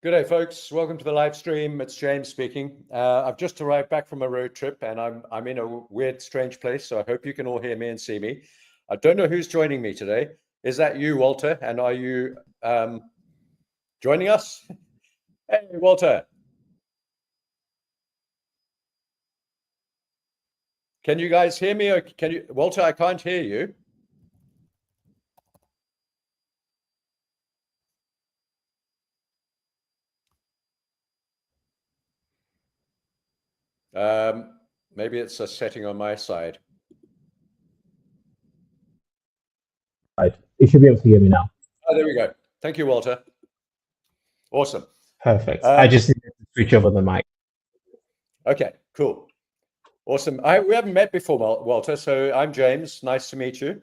Good day, folks. Welcome to the live stream. It's James speaking. I've just arrived back from a road trip, and I'm in a weird, strange place. So I hope you can all hear me and see me. I don't know who's joining me today. Is that you, Walter? And are you joining us? Hey, Walter. Can you guys hear me? Or can you, Walter? I can't hear you. Maybe it's a setting on my side. Right. You should be able to hear me now. Oh, there we go. Thank you, Walter. Awesome. Perfect. I just need to switch over the mic. Okay, cool. Awesome. We haven't met before, Walter, so I'm James. Nice to meet you.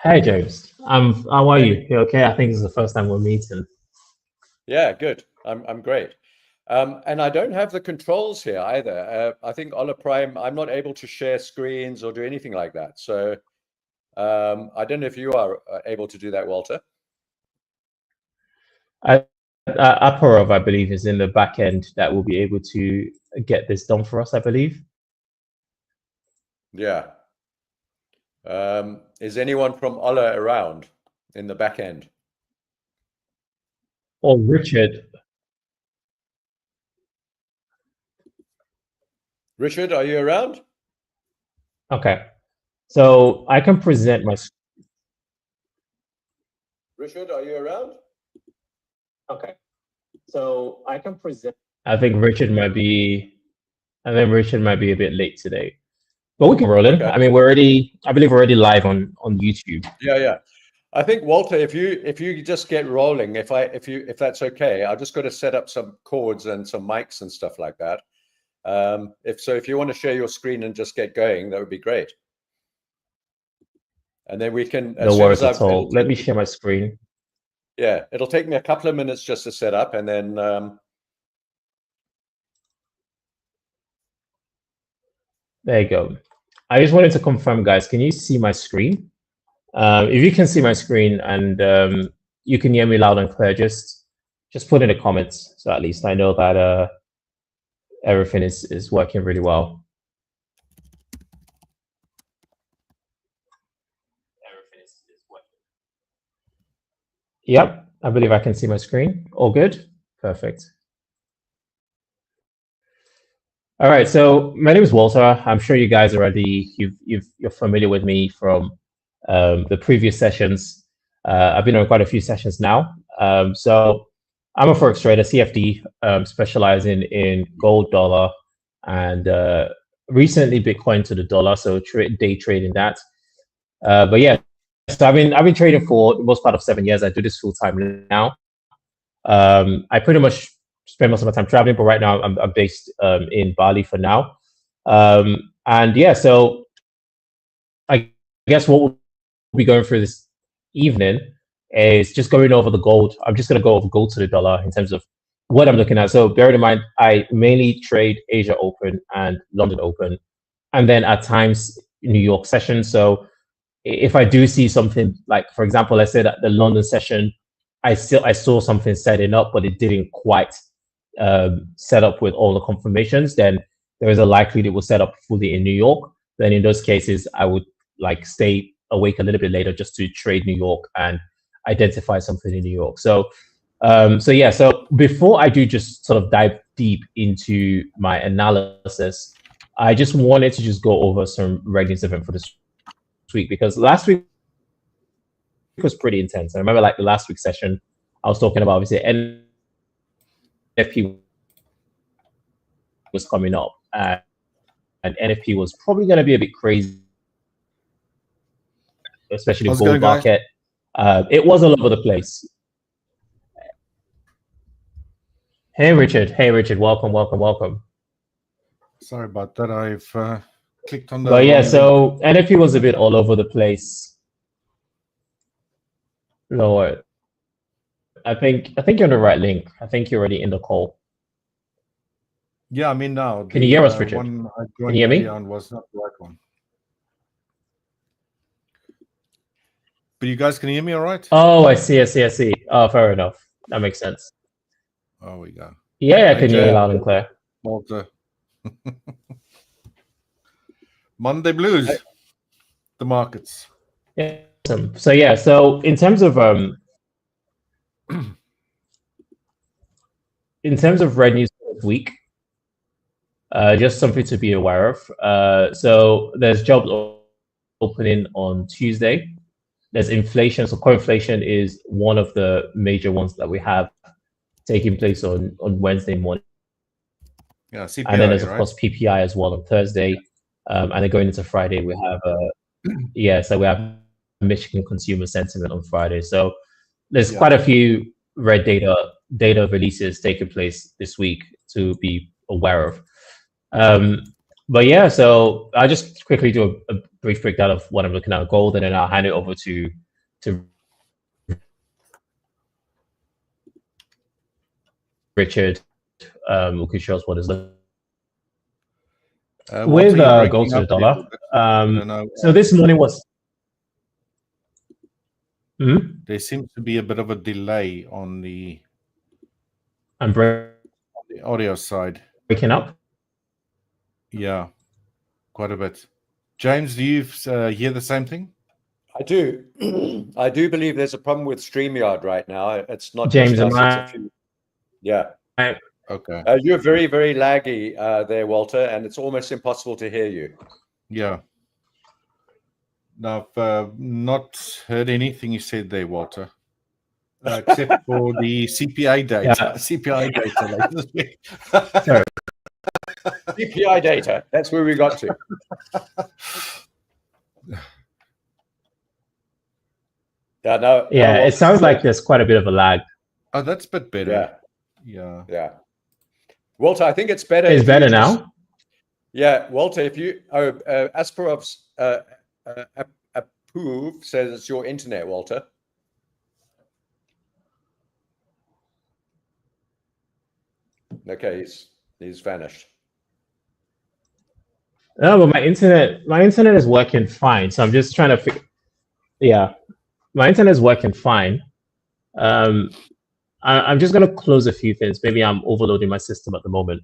Hey, James. How are you? You okay? I think this is the first time we're meeting. Yeah, good. I'm great. And I don't have the controls here either. I think Ola Prime, I'm not able to share screens or do anything like that. So I don't know if you are able to do that, Walter. Aparov, I believe, is in the back end that will be able to get this done for us, I believe. Yeah. Is anyone from Ola around in the back end? Or Richard. Richard, are you around? Okay. So I can present my... Richard, are you around? Okay. So I can present... I think Richard might be a bit late today. But we can roll in. Okay. I mean, I believe we're already live on YouTube. Yeah. I think, Walter, if you just get rolling, if that's okay, I've just got to set up some cords and some mics and stuff like that. If you want to share your screen and just get going, that would be great. And then we can. No worries at all. Let me share my screen. Yeah, it'll take me a couple of minutes just to set up, and then. There you go. I just wanted to confirm, guys. Can you see my screen? If you can see my screen and you can hear me loud and clear, just put in the comments, so at least I know that everything is working really well. Everything is working. Yep, I believe I can see my screen. All good? Perfect. All right, so my name is Walter. I'm sure you guys already you're familiar with me from the previous sessions. I've been on quite a few sessions now. So I'm a Forex trader, CFD, specializing in gold, dollar, and recently Bitcoin to the dollar. So day trading that. But yeah, so I've been trading for the most part of 7 years. I do this full time now. I pretty much spend most of my time traveling, but right now I'm based in Bali for now. And yeah, so I guess what we'll be going through this evening is just going over the gold. I'm just going to go over gold to the dollar in terms of what I'm looking at. So bear in mind, I mainly trade Asia Open and London Open, and then at times New York session. So if I do see something like, for example, let's say that the London session, I saw something setting up, but it didn't quite set up with all the confirmations, then there is a likelihood it will set up fully in New York. Then in those cases, I would like stay awake a little bit later just to trade New York and identify something in New York. So yeah, so before I do just sort of dive deep into my analysis, I just wanted to just go over some readiness event for this week, because last week was pretty intense. I remember like the last week's session, I was talking about obviously NFP was coming up, and NFP was probably going to be a bit crazy, especially the gold market. It was all over the place. Hey Richard, welcome. Sorry about that. I've clicked on the. But yeah, so NFP was a bit all over the place. Lord, I think you're on the right link. I think you're already in the call. Yeah, I mean now. Can you hear us, Richard? One I Can you hear me? On was not the right one. But you guys can hear me all right? Oh, I see. Oh, fair enough. That makes sense. Oh, we go. Yeah, I can hear you loud and clear. Walter. Monday blues. The markets. Yeah. Awesome. So yeah, so in terms of red news this week, just something to be aware of. So there's jobs opening on Tuesday. There's inflation. So core inflation is one of the major ones that we have taking place on Wednesday morning. Yeah, CPI, and then there's of right? course PPI as well on Thursday, and then going into Friday we have so we have Michigan consumer sentiment on Friday. So there's quite a few red data releases taking place this week to be aware of. But yeah, so I'll just quickly do a brief breakdown of what I'm looking at gold, and then I'll hand it over to Richard, who can show us what is with gold to the dollar. So this morning was. There seems to be a bit of a delay on the audio side. Breaking up? Yeah, quite a bit. James, do you hear the same thing? I do. I do believe there's a problem with StreamYard right now. It's not James, just us, it's a few. Yeah. Okay. You're very, very laggy there, Walter, and it's almost impossible to hear you. Yeah. Now, I've not heard anything you said there, Walter, except for the CPI data. Yeah. CPI data later this week. Sorry. CPI data. That's where we got to. It sounds like there's quite a bit of a lag. Oh, that's a bit better. Yeah. Walter, I think it's better. It's better now? Yeah, Walter, if you Asparov's approve says it's your internet, Walter. Okay, he's vanished. No, but my internet is working fine. So I'm just trying to figure. Yeah, my internet is working fine. I'm just gonna close a few things. Maybe I'm overloading my system at the moment,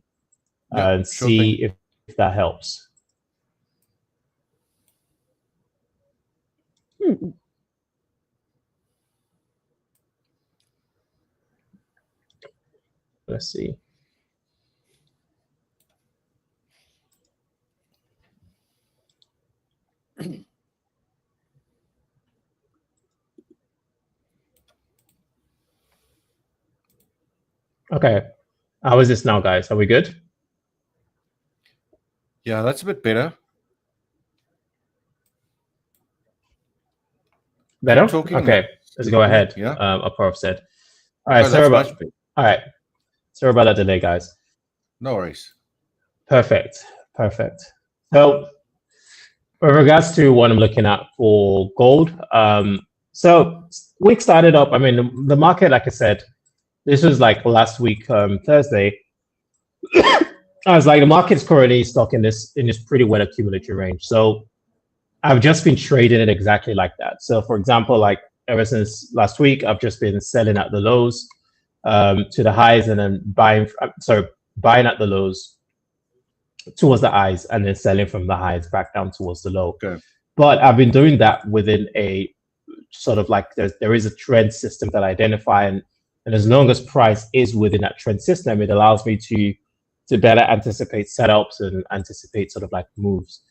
and see if that helps. Let's see. Okay. How is this now, guys? Are we good? Yeah, that's a bit better. Better? Okay. Let's go ahead. Yeah. Aparov said. All right. Sorry about that delay, guys. No worries. Perfect. So with regards to what I'm looking at for gold, so week started up. I mean, the market, like I said, this was like last week, Thursday. I was like, the market's currently stuck in this pretty wet accumulatory range. So I've just been trading it exactly like that. So for example, like ever since last week, I've just been selling at the lows to the highs, and then buying at the lows towards the highs, and then selling from the highs back down towards the low. Okay. But I've been doing that within a sort of like there is a trend system that I identify, and as long as price is within that trend system, it allows me to better anticipate setups and anticipate sort of like moves.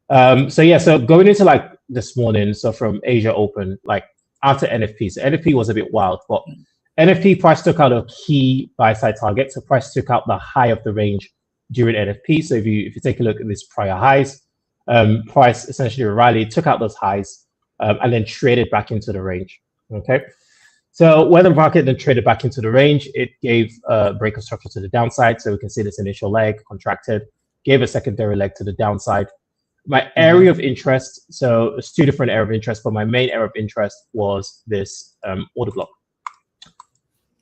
So going into like this morning, so from Asia Open, like after NFP, so NFP was a bit wild, but NFP price took out a key buy side target. So price took out the high of the range during NFP. So if you take a look at these prior highs, price essentially rallied, took out those highs, and then traded back into the range. Okay. So when the market then traded back into the range, it gave a break of structure to the downside. So we can see this initial leg contracted, gave a secondary leg to the downside. My area of interest, so it's two different areas of interest, but my main area of interest was this order block.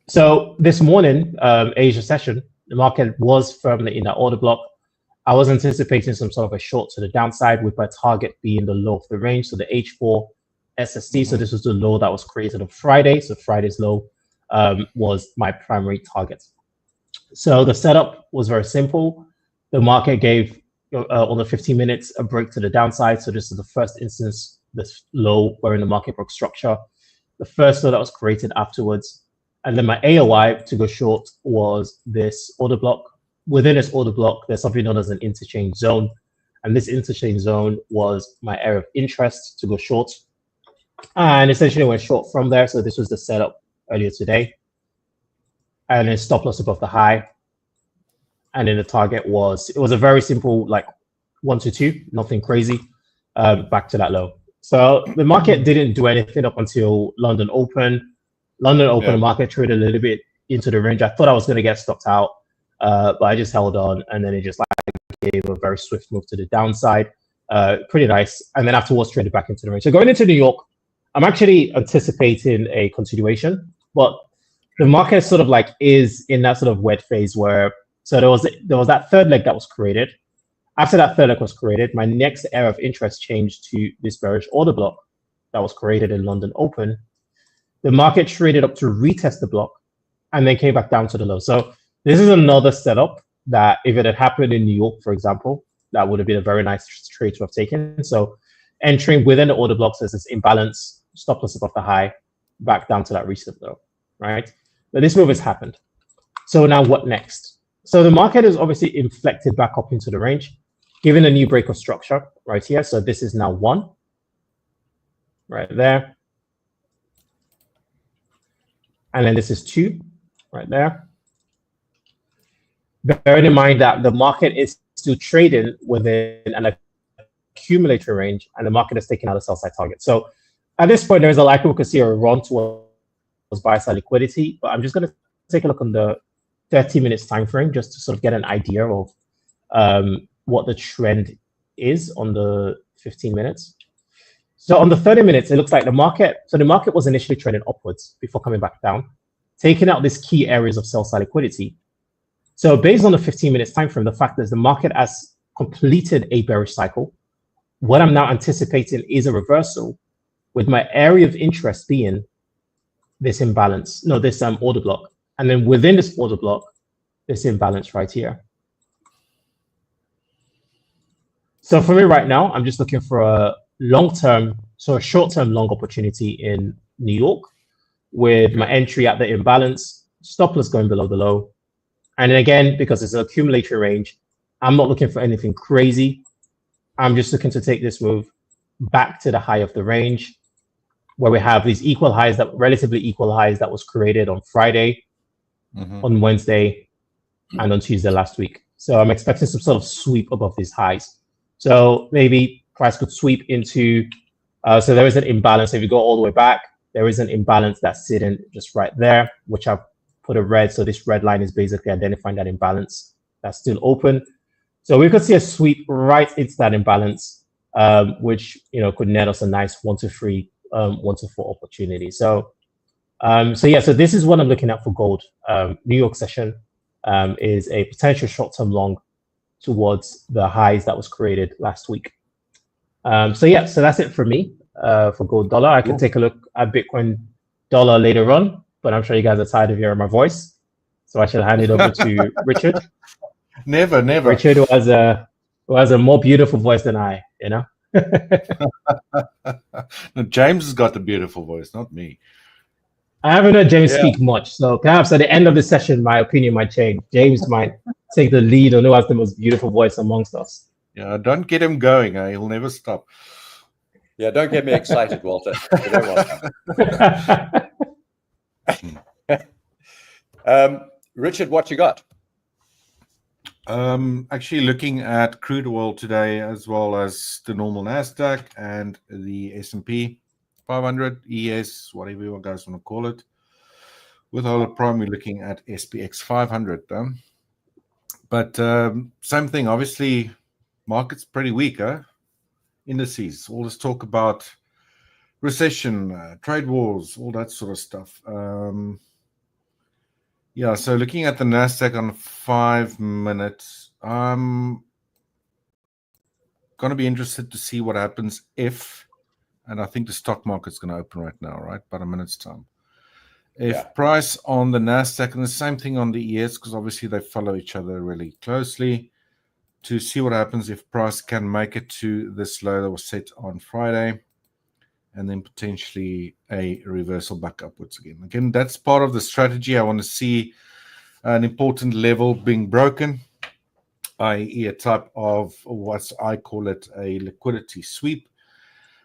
So this morning, Asia session, the market was firmly in that order block. I was anticipating some sort of a short to the downside, with my target being the low of the range, so the H4 SSD. So this was the low that was created on Friday. So Friday's low was my primary target. So the setup was very simple. The market gave on the 15 minutes a break to the downside. So this is the first instance, this low wherein the market broke structure. The first low that was created afterwards. And then my AOI to go short was this order block. Within this order block, there's something known as an interchange zone. And this interchange zone was my area of interest to go short. And essentially went short from there. So this was the setup earlier today. And then stop loss above the high. And then the target was, it was a very simple, like 1 to 2, nothing crazy, back to that low. So the market didn't do anything up until London Open. London Open, the market traded a little bit into the range. I thought I was going to get stopped out, but I just held on, and then it just like gave a very swift move to the downside. Pretty nice. And then afterwards traded back into the range. So going into New York, I'm actually anticipating a continuation, but the market sort of like is in that sort of wet phase where, so there was that third leg that was created. After that third leg was created, my next area of interest changed to this bearish order block that was created in London Open. The market traded up to retest the block and then came back down to the low. So this is another setup that if it had happened in New York, for example, that would have been a very nice trade to have taken. So entering within the order block says this imbalance, stop loss above the high, back down to that recent low, right? But this move has happened. So now what next? So the market is obviously inflected back up into the range, given a new break of structure right here. So this is now 1, right there. And then this is 2, right there. Bearing in mind that the market is still trading within an accumulatory range, and the market is taking out a sell side target. So at this point, there is a likelihood we could see a run towards buy side liquidity, but I'm just going to take a look on the 30 minutes time frame just to sort of get an idea of what the trend is on the 15 minutes. So on the 30 minutes, it looks like the market was initially trending upwards before coming back down, taking out these key areas of sell side liquidity. So based on the 15 minutes time frame, the fact is the market has completed a bearish cycle. What I'm now anticipating is a reversal, with my area of interest being this imbalance, this order block. And then within this order block, this imbalance right here. So for me right now, I'm just looking for a a short-term long opportunity in New York with my entry at the imbalance, stop loss going below the low. And then again, because it's an accumulatory range, I'm not looking for anything crazy. I'm just looking to take this move back to the high of the range, where we have these relatively equal highs that was created on Friday, on Wednesday, and on Tuesday last week. So I'm expecting some sort of sweep above these highs. So maybe price could sweep into, so there is an imbalance. If you go all the way back, there is an imbalance that's sitting just right there, which I've put a red. So this red line is basically identifying that imbalance that's still open. So we could see a sweep right into that imbalance, which could net us a nice 1 to 3, 1 to 4 opportunity. So so this is what I'm looking at for gold. New York session is a potential short-term long towards the highs that was created last week. So that's it for me for gold dollar. I can take a look at Bitcoin dollar later on, but I'm sure you guys are tired of hearing my voice, so I shall hand it over to Richard. Never. Richard who has a more beautiful voice than I, No, James has got the beautiful voice, not me. I haven't heard James speak much, so perhaps at the end of the session, my opinion might change. James might take the lead on who has the most beautiful voice amongst us. Yeah, don't get him going. He'll never stop. Yeah, don't get me excited, Walter. I don't want that. Richard, what you got? Actually looking at crude oil today, as well as the normal NASDAQ and the S&P 500, ES, whatever you guys want to call it. With our primary looking at SPX 500. But same thing, obviously, market's pretty weak, Indices, all this talk about recession, trade wars, all that sort of stuff. So looking at the NASDAQ on 5 minutes, I'm going to be interested to see what happens if, and I think the stock market's going to open right now, right? About a minute's time. If price on the NASDAQ, and the same thing on the ES, because obviously they follow each other really closely, to see what happens if price can make it to this low that was set on Friday, and then potentially a reversal back upwards again. Again, that's part of the strategy. I want to see an important level being broken, i.e. a type of what I call it a liquidity sweep,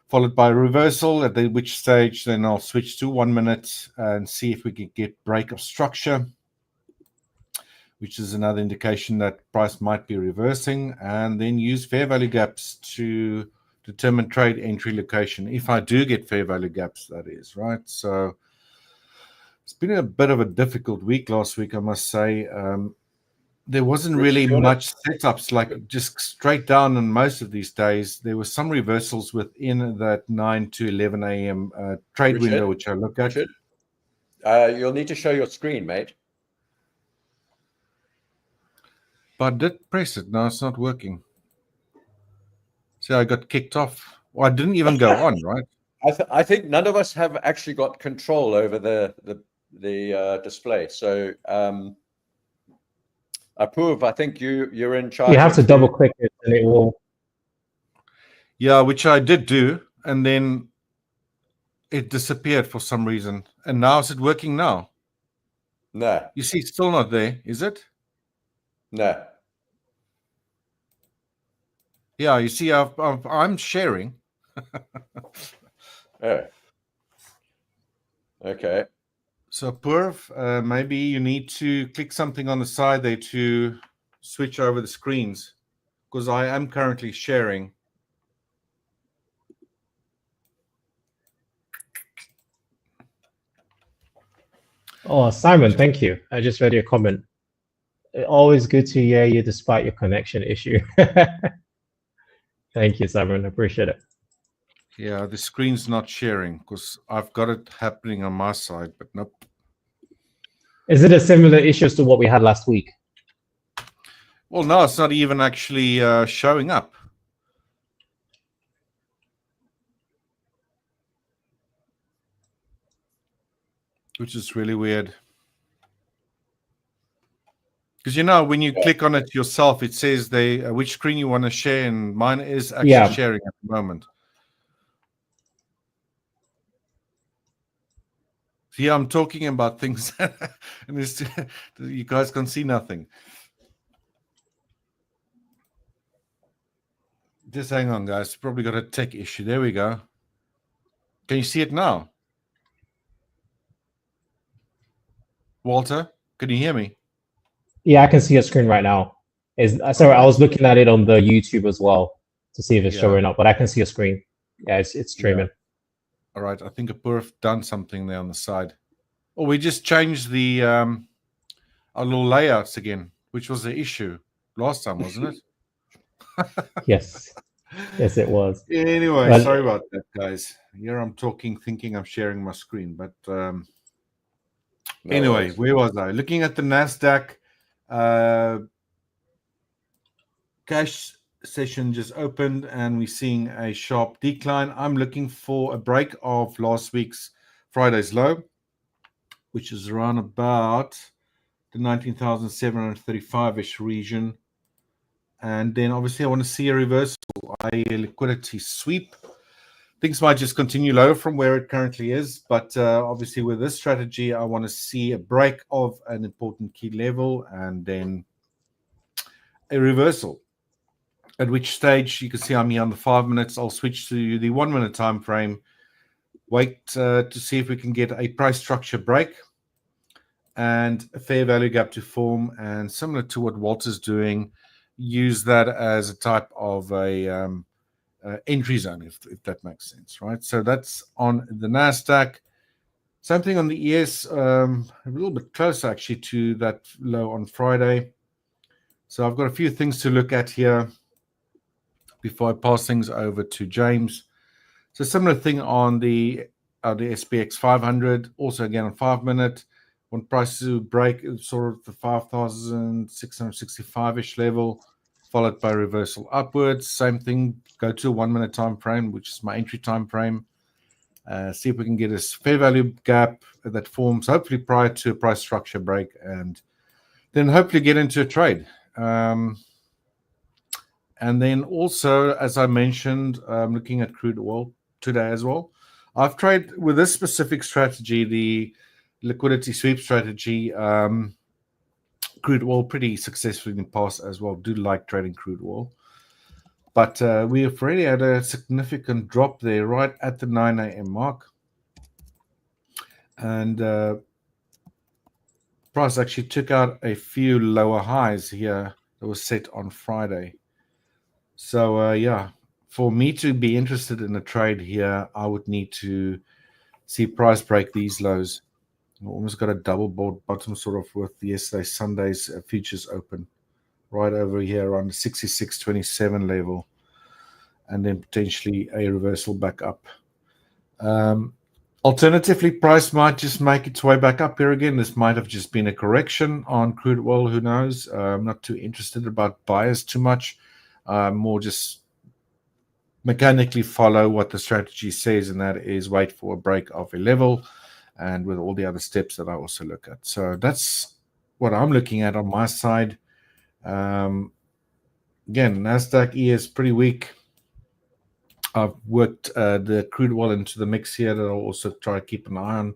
followed by a reversal, at which stage then I'll switch to 1 minute and see if we can get break of structure, which is another indication that price might be reversing, and then use fair value gaps to determine trade entry location. If I do get fair value gaps, that is, right? So it's been a bit of a difficult week last week, I must say. There wasn't really much setups, like just straight down on most of these days. There were some reversals within that 9 to 11 a.m. Trade window, which I look at. You'll need to show your screen, mate. But I did press it. No, it's not working. See, I got kicked off. Well, I didn't even go on, right? I think none of us have actually got control over the display. So, Apoorv, I think you're in charge. You have to double click it, and it will. Yeah, which I did do, and then it disappeared for some reason. And now is it working now? No. You see, it's still not there, is it? No. Yeah, you see, I'm sharing. Oh. Okay. So, Purv, maybe you need to click something on the side there to switch over the screens, because I am currently sharing. Oh, Simon, thank you. I just read your comment. Always good to hear you despite your connection issue. Thank you, Simon. I appreciate it. Yeah, the screen's not sharing because I've got it happening on my side, but nope. Is it a similar issue to what we had last week? Well, no, it's not even actually showing up. Which is really weird. Because, you know, when you click on it yourself, it says which screen you want to share, and mine is actually sharing at the moment. See, I'm talking about things, and you guys can see nothing. Just hang on, guys. Probably got a tech issue. There we go. Can you see it now? Walter, can you hear me? Yeah, I can see your screen right now. Sorry, I was looking at it on the YouTube as well to see if it's showing up, but I can see your screen. Yeah, it's streaming. Yeah. All right, I think Apurv done something there on the side. Or we just changed the our little layouts again, which was the issue last time, wasn't it? Yes. Yes, it was. Anyway, sorry about that, guys. Here I'm talking, thinking I'm sharing my screen, but anyway, where was I? Looking at the NASDAQ cash session just opened, and we're seeing a sharp decline. I'm looking for a break of last week's Friday's low, which is around about the 19,735-ish region. And then obviously I want to see a reversal, a liquidity sweep. Things might just continue low from where it currently is, but obviously with this strategy, I want to see a break of an important key level and then a reversal. At which stage, you can see I'm here on the 5 minutes. I'll switch to the 1 minute time frame. Wait to see if we can get a price structure break and a fair value gap to form. And similar to what Walter's doing, use that as a type of a entry zone, if that makes sense, right? So that's on the NASDAQ. Same thing on the ES, a little bit closer actually to that low on Friday. So I've got a few things to look at here before I pass things over to James. So similar thing on the SPX 500, also again on 5 minute. When prices to break sort of the 5,665-ish level, followed by reversal upwards. Same thing, go to a 1 minute time frame, which is my entry time frame. See if we can get a fair value gap that forms hopefully prior to a price structure break, and then hopefully get into a trade. And then also, as I mentioned, I'm looking at crude oil today as well. I've traded with this specific strategy, the liquidity sweep strategy, crude oil pretty successfully in the past as well. Do like trading crude oil. But we have already had a significant drop there right at the 9 a.m. mark. And price actually took out a few lower highs here that was set on Friday. So, yeah, for me to be interested in a trade here, I would need to see price break these lows. I almost got a double bottom sort of with yesterday, Sunday's futures open right over here around the 66.27 level, and then potentially a reversal back up. Alternatively, price might just make its way back up here again. This might have just been a correction on crude oil. Who knows? I'm not too interested about buyers too much. More just mechanically follow what the strategy says, and that is wait for a break of a level, and with all the other steps that I also look at. So that's what I'm looking at on my side. Again, NASDAQ is pretty weak. I've worked the crude oil into the mix here that I'll also try to keep an eye on.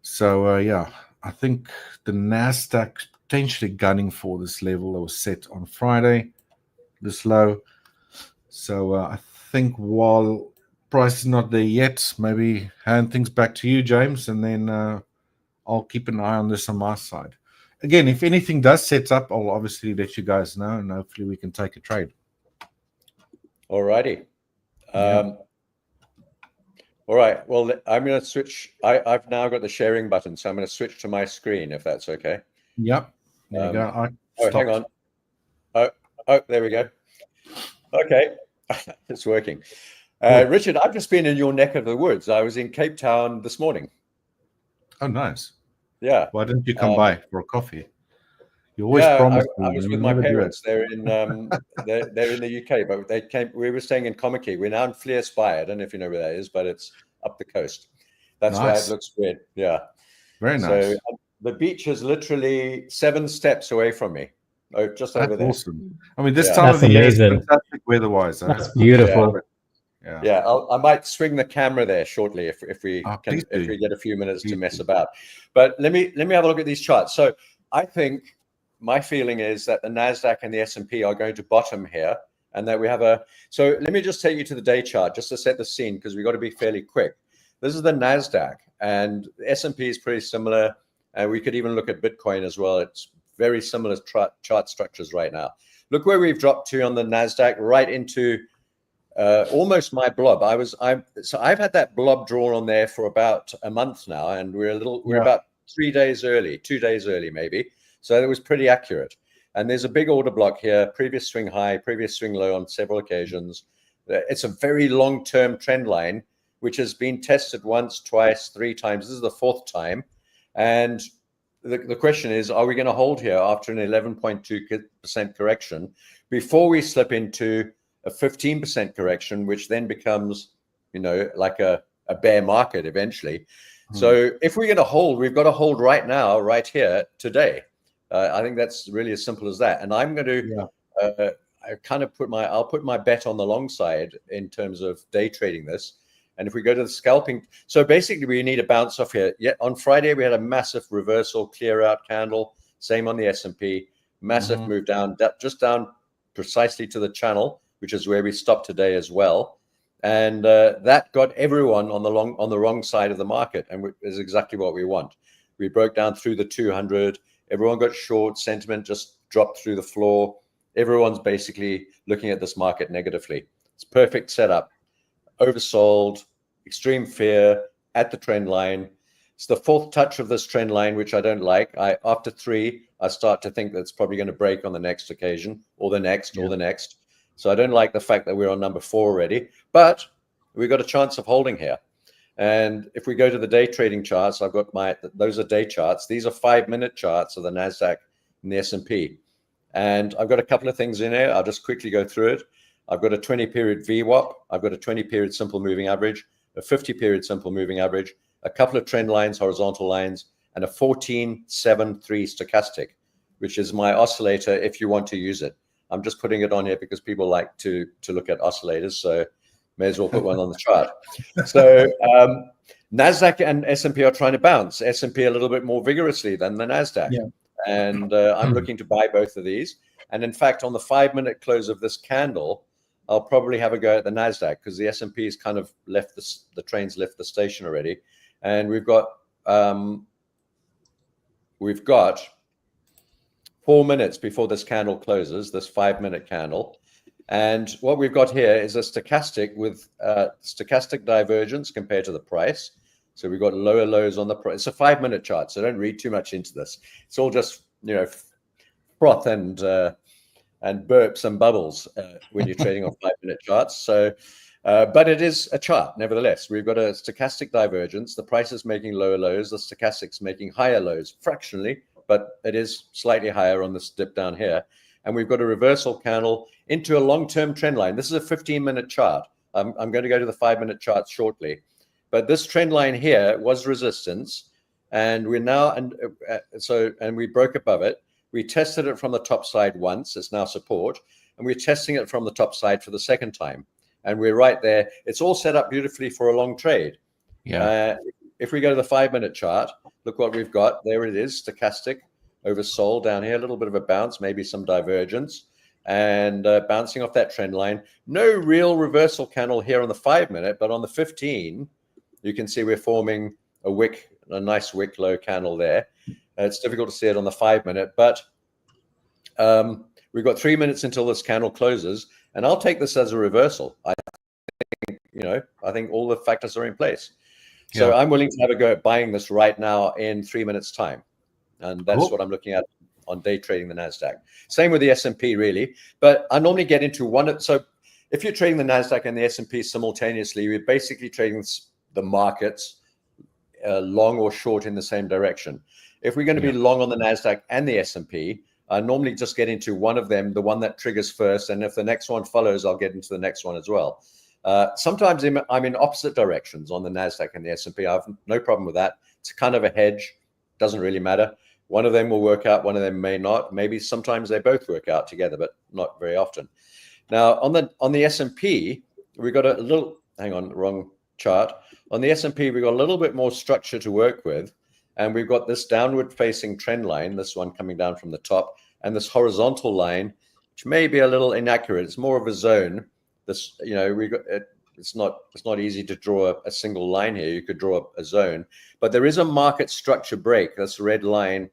So, yeah, I think the NASDAQ potentially gunning for this level that was set on Friday, this low. So I think while price is not there yet, maybe hand things back to you, James, and then I'll keep an eye on this on my side. Again, if anything does set up, I'll obviously let you guys know, and hopefully we can take a trade. All righty. All right. Well, I'm going to switch. I've now got the sharing button, so I'm going to switch to my screen, if that's okay. Yep. There you go. Hang on. Oh, there we go. Okay. It's working. Richard, I've just been in your neck of the woods. I was in Cape Town this morning. Oh, nice. Yeah. Why didn't you come by for a coffee? You always promise. I was with my parents. They're in they're in the UK, but they came. We were staying in Kommetjie. We're now in Vleerspy. I don't know if you know where that is, but it's up the coast. That's why it looks weird. Yeah. Very nice. So the beach is literally 7 steps away from me. Oh, just over there. Awesome. I mean, this time of the year is fantastic weather-wise. That's beautiful. Yeah, I might swing the camera there shortly if we get a few minutes to mess about. But let me have a look at these charts. So I think my feeling is that the NASDAQ and the S&P are going to bottom here, and that we have a. So let me just take you to the day chart just to set the scene, because we've got to be fairly quick. This is the NASDAQ, and the S&P is pretty similar, and we could even look at Bitcoin as well. It's very similar chart structures right now. Look where we've dropped to on the NASDAQ, right into almost my blob. I've had that blob drawn on there for about a month now, and we're about 3 days early, 2 days early maybe. So it was pretty accurate. And there's a big order block here, previous swing high, previous swing low on several occasions. It's a very long-term trend line, which has been tested once, twice, 3 times. This is the 4th time. And the question is, are we going to hold here after an 11.2% correction before we slip into a 15% correction, which then becomes, like a bear market eventually? So if we're going to hold, we've got to hold right now, right here, today. I think that's really as simple as that. And I'm going to I'll put my bet on the long side in terms of day trading this. And if we go to the scalping, so basically we need a bounce off here. Yeah, on Friday we had a massive reversal clear out candle. Same on the S&P, massive move down, just down precisely to the channel, which is where we stopped today as well. And that got everyone on the wrong side of the market, and is exactly what we want. We broke down through the 200. Everyone got short. Sentiment just dropped through the floor. Everyone's basically looking at this market negatively. It's perfect setup. Oversold, extreme fear at the trend line. It's the 4th touch of this trend line, which I don't like. After 3, I start to think that it's probably going to break on the next occasion, or the next, or the next. So I don't like the fact that we're on number 4 already, but we've got a chance of holding here. And if we go to the day trading charts, I've got those are day charts. These are 5-minute charts of the NASDAQ and the S&P. And I've got a couple of things in here. I'll just quickly go through it. I've got a 20-period VWAP. I've got a 20-period simple moving average, a 50-period simple moving average, a couple of trend lines, horizontal lines, and a 14.73 stochastic, which is my oscillator if you want to use it. I'm just putting it on here because people like to look at oscillators, so may as well put one on the chart. So NASDAQ and S&P are trying to bounce. S&P a little bit more vigorously than the NASDAQ. Yeah. And I'm looking to buy both of these. And in fact, on the 5-minute close of this candle, I'll probably have a go at the NASDAQ because the S&P has kind of left the train's left the station already. And we've got 4 minutes before this candle closes, this 5-minute candle. And what we've got here is a stochastic with stochastic divergence compared to the price. So we've got lower lows on the price. It's a 5-minute chart, so don't read too much into this. It's all just, you know, froth and burps and bubbles when you're trading on 5-minute charts. So, but it is a chart, nevertheless. We've got a stochastic divergence. The price is making lower lows. The stochastic's making higher lows fractionally, but it is slightly higher on this dip down here. And we've got a reversal candle into a long-term trend line. This is a 15-minute chart. I'm going to go to the 5-minute chart shortly. But this trend line here was resistance. And we're now, and we broke above it. We tested it from the top side once. It's now support. And we're testing it from the top side for the second time. And we're right there. It's all set up beautifully for a long trade. Yeah. If we go to the 5-minute chart, look what we've got. There it is, stochastic oversold down here, a little bit of a bounce, maybe some divergence, and bouncing off that trend line. No real reversal candle here on the 5-minute, but on the 15, you can see we're forming a wick, a nice wick low candle there. It's difficult to see it on the 5-minute, but we've got 3 minutes until this candle closes, and I'll take this as a reversal. I think all the factors are in place. So I'm willing to have a go at buying this right now in 3 minutes time. And that's what I'm looking at on day trading the NASDAQ. Same with the S&P really, but I normally get into one. So if you're trading the NASDAQ and the S&P simultaneously, you're basically trading the markets long or short in the same direction. If we're going to be long on the NASDAQ and the S&P, I normally just get into one of them, the one that triggers first. And if the next one follows, I'll get into the next one as well. Sometimes I'm in opposite directions on the NASDAQ and the S&P. I have no problem with that. It's kind of a hedge. Doesn't really matter. One of them will work out, one of them may not. Maybe sometimes they both work out together, but not very often. Now on the S&P, we got a little, hang on, wrong chart. On the S&P, we got a little bit more structure to work with, and we've got this downward facing trend line, this one coming down from the top, and this horizontal line, which may be a little inaccurate. It's more of a zone. This, you know, we got it. It's not easy to draw a single line here. You could draw a zone, but there is a market structure break. This red line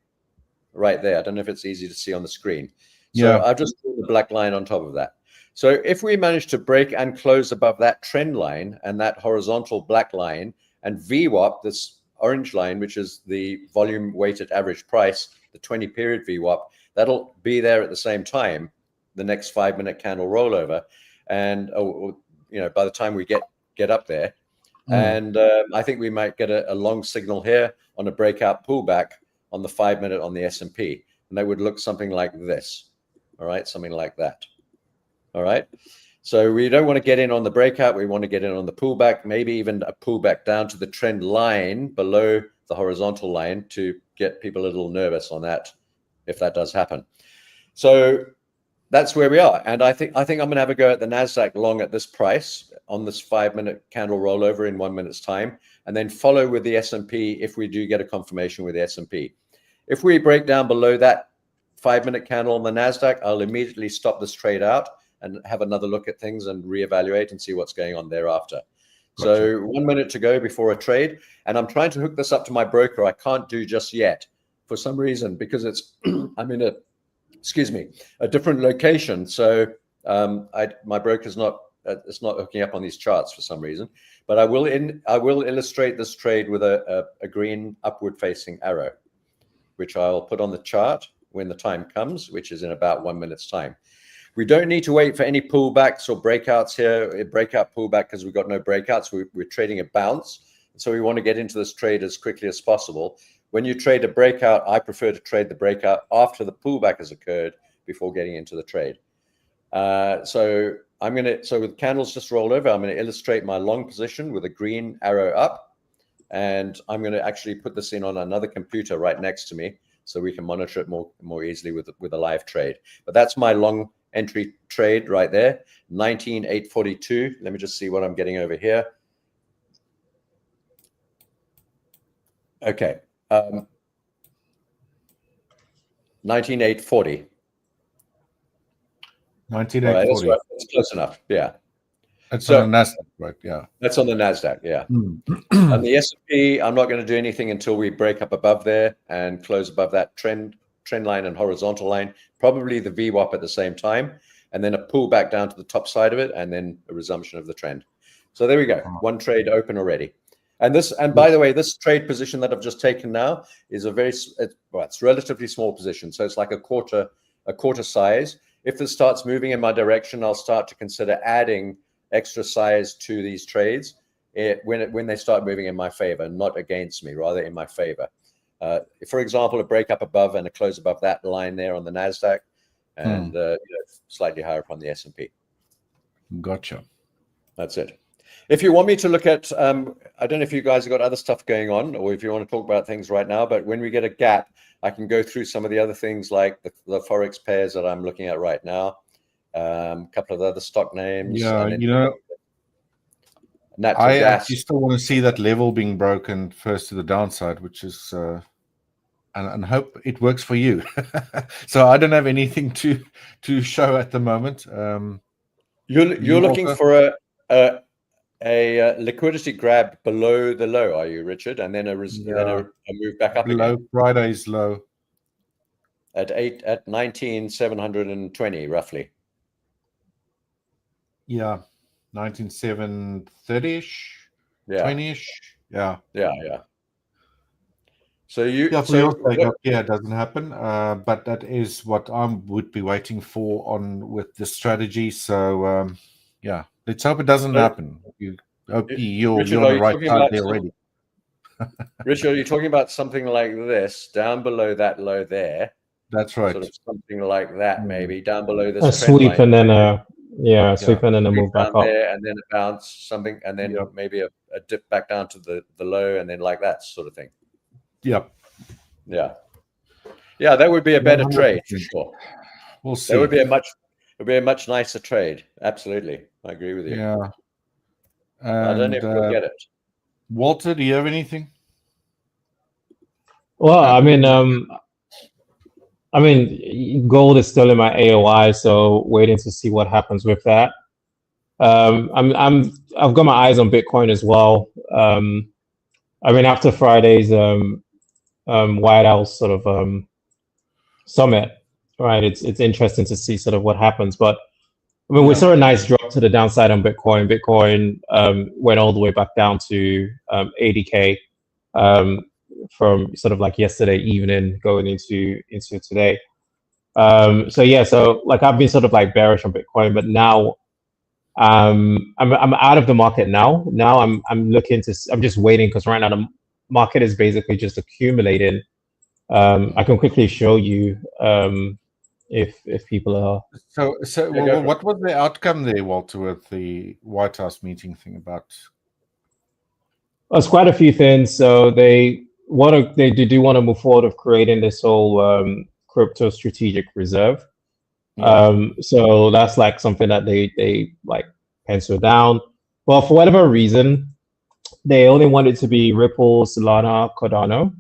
right there. I don't know if it's easy to see on the screen. So I've just drawn the black line on top of that. So if we manage to break and close above that trend line and that horizontal black line and VWAP, this orange line, which is the volume weighted average price, the 20-period VWAP, that'll be there at the same time, the next 5-minute candle rollover. And you know, by the time we get up there, and I think we might get a long signal here on a breakout pullback on the 5-minute on the S&P, and that would look something like this. All right, something like that. All right. So we don't want to get in on the breakout. We want to get in on the pullback, maybe even a pullback down to the trend line below the horizontal line to get people a little nervous on that, if that does happen. So that's where we are. And I think I'm going to have a go at the NASDAQ long at this price on this 5-minute candle rollover in 1 minute's time, and then follow with the S&P if we do get a confirmation with the S&P. If we break down below that 5-minute candle on the NASDAQ, I'll immediately stop this trade out and have another look at things and reevaluate and see what's going on thereafter. Gotcha. So 1 minute to go before a trade. And I'm trying to hook this up to my broker. I can't do just yet for some reason, because it's, I'm in a different location. So my broker's not, it's not hooking up on these charts for some reason, but I will illustrate this trade with a green upward facing arrow, which I'll put on the chart when the time comes, which is in about 1 minute's time. We don't need to wait for any pullbacks or breakouts here, a breakout pullback, because we've got no breakouts. We're trading a bounce. So we want to get into this trade as quickly as possible. When you trade a breakout, I prefer to trade the breakout after the pullback has occurred before getting into the trade. So so with candles just rolled over, I'm going to illustrate my long position with a green arrow up, and I'm going to actually put this in on another computer right next to me so we can monitor it more easily with a live trade. But that's my long entry trade right there, 19,842. Let me just see what I'm getting over here. Okay, 19,840. 19,840. Right, it's close enough. Yeah. That's on the NASDAQ, right? Yeah. That's on the NASDAQ. Yeah. On the S&P, I'm not going to do anything until we break up above there and close above that trend line and horizontal line. Probably the VWAP at the same time, and then a pull back down to the top side of it, and then a resumption of the trend. So there we go. One trade open already. And by the way, this trade position that I've just taken now is it's relatively small position. So it's like a quarter size. If this starts moving in my direction, I'll start to consider adding extra size to these trades when they start moving in my favor, not against me, rather in my favor. For example, a break up above and a close above that line there on the NASDAQ, and slightly higher up on the S&P. Gotcha. That's it. If you want me to look at, I don't know if you guys have got other stuff going on, or if you want to talk about things right now, but when we get a gap, I can go through some of the other things like the Forex pairs that I'm looking at right now, a couple of other stock names. Yeah, natural I gas. actually still want to see that level being broken first to the downside, which is, and hope it works for you. So I don't have anything to show at the moment. You're looking for a liquidity grab below the low, are you, Richard? And then a move back up below again. Friday's low At 19,720 roughly. Yeah, 19,730-ish, 20-ish. Yeah. So it doesn't happen. But that is what I would be waiting for with the strategy. So let's hope it doesn't happen. You're on the right side there already. Richard, are you talking about something like this, down below that low there? That's right. Sort of something like that, maybe down below this a sweep line. And then sweep and then a move back up there, and then a bounce, something, and then maybe a dip back down to the low, and then like that sort of thing. Yep. Yeah, that would be a better trade for sure. We'll see. It would be a much nicer trade. Absolutely, I agree with you. Yeah. I don't know if you'll get it. Walter, do you have anything? Well, I mean, gold is still in my AOI, so waiting to see what happens with that. I've got my eyes on Bitcoin as well. I mean, after Friday's White House sort of summit, right? It's interesting to see sort of what happens. But I mean, we saw a nice drop to the downside on Bitcoin. Bitcoin went all the way back down to 80K from sort of like yesterday evening going into today. So like I've been sort of like bearish on Bitcoin, but now I'm out of the market now. Now I'm just waiting because right now the market is basically just accumulating. I can quickly show you if people are. So what was the outcome there, Walter, with the White House meeting thing about? There's quite a few things. So they do want to move forward of creating this whole crypto strategic reserve. So that's like something that they like pencil down. Well, for whatever reason, they only want it to be Ripple, Solana, Cardano.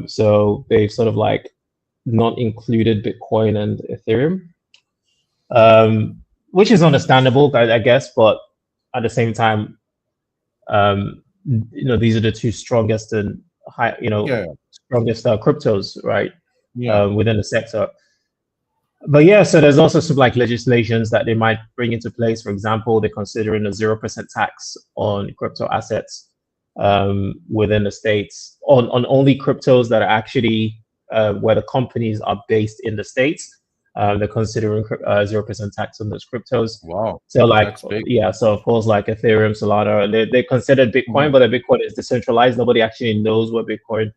So they've sort of like not included Bitcoin and Ethereum, which is understandable, I guess. But at the same time, these are the two strongest and strongest cryptos, right? Within the sector. But so there's also some like legislations that they might bring into place. For example, they're considering a 0% tax on crypto assets within the States on only cryptos that are actually where the companies are based in the States. They're considering 0% tax on those cryptos. Wow. So like, so of course, like Ethereum, Solana, they considered Bitcoin, but the Bitcoin is decentralized. Nobody actually knows where Bitcoin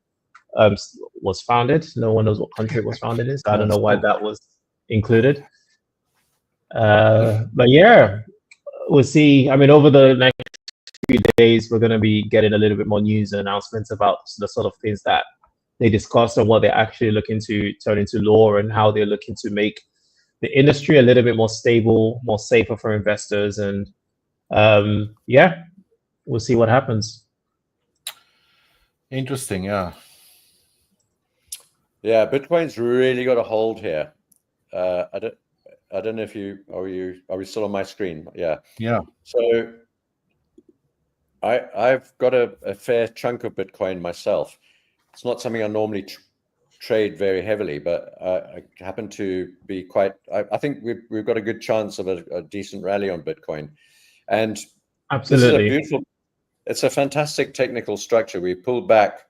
was founded. No one knows what country it was founded in. So I don't know why that was included. But yeah, we'll see. I mean, over the next few days, we're going to be getting a little bit more news and announcements about the sort of things that they discussed and what they're actually looking to turn into law and how they're looking to make the industry a little bit more stable, more safer for investors. And yeah, we'll see what happens. Interesting, yeah. Yeah, Bitcoin's really got a hold here. I don't know if are we still on my screen? Yeah. Yeah. So I've got a fair chunk of Bitcoin myself. It's not something I normally trade very heavily, but I happen to be quite. I think we've got a good chance of a decent rally on Bitcoin, and absolutely, this is it's a fantastic technical structure. We pulled back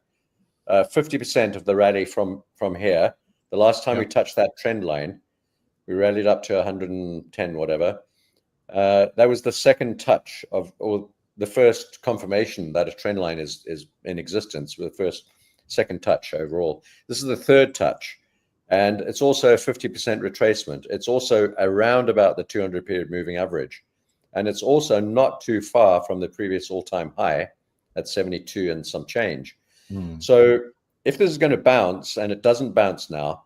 50% of the rally from here. The last time we touched that trend line, we rallied up to 110, whatever. That was the second touch or the first confirmation that a trend line is in existence. The second touch overall. This is the third touch, and it's also a 50% retracement. It's also around about the 200 period moving average, and it's also not too far from the previous all-time high at 72 and some change. So if this is going to bounce, and it doesn't bounce now,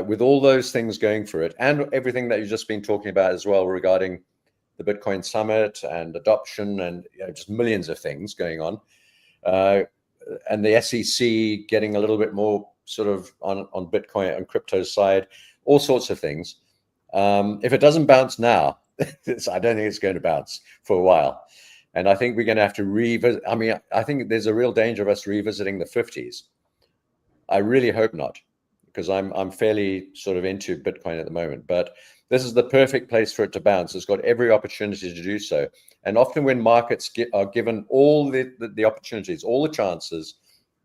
with all those things going for it, and everything that you've just been talking about as well regarding the Bitcoin Summit and adoption, and just millions of things going on, and the SEC getting a little bit more sort of on Bitcoin and crypto side, all sorts of things. If it doesn't bounce now, I don't think it's going to bounce for a while. And I think we're going to have to revisit. I mean, I think there's a real danger of us revisiting the 50s. I really hope not, because I'm fairly sort of into Bitcoin at the moment. But this is the perfect place for it to bounce. It's got every opportunity to do so. And often when markets are given all the opportunities, all the chances,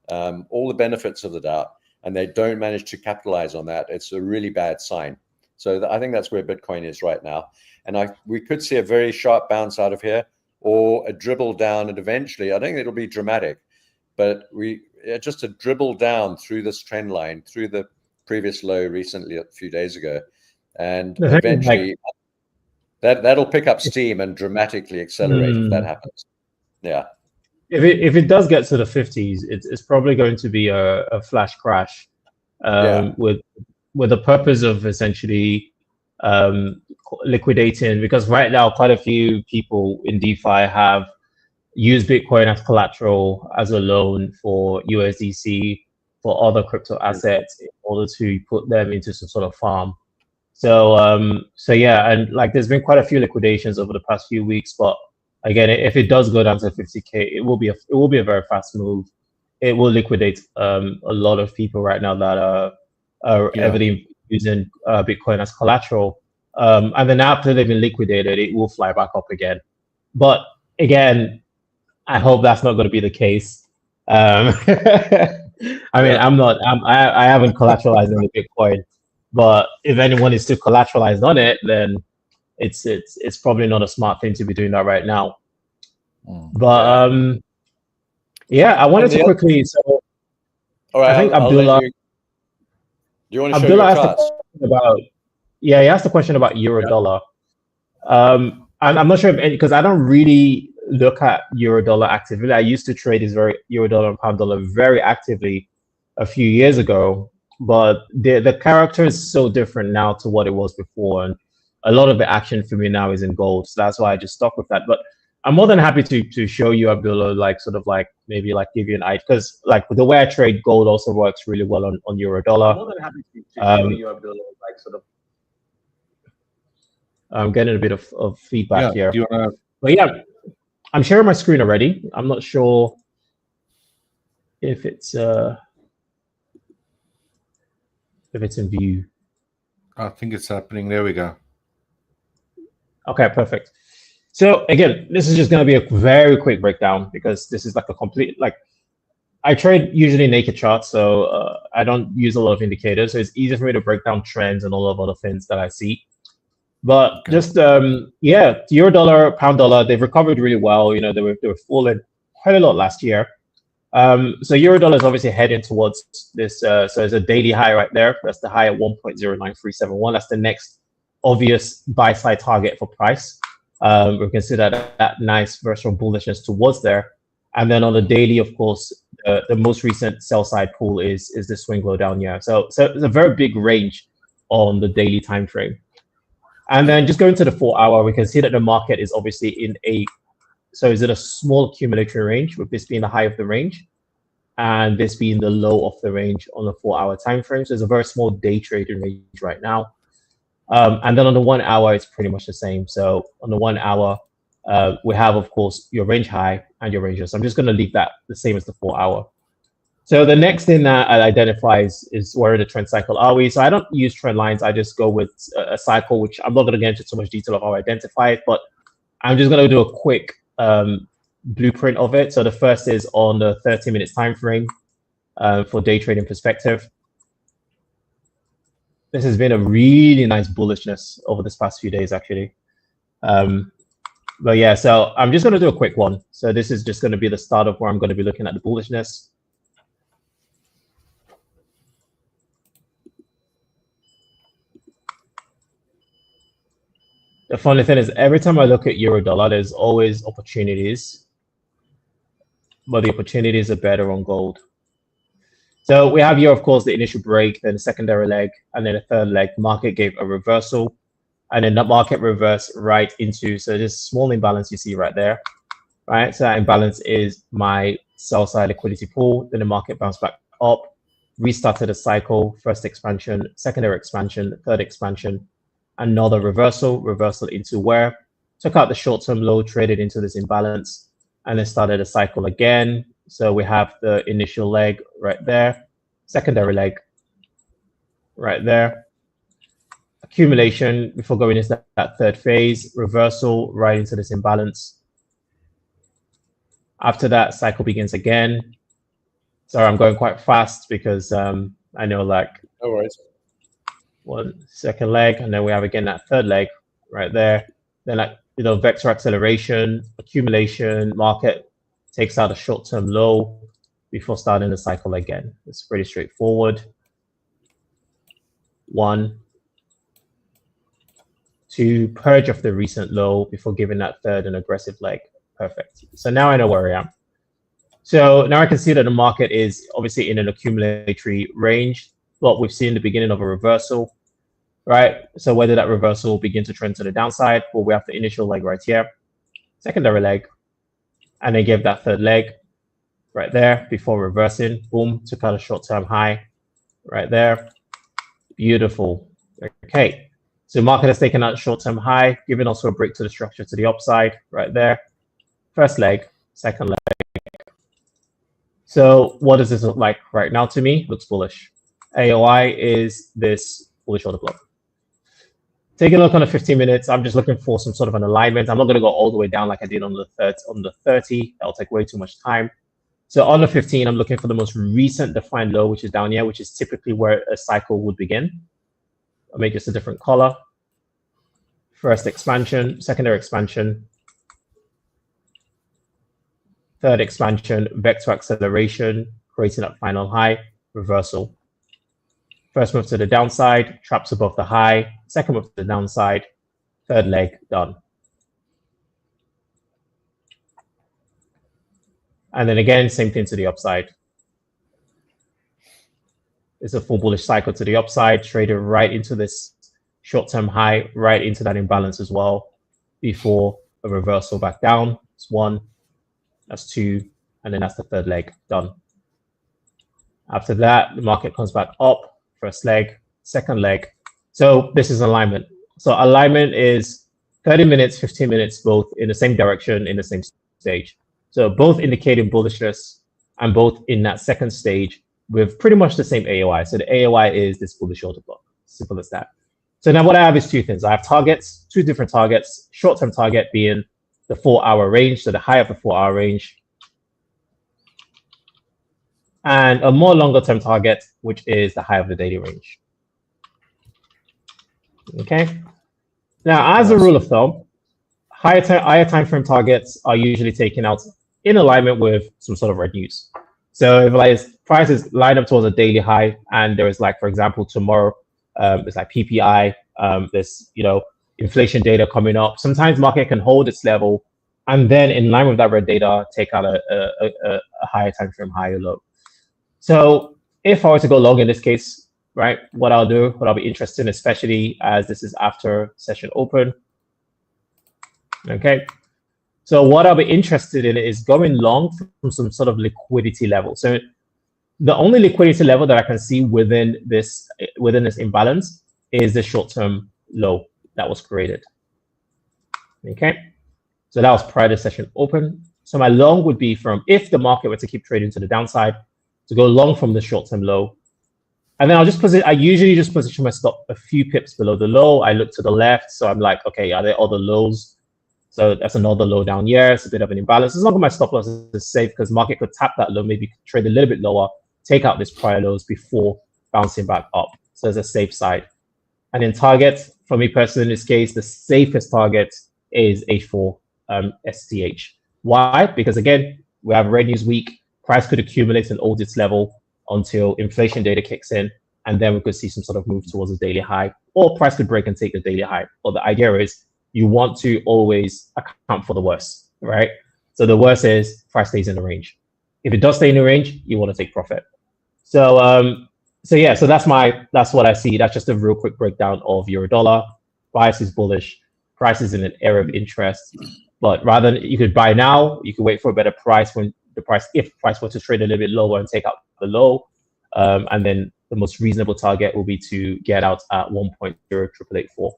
all the benefits of the doubt, and they don't manage to capitalize on that, it's a really bad sign. So I think that's where Bitcoin is right now. And we could see a very sharp bounce out of here, or a dribble down, and eventually, I don't think it'll be dramatic, but just a dribble down through this trend line, through the previous low recently a few days ago, and eventually that'll pick up steam and dramatically accelerate if that happens. Yeah. If it does get to the 50s, it's probably going to be a flash crash, with the purpose of essentially liquidating, because right now quite a few people in DeFi have used Bitcoin as collateral, as a loan for USDC, for other crypto assets, in order to put them into some sort of farm. So yeah, and like there's been quite a few liquidations over the past few weeks, but again, if it does go down to 50K, it will be a very fast move. It will liquidate a lot of people right now that are heavily using Bitcoin as collateral. And then after they've been liquidated, it will fly back up again. But again, I hope that's not going to be the case. I mean, I haven't collateralized any Bitcoin, but if anyone is still collateralized on it, then it's probably not a smart thing to be doing that right now. But yeah, I wanted to quickly. So all right, I think Abdullah. Do you want to show your charts? He asked a question about euro dollar. And I'm not sure if because I don't really look at euro dollar actively. I used to trade this euro dollar and pound dollar very actively a few years ago, but the character is so different now to what it was before, and a lot of the action for me now is in gold. So that's why I just stuck with that. But I'm more than happy to show you, Abdullah, like sort of like maybe like give you an idea, because like the way I trade gold also works really well on euro dollar. I'm more than happy to show you, Abdullah, like sort of. I'm getting a bit of feedback here. But yeah, I'm sharing my screen already. I'm not sure if it's in view. I think it's happening. There we go. Okay, perfect. So again, this is just going to be a very quick breakdown, because this is like a complete, like I trade usually naked charts, so I don't use a lot of indicators. So it's easy for me to break down trends and all of other things that I see. But just yeah, euro dollar, pound dollar, they've recovered really well. You know, they were falling quite a lot last year. So euro dollar is obviously heading towards this. So it's a daily high right there. That's the high at 1.09371. That's the next obvious buy side target for price. We can see that nice vertical bullishness towards there. And then on the daily, of course, the most recent sell side pull is the swing low down here. So it's a very big range on the daily time frame. And then just going to the 4 hour, we can see that the market is obviously in is it a small accumulatory range, with this being the high of the range and this being the low of the range on the 4 hour time frame. So it's a very small day trading range right now. And then on the 1 hour, it's pretty much the same. So on the 1 hour, we have, of course, your range high and your range low. So I'm just going to leave that the same as the 4 hour. So the next thing that I identify is where in the trend cycle are we. So I don't use trend lines. I just go with a cycle, which I'm not going to get into too much detail of how I identify it, but I'm just going to do a quick blueprint of it. So the first is on the 30 minutes time frame for day trading perspective. This has been a really nice bullishness over this past few days, actually. But yeah, so I'm just going to do a quick one. So this is just going to be the start of where I'm going to be looking at the bullishness. The funny thing is, every time I look at euro dollar, there's always opportunities, but the opportunities are better on gold. So we have here, of course, the initial break, then the secondary leg, and then the third leg. Market gave a reversal, and then the market reversed right into, so this small imbalance you see right there, right? So that imbalance is my sell side liquidity pool. Then the market bounced back up, restarted a cycle, first expansion, secondary expansion, third expansion, another reversal into where? Took out the short-term low, traded into this imbalance, and then started a cycle again. So we have the initial leg right there, secondary leg right there, accumulation before going into that third phase, reversal right into this imbalance. After that, cycle begins again. Sorry, I'm going quite fast because I know, like, no worries. One second leg, and then we have again that third leg right there. Then, like, you know, vector acceleration, accumulation, market takes out a short-term low before starting the cycle again. It's pretty straightforward. 1, 2, purge of the recent low before giving that third and aggressive leg. Perfect. So now I know where I am. So now I can see that the market is obviously in an accumulatory range, but we've seen the beginning of a reversal, right? So whether that reversal will begin to trend to the downside, well, we have the initial leg right here, secondary leg, and then give that third leg right there before reversing. Boom, took out a short-term high right there. Beautiful. Okay, so market has taken out a short-term high, giving also a break to the structure to the upside right there. First leg, second leg. So what does this look like right now to me? Looks bullish. AOI is this bullish order block. Taking a look on the 15 minutes, I'm just looking for some sort of an alignment. I'm not going to go all the way down like I did on the 30. That'll take way too much time. So on the 15, I'm looking for the most recent defined low, which is down here, which is typically where a cycle would begin. I'll make this a different color. First expansion, secondary expansion, third expansion, vector acceleration, creating that final high, reversal. First move to the downside, traps above the high, second move to the downside, third leg, done. And then again, same thing to the upside. It's a full bullish cycle to the upside, traded right into this short-term high, right into that imbalance as well, before a reversal back down. It's 1, that's 2, and then that's the third leg, done. After that, the market comes back up, first leg, second leg. So this is alignment. So alignment is 30 minutes, 15 minutes, both in the same direction, in the same stage. So both indicating bullishness and both in that second stage with pretty much the same AOI. So the AOI is this bullish order block, simple as that. So now what I have is two things. I have targets, two different targets, short-term target being the 4-hour range, so the high of the 4-hour range, and a more longer-term target, which is the high of the daily range. Okay. Now, as a rule of thumb, higher time frame targets are usually taken out in alignment with some sort of red news. So if like prices line up towards a daily high, and there is, like, for example, tomorrow, it's like PPI, There's, inflation data coming up. Sometimes market can hold its level, and then in line with that red data, take out a higher time frame, higher low. So if I were to go long in this case, right, what I'll be interested in, especially as this is after session open. Okay. So what I'll be interested in is going long from some sort of liquidity level. So the only liquidity level that I can see within this imbalance is the short-term low that was created. Okay. So that was prior to session open. So my long would be from, if the market were to keep trading to the downside, to go long from the short-term low. And then I usually just position my stop a few pips below the low. I look to the left. So I'm like, okay, are there other lows? So that's another low down here. It's a bit of an imbalance. As long as my stop loss is safe, because market could tap that low, maybe trade a little bit lower, take out this prior lows before bouncing back up. So there's a safe side. And in target, for me personally, in this case, the safest target is H4 STH. Why? Because again, we have red news week. Price could accumulate and hold its level until inflation data kicks in, and then we could see some sort of move towards a daily high, or price could break and take the daily high. But the idea is you want to always account for the worst, right? So the worst is price stays in the range. If it does stay in the range, you want to take profit. So yeah, so that's what I see. That's just a real quick breakdown of euro dollar. Price is bullish. Price is in an area of interest, but rather than you could buy now, you could wait for a better price when if price were to trade a little bit lower and take out the low, and then the most reasonable target will be to get out at 1.0884.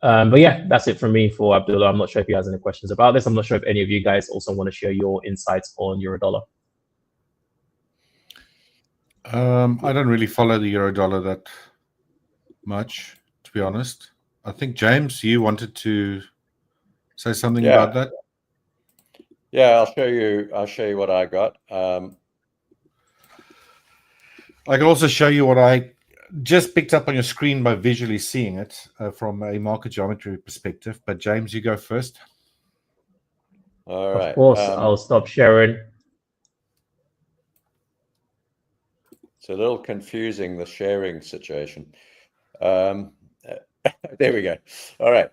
But yeah, that's it from me for Abdullah. I'm not sure if he has any questions about this. I'm not sure if any of you guys also want to share your insights on euro dollar. I don't really follow the euro dollar that much, to be honest. I think James, you wanted to say something about that. Yeah, I'll show you what I got. I can also show you what I just picked up on your screen by visually seeing it from a market geometry perspective. But James, you go first. All right. Of course, I'll stop sharing. It's a little confusing, the sharing situation. There we go. All right.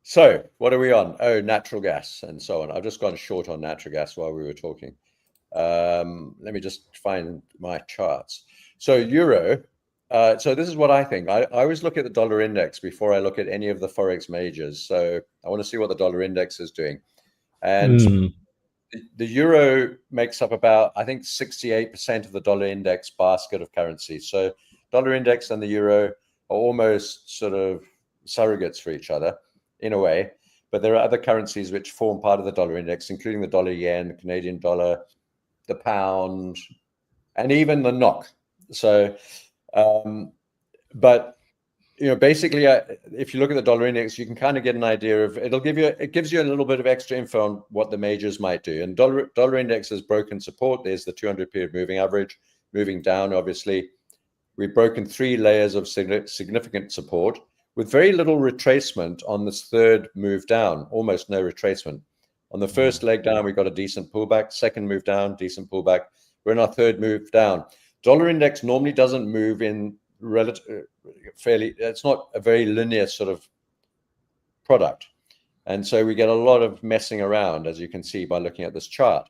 So what are we on? Oh, natural gas and so on. I've just gone short on natural gas while we were talking. Let me just find my charts. So euro. So this is what I think. I always look at the dollar index before I look at any of the Forex majors. So I want to see what the dollar index is doing. And the euro makes up about, I think, 68% of the dollar index basket of currencies. So dollar index and the euro are almost sort of surrogates for each other in a way. But there are other currencies which form part of the dollar index, including the dollar yen, Canadian dollar, the pound, and even the NOK. So, but basically, if you look at the dollar index, you can kind of get an idea of it gives you a little bit of extra info on what the majors might do. And dollar index has broken support. There's the 200-period moving average moving down. Obviously, we've broken 3 layers of significant support with very little retracement on this third move down. Almost no retracement. On the first leg down, we got a decent pullback. Second move down, decent pullback. We're in our third move down. Dollar index normally doesn't move in fairly. It's not a very linear sort of product, and so we get a lot of messing around, as you can see by looking at this chart.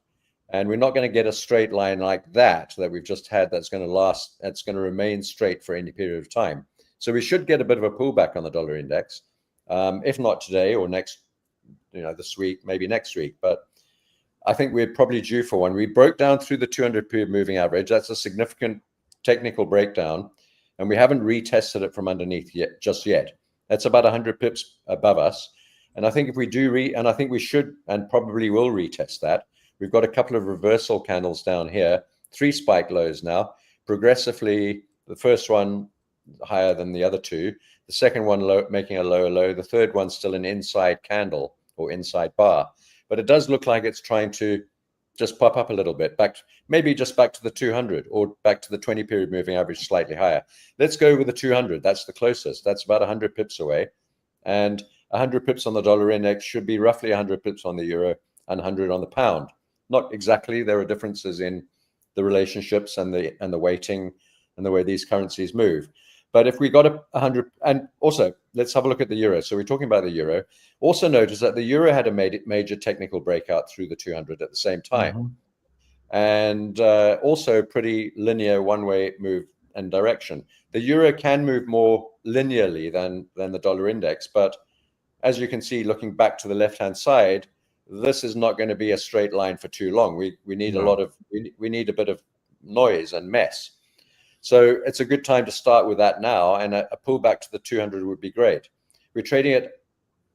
And we're not going to get a straight line like that we've just had. That's going to last. That's going to remain straight for any period of time. So we should get a bit of a pullback on the dollar index, if not today or next, this week, maybe next week. But I think we're probably due for one. We broke down through the 200-period moving average. That's a significant technical breakdown, and we haven't retested it from underneath just yet. That's about 100 pips above us. And I think if we do and I think we should and probably will retest that. We've got a couple of reversal candles down here, 3 spike lows now, progressively. The first one higher than the other 2, the second one making a lower low, the third one still an inside candle or inside bar. But it does look like it's trying to just pop up a little bit, maybe just back to the 200 or back to the 20-period moving average, slightly higher. Let's go with the 200. That's the closest. That's about 100 pips away. And 100 pips on the dollar index should be roughly 100 pips on the euro and 100 on the pound. Not exactly. There are differences in the relationships and the weighting and the way these currencies move. But if we got 100, and also let's have a look at the euro. So we're talking about the euro. Also notice that the euro had a major technical breakout through the 200 at the same time, and also pretty linear one-way move and direction. The euro can move more linearly than the dollar index, but as you can see, looking back to the left-hand side, this is not going to be a straight line for too long. We need a lot of we need a bit of noise and mess. So it's a good time to start with that now, and a pullback to the 200 would be great. We're trading at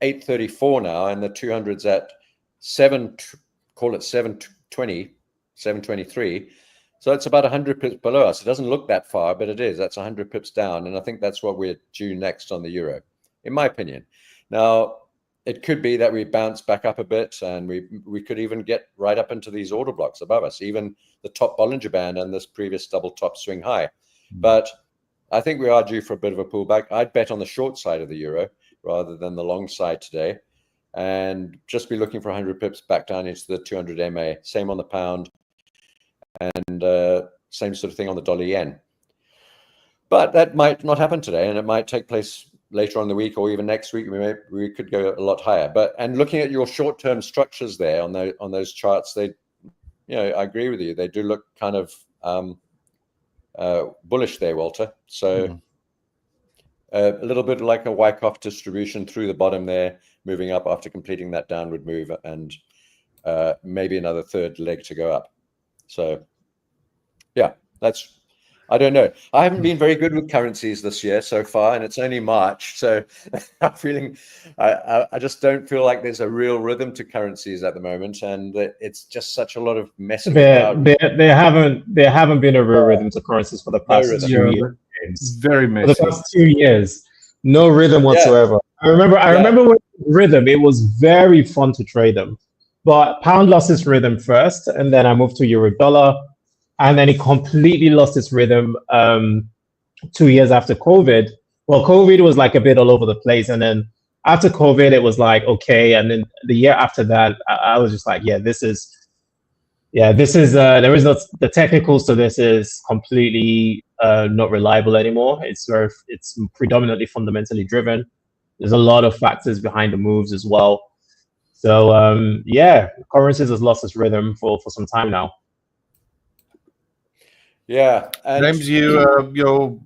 834 now, and the 200's at call it 720, 723. So it's about 100 pips below us. It doesn't look that far, but it is. That's 100 pips down, and I think that's what we're due next on the euro, in my opinion. Now, it could be that we bounce back up a bit, and we could even get right up into these order blocks above us, even the top Bollinger Band and this previous double top swing high. But I think we are due for a bit of a pullback. I'd bet on the short side of the euro rather than the long side today, and just be looking for 100 pips back down into the 200 MA. Same on the pound, and same sort of thing on the dollar yen. But that might not happen today, and it might take place later on in the week or even next week. We could go a lot higher. And looking at your short-term structures there on those charts, I agree with you. They do look kind of bullish there, Walter. So a little bit like a Wyckoff distribution through the bottom there, moving up after completing that downward move, and maybe another third leg to go up. So yeah, I don't know. I haven't been very good with currencies this year so far, and it's only March, so I'm feeling I just don't feel like there's a real rhythm to currencies at the moment, and it's just such a lot of messing about. There haven't been a real rhythm to currencies for the past 2 years. Very messy. For the past 2 years, no rhythm whatsoever. I remember when rhythm, it was very fun to trade them, but pound lost its rhythm first, and then I moved to euro dollar. And then it completely lost its rhythm 2 years after COVID. Well, COVID was like a bit all over the place. And then after COVID, it was like, okay. And then the year after that, I was just like, there is not the technicals. So this is completely not reliable anymore. It's predominantly fundamentally driven. There's a lot of factors behind the moves as well. So currencies has lost its rhythm for some time now. Yeah, and James, your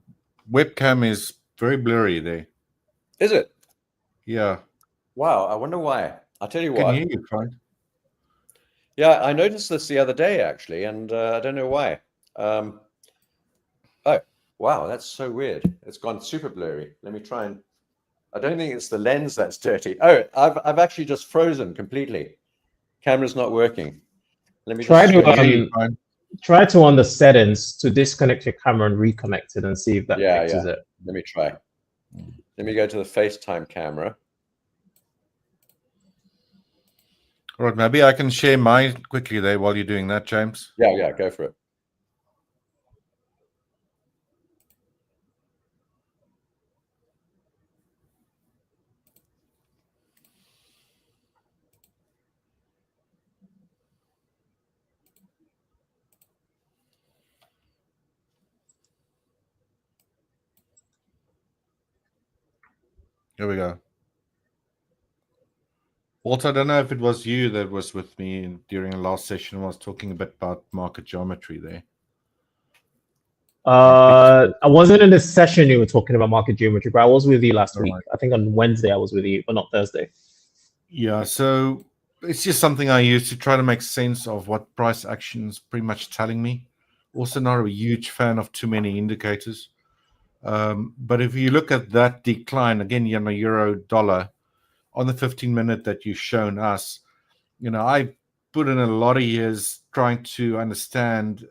webcam is very blurry there. Is it? Yeah. Wow, I wonder why. I'll tell you what. I can hear you fine. Yeah, I noticed this the other day actually, and I don't know why. Oh, wow, that's so weird. It's gone super blurry. Let me try and. I don't think it's the lens that's dirty. Oh, I've actually just frozen completely. Camera's not working. Let me try to on the settings to disconnect your camera and reconnect it and see if that fixes it. Let me try. Let me go to the FaceTime camera. All right, maybe I can share mine quickly there while you're doing that, James. Yeah, go for it. Here we go. Walter, I don't know if it was you that was with me during the last session. I was talking a bit about market geometry there. I wasn't in the session you were talking about market geometry, but I was with you last week. I think on Wednesday I was with you, but not Thursday. Yeah, so it's just something I use to try to make sense of what price action is pretty much telling me. Also not a huge fan of too many indicators. But if you look at that decline, again, euro dollar on the 15-minute that you've shown us, I put in a lot of years trying to understand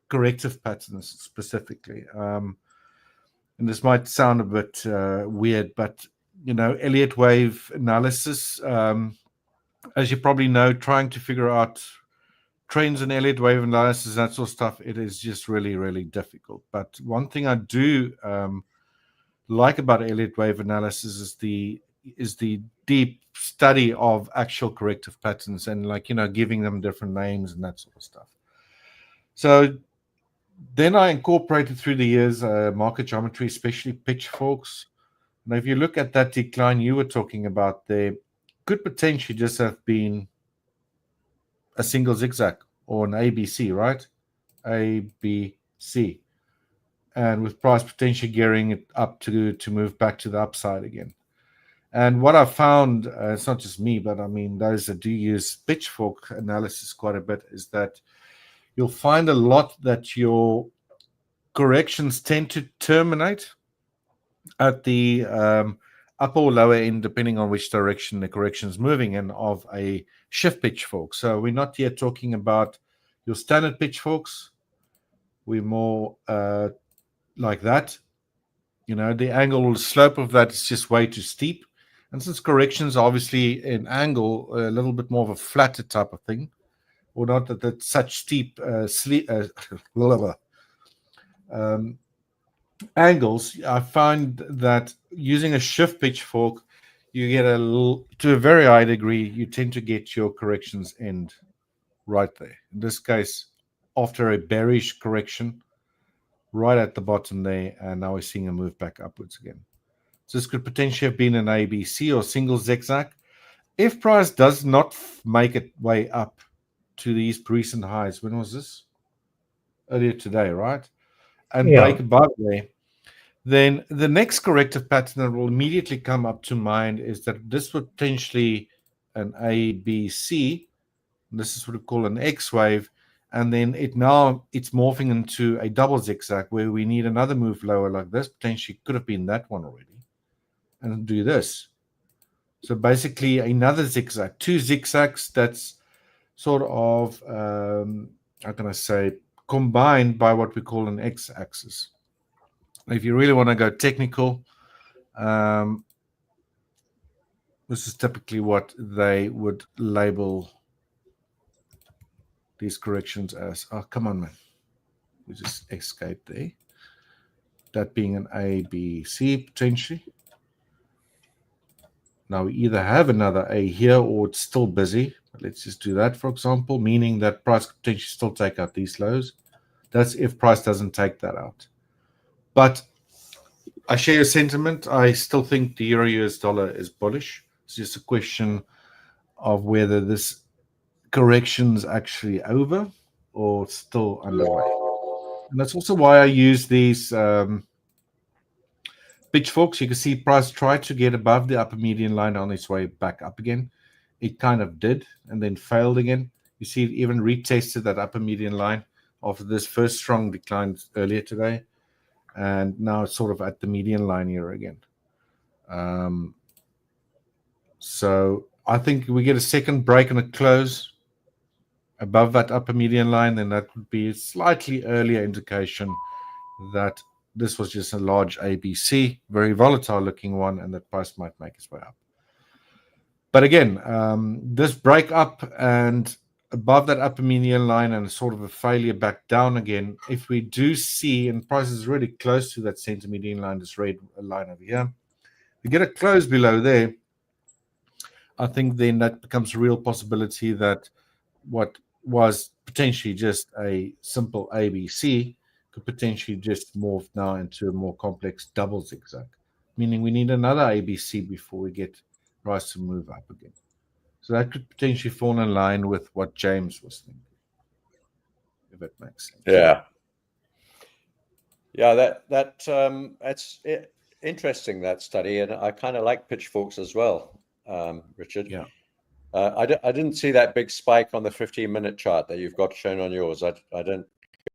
corrective patterns specifically. And this might sound a bit weird, but, Elliott wave analysis, as you probably know, trying to figure out trends in Elliott wave analysis, that sort of stuff, it is just really, really difficult. But one thing I do like about Elliott wave analysis is the deep study of actual corrective patterns and giving them different names and that sort of stuff. So Then I incorporated through the years market geometry, especially pitchforks. Now, if you look at that decline you were talking about there, could potentially just have been a single zigzag or an ABC, right? ABC. And with price potentially gearing it up to move back to the upside again. And what I found, it's not just me, but I mean, those that do use pitchfork analysis quite a bit, is that you'll find a lot that your corrections tend to terminate at the upper or lower end, depending on which direction the correction is moving in, of a shift pitchfork. So we're not yet talking about your standard pitchforks. We're more like that. You know, the angle or the slope of that is just way too steep. And since corrections are obviously an angle, a little bit more of a flatter type of thing, or not that such steep angles, I find that using a shift pitchfork, you get to a very high degree, you tend to get your corrections end right there. In this case, after a bearish correction, right at the bottom there, and now we're seeing a move back upwards again. So this could potentially have been an ABC or single zigzag. If price does not make its way up to these recent highs, when was this? Earlier today, right? And break above there, then the next corrective pattern that will immediately come up to mind is that this would potentially an ABC. This is what we call an X wave. And then it's morphing into a double zigzag where we need another move lower like this. Potentially could have been that one already. And do this. So basically another zigzag, two zigzags that's sort of, how can I say, combined by what we call an X-axis. If you really want to go technical, this is typically what they would label these corrections as. Oh, come on, man. We just escaped there. That being an A, B, C, potentially. Now we either have another A here or it's still busy. Let's just do that, for example, meaning that price could potentially still take out these lows. That's if price doesn't take that out. But I share your sentiment. I still think the euro-US dollar is bullish. It's just a question of whether this correction is actually over or still underway. And that's also why I use these pitchforks. You can see price tried to get above the upper median line on its way back up again. It kind of did and then failed again. You see it even retested that upper median line after this first strong decline earlier today. And now it's sort of at the median line here again. So I think we get a second break and a close above that upper median line, then that would be a slightly earlier indication that this was just a large ABC, very volatile looking one, and that price might make its way up. But again, this break up and above that upper median line and sort of a failure back down again, if we do see, and price is really close to that center median line, this red line over here, we get a close below there, I think then that becomes a real possibility that what was potentially just a simple ABC could potentially just morph now into a more complex double zigzag, meaning we need another ABC before we get price to move up again. So that could potentially fall in line with what James was thinking, if it makes sense. Yeah. Yeah, that's interesting, that study, and I kind of like pitchforks as well, Richard. Yeah. I didn't see that big spike on the 15-minute chart that you've got shown on yours. I don't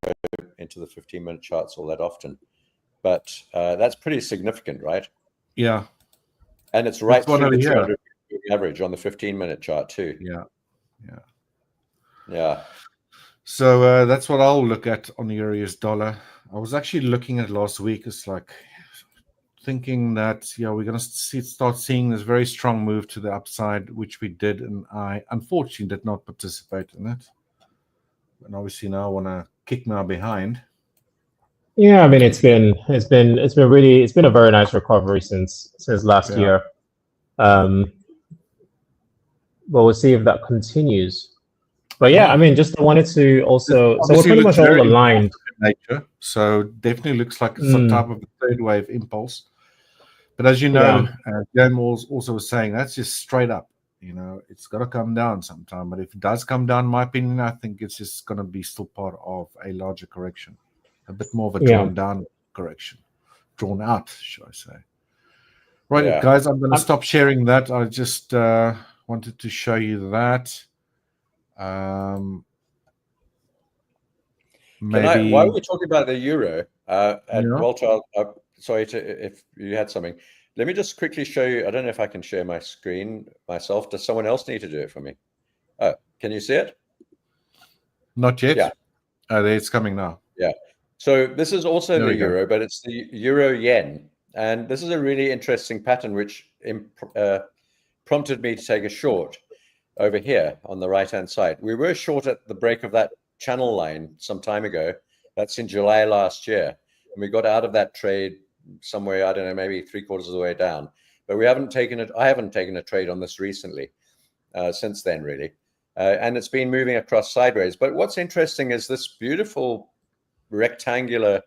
go into the 15-minute charts all that often, but that's pretty significant, right? Yeah. And it's right through the 200 average on the 15-minute chart too. Yeah. Yeah. Yeah. So that's what I'll look at on the euro-US dollar. I was actually looking at last week. It's like thinking that, yeah, we're going to start seeing this very strong move to the upside, which we did, and I unfortunately did not participate in it. And obviously now I want to kick my behind. Yeah, I mean it's been a very nice recovery since last year. But we'll see if that continues. But yeah, I mean, just I wanted to also, so we're pretty much all aligned. nature. So definitely looks like it's some type of a third wave impulse. But as you know, Jan also was saying that's just straight up. You know, it's got to come down sometime. But if it does come down, in my opinion, I think it's just going to be still part of a larger correction, a bit more of a drawn down correction, drawn out, should I say? Right, guys, I'm going to stop sharing that. I just wanted to show you that. Maybe while we're talking about the euro, and Walter, sorry if you had something. Let me just quickly show you. I don't know if I can share my screen myself. Does someone else need to do it for me? Oh, can you see it? Not yet. Yeah. It's coming now. Yeah. So this is also the euro, but it's the euro yen. And this is a really interesting pattern, which prompted me to take a short over here on the right-hand side. We were short at the break of that channel line some time ago. That's in July last year. And we got out of that trade somewhere, I don't know, maybe 3/4 of the way down. But we haven't taken it. I haven't taken a trade on this recently, since then, really. And it's been moving across sideways. But what's interesting is this beautiful rectangular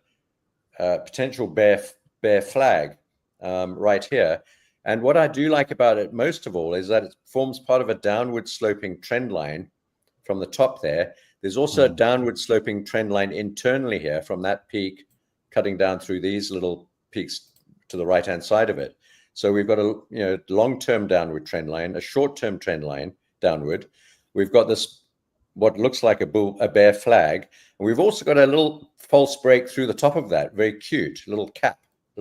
potential bear flag right here. And what I do like about it most of all is that it forms part of a downward sloping trend line from the top there. There's also a downward sloping trend line internally here from that peak, cutting down through these little peaks to the right-hand side of it. So we've got a long-term downward trend line, a short-term trend line downward. We've got this what looks like a bear flag, and we've also got a little false break through the top of that. Very cute little cap, a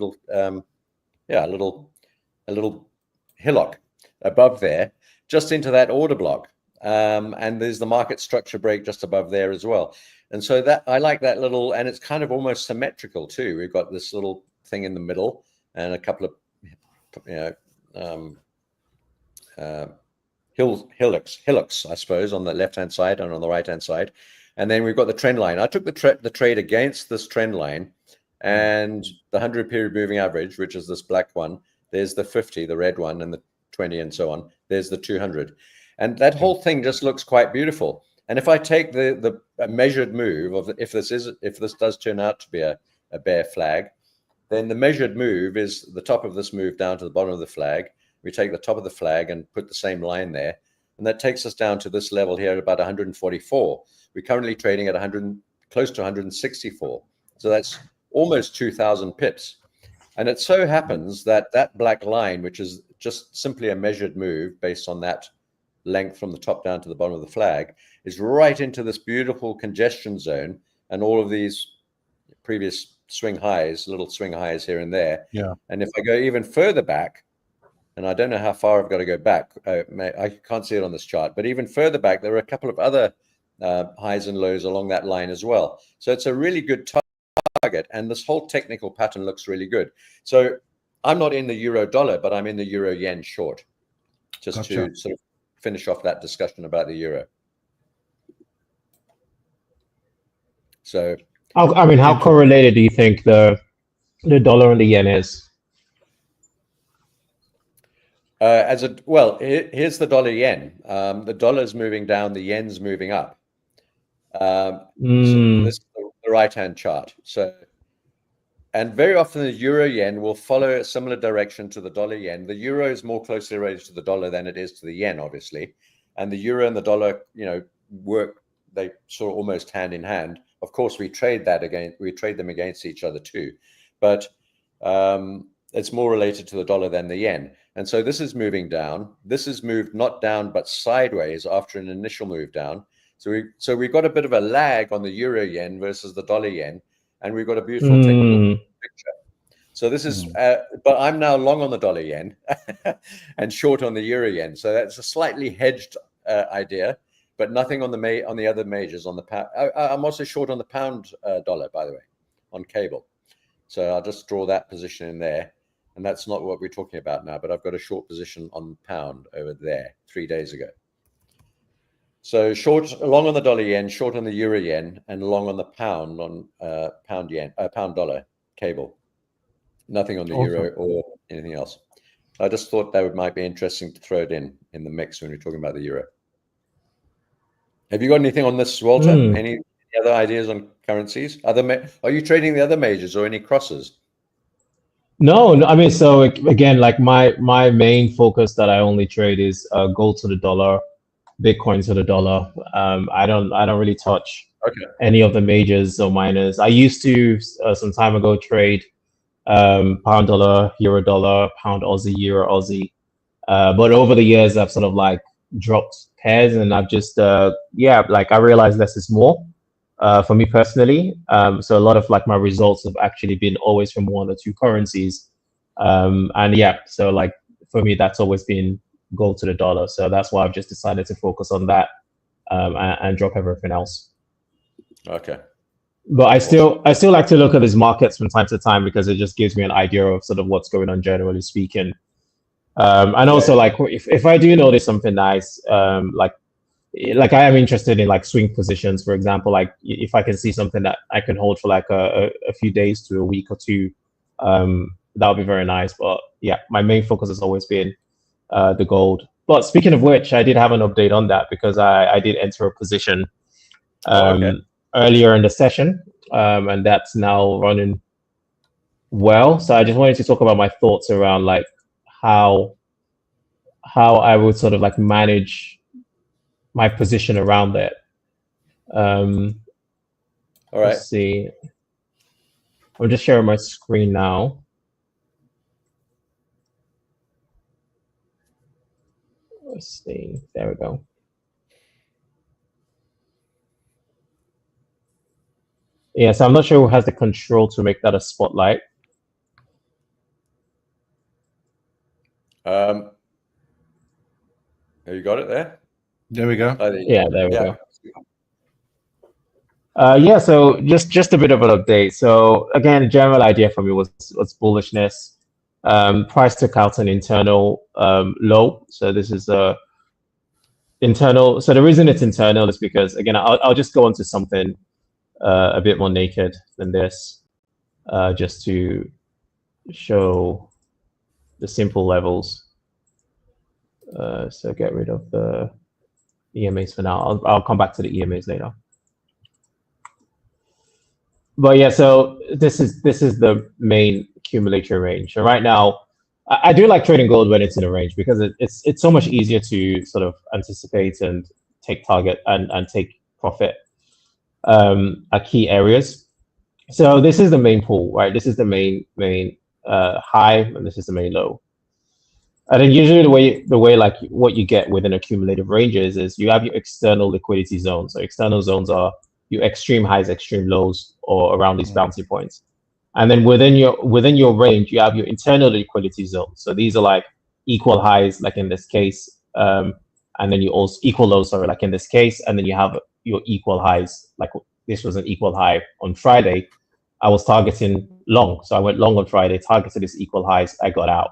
little hillock above there, just into that order block. And there's the market structure break just above there as well. And so that I like that little, and it's kind of almost symmetrical too. We've got this little thing in the middle and a couple of hillocks, I suppose, on the left-hand side and on the right-hand side. And then we've got the trend line. I took the trade against this trend line, and the 100-period moving average, which is this black one. There's the 50, the red one, and the 20, and so on. There's the 200. And that whole thing just looks quite beautiful. And if I take the measured move of if this does turn out to be a bear flag, then the measured move is the top of this move down to the bottom of the flag. We take the top of the flag and put the same line there, and that takes us down to this level here at about 144. We're currently trading at close to 164. So that's almost 2,000 pips. And it so happens that that black line, which is just simply a measured move based on that length from the top down to the bottom of the flag, is right into this beautiful congestion zone and all of these previous swing highs, little swing highs here and there. Yeah. And if I go even further back, and I don't know how far I've got to go back, I can't see it on this chart, but even further back, there are a couple of other highs and lows along that line as well. So it's a really good target, and this whole technical pattern looks really good. So I'm not in the euro dollar, but I'm in the euro yen short, just to sort of finish off that discussion about the euro. So I mean, how correlated do you think the dollar and the yen is? Here's the dollar yen. The dollar's moving down, the yen's moving up. So this is the right-hand chart. So, and very often the euro yen will follow a similar direction to the dollar yen. The euro is more closely related to the dollar than it is to the yen, obviously. And the euro and the dollar, work, they sort of almost hand in hand. Of course, we trade them against each other too, but it's more related to the dollar than the yen. And so this is moving down. This is moved not down, but sideways after an initial move down. So we've got a bit of a lag on the euro yen versus the dollar yen, and we've got a beautiful technical picture. So this is, but I'm now long on the dollar yen and short on the euro yen. So that's a slightly hedged idea, but nothing on the other majors. On the pound, I'm also short on the pound dollar, by the way, on cable. So I'll just draw that position in there. And that's not what we're talking about now, but I've got a short position on pound over there 3 days ago. So long on the dollar yen, short on the euro yen, and long on the pound on pound dollar cable. Nothing on the euro or anything else. I just thought that might be interesting to throw it in the mix when we're talking about the euro. Have you got anything on this, Walter? Any other ideas on currencies? Are you trading the other majors or any crosses? No, I mean, so again, like my main focus that I only trade is gold to the dollar, Bitcoin to the dollar. I don't really touch any of the majors or minors. I used to some time ago trade pound dollar, euro dollar, pound Aussie, euro Aussie. But over the years, I've sort of like dropped pairs, and I've just like I realized less is more for me personally. So a lot of like my results have actually been always from one or two currencies. And yeah, so like for me, that's always been gold to the dollar. So that's why I've just decided to focus on that and drop everything else. Okay. But I still like to look at these markets from time to time because it just gives me an idea of sort of what's going on generally speaking. And also like if I do notice something nice, like I am interested in like swing positions, for example, like if I can see something that I can hold for like a few days to a week or two, that would be very nice. But yeah, my main focus has always been the gold. But speaking of which, I did have an update on that because I did enter a position earlier in the session, and that's now running well. So I just wanted to talk about my thoughts around like how I would sort of like manage my position around that. All right. Let's see. I'm just sharing my screen now. Let's see. There we go. Yeah, so I'm not sure who has the control to make that a spotlight. You got it there? There we go. Yeah, there we go. Yeah, so just a bit of an update. So again, general idea for me was bullishness. Price took out an internal low. So this is internal. So the reason it's internal is because again, I'll just go into something a bit more naked than this, just to show the simple levels. So get rid of the EMAs for now. I'll come back to the EMAs later. But yeah, so this is the main accumulatory range. So right now, I do like trading gold when it's in a range because it's so much easier to sort of anticipate and take target and take profit at key areas. So this is the main pool, right? This is the main high, and this is the main low. And then usually the way like what you get within accumulative ranges is you have your external liquidity zones. So external zones are your extreme highs, extreme lows, or around these bouncy points. And then within your range, you have your internal liquidity zones. So these are like equal highs, like in this case, and then you also equal lows, sorry, like in this case, and then you have your equal highs. Like this was an equal high on Friday. I was targeting long, so I went long on Friday, targeted these equal highs, I got out.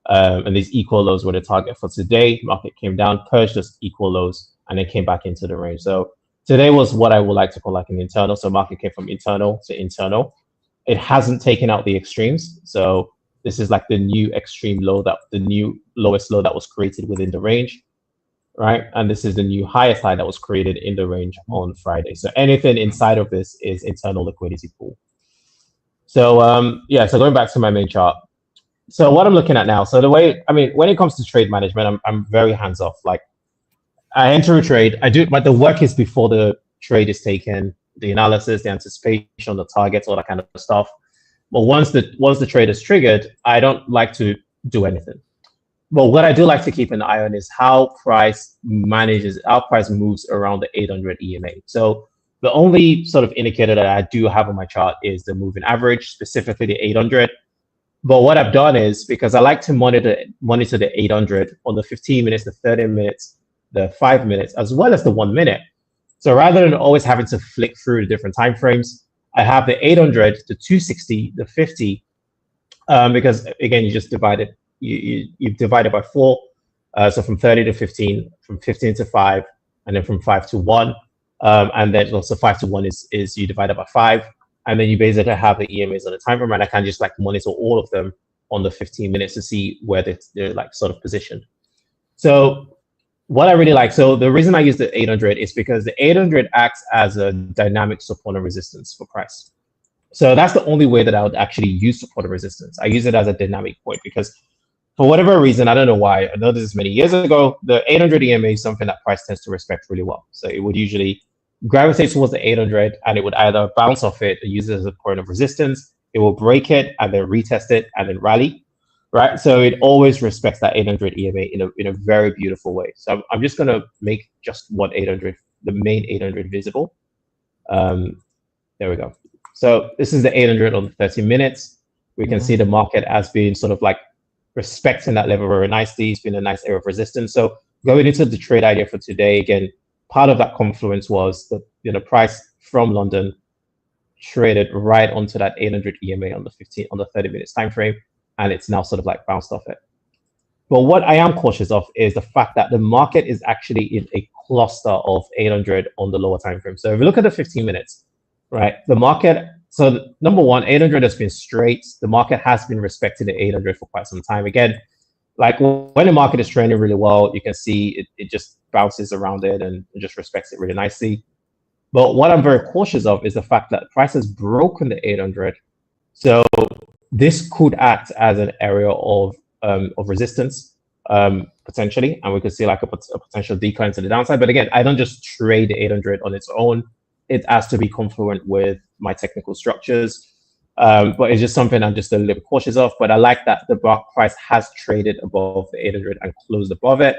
And these equal lows were the target for today. Market came down, purged those equal lows, and then came back into the range. So today was what I would like to call like an internal. So market came from internal to internal. It hasn't taken out the extremes. So this is like the new extreme low, the new lowest low that was created within the range, right? And this is the new highest high that was created in the range on Friday. So anything inside of this is internal liquidity pool. So yeah, so going back to my main chart. So what I'm looking at now, so the way, I mean, when it comes to trade management, I'm very hands off. Like I enter a trade, I do, but the work is before the trade is taken, the analysis, the anticipation, the targets, all that kind of stuff. But once the trade is triggered, I don't like to do anything. But what I do like to keep an eye on is how price moves around the 800 EMA. So the only sort of indicator that I do have on my chart is the moving average, specifically the 800. But what I've done is, because I like to monitor the 800 on the 15 minutes, the 30 minutes, the 5 minutes, as well as the 1 minute. So rather than always having to flick through the different time frames, I have the 800, the 260, the 50, because again, you just divide it. You've divided by 4. So from 30 to 15, from 15 to 5, and then from 5 to 1. And then also 5 to 1 is you divide it by 5. And then you basically have the EMAs on the time frame, and I can just like monitor all of them on the 15 minutes to see where they're like sort of positioned. So what I really like, so the reason I use the 800 is because the 800 acts as a dynamic support and resistance for price. So that's the only way that I would actually use support and resistance. I use it as a dynamic point because for whatever reason, I don't know why, I know this is many years ago, the 800 EMA is something that price tends to respect really well. So it would usually gravitate towards the 800 and it would either bounce off it and use it as a point of resistance, it will break it and then retest it and then rally, right? So it always respects that 800 EMA in a very beautiful way. So I'm just gonna make just one 800, the main 800 visible. There we go. So this is the 800 on the 30 minutes. We can see the market as being sort of like respecting that level very nicely. It's been a nice area of resistance. So going into the trade idea for today, again, part of that confluence was the price from London traded right onto that 800 EMA on the 30 minutes time frame, and it's now sort of like bounced off it. But what I am cautious of is the fact that the market is actually in a cluster of 800 on the lower time frame. So if you look at the 15 minutes, right, the market, so number one, 800 has been straight. The market has been respecting the 800 for quite some time. Again, like when the market is trending really well, you can see it just bounces around it and it just respects it really nicely. But what I'm very cautious of is the fact that the price has broken the 800. So this could act as an area of resistance potentially, and we could see like a potential decline to the downside. But again, I don't just trade the 800 on its own. It has to be confluent with my technical structures. But it's just something I'm just a little cautious of. But I like that the price has traded above the 800 and closed above it.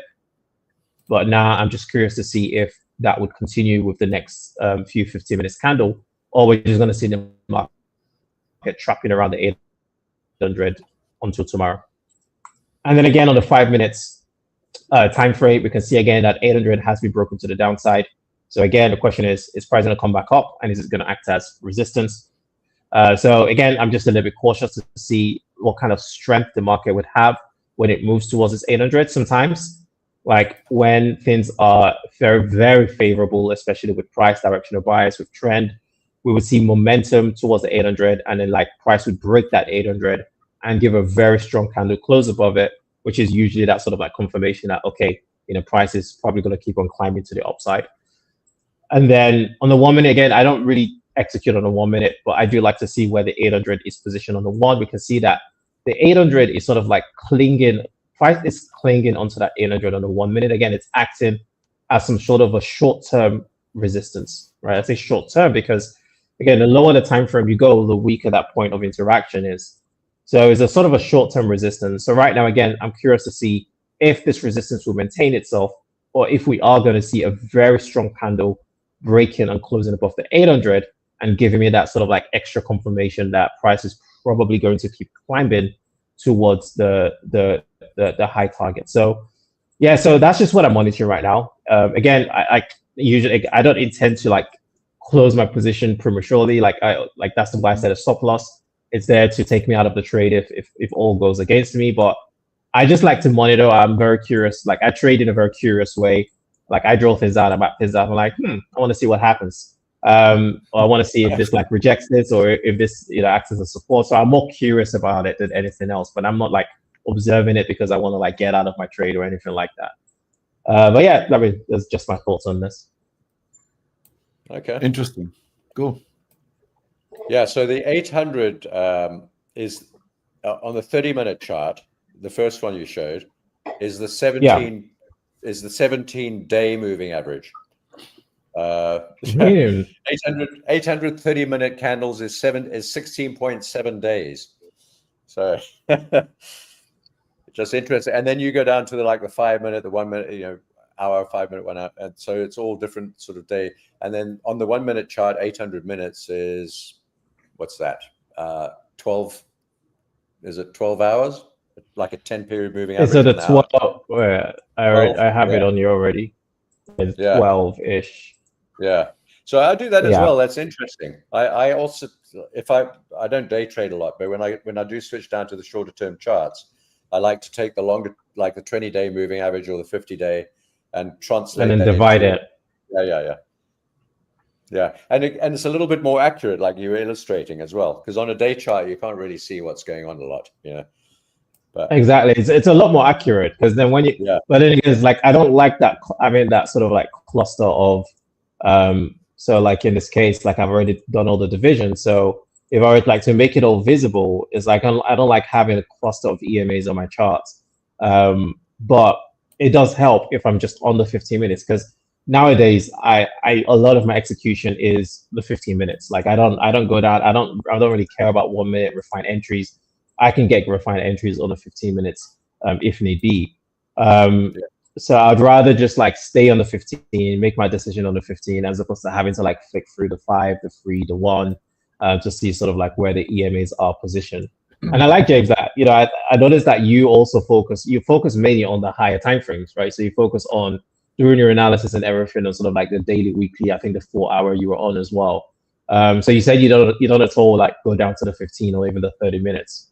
But now I'm just curious to see if that would continue with the next few 15 minutes candle, or we're just going to see the market trapping around the 800 until tomorrow. And then again on the 5 minutes time frame, we can see again that 800 has been broken to the downside. So again, the question is price going to come back up, and is it going to act as resistance? So again, I'm just a little bit cautious to see what kind of strength the market would have when it moves towards this 800. Sometimes, like when things are very, very favorable, especially with price directional bias, with trend, we would see momentum towards the 800, and then like price would break that 800 and give a very strong candle close above it, which is usually that sort of like confirmation that, okay, price is probably going to keep on climbing to the upside. And then on the 1 minute, again, I don't really execute on the 1 minute, but I do like to see where the 800 is positioned on the one. We can see that the 800 is sort of like clinging, price is clinging onto that 800 on the 1 minute. Again, it's acting as some sort of a short-term resistance, right? I say short-term because, again, the lower the time frame you go, the weaker that point of interaction is. So it's a sort of a short-term resistance. So right now, again, I'm curious to see if this resistance will maintain itself, or if we are going to see a very strong candle breaking and closing above the 800 and giving me that sort of like extra confirmation that price is probably going to keep climbing towards the high target. So yeah, so that's just what I'm monitoring right now. Again, I usually I don't intend to like close my position prematurely. Like that's the why I set a stop loss. It's there to take me out of the trade if all goes against me. But I just like to monitor. I'm very curious. Like I trade in a very curious way. Like I draw things out, I map things out. I'm like, I want to see what happens. Or I want to see if this like rejects this, or if this acts as a support. So I'm more curious about it than anything else. But I'm not like observing it because I want to like get out of my trade or anything like that. But yeah, I mean, that's just my thoughts on this. Okay. Interesting. Cool. Yeah. So the 800 is on the 30-minute chart. The first one you showed is the 17. Is the 17-day moving average. 800 30-minute candles is 16.7 days. So just interesting. And then you go down to the 5 minute, the 1 minute, hour, 5 minute, 1 hour. And so it's all different sort of day. And then on the 1 minute chart, 800 minutes is what's that? 12. Is it 12 hours? Like a 10-period moving average. So the 12, I have it on you already. It's 12-ish. Yeah. So I do that as well. That's interesting. I also, if I don't day trade a lot, but when I do switch down to the shorter term charts, I like to take the longer, like the 20-day moving average or the 50-day, and translate and then that divide into, it. Yeah. And it's a little bit more accurate, like you were illustrating as well, because on a day chart you can't really see what's going on a lot, Exactly. It's a lot more accurate because then when you, but then again, it's like, I don't like that. I mean, that sort of like cluster of, so like in this case, like I've already done all the divisions. So if I would like to make it all visible, it's like, I don't like having a cluster of EMAs on my charts. But it does help if I'm just on the 15 minutes because nowadays a lot of my execution is the 15 minutes. Like I don't go down. I don't really care about 1 minute refined entries. I can get refined entries on the 15 minutes if need be. So I'd rather just like stay on the 15, make my decision on the 15, as opposed to having to like flick through the 5, the 3, the 1, to see sort of like where the EMAs are positioned. And I like, James, that, you know, I noticed that you also focus mainly on the higher time frames, right? So you focus on doing your analysis and everything on sort of like the daily, weekly, I think the 4 hour you were on as well. So you said you don't at all like go down to the 15 or even the 30 minutes.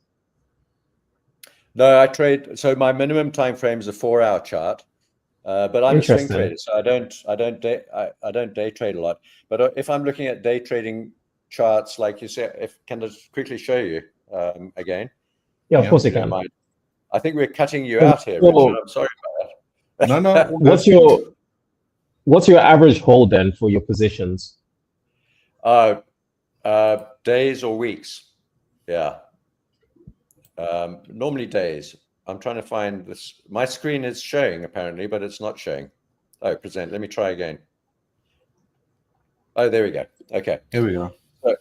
No, I trade. So my minimum time frame is a 4 hour chart, but I'm a swing trader, so I don't day trade a lot. But if I'm looking at day trading charts, like you said, can I just quickly show you again? Yeah, of course you can. I think we're cutting you out here, Richard. I'm sorry about that. No. What's your average hold then for your positions? Days or weeks. Yeah. Normally days. I'm trying to find this. My screen is showing apparently, but it's not showing. Oh, present. Let me try again. Oh, there we go. Okay. Here we go. So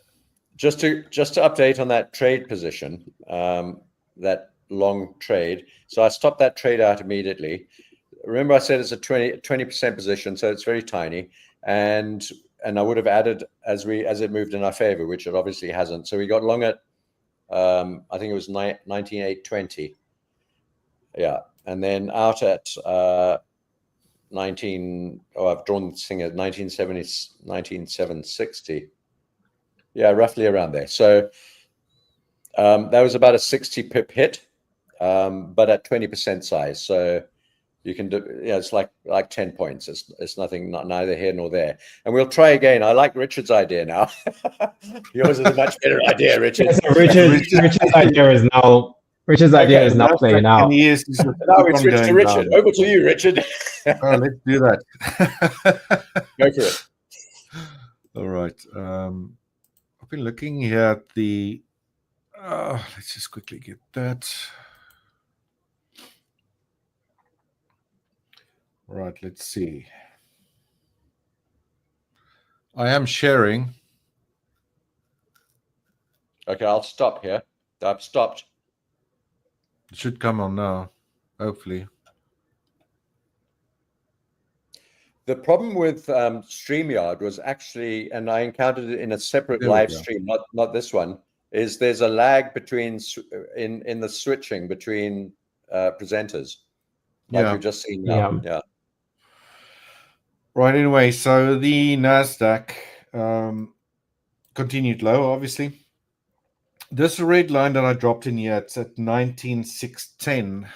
just to update on that trade position, that long trade. So I stopped that trade out immediately. Remember I said it's a 20% position, so it's very tiny. And I would have added as it moved in our favor, which it obviously hasn't. So we got long at I think it was 19,820. Yeah, and then out at 19. Oh, I've drawn this thing at 19,760. Yeah, roughly around there. So that was about a 60 pip hit, but at 20% size. So you can do, yeah, it's like 10 points. It's nothing, neither here nor there. And we'll try again. I like Richard's idea now. Yours is a much better idea, Richard. Yeah, so Richard's idea is now. Richard's idea is now playing out. Now it's switched to Richard. Over to you, Richard. Oh, let's do that. Go for it. All right. I've been looking here at the. Let's just quickly get that. All right. Let's see. I am sharing. Okay, I'll stop here. I've stopped. It should come on now, hopefully. The problem with StreamYard was actually, and I encountered it in a separate live stream, not this one, is there's a lag between in the switching between presenters, like we've just seen now. Yeah. Right. Anyway, so the NASDAQ continued low, obviously. This red line that I dropped in here, it's at 19,610.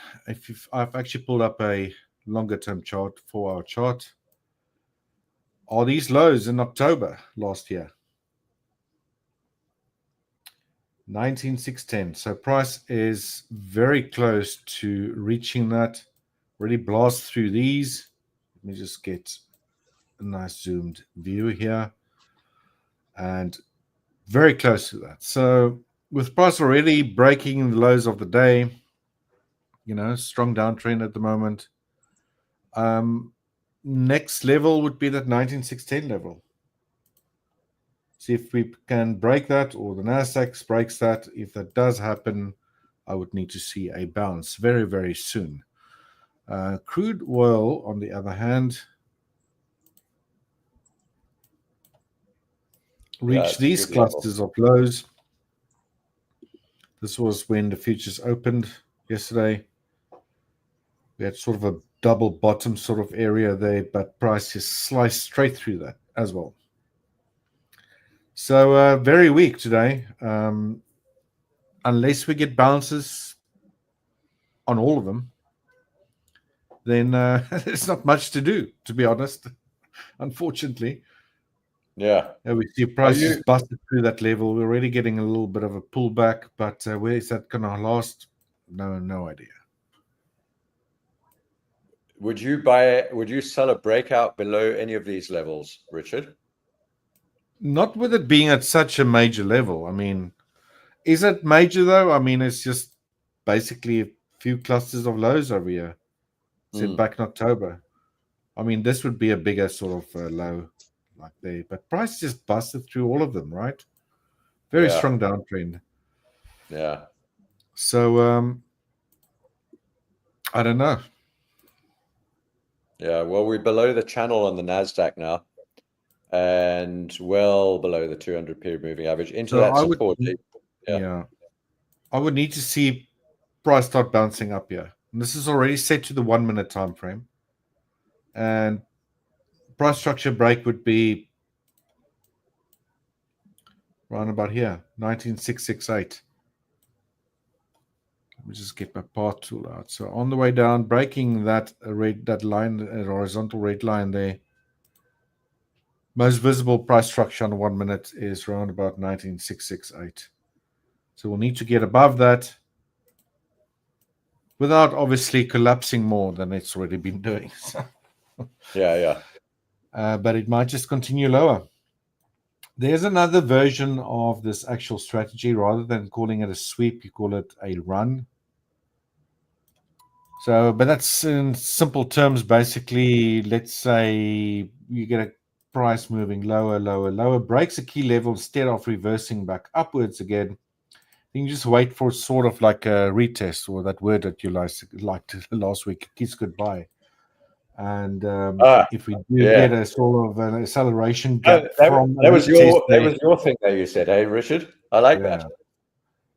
I've actually pulled up a longer term chart, 4 hour chart. Are these lows in October last year? 19,610. So price is very close to reaching that. Really blast through these. Let me just get a nice zoomed view here. And very close to that. So with price already breaking the lows of the day, you know, strong downtrend at the moment. Next level would be that 19,610 level. See if we can break that, or the NASDAQ breaks that. If that does happen, I would need to see a bounce very, very soon. Crude oil, on the other hand, reached these clusters of lows. This was when the futures opened yesterday. We had sort of a double bottom sort of area there, but price is sliced straight through that as well. So very weak today. Unless we get bounces on all of them, then there's not much to do, to be honest, unfortunately. Yeah. We see prices busted through that level. We're already getting a little bit of a pullback, but where is that going to last? no idea. Would you sell a breakout below any of these levels, Richard? Not with it being at such a major level. I mean, is it major though? I mean, it's just basically a few clusters of lows over here. Set back in October. I mean, this would be a bigger sort of low like there, but price just busted through all of them, right? Very strong downtrend. Yeah. So I don't know. Yeah, well, we're below the channel on the NASDAQ now, and well below the 200 period moving average into that support. Yeah, I would need to see price start bouncing up here. And this is already set to the 1 minute time frame, and price structure break would be around about here, 19668. Let me just get my part tool out. So on the way down, breaking that line, horizontal red line there. Most visible price structure on 1 minute is around about 19668. So we'll need to get above that without obviously collapsing more than it's already been doing. Yeah. But it might just continue lower. There's another version of this actual strategy. Rather than calling it a sweep, you call it a run. So, but that's in simple terms. Basically, let's say you get a price moving lower, breaks a key level instead of reversing back upwards again. You can just wait for sort of like a retest, or that word that you liked last week, kiss goodbye. And if we do get a sort of an acceleration gap that was your thing that you said, hey Richard? I like that.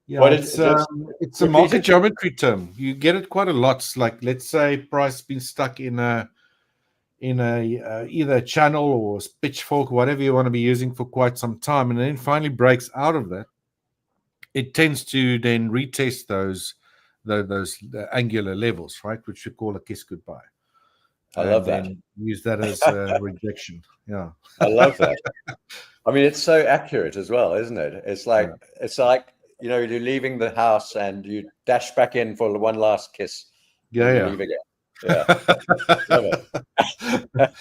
Yeah, it's a market geometry term. You get it quite a lot. It's like, let's say price been stuck in a either a channel or a pitchfork, whatever you want to be using for quite some time, and then finally breaks out of that. It tends to then retest those angular levels, right, which we call a kiss goodbye. I love that. Use that as a rejection. Yeah, I love that. I mean, it's so accurate as well, isn't it? It's like you know, you're leaving the house and you dash back in for one last kiss. Yeah. Leave again. Yeah. Love it.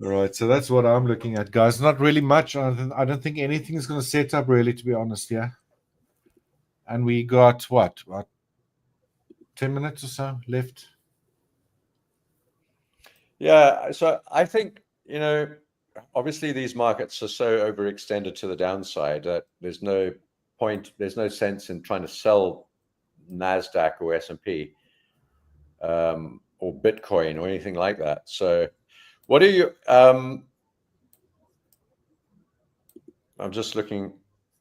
Right. So that's what I'm looking at, guys. Not really much. I don't think anything is going to set up really, to be honest. Yeah. And we got what? About 10 minutes or so left. Yeah. So I think, you know, obviously these markets are so overextended to the downside that there's no sense in trying to sell NASDAQ or S&P or Bitcoin or anything like that. So what are you, I'm just looking,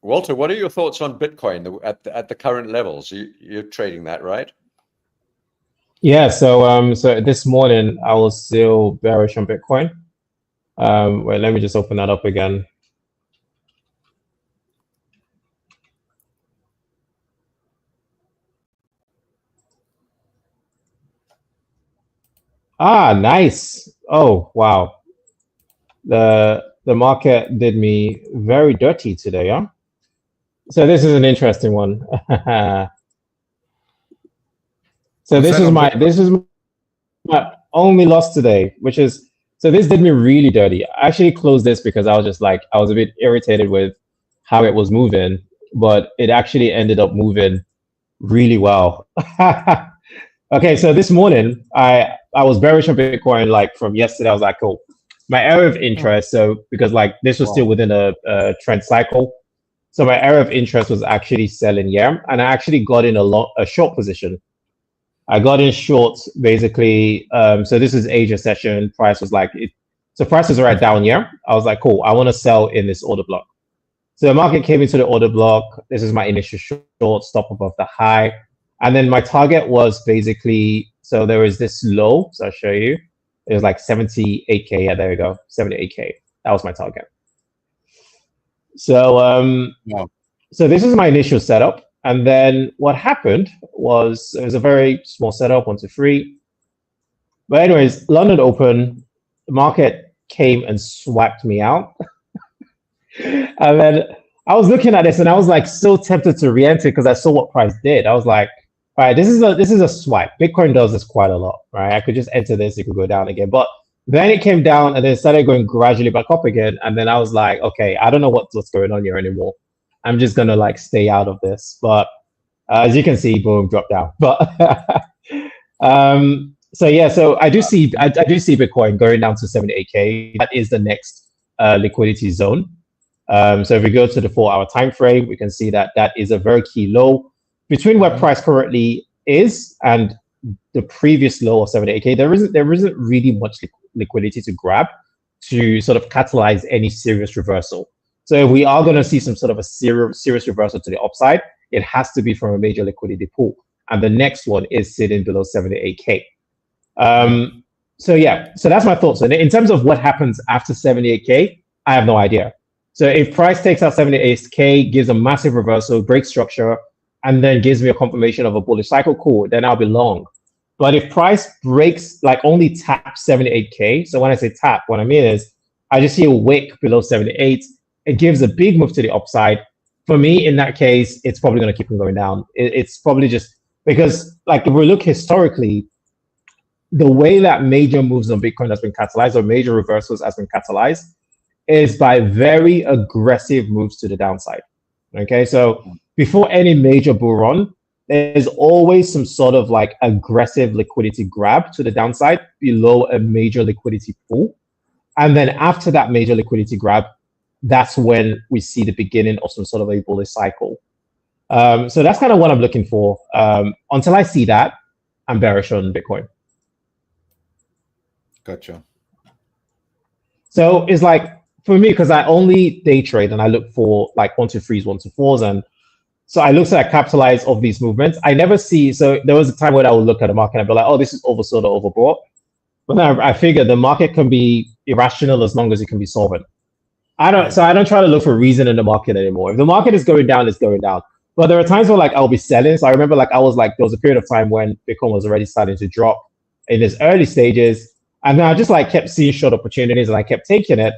Walter, what are your thoughts on Bitcoin at the current levels? You're trading that, right? Yeah, so this morning I was still bearish on Bitcoin. Wait, let me just open that up again. Ah, nice. Oh, wow. The market did me very dirty today, huh? So this is an interesting one. So this is my only loss today, which is, so this did me really dirty. I actually closed this because I was just like, I was a bit irritated with how it was moving, but it actually ended up moving really well. Okay, so this morning I was bearish on Bitcoin, like from yesterday. I was like, cool. My area of interest, so because like this was still within a trend cycle, so my area of interest was actually selling YAM, and I actually got in a short position. I got in short basically. So this is Asia session. Price was like so price was right down here. I was like, cool. I want to sell in this order block. So the market came into the order block. This is my initial short, stop above the high. And then my target was basically, so there was this low, so I'll show you. It was like 78K, yeah, there we go, 78K. That was my target. So, so this is my initial setup. And then what happened was, it was a very small setup, 1, 2, 3. But anyways, London Open, the market came and swiped me out. And then I was looking at this and I was like so tempted to re-enter because I saw what price did. I was like, all right, this is a swipe. Bitcoin does this quite a lot, right? I could just enter this, it could go down again. But then it came down and then started going gradually back up again. And then I was like, okay, I don't know what's going on here anymore. I'm just gonna like stay out of this. But as you can see, boom, drop down. But so yeah, so I do see Bitcoin going down to 78K. That is the next liquidity zone. So if we go to the 4-hour time frame, we can see that that is a very key low between where price currently is and the previous low of 78K. There isn't really much liquidity to grab to sort of catalyze any serious reversal. So if we are going to see some sort of a serious reversal to the upside, it has to be from a major liquidity pool. And the next one is sitting below 78K. So yeah, so that's my thoughts. And in terms of what happens after 78K, I have no idea. So if price takes out 78K, gives a massive reversal, breaks structure, and then gives me a confirmation of a bullish cycle, cool, then I'll be long. But if price breaks, like only tap 78K, so when I say tap, what I mean is I just see a wick below 78, it gives a big move to the upside. For me, in that case, it's probably going to keep on going down. It's probably just because, like, if we look historically, the way that major moves on Bitcoin has been catalyzed or major reversals has been catalyzed is by very aggressive moves to the downside. Okay, so before any major bull run, there's always some sort of like aggressive liquidity grab to the downside below a major liquidity pool. And then after that major liquidity grab, that's when we see the beginning of some sort of a bullish cycle. So that's kind of what I'm looking for. Until I see that, I'm bearish on Bitcoin. Gotcha. So it's like, for me, because I only day trade and I look for like 1-2-3s, 1-2-4s, and so I look to capitalize off these movements. I never see, so there was a time when I would look at the market and be like, oh, this is oversold or overbought. But then I figure the market can be irrational as long as it can be solvent. So I don't try to look for reason in the market anymore. If the market is going down, it's going down. But there are times where like I'll be selling. So I remember like there was a period of time when Bitcoin was already starting to drop in its early stages. And then I just like kept seeing short opportunities and I kept taking it.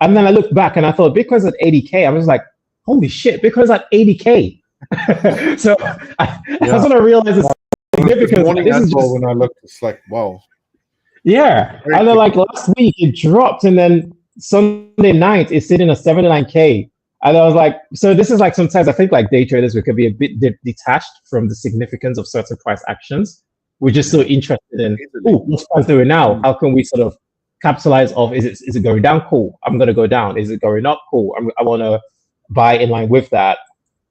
And then I looked back and I thought Bitcoin's at 80K. I was like, holy shit, Bitcoin's at 80K. So that's when I realized it's significant. Morning this is just, when I looked, it's like, wow. Yeah. And then like last week it dropped and then Sunday night it's sitting at 79K. And I was like, so this is like sometimes I think like day traders, we could be a bit detached from the significance of certain price actions. We're just so interested in, what's price doing now? How can we sort of capitalize off? Is it going down? Cool. I'm going to go down. Is it going up? Cool. I want to buy in line with that.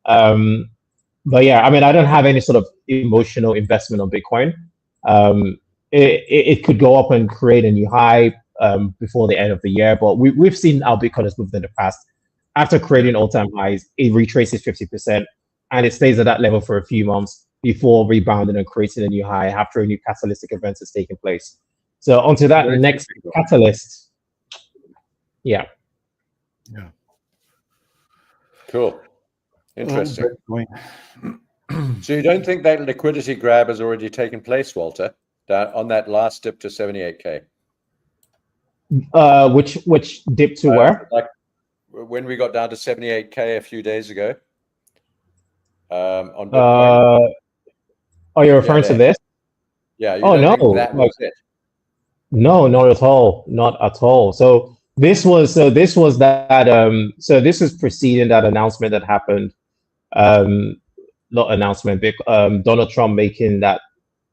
But yeah, I mean, I don't have any sort of emotional investment on Bitcoin. It could go up and create a new high before the end of the year, but we've seen how Bitcoin has moved in the past. After creating all-time highs, it retraces 50% and it stays at that level for a few months before rebounding and creating a new high after a new catalytic event has taken place. So onto that next catalyst. Yeah. Yeah. Cool. Interesting. So you don't think that liquidity grab has already taken place, Walter, on that last dip to 78K? Which dip to where? Like when we got down to 78K a few days ago. On Bitcoin. You're referring to this? Yeah. Oh no, that was it. No, not at all. Not at all. So this was that. So this was preceding that announcement that happened. Not announcement, Donald Trump making that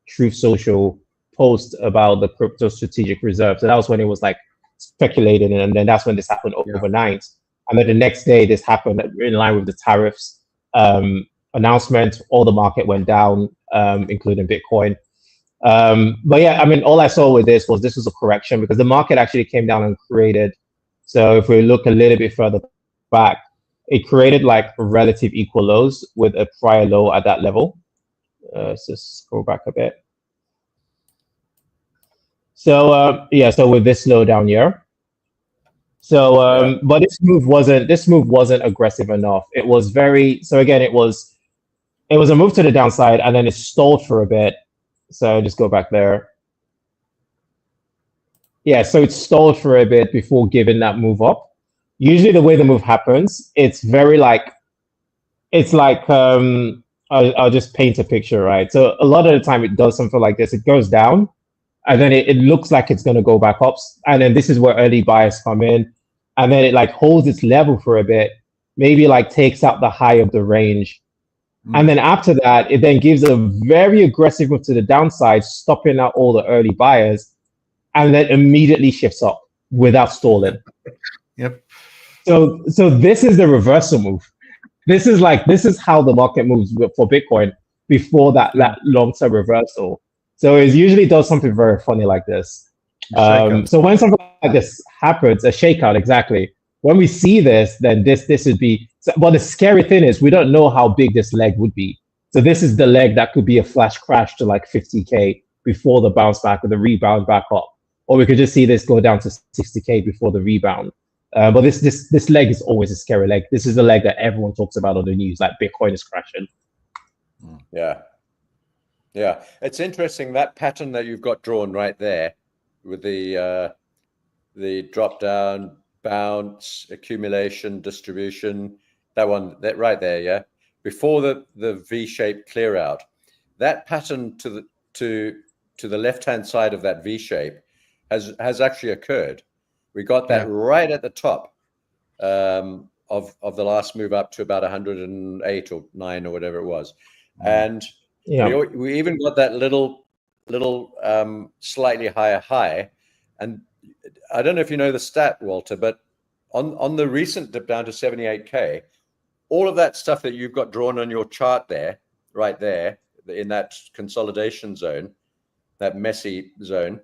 Truth Social post about the crypto strategic reserve. So that was when it was like speculated, and then that's when this happened overnight. And then the next day, this happened in line with the tariffs announcement. All the market went down, including Bitcoin. But yeah, I mean, all I saw with this was a correction because the market actually came down and created. So if we look a little bit further back, it created like relative equal lows with a prior low at that level. Let's just scroll back a bit. So yeah, so with this low down here. So but this move wasn't aggressive enough. It was very, so again, it was a move to the downside and then it stalled for a bit. So just go back there. Yeah, so it stalled for a bit before giving that move up. Usually the way the move happens, it's very like, it's like I'll just paint a picture, right? So a lot of the time it does something like this. It goes down, and then it looks like it's going to go back up. And then this is where early buyers come in. And then it like holds its level for a bit, maybe like takes out the high of the range. And then after that, it then gives a very aggressive move to the downside, stopping out all the early buyers, and then immediately shifts up without stalling. Yep. So this is the reversal move. This is how the market moves for Bitcoin before that long-term reversal. So it usually does something very funny like this. So when something like this happens, a shakeout, exactly. When we see this, then this would be. But the scary thing is we don't know how big this leg would be. So this is the leg that could be a flash crash to like 50K before the bounce back or the rebound back up, or we could just see this go down to 60K before the rebound. But this leg is always a scary leg. This is the leg that everyone talks about on the news, like Bitcoin is crashing. Yeah. It's interesting, that pattern that you've got drawn right there with the drop down, bounce, accumulation, distribution, that right there, yeah. Before the V-shaped clear out, that pattern to the left-hand side of that V-shape has actually occurred. We got that right at the top of the last move up to about 108 or 9 or whatever it was. And we even got that little slightly higher high. And I don't know if you know the stat, Walter, but on the recent dip down to 78K, all of that stuff that you've got drawn on your chart there, right there, in that consolidation zone, that messy zone.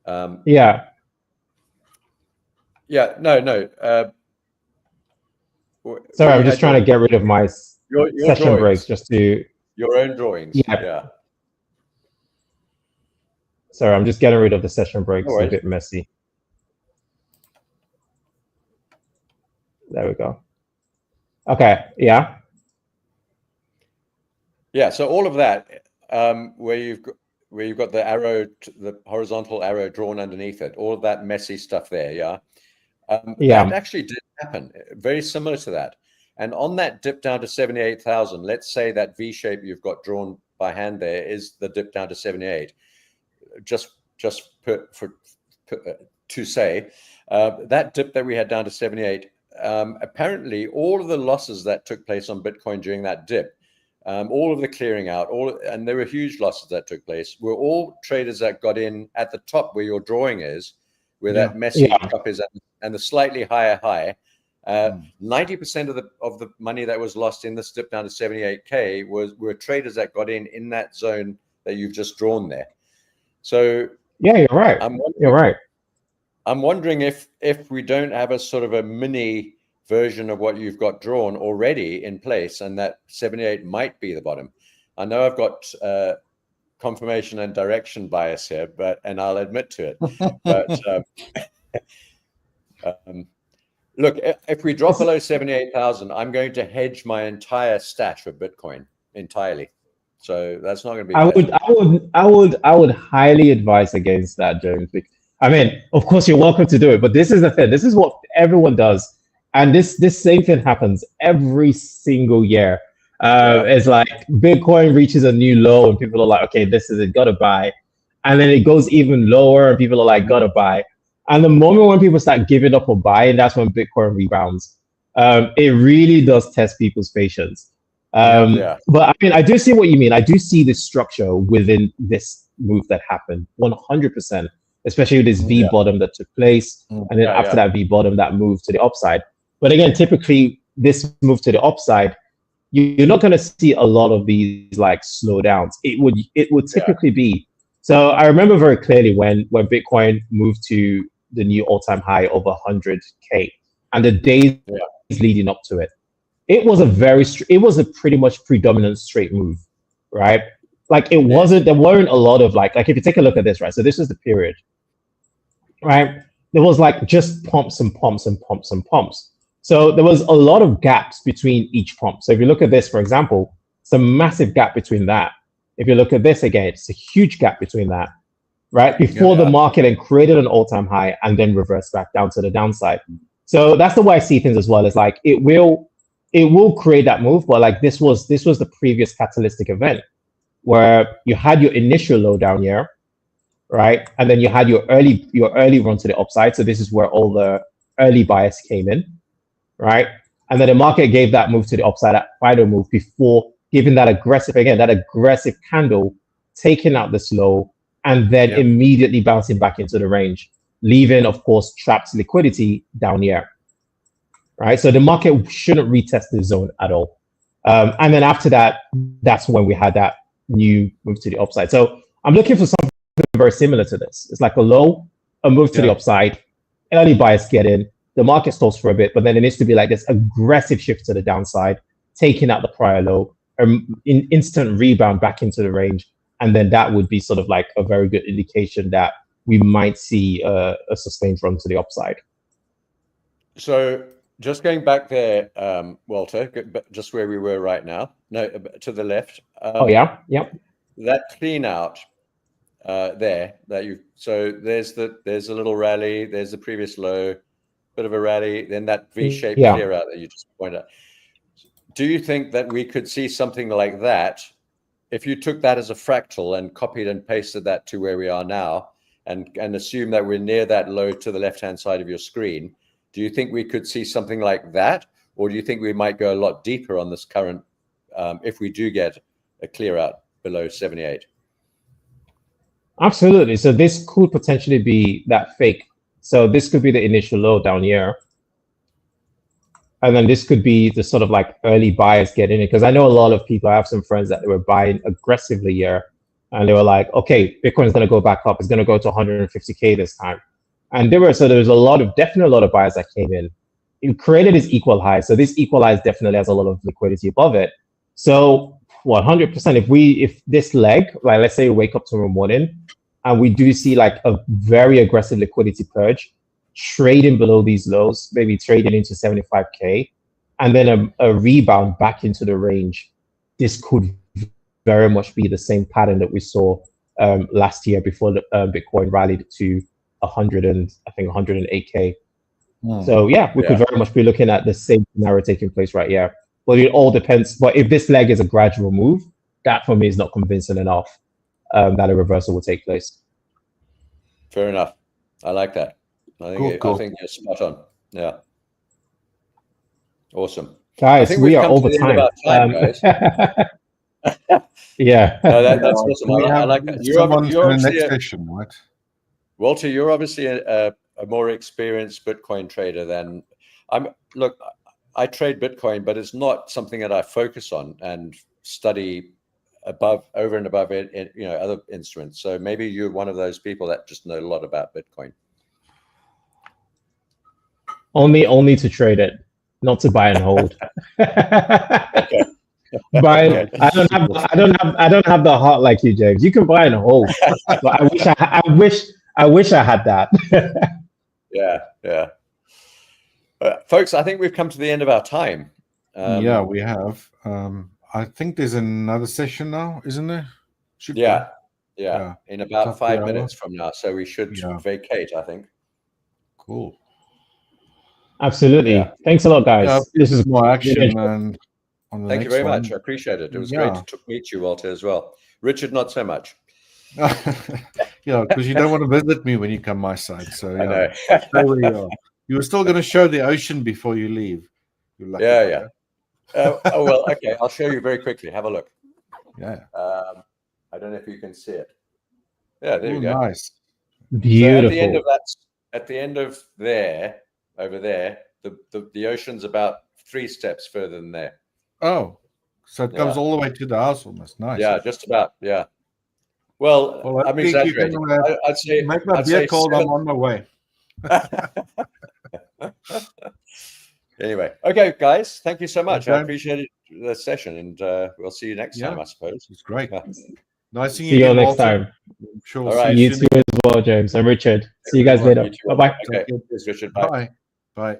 No. Sorry, I'm just trying to get rid of my session drawings. breaks just to... Your own drawings. Yeah. Sorry, I'm just getting rid of the session breaks. It's a bit messy. There we go. Okay, yeah. So all of that, where you've got the arrow, the horizontal arrow drawn underneath it, all of that messy stuff there, that actually did happen, very similar to that. And on that dip down to 78,000, let's say that V shape you've got drawn by hand there is the dip down to 78. Just to say, that dip that we had down to 78, apparently all of the losses that took place on Bitcoin during that dip, all of the clearing out, and there were huge losses that took place, were all traders that got in at the top where your drawing is, where that messy cup is, and the slightly higher high. 90% of the money that was lost in this dip down to 78K were traders that got in that zone that you've just drawn there. So you're right. You're right. I'm wondering if we don't have a sort of a mini version of what you've got drawn already in place, and that 78 might be the bottom. I know I've got confirmation and direction bias here, and I'll admit to it. But look, if we drop below 78,000, I'm going to hedge my entire stash of Bitcoin entirely. So that's not going to be. I would highly advise against that, James. I mean, of course, you're welcome to do it, but this is the thing. This is what everyone does, and this same thing happens every single year. It's like Bitcoin reaches a new low, and people are like, "Okay, this is it, gotta buy," and then it goes even lower, and people are like, "Gotta buy." And the moment when people start giving up on buying, that's when Bitcoin rebounds. It really does test people's patience. But I mean, I do see what you mean. I do see the structure within this move that happened 100%, especially with this V bottom that took place. And then after that V bottom, that moved to the upside. But again, typically this move to the upside, you're not going to see a lot of these like slowdowns. It would typically be. So I remember very clearly when Bitcoin moved to the new all-time high of 100K and the days leading up to it. It was a pretty much predominant straight move, right? Like there weren't a lot of like if you take a look at this, right? So this is the period, right? There was like just pumps and pumps and pumps and pumps. So there was a lot of gaps between each pump. So if you look at this, for example, it's a massive gap between that. If you look at this again, it's a huge gap between that, right? Before the market then created an all-time high and then reversed back down to the downside. So that's the way I see things as well. It's like it will it will create that move, but like this was the previous catalytic event where you had your initial low down here, right? And then you had your early run to the upside. So this is where all the early bias came in, right? And then the market gave that move to the upside, that final move, before giving that aggressive candle, taking out this low, and then immediately bouncing back into the range, leaving, of course, trapped liquidity down here, right? So the market shouldn't retest the zone at all. And then after that, that's when we had that new move to the upside. So I'm looking for something very similar to this. It's like a low, a move to the upside, early bias get in, the market stalls for a bit, but then it needs to be like this aggressive shift to the downside, taking out the prior low, instant rebound back into the range. And then that would be sort of like a very good indication that we might see a sustained run to the upside. So just going back there, Walter, just where we were right now, no, to the left. That clean out there that you, so there's a little rally, there's the previous low, bit of a rally, then that V-shaped clear out that you just pointed out. Do you think that we could see something like that if you took that as a fractal and copied and pasted that to where we are now, and assume that we're near that low to the left-hand side of your screen? Do you think we could see something like that, or do you think we might go a lot deeper on this current if we do get a clear out below 78? Absolutely. So this could potentially be that fake. So this could be the initial low down here. And then this could be the sort of like early buyers getting in, because I know a lot of people, I have some friends that they were buying aggressively here, and they were like, okay, Bitcoin's going to go back up. It's going to go to 150K this time. And there was definitely a lot of buyers that came in. It created this equal high. So this equal high definitely has a lot of liquidity above it. So 100%, if this leg, like let's say we wake up tomorrow morning and we do see like a very aggressive liquidity purge, trading below these lows, maybe trading into 75K, and then a rebound back into the range, this could very much be the same pattern that we saw last year before the Bitcoin rallied to 108K. So yeah, we could very much be looking at the same scenario taking place right here. But it all depends. But if this leg is a gradual move, that for me is not convincing enough that a reversal will take place. Fair enough. I like that. I think you're spot on. Yeah. Awesome. Guys, I think we are over time. Guys. Yeah. No, that's awesome. I like that. You're obviously next session, right? Walter, you're obviously a more experienced Bitcoin trader than I'm. Look, I trade Bitcoin, but it's not something that I focus on and study over and above it, other instruments. So maybe you're one of those people that just know a lot about Bitcoin. Only to trade it, not to buy and hold. Okay. Buy. I don't have the heart like you, James. You can buy and hold, but I wish I had that. Yeah. Folks, I think we've come to the end of our time. Yeah, we have. I think there's another session now, isn't there? Yeah. In about 5 minutes from now, so we should vacate, I think. Cool. Absolutely. Yeah. Thanks a lot, guys. This is more action. And thank you very much. I appreciate it. It was great to meet you, Walter, as well. Richard, not so much. Yeah, because you don't want to visit me when you come my side. So I know. Stay where you are. You were still going to show the ocean before you leave. Yeah. Oh well, okay. I'll show you very quickly. Have a look. Yeah. I don't know if you can see it. Yeah, there you go. Nice. Beautiful. So at the end of there, over there, the ocean's about 3 steps further than there. Oh, so it comes all the way to the house almost. Nice. Yeah, just about. Yeah. Well I'm exaggerating. I'd say make my beer cold. I'm on my way. Anyway, okay, guys, thank you so much. I appreciate the session, and we'll see you next time, I suppose. It's great. Nice seeing you. See you next time. Sure. All right. You too as well, James. I'm Richard. See you guys later. Bye-bye. Okay. Cheers, Richard. Bye. Bye.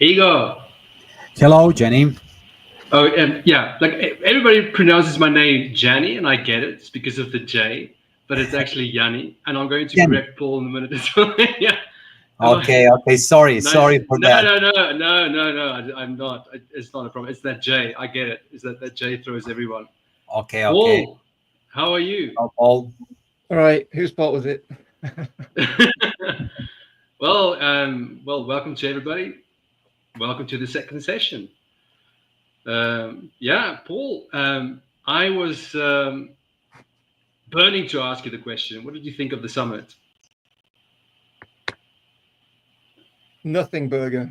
Igor. Hello, Jannie. Oh, and yeah, like everybody pronounces my name Jannie, and I get it. It's because of the J, but it's actually Jannie, and I'm going to Jannie. correct Paul in a minute as well. Yeah. Okay, sorry for that. No. I'm not. It's not a problem. It's that J. I get it. It's that J throws everyone. Okay. Paul, how are you? Oh, Paul. All right, whose fault was it? Well, welcome to everybody. Welcome to the second session. Yeah, Paul, I was burning to ask you the question. What did you think of the summit? Nothing, Burger.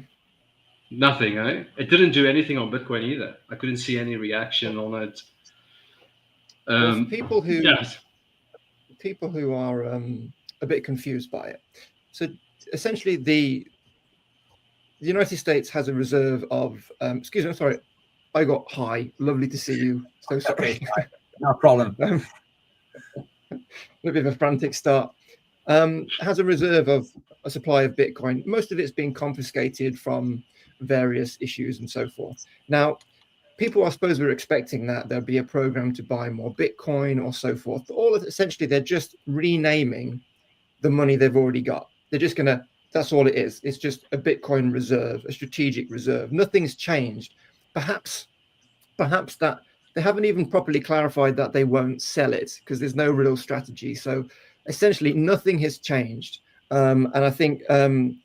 Nothing, eh? It didn't do anything on Bitcoin either. I couldn't see any reaction on it. Well, for people who yes. people who are a bit confused by it. So essentially, the United States has a reserve of. Excuse me, I'm sorry. I got high. Lovely to see you. So sorry. No problem. A bit of a frantic start. Has a reserve of a supply of Bitcoin. Most of it's been confiscated from various issues and so forth. Now, people, I suppose, were expecting that there'll be a program to buy more Bitcoin or so forth. Essentially, they're just renaming the money they've already got. They're just gonna. That's all it is. It's just a Bitcoin reserve, a strategic reserve. Nothing's changed. Perhaps that they haven't even properly clarified that they won't sell it because there's no real strategy. So essentially, nothing has changed. And I think, and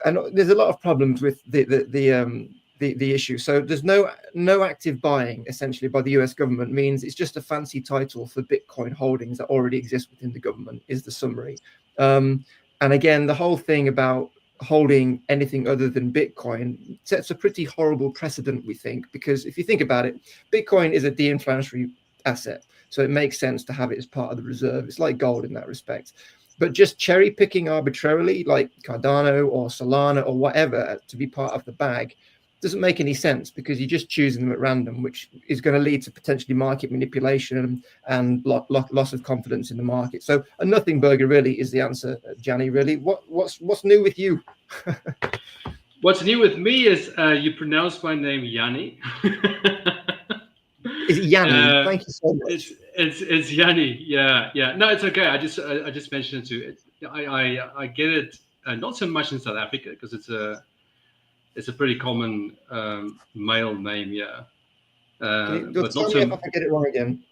there's a lot of problems with the issue. So there's no active buying essentially by the US government. Means it's just a fancy title for Bitcoin holdings that already exist within the government is the summary. And again, the whole thing about holding anything other than Bitcoin sets a pretty horrible precedent, we think, because if you think about it, Bitcoin is a de-inflationary asset. So it makes sense to have it as part of the reserve. It's like gold in that respect. But just cherry picking arbitrarily, like Cardano or Solana or whatever, to be part of the bag doesn't make any sense because you're just choosing them at random, which is going to lead to potentially market manipulation and loss of confidence in the market. So a nothing burger really is the answer, Jannie. Really, what's new with you? What's new with me is you pronounce my name Jannie. Is it Jannie? Thank you so much. It's Jannie. Yeah. No, it's okay. I just mentioned it too. I get it. Not so much in South Africa because it's a pretty common male name. Yeah. But tell me if I get it wrong again.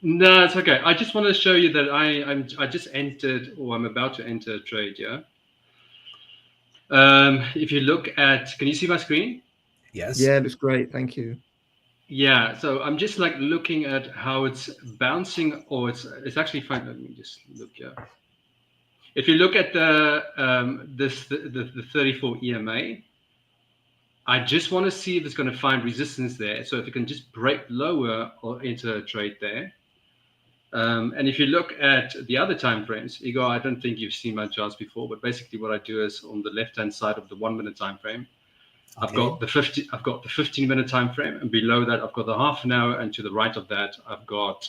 No, it's okay. I just want to show you that I just entered, or I'm about to enter a trade. Yeah. If you look at, can you see my screen? Yes. Yeah, that's great. Thank you. Yeah, so I'm just like looking at how it's bouncing, or it's actually fine. Let me just look here. If you look at the 34 EMA, I just want to see if it's going to find resistance there. So if it can just break lower or enter a trade there. And if you look at the other time frames, Igor, I don't think you've seen my charts before, but basically what I do is on the left-hand side of the 1 minute time frame, I've got the 15-minute time frame, and below that I've got the half an hour, and to the right of that I've got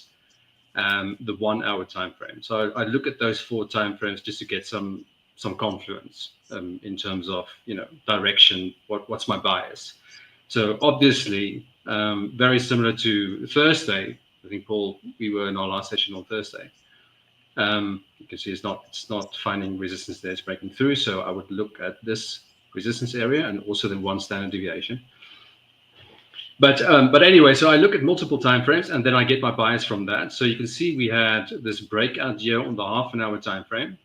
the 1 hour time frame. So I look at those 4 time frames just to get some confluence in terms of direction. What's my bias? So obviously very similar to Thursday. I think, Paul, we were in our last session on Thursday. You can see it's not finding resistance there, it's breaking through. So I would look at this resistance area and also the 1 standard deviation. But anyway, so I look at multiple time frames and then I get my bias from that. So you can see we had this breakout here on the half an hour time frame,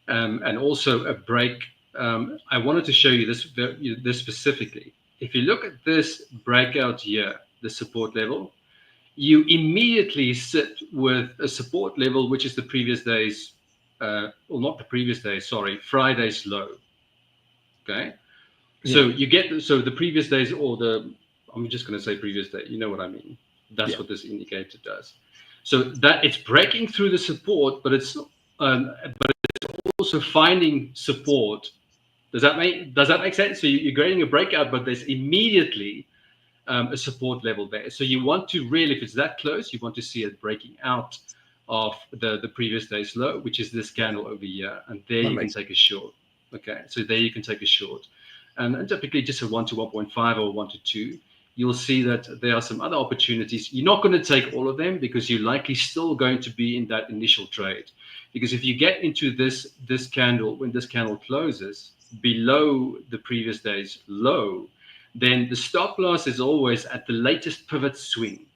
and also a break. I wanted to show you this specifically. If you look at this breakout here, the support level, you immediately sit with a support level, which is the previous day's, well, not the previous day, sorry, Friday's low. Okay. Yeah. So the previous days, or I'm just going to say previous day, you know what I mean? That's what this indicator does. So that it's breaking through the support, but it's also finding support. Does that make sense? So you're getting a breakout, but there's immediately a support level there. So you want to really, if it's that close, you want to see it breaking out of the previous day's low, which is this candle over here, and there you can take a short. Okay, so there you can take a short. and typically just a 1 to 1.5 or 1 to 2, you'll see that there are some other opportunities. You're not going to take all of them because you're likely still going to be in that initial trade. Because if you get into this candle, when this candle closes below the previous day's low, then the stop loss is always at the latest pivot swing,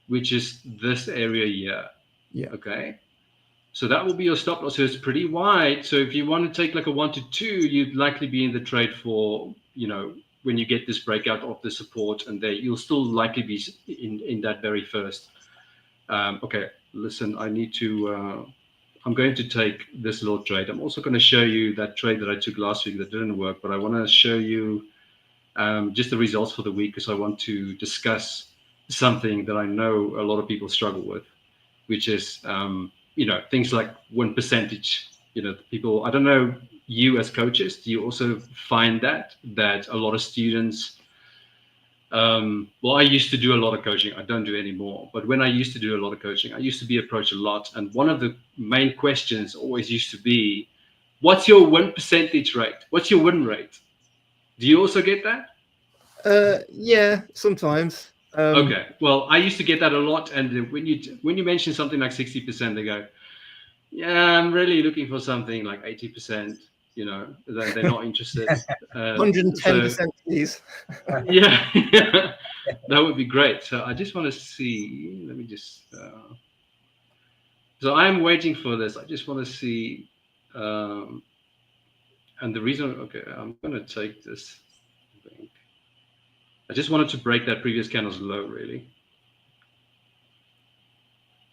which is this area here. Yeah. Okay. So that will be your stop loss. So it's pretty wide. So if you want to take like a 1 to 2, you'd likely be in the trade for, when you get this breakout of the support, and there you'll still likely be in that very first. Okay, listen, I need to, I'm going to take this little trade. I'm also going to show you that trade that I took last week that didn't work, but I want to show you just the results for the week, because I want to discuss something that I know a lot of people struggle with, which is, things like win percentage. People, I don't know, you as coaches, do you also find that a lot of students, well, I used to do a lot of coaching. I don't do anymore. But when I used to do a lot of coaching, I used to be approached a lot. And one of the main questions always used to be, what's your win percentage rate? What's your win rate? Do you also get that? Yeah, sometimes. Okay. Well, I used to get that a lot. And when you mention something like 60%, they go, yeah, I'm really looking for something like 80%. They're not interested. 110%, please. Yeah, that would be great. So I just want to see. Let me just. So I'm waiting for this. I just want to see. And the reason, okay, I'm going to take this. I just wanted to break that previous candle's low, really.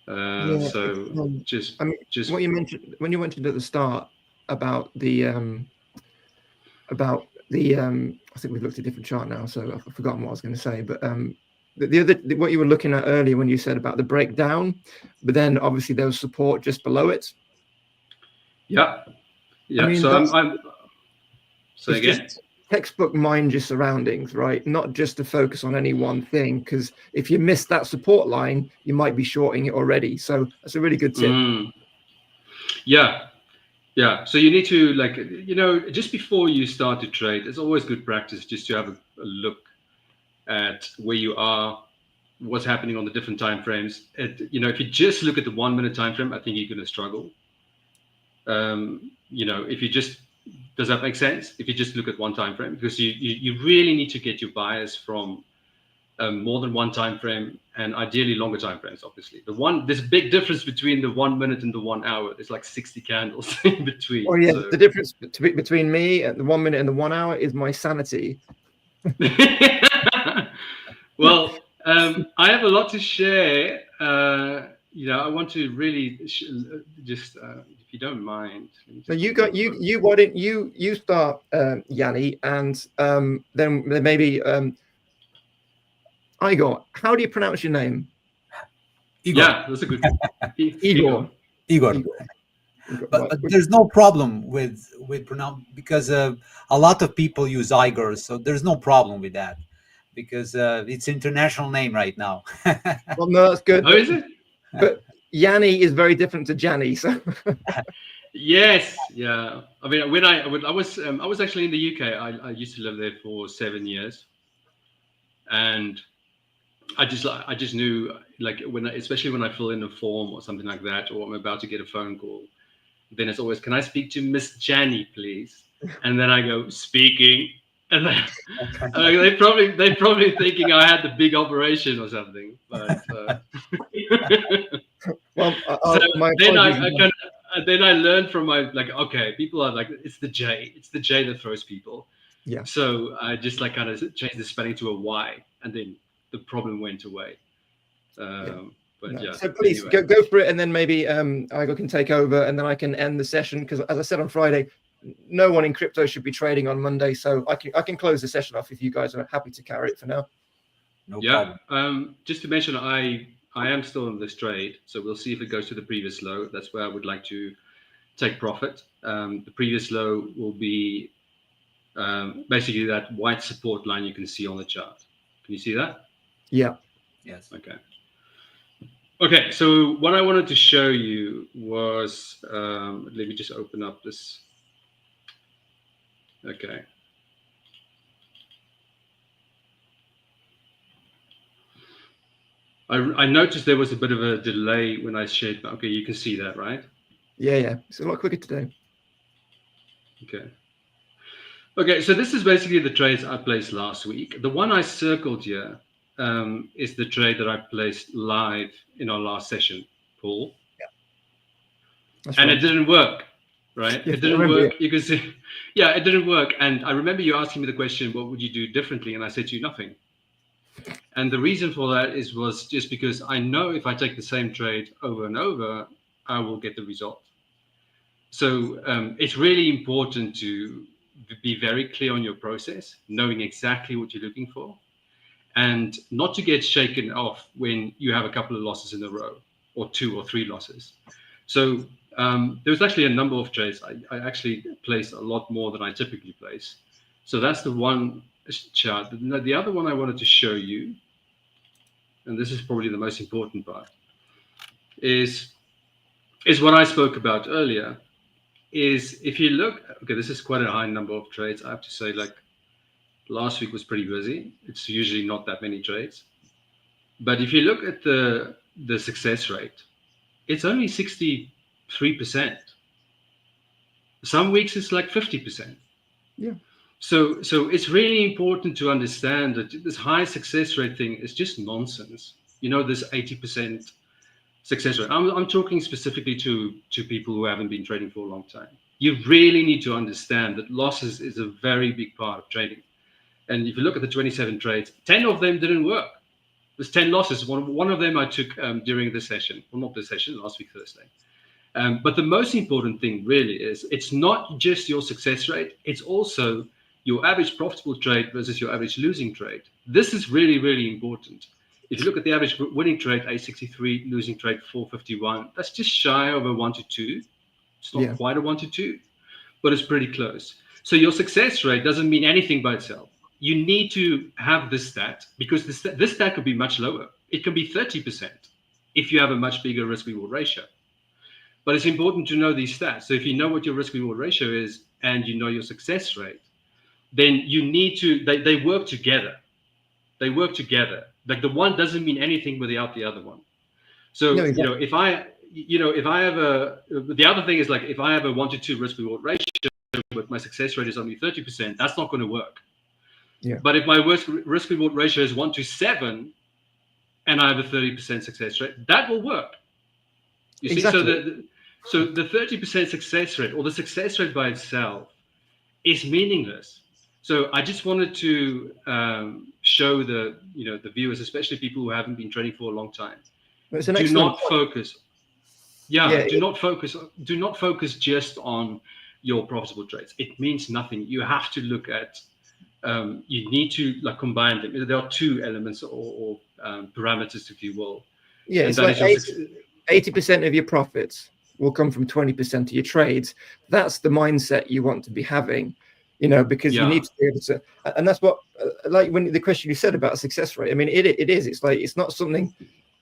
So just what you mentioned when you mentioned at the start about the I think we've looked at a different chart now, so I've forgotten what I was going to say. But what you were looking at earlier when you said about the breakdown, but then obviously there was support just below it. Yeah. I mean, so I'm say again. Textbook mind your surroundings, right? Not just to focus on any one thing, because if you miss that support line, you might be shorting it already. So that's a really good tip. Yeah. So you need to, just before you start to trade, it's always good practice just to have a look at where you are, what's happening on the different time frames. If you just look at the 1 minute time frame, I think you're going to struggle. If you just, does that make sense? If you just look at one time frame, because you really need to get your bias from more than one time frame, and ideally longer time frames. Obviously, there's a big difference between the 1 minute and the 1 hour. There's like 60 candles in between. Oh yeah, so the difference between me and the 1 minute and the 1 hour is my sanity. Well, I have a lot to share. I want to really just, if you don't mind. So why don't you start, Jannie, and then maybe Igor. How do you pronounce your name? Igor. Yeah, that's a good Igor. But there's no problem with pronounce, because a lot of people use Igor, so there's no problem with that, because it's international name right now. Well, no, that's good. Oh, is it? But Jannie is very different to Jannie, so. Yes, yeah. I mean, when I was actually in the UK. I used to live there for 7 years, and I just knew, like, especially when I fill in a form or something like that, or I'm about to get a phone call, then it's always, can I speak to Miss Jannie, please? And then I go, speaking, and then they probably thinking I had the big operation or something. But well, then I learned from okay, people are like, it's the J that throws people. Yeah. So I just kind of changed the spelling to a Y, and then the problem went away. But yeah. So please go for it, and then maybe Igor can take over, and then I can end the session, because as I said on Friday, no one in crypto should be trading on Monday, so I can close the session off if you guys are happy to carry it for now. No problem. Just to mention, I am still in this trade, so we'll see if it goes to the previous low. That's where I would like to take profit. The previous low will be basically that white support line you can see on the chart. Can you see that? Yeah. Yes. Okay, so what I wanted to show you was, let me just open up this. Okay. I noticed there was a bit of a delay when I shared. Okay, you can see that, right? Yeah. It's a lot quicker today. Okay. Okay, so this is basically the trades I placed last week. The one I circled here is the trade that I placed live in our last session, Paul. That's And right. it didn't work, right? Yeah, It didn't I remember, work. You can see, yeah, it didn't work. And I remember you asking me the question, what would you do differently? And I said to you, nothing. And the reason for that was just because I know if I take the same trade over and over, I will get the result. So it's really important to be very clear on your process, knowing exactly what you're looking for, and not to get shaken off when you have a couple of losses in a row, or 2 or 3 losses. So there was actually a number of trades. I actually placed a lot more than I typically place. So that's the one chart. The other one I wanted to show you, and this is probably the most important part, is what I spoke about earlier. Is if you look, okay, this is quite a high number of trades. I have to say, like last week was pretty busy. It's usually not that many trades. But if you look at the success rate, it's only 63%. Some weeks it's like 50%. Yeah. So it's really important to understand that this high success rate thing is just nonsense. You know, this 80% success rate. I'm talking specifically to people who haven't been trading for a long time. You really need to understand that losses is a very big part of trading. And if you look at the 27 trades, 10 of them didn't work. There's 10 losses. One of them I took during the session. Well, not this session, last week, Thursday. But the most important thing really is it's not just your success rate. It's also your average profitable trade versus your average losing trade. This is really, really important. If you look at the average winning trade, 863, losing trade, 451, that's just shy of a 1 to 2. It's not quite a 1 to 2, but it's pretty close. So your success rate doesn't mean anything by itself. You need to have this stat because this stat could be much lower. It can be 30% if you have a much bigger risk-reward ratio. But it's important to know these stats. So if you know what your risk-reward ratio is and you know your success rate, then you need to, they work together. They work together. Like the one doesn't mean anything without the other one. So, No, exactly. if I have the other thing is like, if I have a 1 to 2 risk-reward ratio, but my success rate is only 30%, that's not going to work. Yeah. But if my risk-reward ratio is 1 to 7 and I have a 30% success rate, that will work. You Exactly. see, so the 30% success rate or the success rate by itself is meaningless. So I just wanted to show the viewers, especially people who haven't been trading for a long time, It's an do excellent not point. focus. Do not focus just on your profitable trades. It means nothing. You have to look at. You need to combine them. There are 2 elements or parameters, if you will. Yeah, And it's that like is 80% of your profits will come from 20% of your trades. That's the mindset you want to be having, because you need to be able to, and that's what, like when the question you said about success rate, I mean, it is, it's like, it's not something,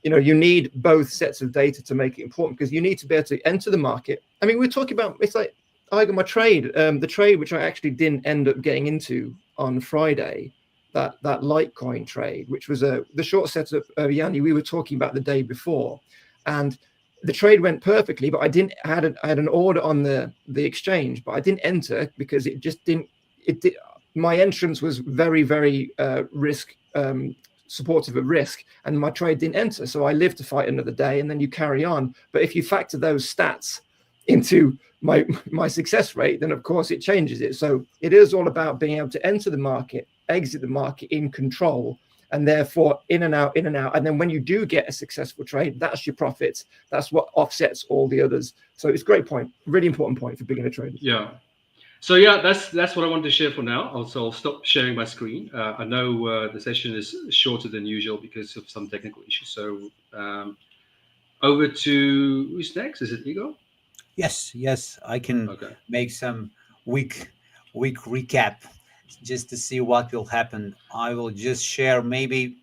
you need both sets of data to make it important because you need to be able to enter the market. I mean, we're talking about, it's like, I got my trade, the trade, which I actually didn't end up getting into on Friday, that Litecoin trade, which was the short setup of Jannie we were talking about the day before. And the trade went perfectly, but I had an order on the exchange, but I didn't enter because it just didn't, my entrance was very, very risk supportive of risk, and my trade didn't enter. So I lived to fight another day, and then you carry on. But if you factor those stats into my success rate, then of course it changes it. So it is all about being able to enter the market, exit the market in control, and therefore in and out. And then when you do get a successful trade, that's your profits. That's what offsets all the others. So it's a great point, really important point for beginner traders. Yeah. So yeah, that's what I wanted to share for now. I'll stop sharing my screen. I know the session is shorter than usual because of some technical issues. So over to who's next? Is it Igor? Yes, I can make some week recap just to see what will happen. I will just share maybe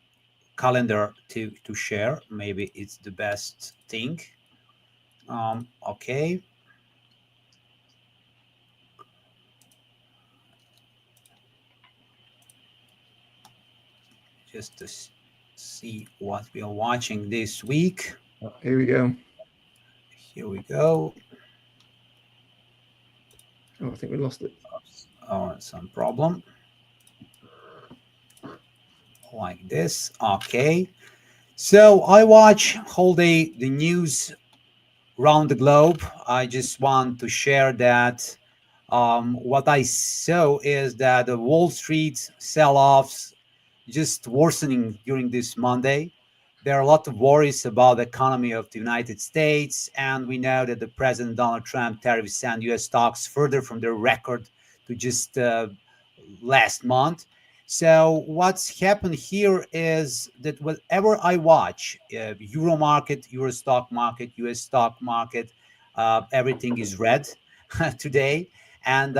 calendar to share. Maybe it's the best thing. Okay. Just a see what we are watching this week. Here we go. Here we go. Oh, I think we lost it. Oh, some problem. Like this. Okay. So I watch whole day the news around the globe. I just want to share that what I saw is that the Wall Street sell-offs just worsening during this Monday. There are a lot of worries about the economy of the United States, and we know that the President Donald Trump tariffs sent U.S. stocks further from their record to just last month. So what's happened here is that whatever I watch, Euro market, Euro stock market, US stock market, everything is red today. And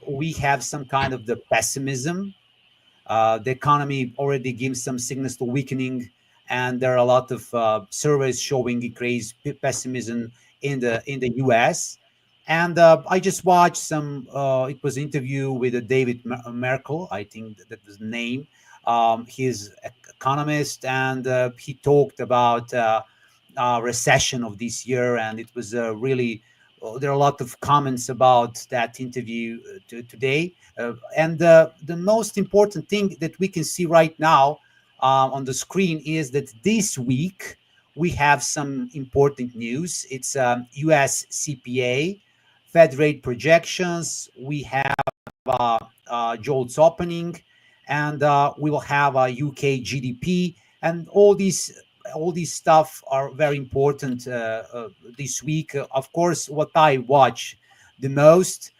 we have some kind of the pessimism. The economy already gives some signals to weakening, and there are a lot of surveys showing increased pessimism in the US. And I just watched some. It was an interview with David Merkel, I think that was the name. He's an economist, and he talked about recession of this year, and it was really. There are a lot of comments about that interview today, and the most important thing that we can see right now on the screen is that this week we have some important news. It's U.S. CPA. Fed rate projections, we have JOLTS opening, and we will have a UK GDP, and all these stuff are very important this week. Of course, what I watch the most,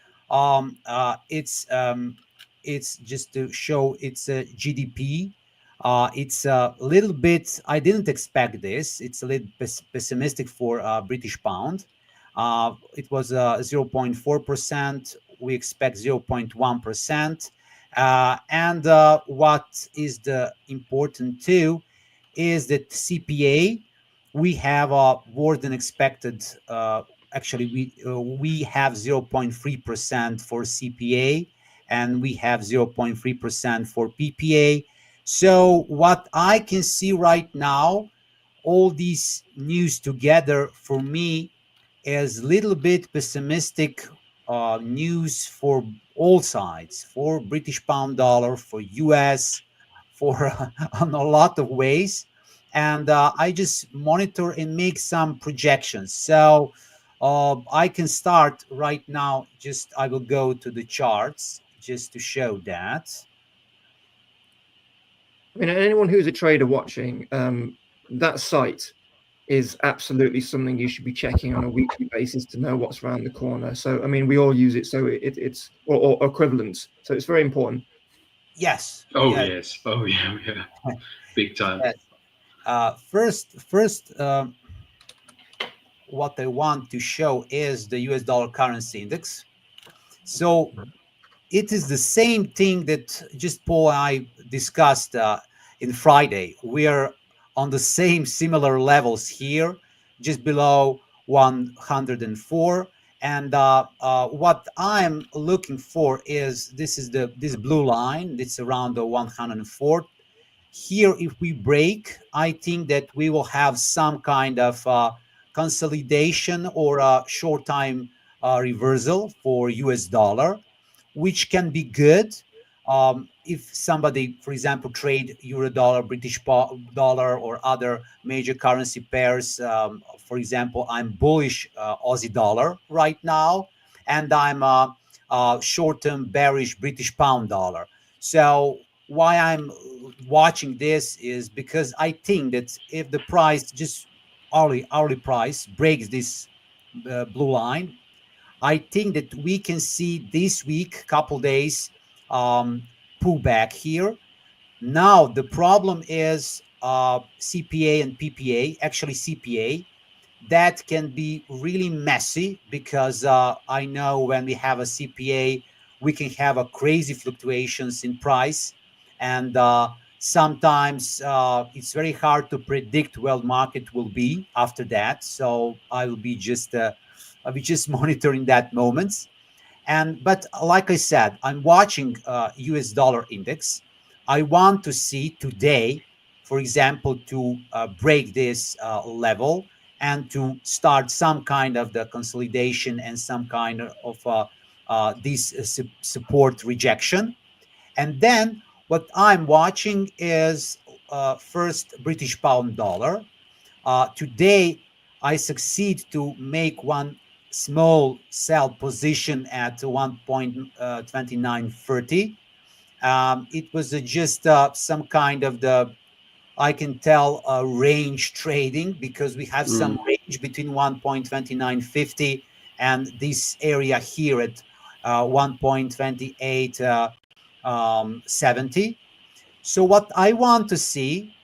it's just to show it's a GDP. It's a little bit. I didn't expect this. It's a little pessimistic for British pound. It was 0.4%. We expect 0.1%. And what is the important too is that CPA, we have more than expected. Actually, we have 0.3% for CPA, and we have 0.3% for PPA. So what I can see right now, all these news together for me is a little bit pessimistic news for all sides, for British pound dollar, for US, for on a lot of ways. And I just monitor and make some projections. So I can start right now. Just I will go to the charts just to show that. I mean, anyone who's a trader watching, that site is absolutely something you should be checking on a weekly basis to know what's around the corner. So, I mean, we all use it, so it's or equivalents. So it's very important. Yes. Oh, yes. Oh, yeah. Big time. Yes. First, what I want to show is the US dollar currency index. So it is the same thing that just Paul and I discussed in Friday. We are on the same similar levels here, just below 104. And what I'm looking for is this blue line. It's around the 104. Here, if we break, I think that we will have some kind of consolidation or a short time reversal for US dollar, which can be good. If somebody, for example, trade euro dollar, British dollar, or other major currency pairs, for example, I'm bullish Aussie dollar right now, and I'm short-term bearish British pound dollar. So why I'm watching this is because I think that if the price, just hourly price, breaks this blue line, I think that we can see this week, couple days, pullback here. Now the problem is CPA and PPA. Actually, CPA, that can be really messy because I know when we have a CPA, we can have a crazy fluctuations in price, and sometimes it's very hard to predict where the market will be after that. So I'll be just monitoring that moments. But like I said, I'm watching US dollar index. I want to see today for example, to break this level and to start some kind of the consolidation and some kind of this support rejection. And then what I'm watching is first British pound dollar. Today, I succeed to make one small sell position at 1.2930. It was just some kind of I can tell range trading, because we have some range between 1.2950 and this area here at 1.2870. So what I want to see,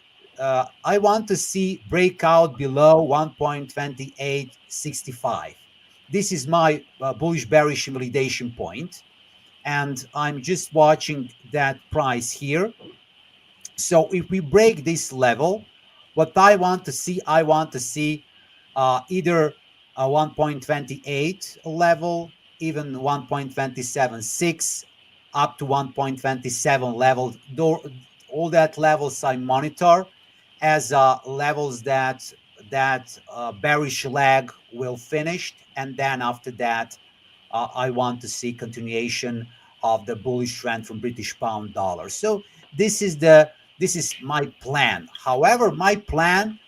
breakout below 1.2865. This is my bullish bearish validation point, and I'm just watching that price here. So if we break this level, what I want to see either a 1.28 level, even 1.276, up to 1.27 level. All that levels I monitor as levels that bearish leg will finish, and then after that I want to see continuation of the bullish trend from British pound dollar. So this is my plan. However, my plan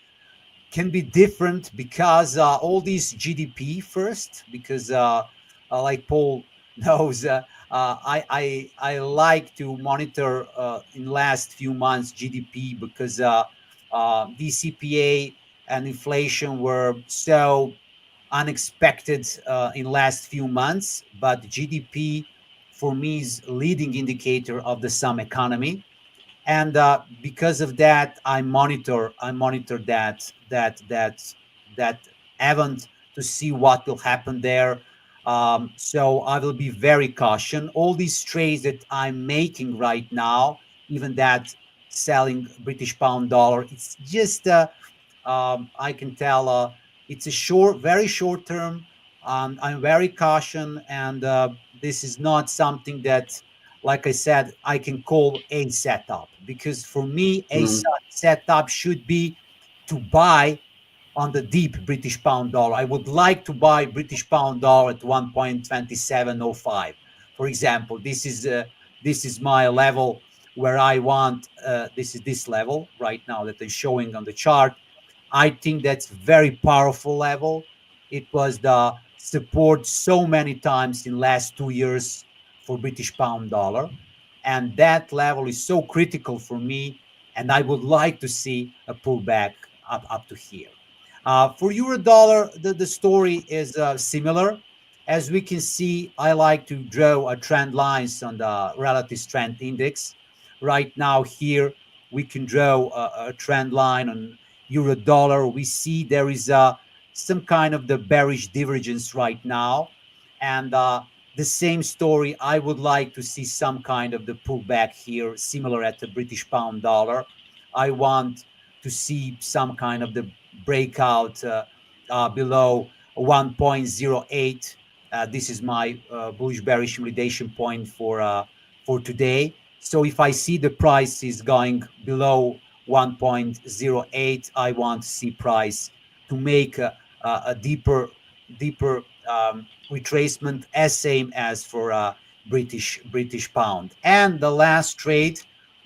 can be different because all these GDP first, because like Paul knows, I like to monitor in last few months GDP, because DCPA and inflation were so unexpected in last few months. But GDP for me is leading indicator of the some economy, and because of that I monitor that event to see what will happen there. So I will be very cautious. All these trades that I'm making right now, even that selling British pound dollar, it's just I can tell it's a very short term. I'm very cautious, and this is not something that, like I said, I can call a setup, because for me a setup should be to buy on the deep British pound dollar. I would like to buy British pound dollar at 1.2705, for example. This is my level where I want. This is this level right now that they're showing on the chart. I think that's very powerful level. It was the support so many times in last 2 years for British pound dollar, and that level is so critical for me, and I would like to see a pullback up to here. For euro dollar, the story is similar. As we can see, I like to draw a trend lines on the relative strength index. Right now here we can draw a trend line on euro dollar. We see there is some kind of the bearish divergence right now, and the same story. I would like to see some kind of the pullback here, similar at the British pound dollar. I want to see some kind of the breakout below 1.08. This is my bullish bearish validation point for today. So if I see the price is going below 1.08, I want to see price to make a deeper retracement, as same as for British pound. And the last trade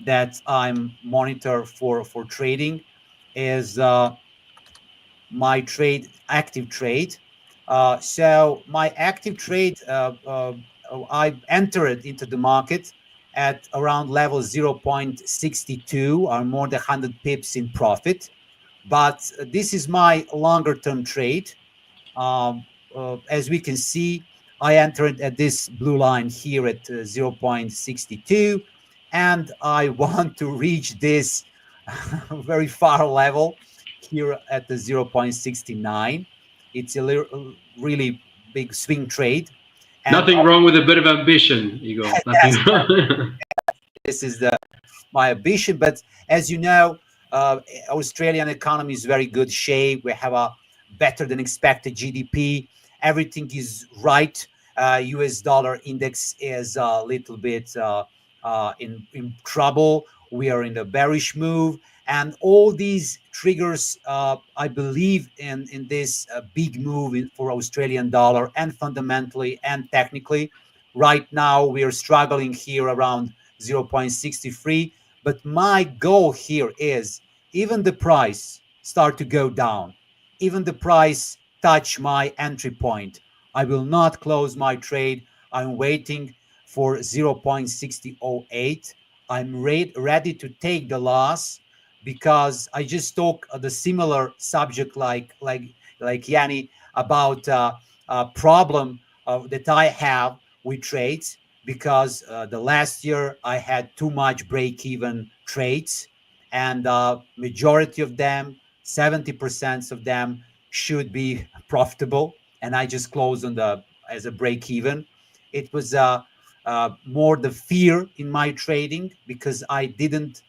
that I'm monitor for trading is my active trade. So my active trade, I entered into the market at around level 0.62, or more than 100 pips in profit. But this is my longer term trade. As we can see, I entered at this blue line here at 0.62, and I want to reach this very far level here at the 0.69. It's a really big swing trade. And nothing wrong with a bit of ambition, Igor. Nothing wrong. This is my ambition, but as you know, Australian economy is very good shape. We have a better than expected GDP. Everything is right. US dollar index is a little bit in trouble. We are in a bearish move, And all these triggers, I believe in this big move for Australian dollar, and fundamentally and technically. Right now, we are struggling here around 0.63. But my goal here is, even the price start to go down, even the price touch my entry point, I will not close my trade. I'm waiting for 0.6008. I'm ready to take the loss, because I just talk the similar subject like Jannie about a problem that I have with trades, because the last year I had too much break-even trades, and majority of them, 70% of them, should be profitable, and I just closed on the as a break-even. It was more the fear in my trading, because I didn't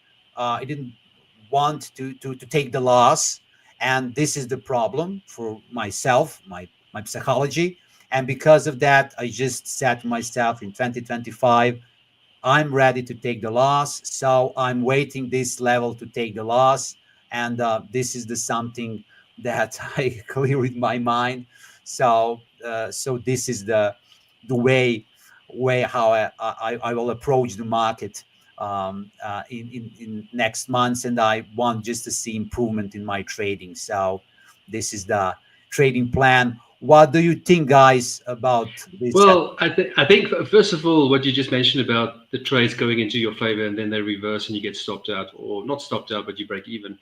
want to take the loss, and this is the problem for myself, my psychology. And because of that, I just set myself in 2025, I'm ready to take the loss, so I'm waiting this level to take the loss. And this is the something that I clear in my mind. So this is the way how I will approach the market in next months, and I want just to see improvement in my trading. So this is the trading plan. What do you think, guys, about this? Well, I think first of all, what you just mentioned about the trades going into your favor and then they reverse and you get stopped out, or not stopped out, but you break even.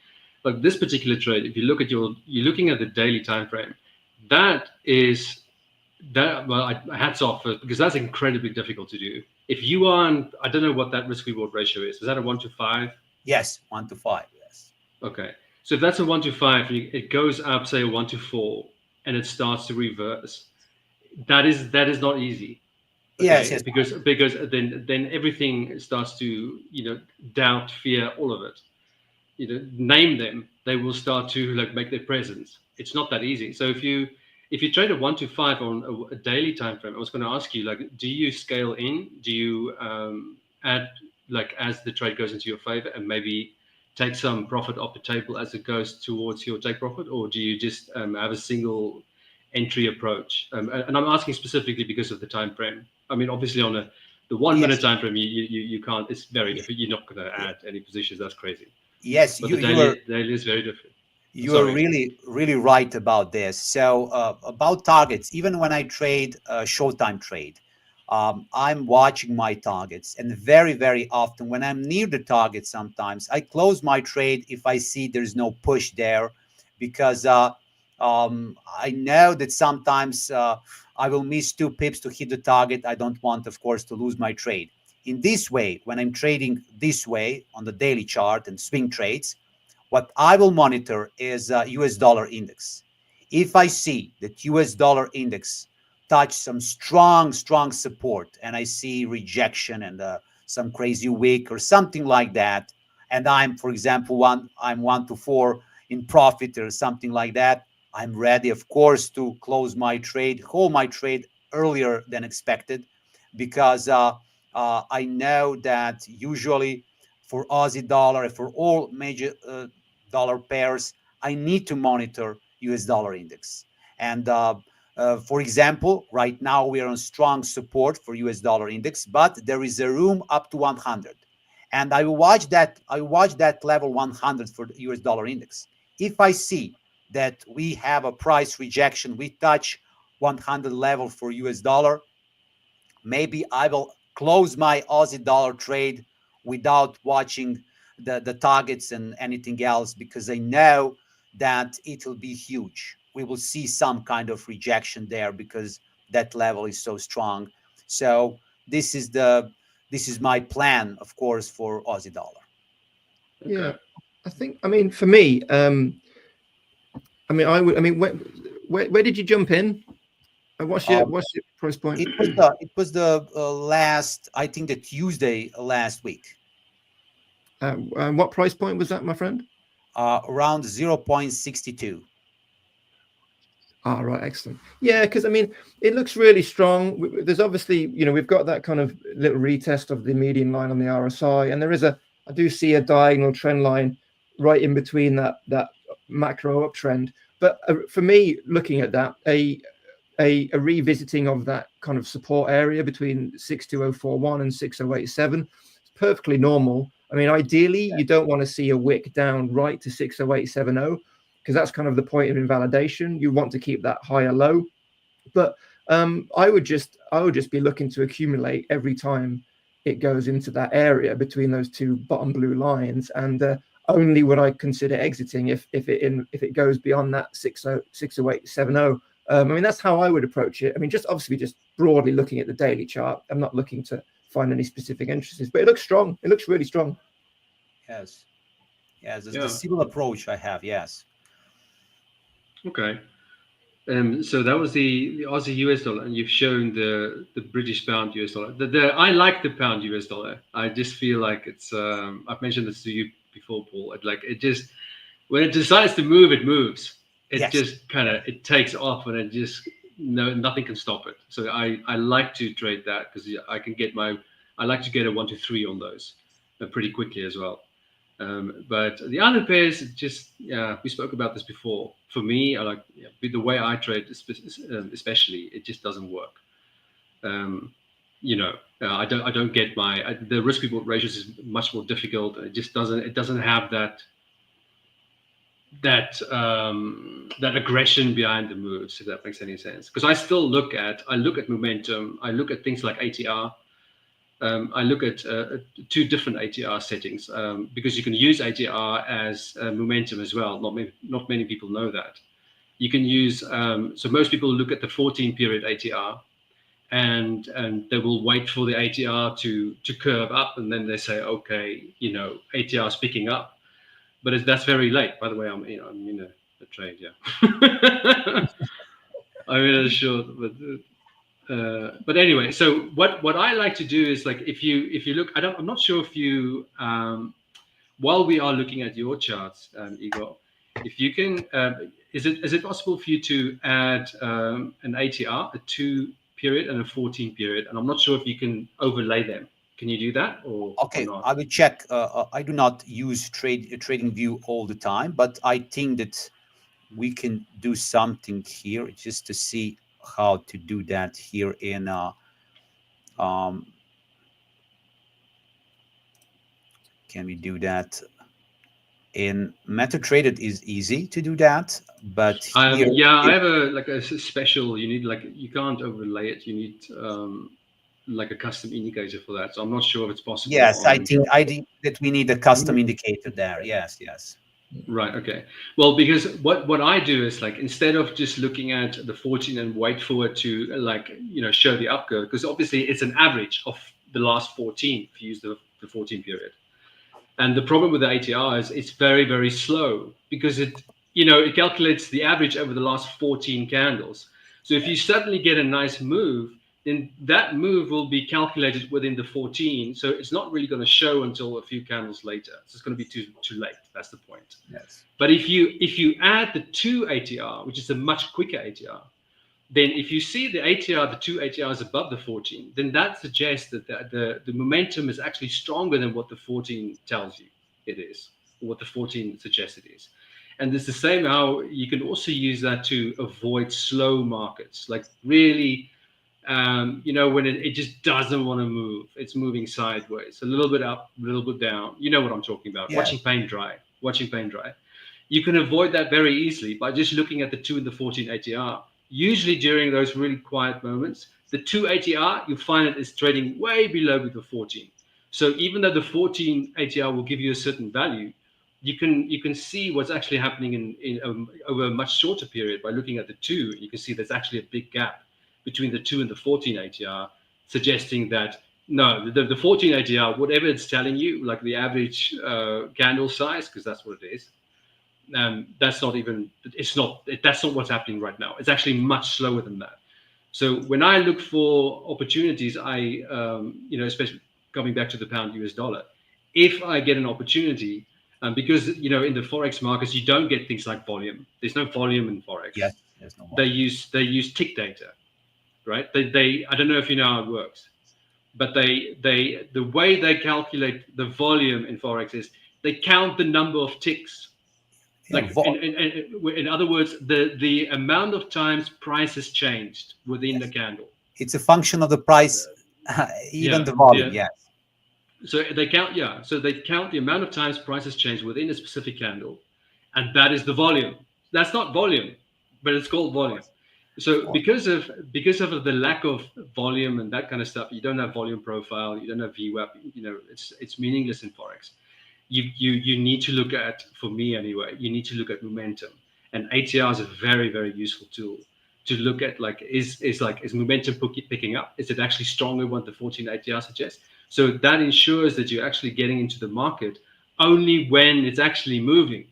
Like this particular trade, if you look at you're looking at the daily time frame, that is that. Well, hats off, because that's incredibly difficult to do. If you are on, I don't know what that risk reward ratio is. Is that a 1-to-5? Yes, 1-to-5. Yes. Okay, so if that's a 1-to-5, it goes up, say a 1-to-4, and it starts to reverse. That is not easy. Okay? Yes, because then everything starts to doubt, fear, all of it. Name them, they will start to make their presence. It's not that easy. So if you trade a 1-to-5 on a daily time frame, I was going to ask you, do you scale in? Do you add as the trade goes into your favor, and maybe take some profit off the table as it goes towards your take profit, or do you just have a single entry approach? And I'm asking specifically because of the time frame. I mean, obviously on the 1 minute time frame, you can't. It's very different. You're not going to add any positions. That's crazy. Yes, but the daily is very different. You are really right about this. So about targets, even when I trade short time trade, I'm watching my targets, and very often when I'm near the target, sometimes I close my trade if I see there's no push there, because I know that sometimes I will miss 2 pips to hit the target. I don't want, of course, to lose my trade. In this way, when I'm trading this way on the daily chart and swing trades, what I will monitor is US dollar index. If I see that US dollar index touch some strong support, and I see rejection and some crazy wick or something like that, and I'm, for example, I'm 1-to-4 in profit or something like that, I'm ready, of course, to close my trade, hold my trade earlier than expected, because I know that usually for Aussie dollar and for all major dollar pairs, I need to monitor US dollar index. And for example, right now we are on strong support for US dollar index, but there is a room up to 100. And I will watch that level 100 for the US dollar index. If I see that we have a price rejection, we touch 100 level for US dollar, maybe I will close my Aussie dollar trade without watching the targets and anything else, because I know that it will be huge. We will see some kind of rejection there because that level is so strong. So this is my plan, of course, for Aussie dollar. Okay. Yeah, I think, I mean, for me, where did you jump in? What's your price point? It was the last, I think, the Tuesday last week. What price point was that, my friend? Around 0.62. Ah, right, excellent. Yeah, because I mean, it looks really strong. There's obviously, we've got that kind of little retest of the median line on the RSI, and there is I do see a diagonal trend line right in between that macro uptrend. But for me, looking at that, a revisiting of that kind of support area between 62041 and 6087 is perfectly normal. I mean, ideally, you don't want to see a wick down right to 60870 because that's kind of the point of invalidation. You want to keep that higher low. But I would just be looking to accumulate every time it goes into that area between those two bottom blue lines, and only would I consider exiting if it goes beyond that 60870. I mean, that's how I would approach it. I mean, just obviously just broadly looking at the daily chart. I'm not looking to find any specific entrances, but it looks strong. It looks really strong. Yes, it's the similar approach I have. Yes. Okay. So that was the Aussie US dollar, and you've shown the British pound US dollar. I like the pound US dollar. I just feel like it's. I've mentioned this to you before, Paul. It just when it decides to move, it moves. It just kind of takes off, and it just nothing can stop it. So I like to trade that because I can get I like to get a 1 to 3 on those pretty quickly as well. But the other pairs, just we spoke about this before. For me, I like the way I trade, especially, it just doesn't work. I don't get the risk reward ratios is much more difficult. It just doesn't have that aggression behind the moves, if that makes any sense. Because I still look at momentum. I look at things like ATR. I look at 2 different ATR settings because you can use ATR as momentum as well. Not many people know that. You can use so most people look at the 14-period ATR, and they will wait for the ATR to curve up, and then they say, okay, ATR is picking up, but that's very late. By the way, I'm in a trade, I'm in a short, but anyway, so what I like to do is if you look, I'm not sure if you while we are looking at your charts, Igor, if you can, is it possible for you to add an ATR, a 2-period and a 14-period, and I'm not sure if you can overlay them. Can you do that or not? I will check. I do not use TradingView all the time, but I think that we can do something here just to see how to do that here in can we do that in MetaTrader? It is easy to do that, but here, I have a special. You need you can't overlay it. You need a custom indicator for that. So I'm not sure if it's possible. Yes, I think that we need a custom indicator there. Yes. Right. Okay. Well, because what I do is instead of just looking at the 14 and wait for it to show the up curve, because obviously it's an average of the last 14 if you use the 14 period. And the problem with the ATR is it's very, very slow because it calculates the average over the last 14 candles. So if you suddenly get a nice move, then that move will be calculated within the 14. So it's not really going to show until a few candles later. So it's going to be too late. That's the point. Yes. But if you add the 2 ATR, which is a much quicker ATR, then if you see the ATR, the 2 ATRs above the 14, then that suggests that the momentum is actually stronger than what the 14 tells you it is, or what the 14 suggests it is. And it's the same how you can also use that to avoid slow markets, really, when it just doesn't want to move. It's moving sideways, a little bit up, a little bit down. You know what I'm talking about. Yeah. Watching paint dry. You can avoid that very easily by just looking at the 2 and the 14 ATR. Usually during those really quiet moments, the 2 ATR, you find it is trading way below the 14. So even though the 14 ATR will give you a certain value, you can see what's actually happening in over a much shorter period by looking at the 2. You can see there's actually a big gap between the 2 and the 14 ATR, suggesting that no, the 14 ATR, whatever it's telling you, like the average candle size, because that's what it is. That's not what's happening right now. It's actually much slower than that. So when I look for opportunities, I, especially coming back to the pound US dollar, if I get an opportunity, because, in the Forex markets, you don't get things like volume. There's no volume in Forex. Yes, there's no volume. They use tick data, right? I don't know if you know how it works, but the way they calculate the volume in Forex is They count the number of ticks. Like in other words, the amount of times price has changed within the candle. It's a function of the price, even the volume. Yes. So they count. Yeah. So they count the amount of times price has changed within a specific candle, and that is the volume. That's not volume, but it's called volume. So because of the lack of volume and that kind of stuff, you don't have volume profile, you don't have VWAP. You know, it's meaningless in Forex. You need to look at, for me anyway, you need to look at momentum, and ATR is a very, very useful tool to look at. Like is momentum picking up? Is it actually stronger than what the 14 ATR suggests? So that ensures that you're actually getting into the market only when it's actually moving,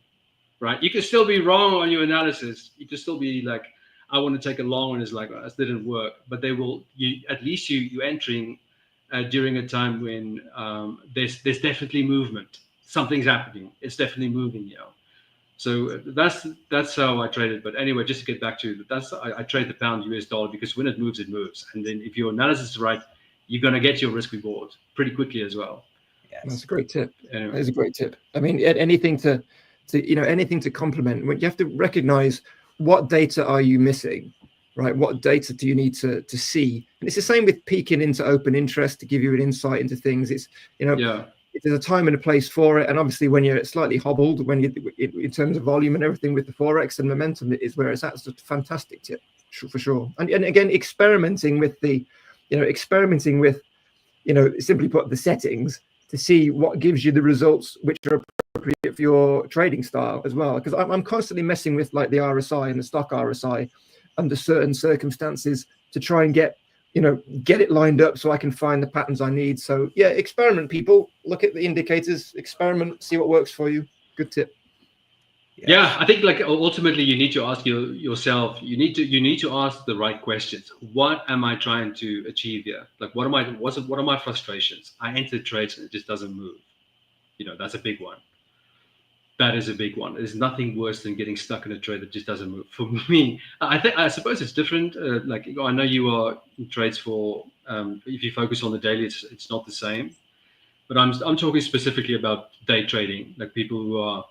right? You can still be wrong on your analysis. You can still be like, I want to take a long, and it's like, oh, this didn't work. But they will. At least you entering during a time when there's definitely movement. Something's happening. It's definitely moving, you know. So that's how I trade it. But anyway, just to get back to it, I trade the pound US dollar because when it moves, and then if your analysis is right, you're gonna get your risk reward pretty quickly as well. Yes. That's a great tip. Anyway. That is a great tip. I mean, anything to anything to complement. You have to recognize what data are you missing, right? What data do you need to see? And it's the same with peeking into open interest to give you an insight into things. It's there's a time and a place for it, and obviously when you're slightly hobbled, when you in terms of volume and everything with the Forex and momentum, it is where it's at. It's a fantastic tip for sure. And again, experimenting with simply put, the settings to see what gives you the results which are appropriate for your trading style as well. Because I'm constantly messing with like the RSI and the stock RSI under certain circumstances to try and get it lined up so I can find the patterns I need. So yeah, experiment, people. Look at the indicators, experiment, see what works for you. Good tip. Yeah, I think like ultimately you need to ask yourself, you need to ask the right questions. What am I trying to achieve here? Like what are my frustrations? I enter trades and it just doesn't move. That's a big one. That is a big one. There's nothing worse than getting stuck in a trade that just doesn't move. For me, I suppose it's different. Like I know you are in trades for if you focus on the daily, it's not the same. But I'm talking specifically about day trading, like people who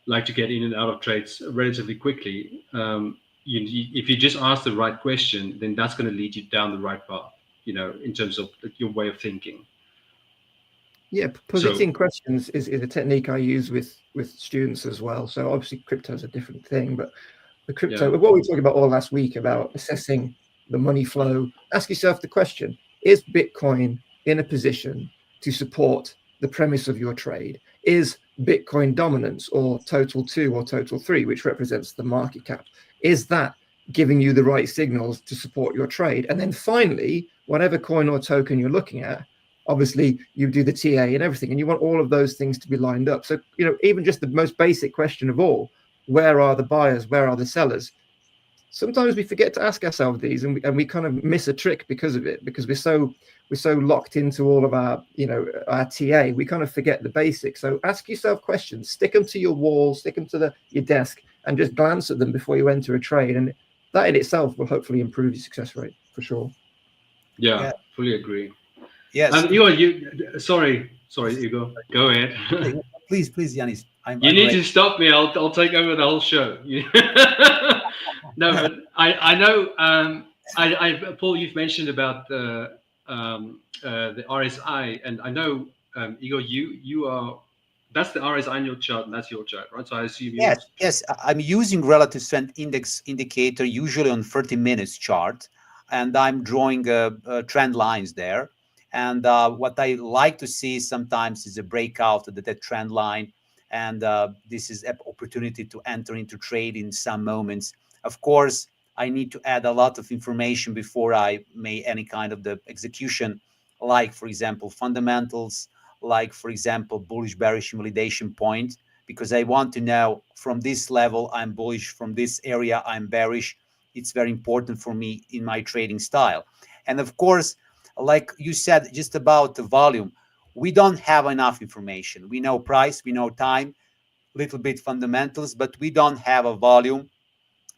like to get in and out of trades relatively quickly. If you just ask the right question, then that's going to lead you down the right path. In terms of your way of thinking. Yeah, positing questions is a technique I use with students as well. So obviously crypto is a different thing, but the crypto, what we were talking about all last week about assessing the money flow, ask yourself the question, is Bitcoin in a position to support the premise of your trade? Is Bitcoin dominance or total 2 or total 3, which represents the market cap, is that giving you the right signals to support your trade? And then finally, whatever coin or token you're looking at, obviously you do the TA and everything, and you want all of those things to be lined up. So, even just the most basic question of all, where are the buyers? Where are the sellers? Sometimes we forget to ask ourselves these, and we kind of miss a trick because of it, because we're so locked into all of our, our TA, we kind of forget the basics. So ask yourself questions, stick them to your wall, stick them to your desk, and just glance at them before you enter a trade. And that in itself will hopefully improve your success rate for sure. Yeah. Fully agree. Yes. Sorry, Igor. Go ahead. Please, Jannie. You need to stop me. I'll take over the whole show. No, but I know. Paul, you've mentioned about the RSI, and I know Igor, you are. That's the RSI in your chart, and that's your chart, right? So I assume. Yes. I'm using relative strength index indicator usually on 30 minutes chart, and I'm drawing trend lines there. And what I like to see sometimes is a breakout of that trend line. And this is an opportunity to enter into trade in some moments. Of course, I need to add a lot of information before I make any kind of the execution, like, for example, fundamentals, like, for example, bullish bearish invalidation point, because I want to know from this level, I'm bullish, from this area, I'm bearish. It's very important for me in my trading style. And of course, like you said, just about the volume, we don't have enough information. We know price, we know time, little bit fundamentals, but we don't have a volume,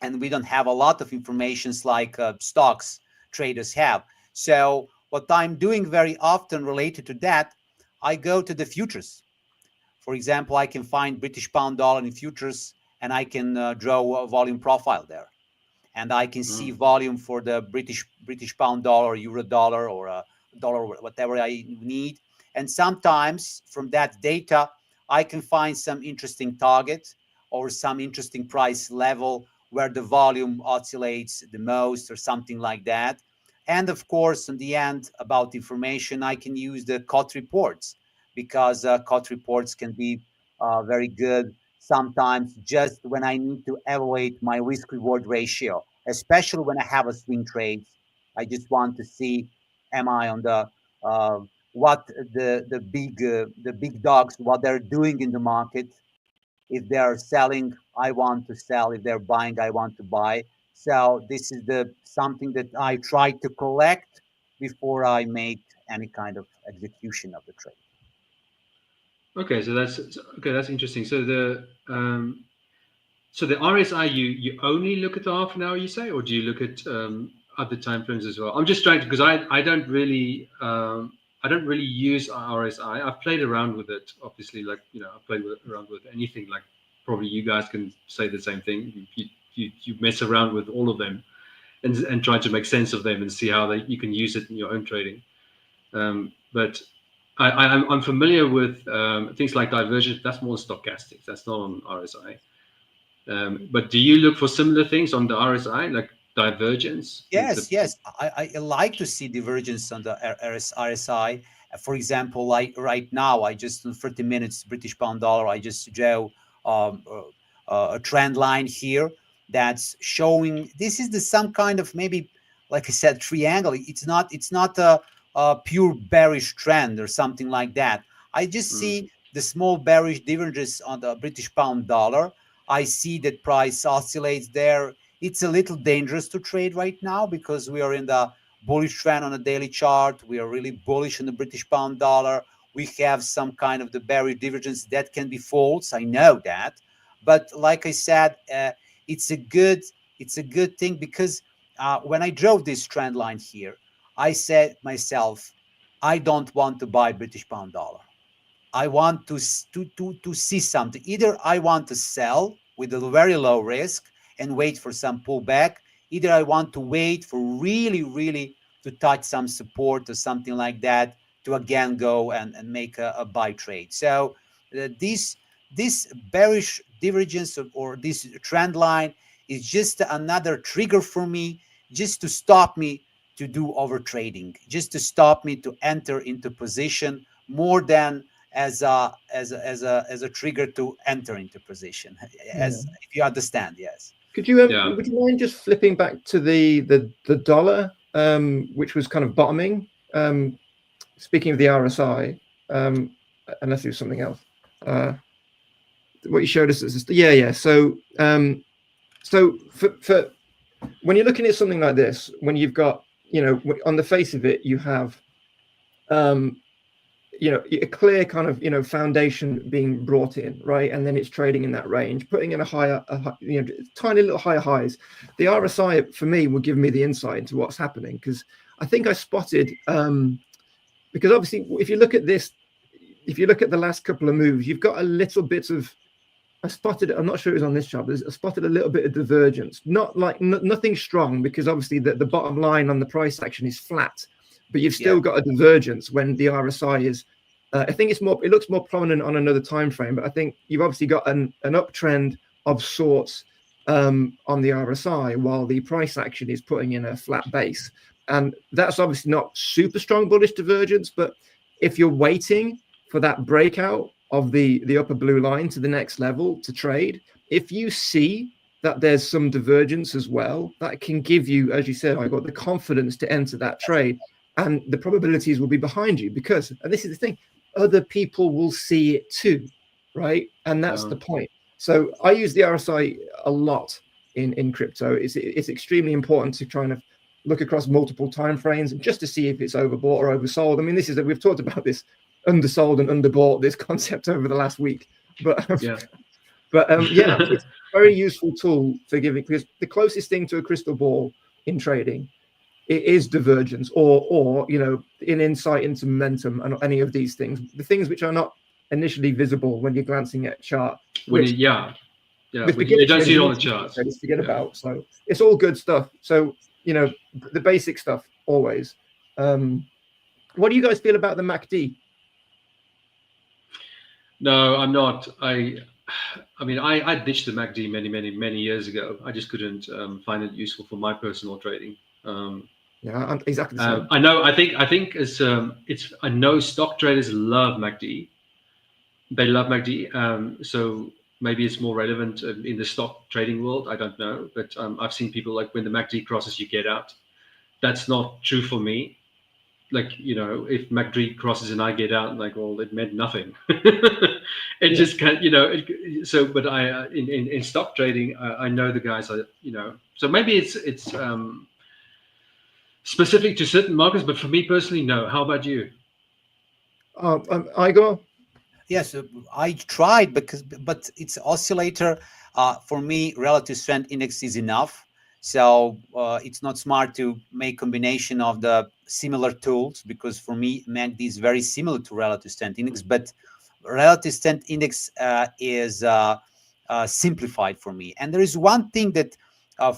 and we don't have a lot of informations like stocks traders have. So what I'm doing very often related to that, I go to the futures. For example, I can find British pound dollar in futures, and I can draw a volume profile there, and I can see volume for the British pound dollar, euro dollar, or a dollar, whatever I need. And sometimes from that data, I can find some interesting target or some interesting price level where the volume oscillates the most or something like that. And of course, in the end, about information, I can use the COT reports, because COT reports can be very good sometimes just when I need to evaluate my risk reward ratio, especially when I have a swing trades. I just want to see, am I on the what the big dogs, what they're doing in the market. If they're selling, I want to sell. If they're buying, I want to buy. So this is the something that I try to collect before I make any kind of execution of the trade. Okay, so that's interesting. So the RSI, you only look at the half an hour, you say, or do you look at other time frames as well? I'm just trying to, because I don't really use RSI. I've played around with it, obviously, like, you know, I've played around with anything. Like probably you guys can say the same thing. You mess around with all of them and try to make sense of them and see how you can use it in your own trading. But I'm familiar with things like divergence. That's more stochastics. That's not on RSI. But do you look for similar things on the RSI, like divergence? Yes. I like to see divergence on the RSI. For example, like right now, I just in 30 minutes British pound dollar, I just drew a trend line here that's showing this is some kind of, maybe, like I said, triangle. It's not a pure bearish trend or something like that. I just see the small bearish divergence on the British pound dollar. I see that price oscillates there. It's a little dangerous to trade right now because we are in the bullish trend on a daily chart. We are really bullish on the British pound dollar. We have some kind of the bearish divergence that can be false. I know that, but like I said, it's a good thing, because when I drove this trend line here, I said myself, I don't want to buy British pound dollar. I want to see something. Either I want to sell with a very low risk and wait for some pullback. Either I want to wait for really to touch some support or something like that to again go and make a buy trade. So this bearish divergence or this trend line is just another trigger for me, just to stop me to do over trading, just to stop me to enter into position, more than as a trigger to enter into position. As if you understand, yes. Could you would you mind just flipping back to the dollar, which was kind of bottoming? Speaking of the RSI, unless it was something else. What you showed us is So for when you're looking at something like this, when you've got, you know, on the face of it, you have you know, a clear kind of, you know, foundation being brought in, right? And then it's trading in that range, putting in you know, tiny little higher highs. The RSI for me will give me the insight into what's happening, because I think I spotted, because obviously if you look at this, if you look at the last couple of moves, you've got a little bit of, I spotted, I'm not sure it was on this chart, but I spotted a little bit of divergence, not like nothing strong, because obviously the bottom line on the price action is flat. But you've still got a divergence when the RSI is, I think it's more, it looks more prominent on another time frame, but I think you've obviously got an uptrend of sorts on the RSI, while the price action is putting in a flat base. And that's obviously not super strong bullish divergence, but if you're waiting for that breakout of the upper blue line to the next level to trade, if you see that there's some divergence as well, that can give you, as you said, I got the confidence to enter that trade. And the probabilities will be behind you, because, and this is the thing, other people will see it too, right? And that's the point. So I use the RSI a lot in crypto. It's extremely important to try and look across multiple time frames just to see if it's overbought or oversold. I mean, this is that we've talked about this undersold and underbought, this concept over the last week, but yeah, it's a very useful tool for giving, because the closest thing to a crystal ball in trading, it is divergence, or you know, an insight into momentum and any of these things. The things which are not initially visible when you're glancing at chart. When you don't traders, see it on the charts. Forget about. So it's all good stuff. So the basic stuff always. What do you guys feel about the MACD? No, I'm not. I mean, I ditched the MACD many years ago. I just couldn't find it useful for my personal trading. Yeah, I'm exactly the same. I know. I think I know stock traders love MACD. They love MACD. So maybe it's more relevant in the stock trading world. I don't know, but I've seen people like when the MACD crosses, you get out. That's not true for me. Like, if MACD crosses and I get out, like, well, it meant nothing. It just can't, so, but in stock trading, I know the guys are, so maybe it's specific to certain markets, but for me personally, no. How about you? Igor? Yes, I tried but it's oscillator. For me, relative strength index is enough. So it's not smart to make combination of the similar tools, because for me, MACD is very similar to relative strength index, but relative strength index is simplified for me. And there is one thing that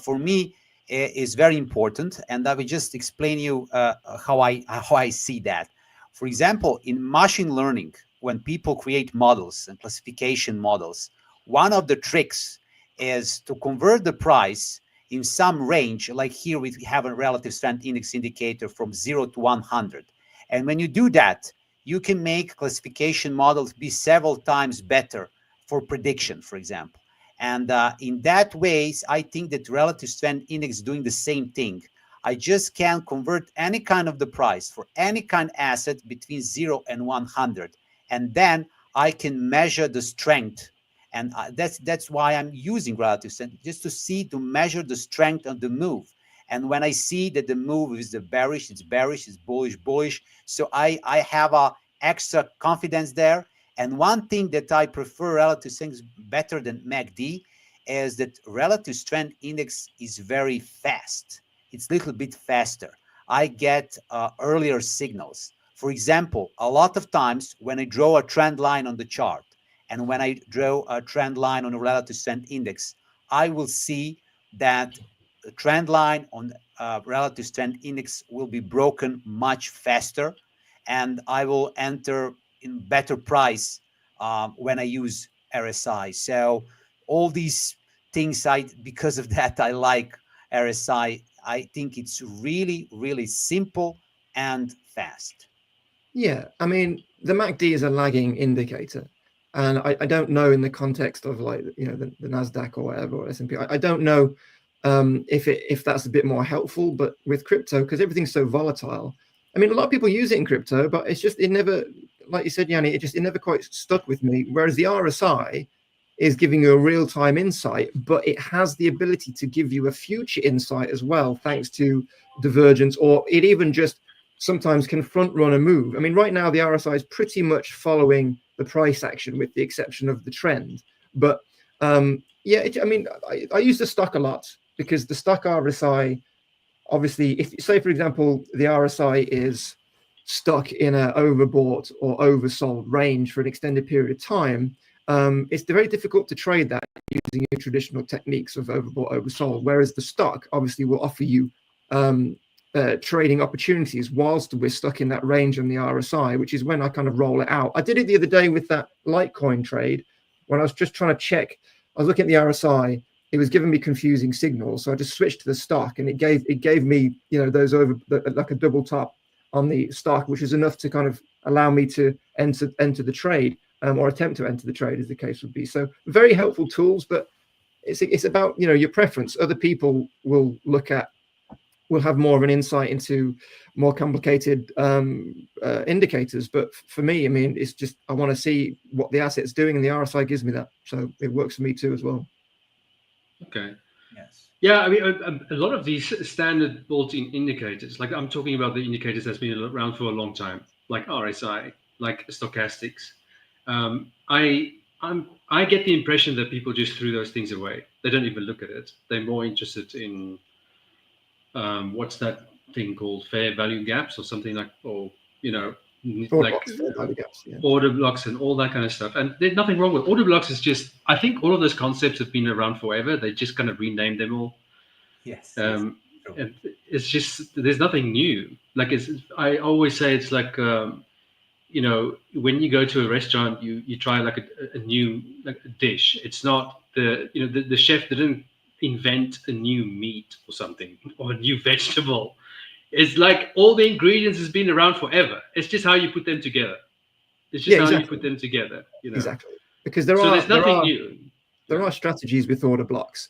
for me is very important, and I will just explain you how I see that. For example, in machine learning, when people create models and classification models, one of the tricks is to convert the price in some range. Like here we have a relative strength index indicator from 0 to 100. And when you do that, you can make classification models be several times better for prediction, for example. And in that ways, I think that relative strength index is doing the same thing. I just can convert any kind of the price for any kind of asset between 0 and 100. And then I can measure the strength. And that's why I'm using relative strength, just to measure the strength of the move. And when I see that the move is bearish, it's bearish, it's bullish, bullish. So I have a extra confidence there. And one thing that I prefer relative strength better than MACD is that relative strength index is very fast. It's a little bit faster. I get earlier signals. For example, a lot of times when I draw a trend line on the chart, and when I draw a trend line on a relative strength index, I will see that the trend line on relative strength index will be broken much faster, and I will enter in better price when I use RSI. So all these things, because of that, I like RSI. I think it's really, really simple and fast. Yeah, I mean, the MACD is a lagging indicator. And I don't know in the context of like, the NASDAQ or whatever, or S&P, I don't know if that's a bit more helpful. But with crypto, because everything's so volatile, I mean, a lot of people use it in crypto, but it's just, it never, like you said, Jannie, it never quite stuck with me. Whereas the RSI is giving you a real-time insight, but it has the ability to give you a future insight as well, thanks to divergence, or it even just sometimes can front run a move. I mean, right now the RSI is pretty much following the price action with the exception of the trend. But yeah, I mean, I use the stock a lot because the stock RSI, obviously, if say, for example, the RSI is stuck in an overbought or oversold range for an extended period of time, it's very difficult to trade that using your traditional techniques of overbought, oversold, whereas the stock obviously will offer you trading opportunities whilst we're stuck in that range on the RSI, which is when I kind of roll it out. I did it the other day with that Litecoin trade when I was just trying to check. I was looking at the RSI. It was giving me confusing signals, so I just switched to the stock, and it gave me those like a double top on the stock, which is enough to kind of allow me to enter the trade or attempt to enter the trade, as the case would be. So very helpful tools, but it's about your preference. Other people will have more of an insight into more complicated indicators. But for me, I mean, it's just, I want to see what the asset's doing, and the RSI gives me that. So it works for me too as well. Okay. Yes. Yeah, I mean, a lot of these standard built-in indicators, like I'm talking about the indicators that's been around for a long time, like RSI, like stochastics. I get the impression that people just threw those things away. They don't even look at it. They're more interested in what's that thing called, fair value gaps or something like, or like value gaps, yeah. order blocks and all that kind of stuff. And there's nothing wrong with order blocks. It's just, I think all of those concepts have been around forever. They just kind of renamed them all. Yes. And it's just, there's nothing new. Like I always say, it's like, you know, when you go to a restaurant, you try like a new like a dish. It's not the chef didn't invent a new meat or something or a new vegetable. It's like all the ingredients has been around forever. It's just how you put them together. It's just how you put them together. You know? Exactly. Because there's nothing new. There are strategies with order blocks.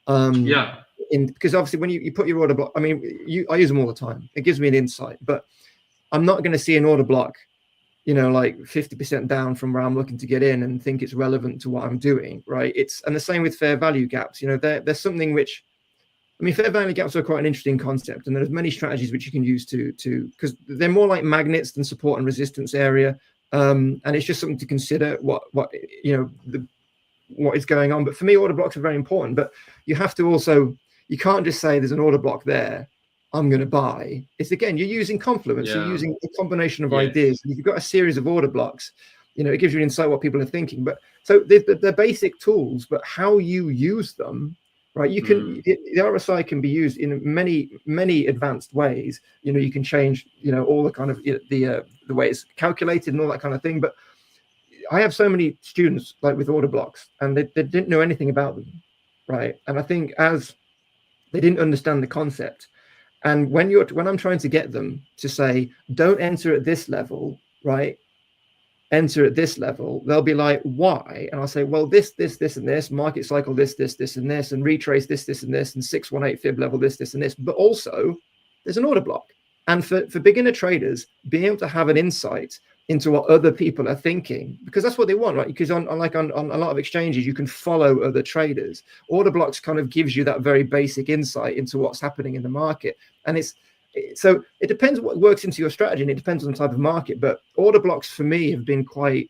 Because obviously when you put your order block, I mean, I use them all the time. It gives me an insight, but I'm not going to see an order block, you know, like 50% down from where I'm looking to get in and think it's relevant to what I'm doing, right? And the same with fair value gaps. You know, there's something which, I mean, fair value gaps are quite an interesting concept, and there's many strategies which you can use to because they're more like magnets than support and resistance area, and it's just something to consider what you know what is going on. But for me, order blocks are very important. But you have to also, you can't just say there's an order block there, I'm going to buy. It's again, you're using confluence, you're using a combination of ideas. And if you've got a series of order blocks, you know, it gives you an insight what people are thinking. But so they're basic tools, but how you use them. Right, you can the RSI can be used in many advanced ways. You know, you can change, you know, all the kind of the way it's calculated and all that kind of thing. But I have so many students like with order blocks, and they didn't know anything about them, right? And I think as they didn't understand the concept, and when I'm trying to get them to say, don't enter at this level, right? Enter at this level, they'll be like, why? And I'll say, well, this and this, market cycle, this and this, and retrace this and this, and 618 fib level, this and this. But also there's an order block. And for beginner traders, being able to have an insight into what other people are thinking, because that's what they want, right? Because on a lot of exchanges, you can follow other traders. Order blocks kind of gives you that very basic insight into what's happening in the market. And so it depends what works into your strategy, and it depends on the type of market. But order blocks for me have been quite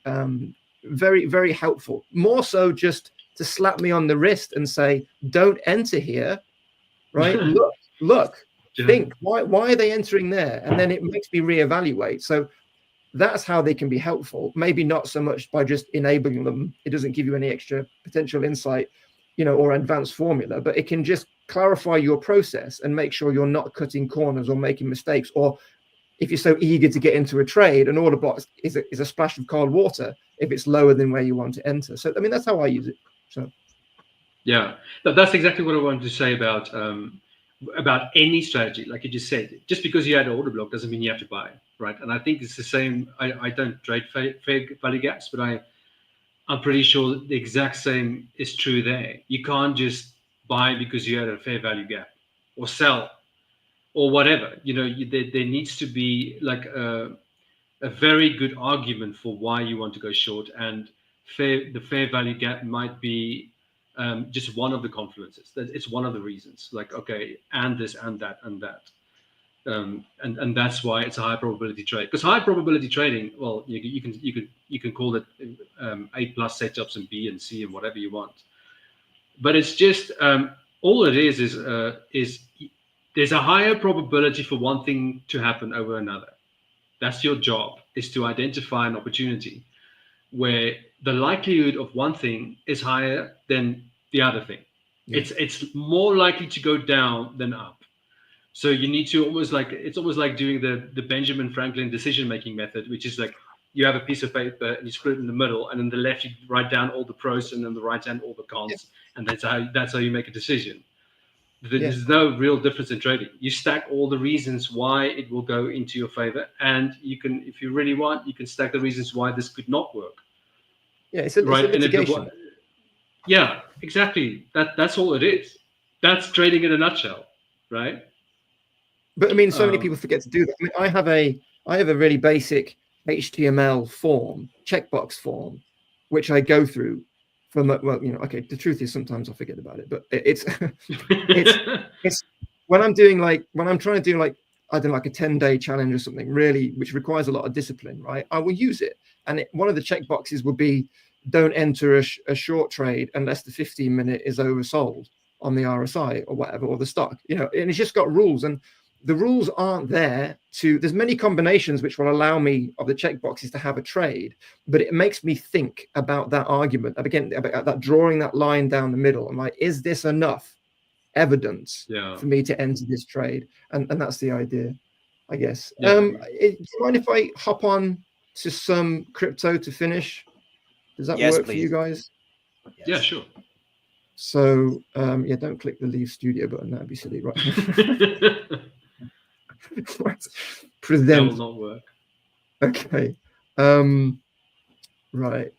very, very helpful. More so just to slap me on the wrist and say, don't enter here, right? look, think, why are they entering there? And then it makes me reevaluate. So that's how they can be helpful. Maybe not so much by just enabling them. It doesn't give you any extra potential insight, you know, or advanced formula, but it can just clarify your process and make sure you're not cutting corners or making mistakes. Or if you're so eager to get into a trade, an order block is a splash of cold water if it's lower than where you want to enter. So, I mean, that's how I use it. So, yeah, that's exactly what I wanted to say about any strategy. Like you just said, just because you had an order block doesn't mean you have to buy, right? And I think it's the same. I don't trade fair value gaps, but I'm pretty sure the exact same is true there. You can't just buy because you had a fair value gap, or sell, or whatever. You know, there needs to be like a very good argument for why you want to go short, and the fair value gap might be just one of the confluences. It's one of the reasons. Like, okay, and this and that and that. And that's why it's a high probability trade. Because high probability trading, well, you can call it A+ setups and B and C and whatever you want, but it's just all it is there's a higher probability for one thing to happen over another. That's your job, is to identify an opportunity where the likelihood of one thing is higher than the other thing. Yeah. It's more likely to go down than up. So you need to almost like doing the Benjamin Franklin decision-making method, which is like you have a piece of paper and you split it in the middle, and in the left you write down all the pros, and on the right hand all the cons, and that's how you make a decision. There's no real difference in trading. You stack all the reasons why it will go into your favor, and you can, if you really want, you can stack the reasons why this could not work. Yeah, it's a litigation. Yeah, exactly. That's all it is. That's trading in a nutshell, right? But I mean, so many people forget to do that. I mean, I have a really basic HTML form, checkbox form, which I go through for, well, you know, okay, the truth is sometimes I forget about it, but it's when I'm trying to do like, I don't know, like a 10-day challenge or something really, which requires a lot of discipline, right? I will use it. And one of the checkboxes would be, don't enter a short trade unless the 15-minute is oversold on the RSI or whatever, or the stock, you know, and it's just got rules. And the rules aren't there there's many combinations which will allow me of the checkboxes to have a trade, but it makes me think about that argument. And again, about that drawing that line down the middle. I'm like, is this enough evidence for me to enter this trade? And that's the idea, I guess. Do you mind if I hop on to some crypto to finish? Does that work for you guys? Yes. Yeah, sure. So yeah, don't click the leave studio button. That'd be silly, right? Present. That will not work. Okay. Right.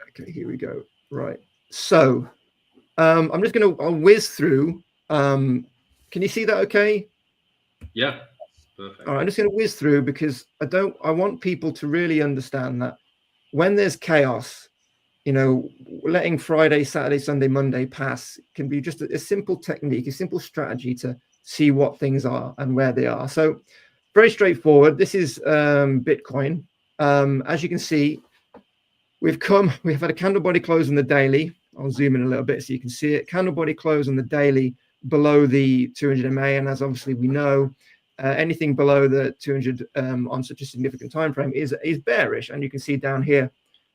Okay, here we go. Right. So I'm just I'll whiz through. Can you see that okay? Yeah. Perfect. All right, I'm just going to whiz through because I want people to really understand that when there's chaos, you know, letting Friday, Saturday, Sunday, Monday pass can be just a simple technique, a simple strategy to see what things are and where they are. So very straightforward. This is Bitcoin. As you can see, we've had a candle body close on the daily. I'll zoom in a little bit so you can see it. Candle body close on the daily below the 200 MA, and as obviously we know, anything below the 200 on such a significant time frame is bearish. And you can see down here,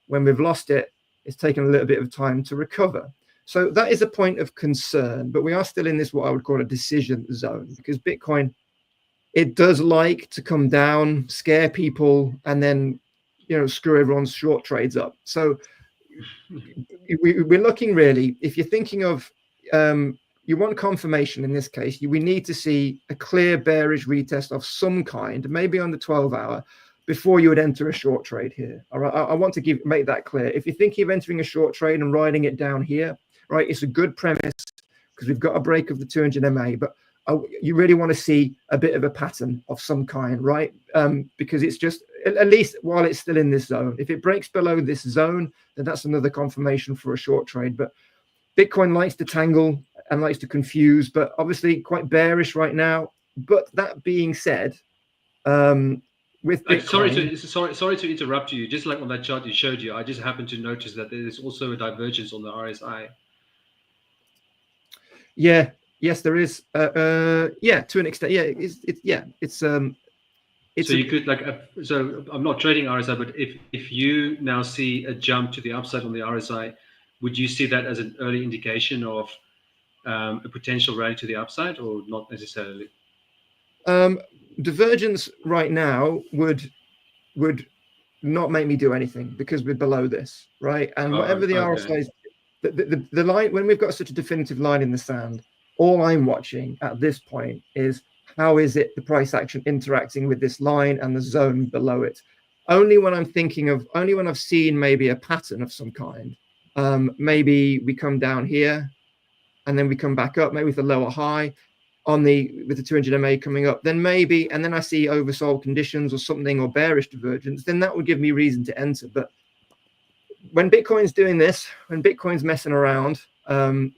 when we've lost it, it's taken a little bit of time to recover. So that is a point of concern, but we are still in this, what I would call a decision zone, because Bitcoin, it does like to come down, scare people, and then, you know, screw everyone's short trades up. So we're looking really, if you're thinking of, you want confirmation in this case, we need to see a clear bearish retest of some kind, maybe on the 12-hour, before you would enter a short trade here. All right, I want to make that clear. If you're thinking of entering a short trade and riding it down here, right, it's a good premise because we've got a break of the 200 MA, but you really want to see a bit of a pattern of some kind, right? Because it's just, at least while it's still in this zone. If it breaks below this zone, then that's another confirmation for a short trade. But Bitcoin likes to tangle and likes to confuse, but obviously quite bearish right now. But that being said, with Bitcoin, sorry to interrupt you. Just like on that chart you showed you, I just happened to notice that there is also a divergence on the RSI. Yeah. Yes, there is. Yeah, to an extent. Yeah, it's so you could so I'm not trading RSI, but if you now see a jump to the upside on the RSI, would you see that as an early indication of a potential rally to the upside, or not necessarily? Divergence right now would not make me do anything because we're below this, right? And whatever the RSI is, the line, when we've got such a definitive line in the sand, all I'm watching at this point is how is it the price action interacting with this line and the zone below it. Only when I've seen maybe a pattern of some kind, maybe we come down here and then we come back up, maybe with a lower high with the 200 MA coming up, then maybe, and then I see oversold conditions or something, or bearish divergence, then that would give me reason to enter. But when Bitcoin's doing this, when Bitcoin's messing around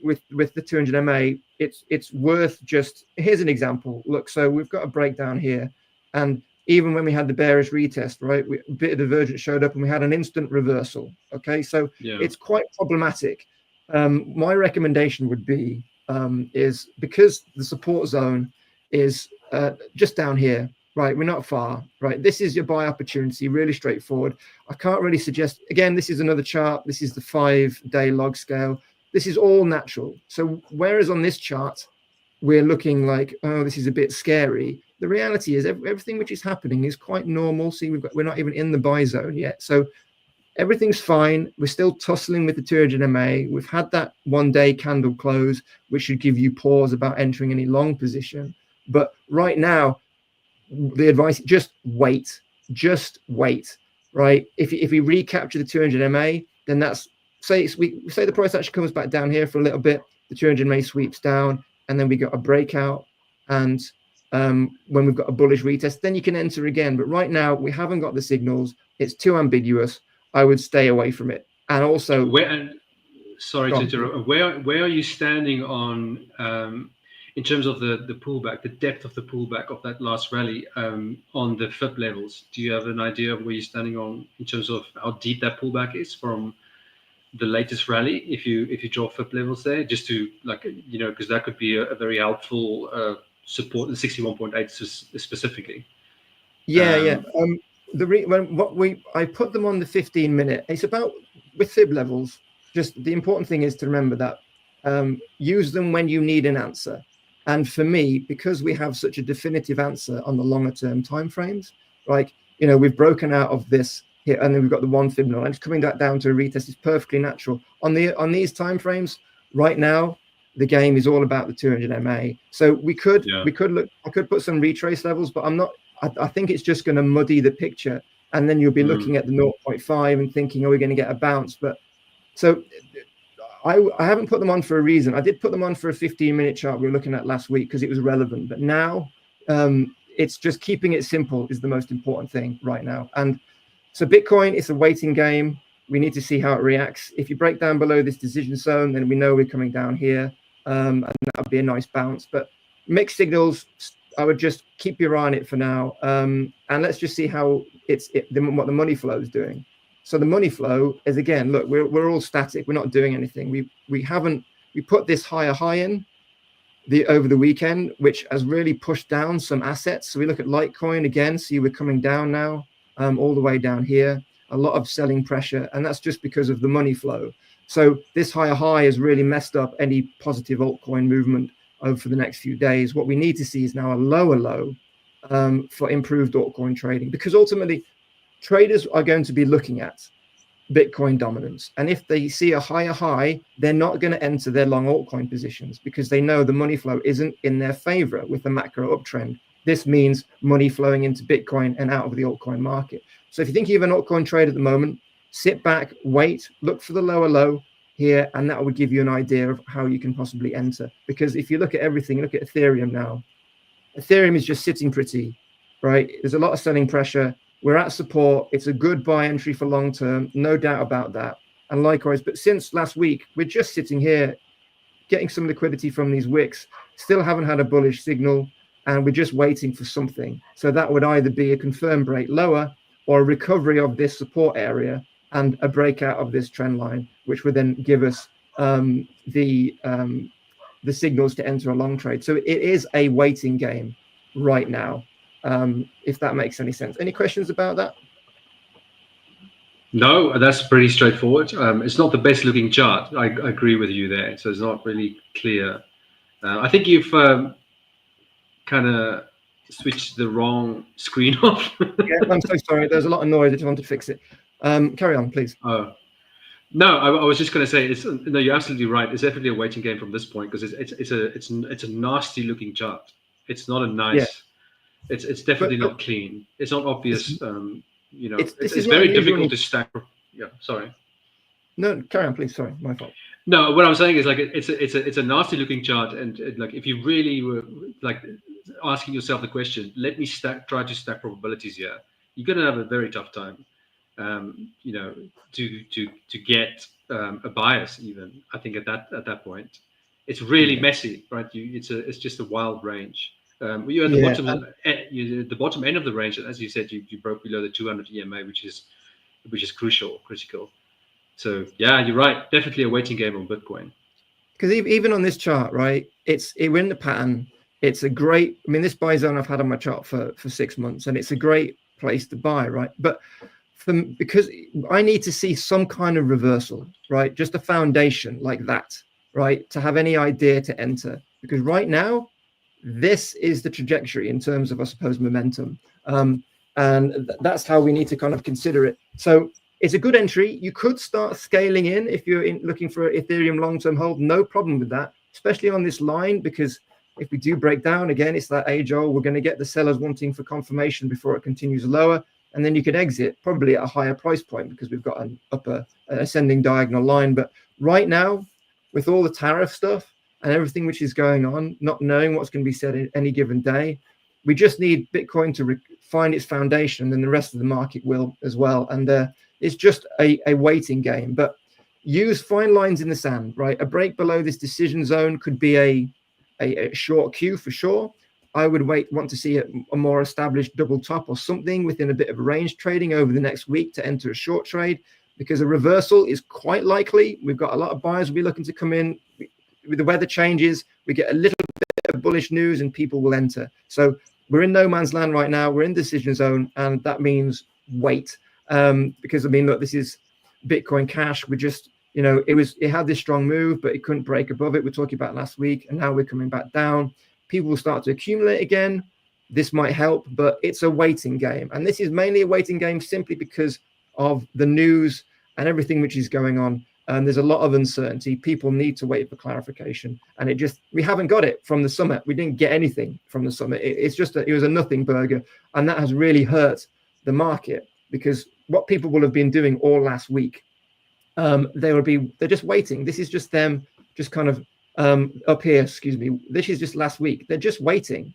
with the 200 MA, it's worth just, here's an example. Look, so we've got a breakdown here, and even when we had the bearish retest, right, a bit of divergence showed up and we had an instant reversal. Okay, so it's quite problematic. My recommendation would be is, because the support zone is just down here, right, we're not far, right, this is your buy opportunity, really straightforward. I can't really suggest, again, this is another chart, this is the 5-day log scale, this is all natural. So whereas on this chart we're looking like, oh, this is a bit scary, the reality is everything which is happening is quite normal. See, we're not even in the buy zone yet, so everything's fine. We're still tussling with the 200 MA. We've had that 1-day candle close, which should give you pause about entering any long position. But right now, the advice, just wait, right? If we recapture the 200 MA, then that's, say the price actually comes back down here for a little bit, the 200 MA sweeps down, and then we got a breakout. And when we've got a bullish retest, then you can enter again. But right now, we haven't got the signals. It's too ambiguous. I would stay away from it. And also, sorry to interrupt. Where are you standing on in terms of the pullback, the depth of the pullback of that last rally on the FIP levels? Do you have an idea of where you're standing on in terms of how deep that pullback is from the latest rally? If you draw FIP levels there, just to, like, you know, because that could be a very helpful support, the 61.8 specifically. Yeah. I put them on the 15-minute. It's about with fib levels. Just the important thing is to remember that use them when you need an answer. And for me, because we have such a definitive answer on the longer term timeframes, like we've broken out of this here, and then we've got the 1 fib line. It's coming back down to a retest. It's perfectly natural on these timeframes. Right now, the game is all about the 200 MA. So we could look. I could put some retrace levels, but I'm not. I think it's just going to muddy the picture, and then you'll be looking at the 0.5 and thinking, are we going to get a bounce? But so I haven't put them on for a reason. I did put them on for a 15-minute chart we were looking at last week because it was relevant. But now it's just keeping it simple is the most important thing right now. And so Bitcoin, it's a waiting game. We need to see how it reacts. If you break down below this decision zone, then we know we're coming down here, and that would be a nice bounce. But mixed signals, I would just keep your eye on it for now, and let's just see how what the money flow is doing. So the money flow is, again, look, we're all static. We're not doing anything. We put this higher high in over the weekend, which has really pushed down some assets. So we look at Litecoin again. See, we're coming down now, all the way down here. A lot of selling pressure, and that's just because of the money flow. So this higher high has really messed up any positive altcoin movement over the next few days. What we need to see is now a lower low for improved altcoin trading, because ultimately traders are going to be looking at Bitcoin dominance. And if they see a higher high, they're not going to enter their long altcoin positions because they know the money flow isn't in their favor with the macro uptrend. This means money flowing into Bitcoin and out of the altcoin market. So if you think you have an altcoin trade at the moment, sit back, wait, look for the lower low here, and that would give you an idea of how you can possibly enter. Because if you look at everything, look at Ethereum now. Ethereum is just sitting pretty, right? There's a lot of selling pressure. We're at support. It's a good buy entry for long term, no doubt about that. And likewise, but since last week, we're just sitting here getting some liquidity from these wicks, still haven't had a bullish signal, and we're just waiting for something. So that would either be a confirmed break lower or a recovery of this support area and a breakout of this trend line, which would then give us the signals to enter a long trade. So it is a waiting game right now, if that makes any sense. Any questions about that? No, that's pretty straightforward. It's not the best looking chart. I agree with you there. So it's not really clear. I think you've kind of switched the wrong screen off. Yeah, I'm so sorry. There's a lot of noise. I just want to fix it. Carry on, please. No, I was just going to say, no, you're absolutely right. It's definitely a waiting game from this point because it's a nasty looking chart. It's not a nice. Yeah. It's definitely not clean. It's not obvious. It's very difficult to stack. Yeah, sorry. No, carry on, please. Sorry, my fault. No, what I'm saying is like it's a nasty looking chart, and like if you really were like asking yourself the question, let me try to stack probabilities here, you're going to have a very tough time. To get a bias even. I think at that point, it's really messy, right? It's just a wild range. You're at the the bottom end of the range, and as you said, you broke below the 200 EMA, which is critical. So yeah, you're right. Definitely a waiting game on Bitcoin. Because even on this chart, right? We're in the pattern. It's a great. I mean, this buy zone I've had on my chart for 6 months, and it's a great place to buy, right? But because I need to see some kind of reversal, right? Just a foundation like that, right? To have any idea to enter. Because right now, this is the trajectory in terms of, I suppose, momentum. And that's how we need to kind of consider it. So it's a good entry. You could start scaling in if you're looking for Ethereum long-term hold. No problem with that, especially on this line, because if we do break down, again, it's that age-old. We're going to get the sellers wanting for confirmation before it continues lower. And then you could exit probably at a higher price point because we've got an ascending diagonal line. But right now, with all the tariff stuff and everything which is going on, not knowing what's going to be said in any given day, we just need Bitcoin to find its foundation, and then the rest of the market will as well. And it's just a waiting game. But use fine lines in the sand, right? A break below this decision zone could be a short queue for sure. I would want to see a more established double top or something within a bit of range trading over the next week to enter a short trade, because a reversal is quite likely. We've got a lot of buyers will be looking to come in. With the weather changes, we get a little bit of bullish news and people will enter. So we're in no man's land right now. We're in decision zone, and that means wait. Because I mean, look, this is Bitcoin Cash. We're just, you know, it had this strong move, but it couldn't break above it. We're talking about last week, and now we're coming back down. People will start to accumulate again. This might help, but it's a waiting game. And this is mainly a waiting game simply because of the news and everything which is going on. And there's a lot of uncertainty. People need to wait for clarification. And we haven't got it from the summit. We didn't get anything from the summit. It was a nothing burger. And that has really hurt the market, because what people will have been doing all last week, they're just waiting. This is just them just kind of up here, excuse me. This is just last week. They're just waiting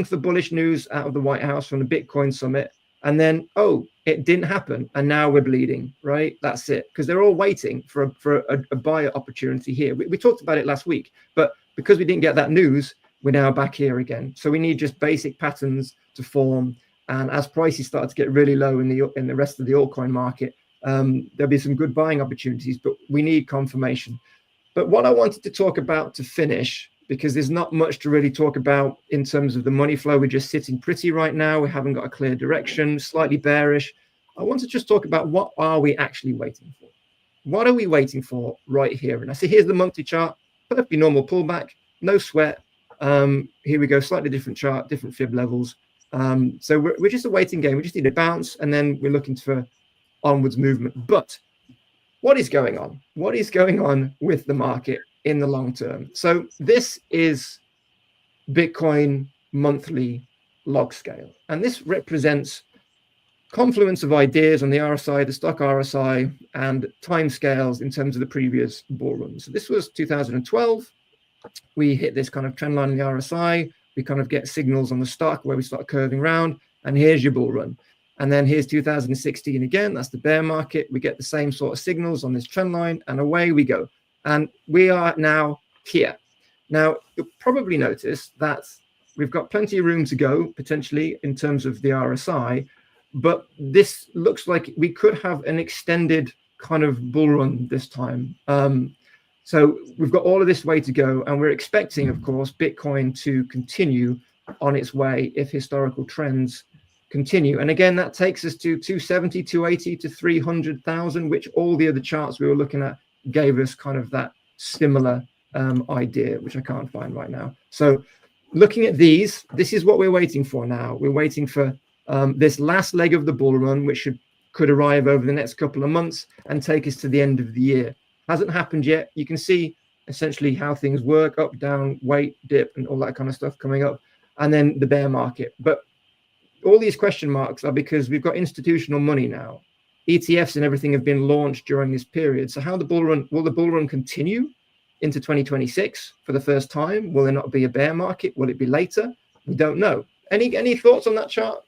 for bullish news out of the White House from the Bitcoin summit. And then, oh, it didn't happen. And now we're bleeding, right? That's it. Because they're all waiting for a buyer opportunity here. We talked about it last week, but because we didn't get that news, we're now back here again. So we need just basic patterns to form. And as prices start to get really low in the rest of the altcoin market, there'll be some good buying opportunities, but we need confirmation. But what I wanted to talk about to finish, because there's not much to really talk about in terms of the money flow. We're just sitting pretty right now. We haven't got a clear direction, slightly bearish. I want to just talk about what are we actually waiting for? What are we waiting for right here? And I see here's the monthly chart, perfectly normal pullback, no sweat. Here we go, slightly different chart, different fib levels. So we're just a waiting game. We just need a bounce, and then we're looking for onwards movement. But what is going on? What is going on with the market in the long term? So this is Bitcoin monthly log scale, and this represents confluence of ideas on the RSI, the stock RSI, and time scales in terms of the previous bull run. So this was 2012. We hit this kind of trend line in the RSI. We kind of get signals on the stock where we start curving around, and here's your bull run. And then here's 2016 again. That's the bear market. We get the same sort of signals on this trend line, and away we go. And we are now here. Now, you'll probably notice that we've got plenty of room to go, potentially, in terms of the RSI. But this looks like we could have an extended kind of bull run this time. So we've got all of this way to go. And we're expecting, of course, Bitcoin to continue on its way if historical trends continue. And again, that takes us to 270, 280 to 300,000, which all the other charts we were looking at gave us kind of that similar idea, which I can't find right now. So looking at these, this is what we're waiting for now. We're waiting for this last leg of the bull run, which could arrive over the next couple of months and take us to the end of the year. Hasn't happened yet. You can see essentially how things work, up, down, wait, dip, and all that kind of stuff coming up, and then the bear market. But all these question marks are because we've got institutional money now. ETFs and everything have been launched during this period. So how will the bull run continue into 2026 for the first time? Will there not be a bear market? Will it be later? We don't know. Any thoughts on that chart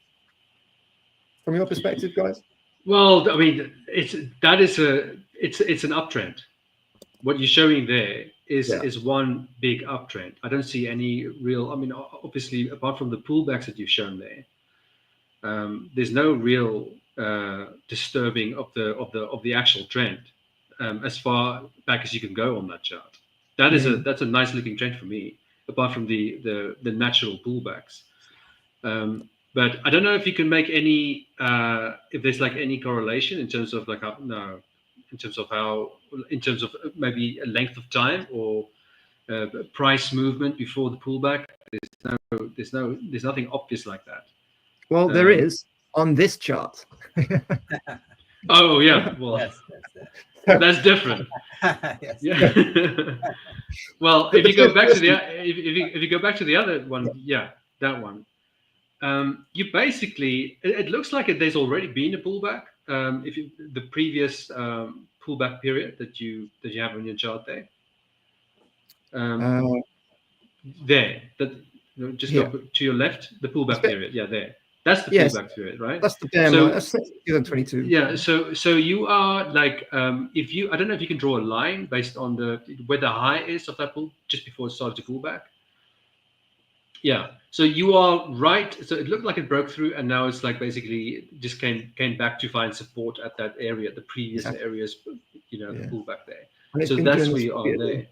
from your perspective, guys? Well, I mean, it's an uptrend. What you're showing there is one big uptrend. I don't see any real, I mean, obviously, apart from the pullbacks that you've shown there, there's no real disturbing of the actual trend as far back as you can go on that chart. That's a nice looking trend for me, apart from the natural pullbacks. But I don't know if you can make any if there's like any correlation in terms of like in terms of maybe a length of time or price movement before the pullback. There's nothing obvious like that. Well, there is on this chart. Oh yeah, well Yes. that's different. Yes. Yeah. Well, if you go back to if you go back to the other one, yeah, that one. You basically, it looks like there's already been a pullback. The previous pullback period that you have on your chart there. Just go to your left, the pullback period. Yeah, there. That's the pullback period, right? That's the bear market. That's 2022. Yeah. So you are like, I don't know if you can draw a line based on where the high is of that pull just before it started to pull back. Yeah. So you are right. So it looked like it broke through, and now it's like basically just came back to find support at that area, the previous areas, the pullback there. So that's where you are there.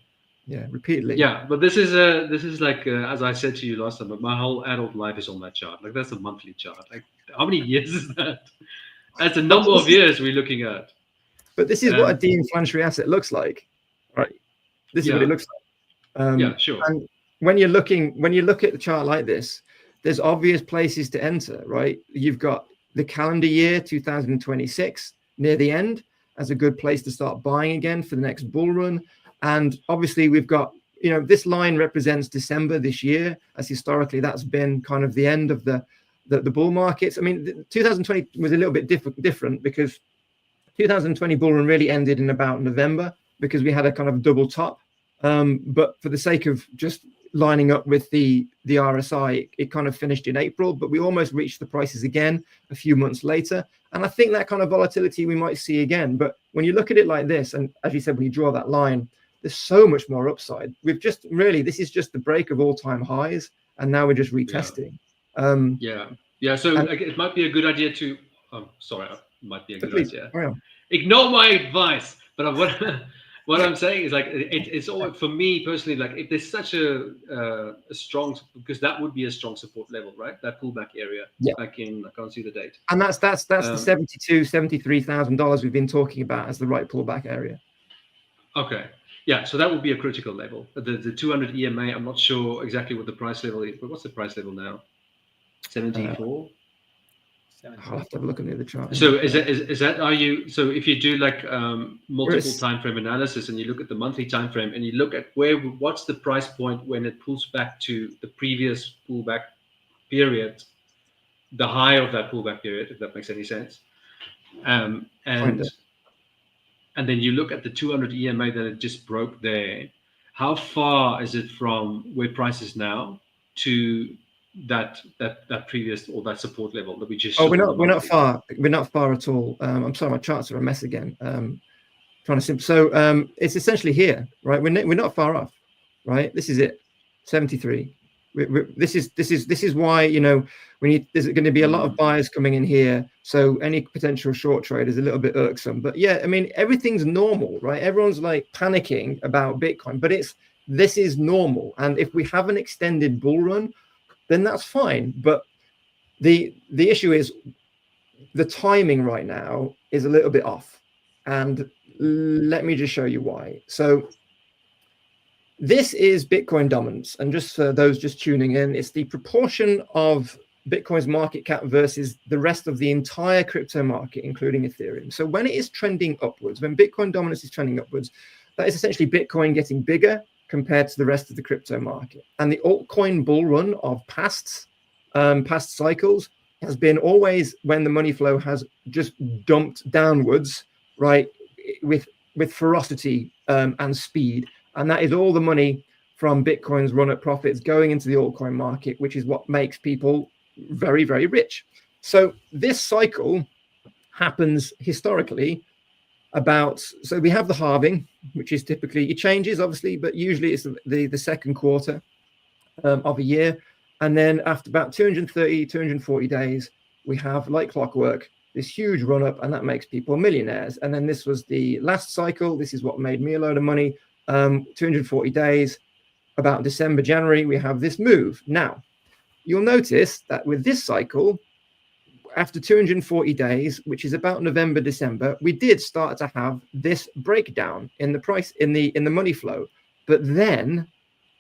Yeah, repeatedly. Yeah, but this is like as I said to you last time, but my whole adult life is on that chart. Like that's a monthly chart. Like how many years is that? That's a number of years we're looking at. But this is what a de-inflationary asset looks like, right? This is what it looks like. Yeah, sure. And when you look at the chart like this, there's obvious places to enter, right? You've got the calendar year 2026 near the end as a good place to start buying again for the next bull run. And obviously we've got, this line represents December this year, as historically that's been kind of the end of the bull markets. I mean, 2020 was a little bit different because 2020 bull run really ended in about November because we had a kind of double top. But for the sake of just lining up with the RSI, it kind of finished in April, but we almost reached the prices again a few months later. And I think that kind of volatility we might see again. But when you look at it like this, and as you said, when you draw that line, there's so much more upside. We've just this is just the break of all-time highs, and now we're just retesting. Yeah. So it might be a good idea to. Might be a good idea. Yeah. Ignore my advice, but what I'm saying is like it's all for me personally. Like if there's such a strong, because that would be a strong support level, right? That pullback area. Yeah. I can't see the date. And that's the $73,000 we've been talking about as the right pullback area. Okay. Yeah. So that would be a critical level. The 200 EMA. I'm not sure exactly what the price level is, but what's the price level now? 74. I'll have to have a look at the other chart. So is that so if you do like multiple time frame analysis and you look at the monthly time frame and you look at what's the price point when it pulls back to the previous pullback period, the high of that pullback period, if that makes any sense, and then you look at the 200 EMA that it just broke there, how far is it from where price is now to that previous or that support level that we just we're not far at all. I'm sorry, my charts are a mess again. Trying to so it's essentially here, right? We're not far off, right? This is it, 73. This is why there's going to be a lot of buyers coming in here, so any potential short trade is a little bit irksome. But yeah, I mean, everything's normal, right? Everyone's like panicking about Bitcoin, but this is normal. And if we have an extended bull run, then that's fine. But the issue is the timing right now is a little bit off. And let me just show you why. So this is Bitcoin dominance. And just for those just tuning in, it's the proportion of Bitcoin's market cap versus the rest of the entire crypto market, including Ethereum. So when it is trending upwards, when Bitcoin dominance is trending upwards, that is essentially Bitcoin getting bigger compared to the rest of the crypto market. And the altcoin bull run of past cycles has been always when the money flow has just dumped downwards, right, with ferocity and speed. And that is all the money from Bitcoin's run-up profits going into the altcoin market, which is what makes people very, very rich. So this cycle happens historically so we have the halving, which is typically, it changes obviously, but usually it's the second quarter of a year. And then after about 240 days, we have, like clockwork, this huge run up, and that makes people millionaires. And then this was the last cycle. This is what made me a load of money. 240 days, about December, January, we have this move. Now, you'll notice that with this cycle, after 240 days, which is about November, December, we did start to have this breakdown in the price, in the money flow. But then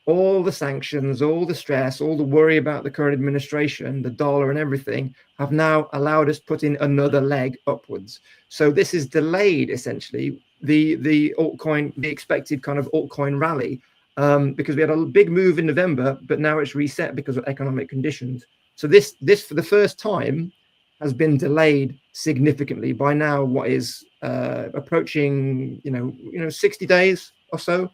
all the sanctions, all the stress, all the worry about the current administration, the dollar and everything have now allowed us put in another leg upwards. So this is delayed essentially the altcoin, the expected kind of altcoin rally, because we had a big move in November, but now it's reset because of economic conditions. So this for the first time has been delayed significantly by now. What is approaching 60 days or so.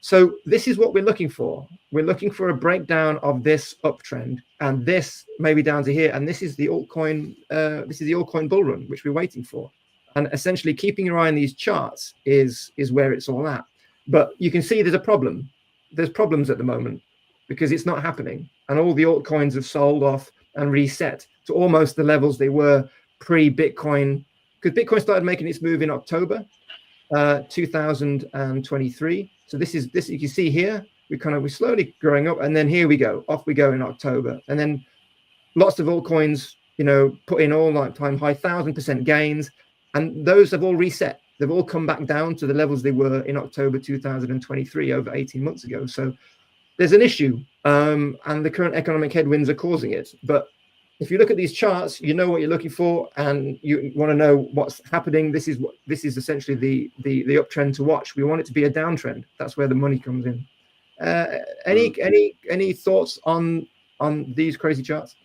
So this is what we're looking for. We're looking for a breakdown of this uptrend, and this maybe down to here. And this is the altcoin. This is the altcoin bull run, which we're waiting for. And essentially, keeping your eye on these charts is where it's all at. But you can see there's a problem. There's problems at the moment because it's not happening, and all the altcoins have sold off and reset to almost the levels they were pre-Bitcoin. Because Bitcoin started making its move in October 2023. So this you can see here, we're slowly growing up, and then here we go, off we go in October, and then lots of altcoins, put in all-time high 1,000% gains, and those have all reset. They've all come back down to the levels they were in October 2023, over 18 months ago. So there's an issue, and the current economic headwinds are causing it. But if you look at these charts, you know what you're looking for, and you want to know what's happening. This is essentially the uptrend to watch. We want it to be a downtrend. That's where the money comes in. Any thoughts on these crazy charts?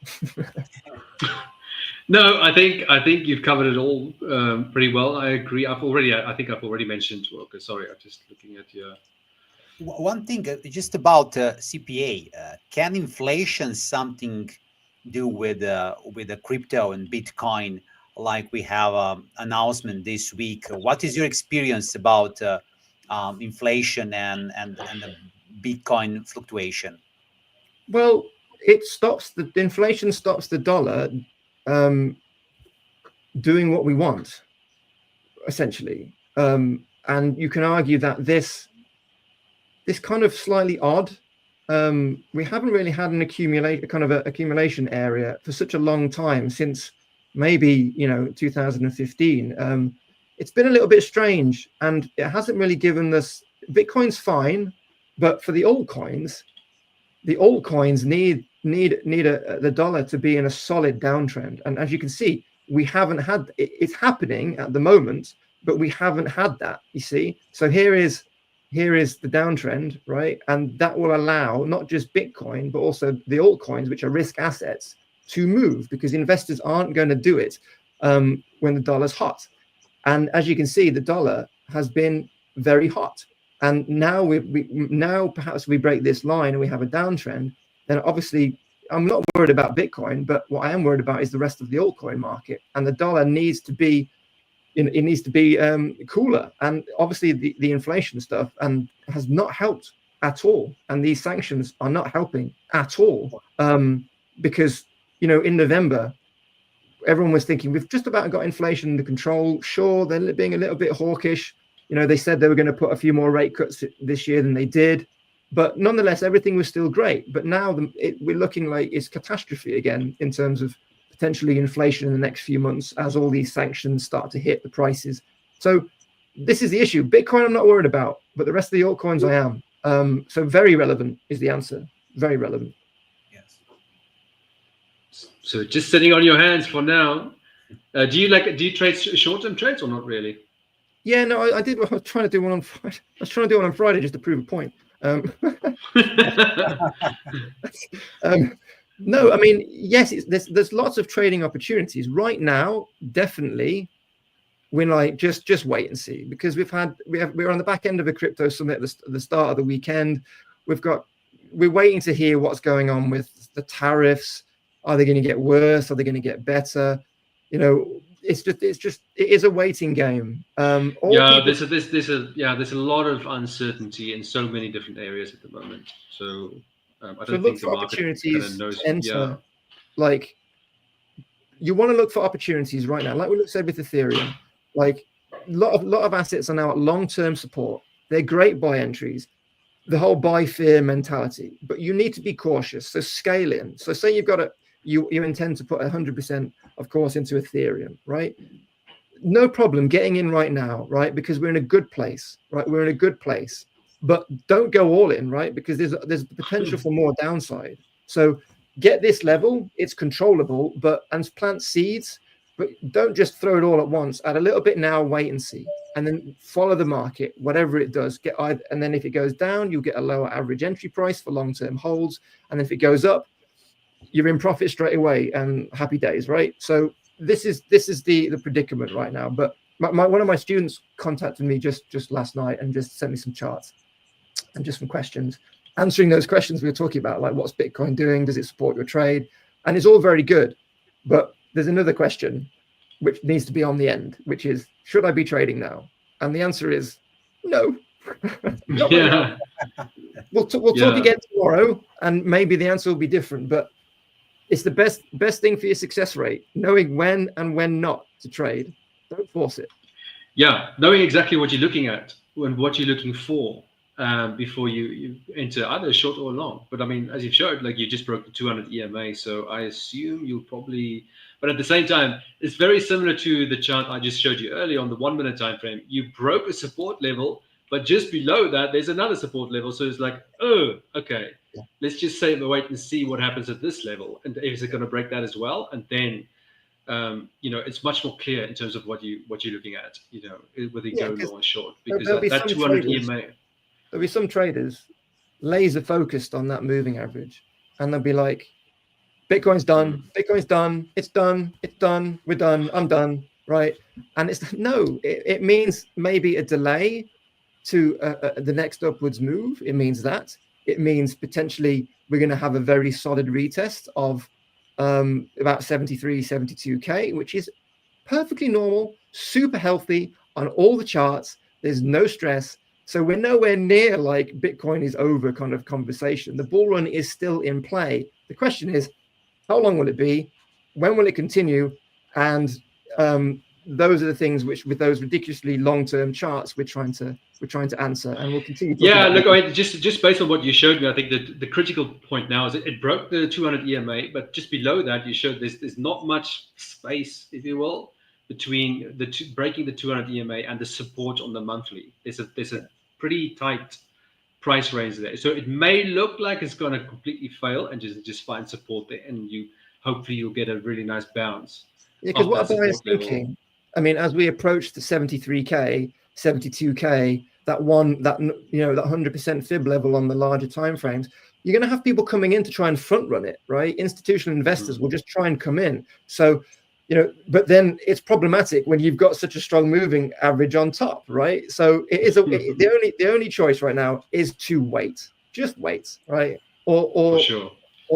No, I think you've covered it all pretty well. I agree. I think I've already mentioned. Okay, sorry, I'm just looking at your. One thing, just about CPA. Can inflation something do with the crypto and Bitcoin? Like we have an announcement this week. What is your experience about inflation and the Bitcoin fluctuation? Well, the inflation stops the dollar doing what we want, essentially. And you can argue that this kind of slightly odd. We haven't really had an accumulation area for such a long time, since maybe 2015. It's been a little bit strange, and it hasn't really given us. Bitcoin's fine, but for the altcoins need the dollar to be in a solid downtrend. And as you can see, we haven't had it's happening at the moment, but we haven't had that, you see. So here is the downtrend, right? And that will allow not just Bitcoin, but also the altcoins, which are risk assets, to move, because investors aren't going to do it when the dollar's hot. And as you can see, the dollar has been very hot. And now now perhaps we break this line and we have a downtrend, then obviously I'm not worried about Bitcoin, but what I am worried about is the rest of the altcoin market. And the dollar needs to be cooler. And obviously the inflation stuff has not helped at all. And these sanctions are not helping at all. Because, in November, everyone was thinking we've just about got inflation under control. Sure, they're being a little bit hawkish. They said they were going to put a few more rate cuts this year than they did. But nonetheless, everything was still great. But now we're looking like it's catastrophe again in terms of potentially inflation in the next few months as all these sanctions start to hit the prices. So this is the issue. Bitcoin I'm not worried about, but the rest of the altcoins I am. So very relevant is the answer. Very relevant. Yes. So just sitting on your hands for now. Do you trade short-term trades or not really? Yeah, no, I did. I was trying to do one on Friday. I was trying to do one on Friday just to prove a point. No, I mean, yes, there's lots of trading opportunities right now. Definitely, we're like just wait and see, because we're on the back end of a crypto summit at the start of the weekend. We're waiting to hear what's going on with the tariffs. Are they going to get worse? Are they going to get better? It is a waiting game. There's a lot of uncertainty in so many different areas at the moment. So I don't think the market opportunities knows. enter. Like, you want to look for opportunities right now. Like we said with Ethereum, like a lot of assets are now at long-term support. They're great buy entries. The whole buy fear mentality, but you need to be cautious. So scale in. So say you intend to put 100%, of course, into Ethereum, right? No problem getting in right now, right? Because we're in a good place, right? We're in a good place, but don't go all in, right? Because there's the potential for more downside. So get this level, it's controllable, and plant seeds, but don't just throw it all at once. Add a little bit now, wait and see, and then follow the market, whatever it does. And then if it goes down, you'll get a lower average entry price for long-term holds, and if it goes up, you're in profit straight away and happy days, right? So this is the predicament right now. But one of my students contacted me just last night and just sent me some charts and just some questions, answering those questions we were talking about, like what's Bitcoin doing? Does it support your trade? And it's all very good. But there's another question which needs to be on the end, which is, should I be trading now? And the answer is no. Not right now. We'll talk again tomorrow, and maybe the answer will be different. But it's the best thing for your success rate, knowing when and when not to trade. Don't force it. Yeah, knowing exactly what you're looking at and what you're looking for before you enter either short or long. But I mean, as you've showed, like you just broke the 200 EMA, so I assume you'll probably. But at the same time, it's very similar to the chart I just showed you earlier on the 1 minute time frame. You broke a support level, but just below that, there's another support level. So it's like, oh, okay, let's just say wait and see what happens at this level, and is it going to break that as well, and then. It's much more clear in terms of what you're looking at, whether you go long or short, because that 200 EMA. There'll be some traders laser focused on that moving average, and they'll be like, Bitcoin's done, Bitcoin's done, it's done, we're done, I'm done, right? And it's no, it means maybe a delay to the next upwards move. It means that. It means potentially we're going to have a very solid retest of about 73, 72K, which is perfectly normal, super healthy on all the charts. There's no stress. So we're nowhere near like Bitcoin is over kind of conversation. The bull run is still in play. The question is, how long will it be? When will it continue? And those are the things which, with those ridiculously long-term charts, we're trying to answer, and we'll continue. Yeah, look, I mean, just based on what you showed me, I think that the critical point now is it broke the 200 EMA, but just below that, you showed there's not much space, if you will, between breaking the 200 EMA and the support on the monthly. There's a pretty tight price range there, so it may look like it's going to completely fail and just find support there, and hopefully you'll get a really nice bounce. Yeah, because what I was thinking, I mean, as we approach the 73K, 72K, that 100% fib level on the larger timeframes, you're going to have people coming in to try and front run it, right? Institutional investors will just try and come in. So, but then it's problematic when you've got such a strong moving average on top, right? So it is the only choice right now is to wait, just wait, right? Or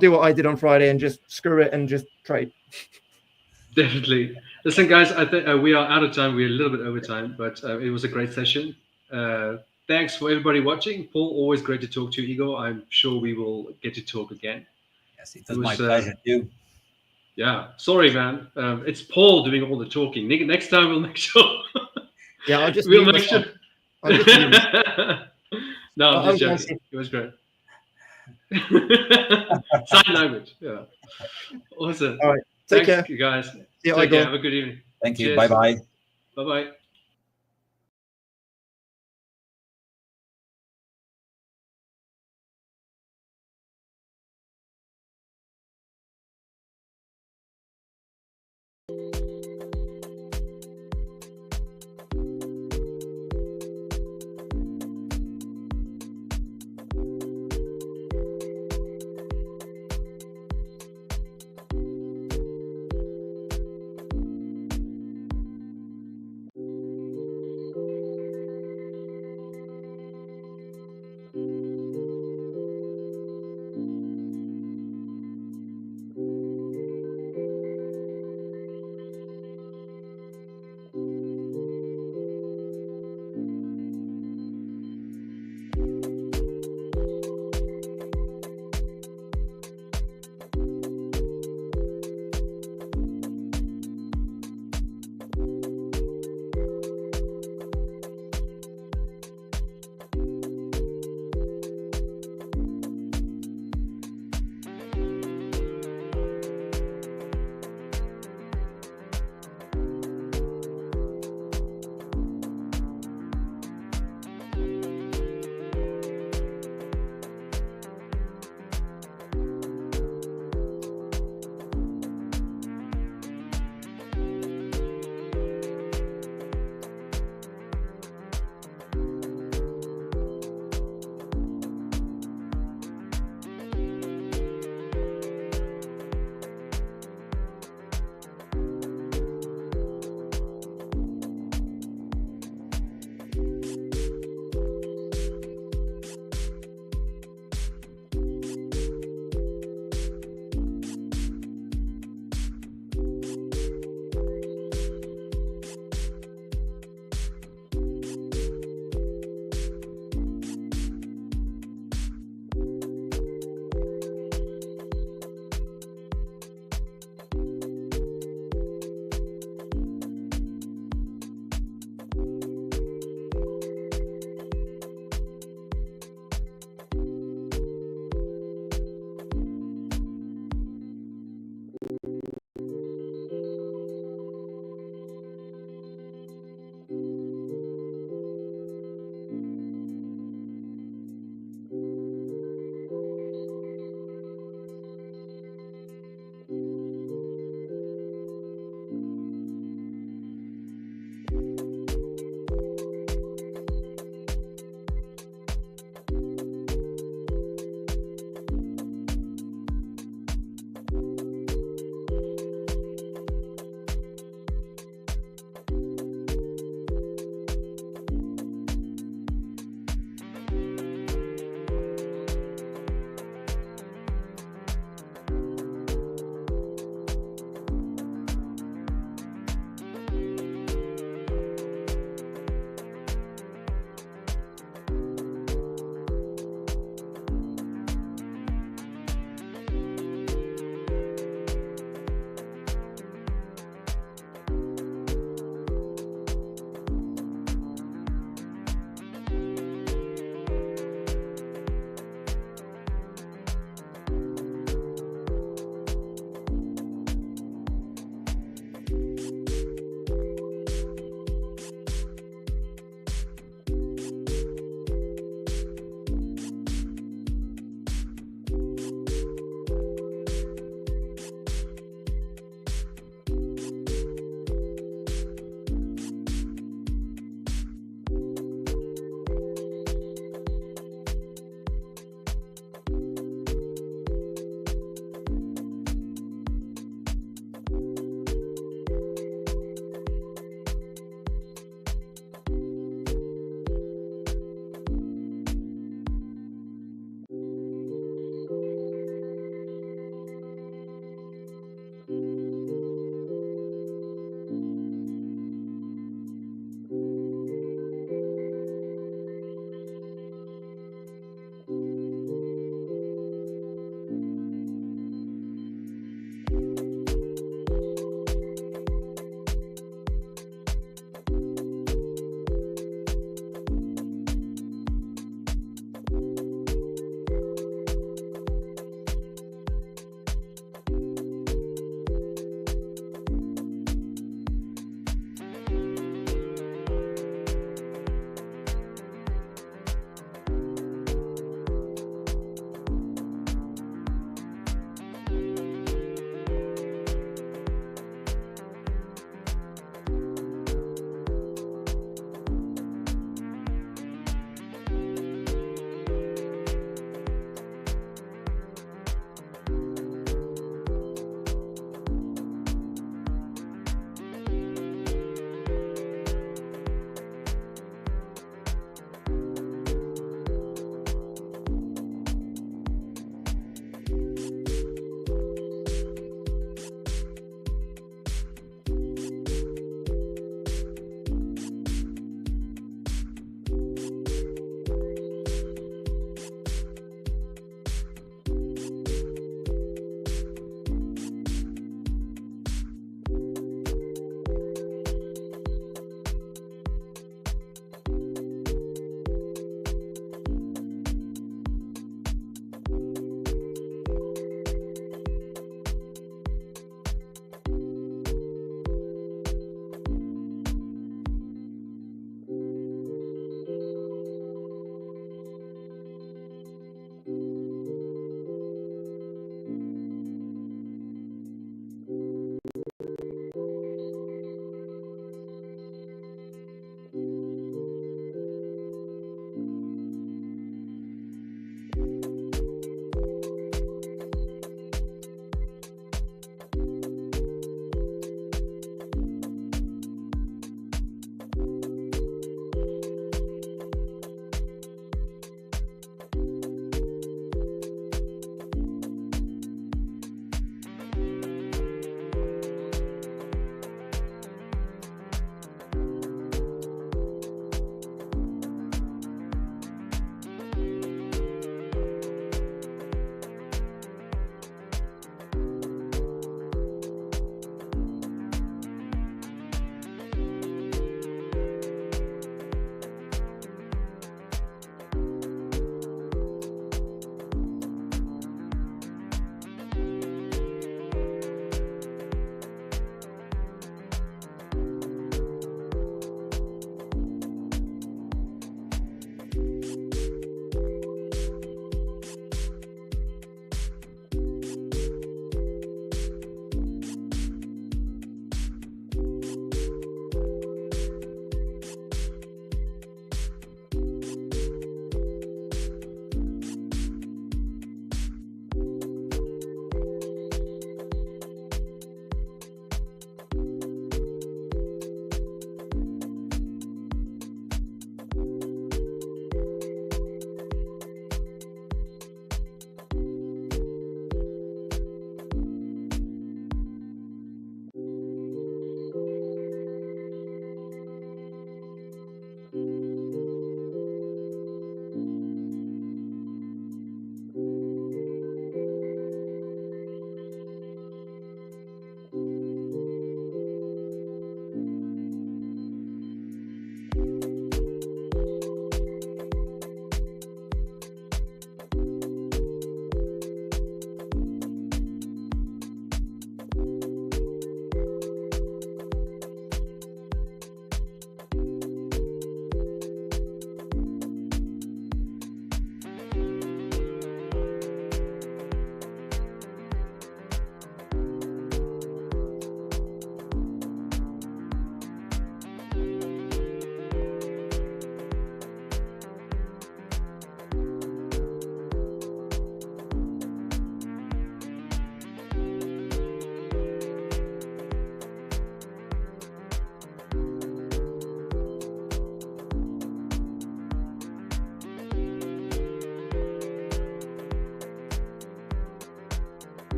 do what I did on Friday and just screw it and just trade. Definitely. Listen, guys, I think we are out of time. We're a little bit over time, but it was a great session. Thanks for everybody watching. Paul, always great to talk to you. Igor, I'm sure we will get to talk again. Yes, it was my pleasure too. Yeah, sorry, man. It's Paul doing all the talking. Next time we'll make sure. Yeah, I'll just. We'll make sure. No, I'm just joking. It was great. Sign language. Yeah. Awesome. All right. Take care, you guys. Take care. Have a good evening. Thank you. Bye bye. Bye bye.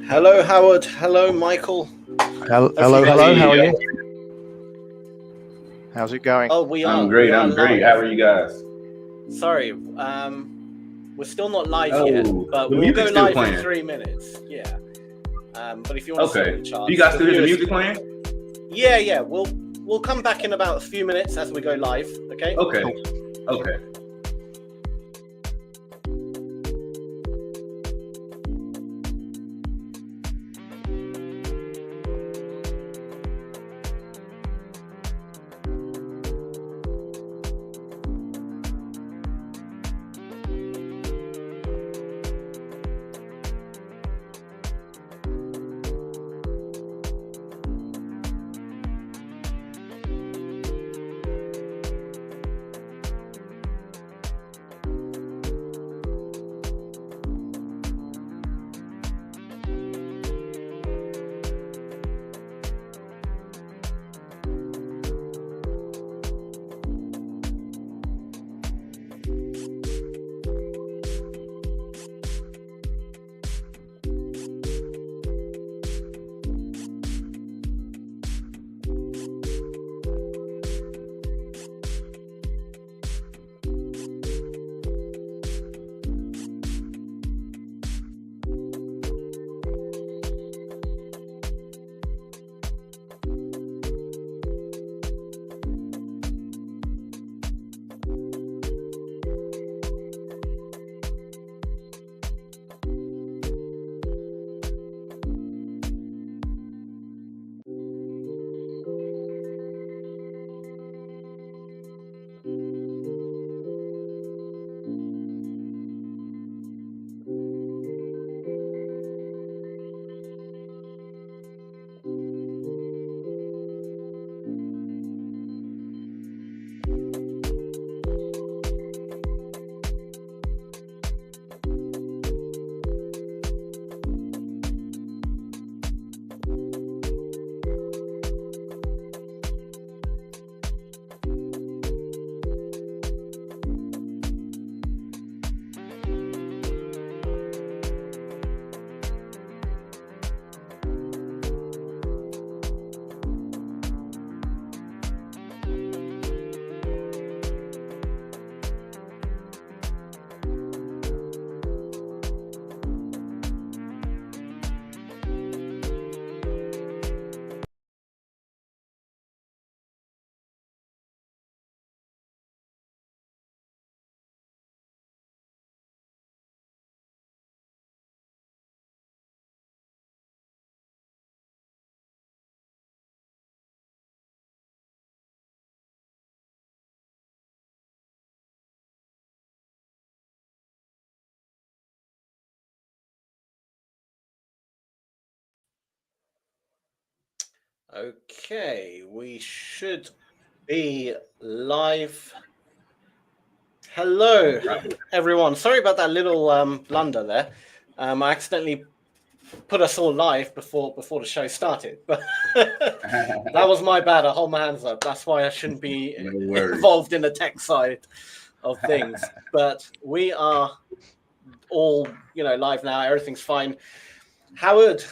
Hello, Howard. Hello, Michael. Hello. How are you? How's it going? Oh, we are. I'm great. I'm great. How are you guys? Sorry, we're still not live yet, but the we'll go still live playing. in 3 minutes. Yeah. But if you want to see the charts, you guys still hear the music playing? Yeah. We'll come back in about a few minutes as we go live. Okay. Okay. Cool. Okay. Okay, we should be live. Hello, everyone. Sorry about that little blunder there. I accidentally put us all live before the show started, but that was my bad. I hold my hands up. That's why I shouldn't be involved in the tech side of things. But we are all, live now. Everything's fine. Howard,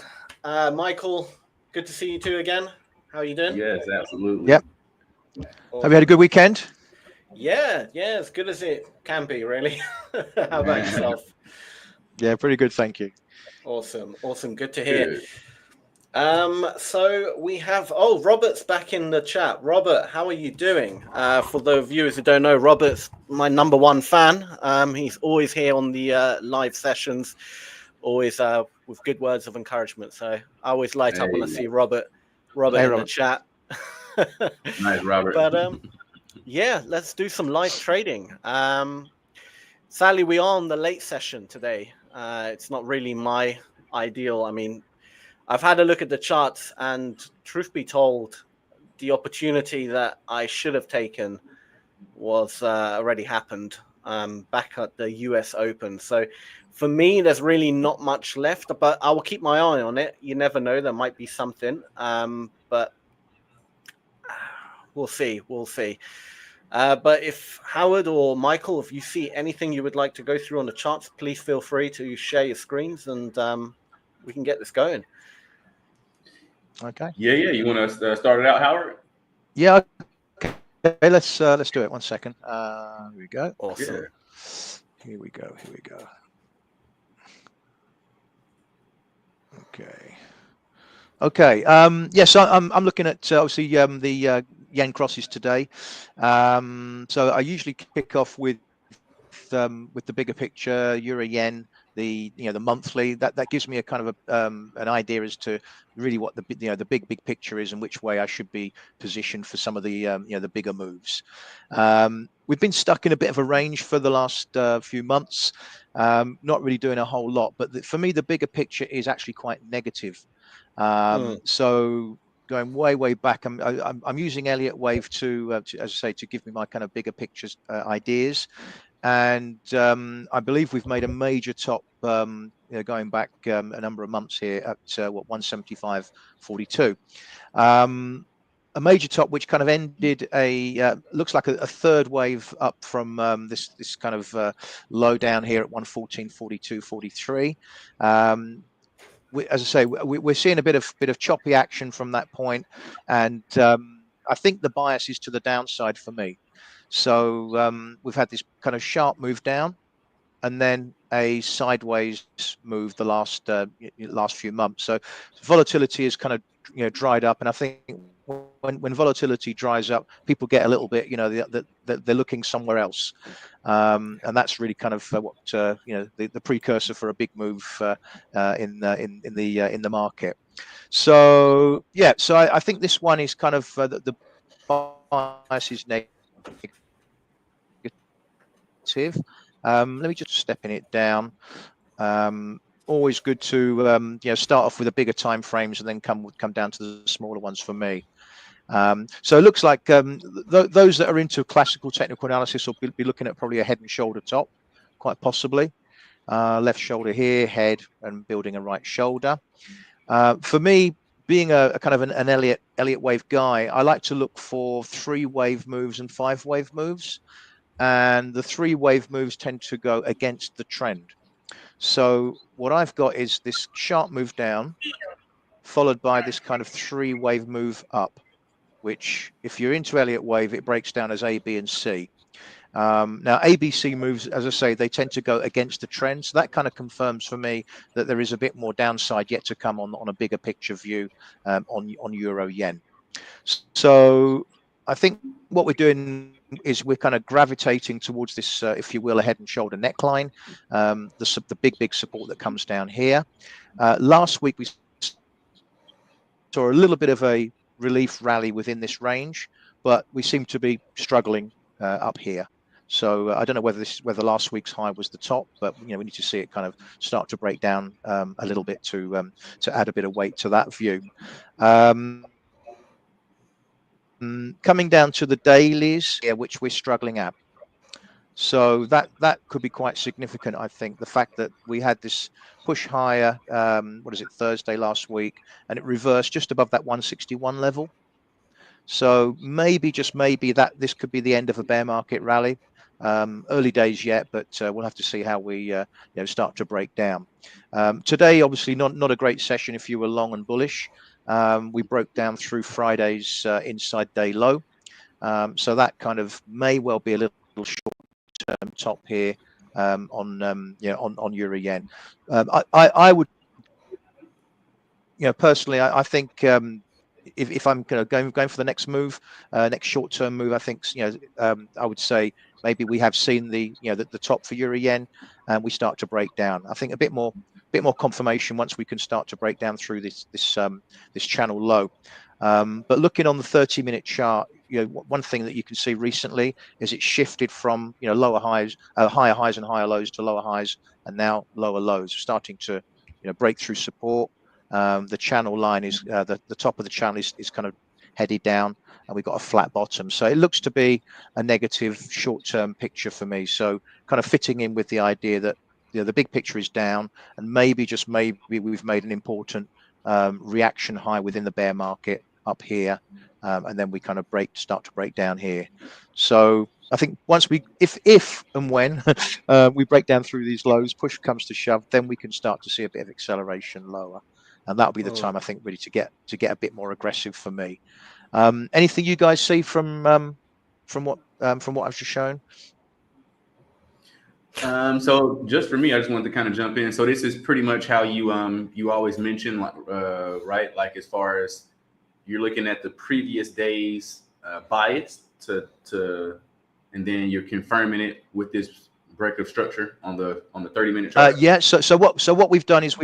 Michael, good to see you two again. How are you doing? Yes, absolutely. Yep. Have you had a good weekend? Yeah, as good as it can be, really. How about yourself? Yeah, pretty good, thank you. Awesome. Good to hear. So we have Robert's back in the chat. Robert, how are you doing? For the viewers who don't know, Robert's my #1 fan. He's always here on the live sessions, always with good words of encouragement. So I always light up when I see Robert in the chat. Nice, Robert. But yeah, let's do some live trading. Sadly, we are on the late session today. It's not really my ideal. I mean, I've had a look at the charts, and truth be told, the opportunity that I should have taken was already happened back at the US Open. So for me, there's really not much left, but I will keep my eye on it. You never know, there might be something, but we'll see. But if Howard or Michael, if you see anything you would like to go through on the charts, please feel free to share your screens, and we can get this going. Okay. Yeah. You want to start it out, Howard? Yeah. Okay. Let's do it. 1 second. Here we go. Awesome. Yeah. Here we go. Okay. Okay. Yes, I'm looking at obviously the yen crosses today. So I usually kick off with the bigger picture, euro yen, the monthly. That gives me a kind of an idea as to really what the big picture is and which way I should be positioned for some of the the bigger moves. We've been stuck in a bit of a range for the last few months, not really doing a whole lot. But for me, the bigger picture is actually quite negative. So going way back, I'm using Elliott wave to as I say, to give me my kind of bigger pictures ideas. And I believe we've made a major top going back a number of months here at 175.42. A major top which kind of ended looks like a third wave up from this kind of low down here at 114.42.43. As I say, we're seeing a bit of choppy action from that point, and I think the bias is to the downside for me. So we've had this kind of sharp move down, and then a sideways move the last few months. So volatility is kind of dried up, and I think when volatility dries up, people get a little bit they're looking somewhere else, and that's really kind of what the precursor for a big move in the market. So yeah, so I think this one is kind of the bias is negative. Let me just stepping it down. Always good to start off with the bigger time frames and then come down to the smaller ones for me. So it looks like those that are into classical technical analysis will be looking at probably a head and shoulder top, quite possibly. Left shoulder here, head, and building a right shoulder. For me, being a kind of an Elliott wave guy, I like to look for 3 wave moves and 5 wave moves. And the 3 wave moves tend to go against the trend. So what I've got is this sharp move down, followed by this kind of 3 wave move up, which if you're into Elliott wave, it breaks down as A, B, and C. Now, ABC moves, as I say, they tend to go against the trend. So that kind of confirms for me that there is a bit more downside yet to come on a bigger picture view on euro yen. So I think what we're doing is we're kind of gravitating towards this, if you will, a head and shoulder neckline, the big support that comes down here. Last week we saw a little bit of a relief rally within this range, but we seem to be struggling up here. So I don't know whether last week's high was the top, but we need to see it kind of start to break down a little bit to add a bit of weight to that view. Coming down to the dailies, which we're struggling at. So that could be quite significant, I think. The fact that we had this push higher, Thursday last week, and it reversed just above that 161 level. So maybe, just maybe, that this could be the end of a bear market rally. Early days yet, but we'll have to see how we start to break down. Today, obviously, not a great session if you were long and bullish. We broke down through Friday's inside day low, so that kind of may well be a little short-term top here on euro yen. I would, personally, I think if I'm going for the next move, next short-term move, I think I would say maybe we have seen the top for euro yen, and we start to break down. I think a bit more confirmation once we can start to break down through this channel low. But looking on the 30-minute chart, one thing that you can see recently is it shifted from higher highs and higher lows to lower highs and now lower lows, starting to break through support. The channel line is the top of the channel is kind of headed down, and we've got a flat bottom. So it looks to be a negative short-term picture for me. So kind of fitting in with the idea that the big picture is down, and maybe, just maybe, we've made an important reaction high within the bear market up here, and then we kind of start to break down here. So I think once we, if and when we break down through these lows, push comes to shove, then we can start to see a bit of acceleration lower, and that'll be the time I think really to get a bit more aggressive for me. Anything you guys see from what I've just shown? So just for me, I just wanted to kind of jump in. So this is pretty much how you always mention, like, right? Like as far as you're looking at the previous day's bias and then you're confirming it with this break of structure on the 30-minute chart. Yeah. So what we've done is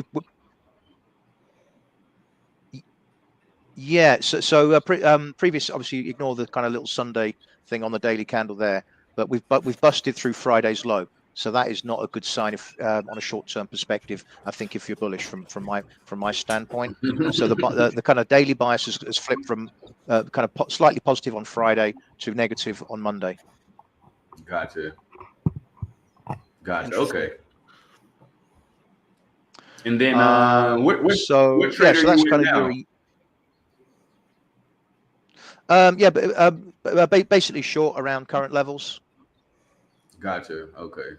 previous, obviously ignore the kind of little Sunday thing on the daily candle there, but we've busted through Friday's low. So that is not a good sign if on a short-term perspective. I think if you're bullish from my standpoint. So the kind of daily bias has flipped from kind of slightly positive on Friday to negative on Monday. Gotcha. Okay. And then what trade are you in now? Basically short around current levels. Gotcha. Okay.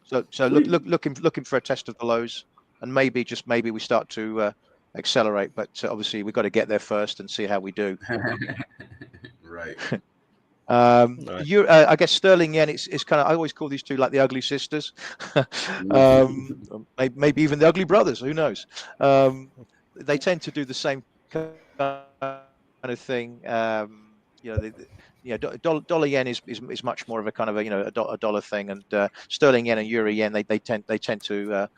So looking for a test of the lows, and maybe we start to accelerate, but obviously we've got to get there first and see how we do. Right. I guess sterling yen, it's kind of, I always call these two like the ugly sisters. Maybe even the ugly brothers, who knows. They tend to do the same kind of thing. Dollar yen is much more of a kind of a dollar thing, and sterling yen and euro yen they tend to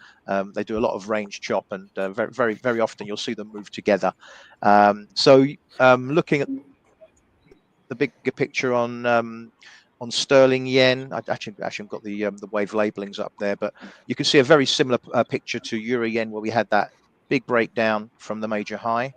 they do a lot of range chop, and very often you'll see them move together. Looking at the bigger picture on sterling yen, I actually haven't got the wave labelings up there, but you can see a very similar picture to euro yen, where we had that big breakdown from the major high,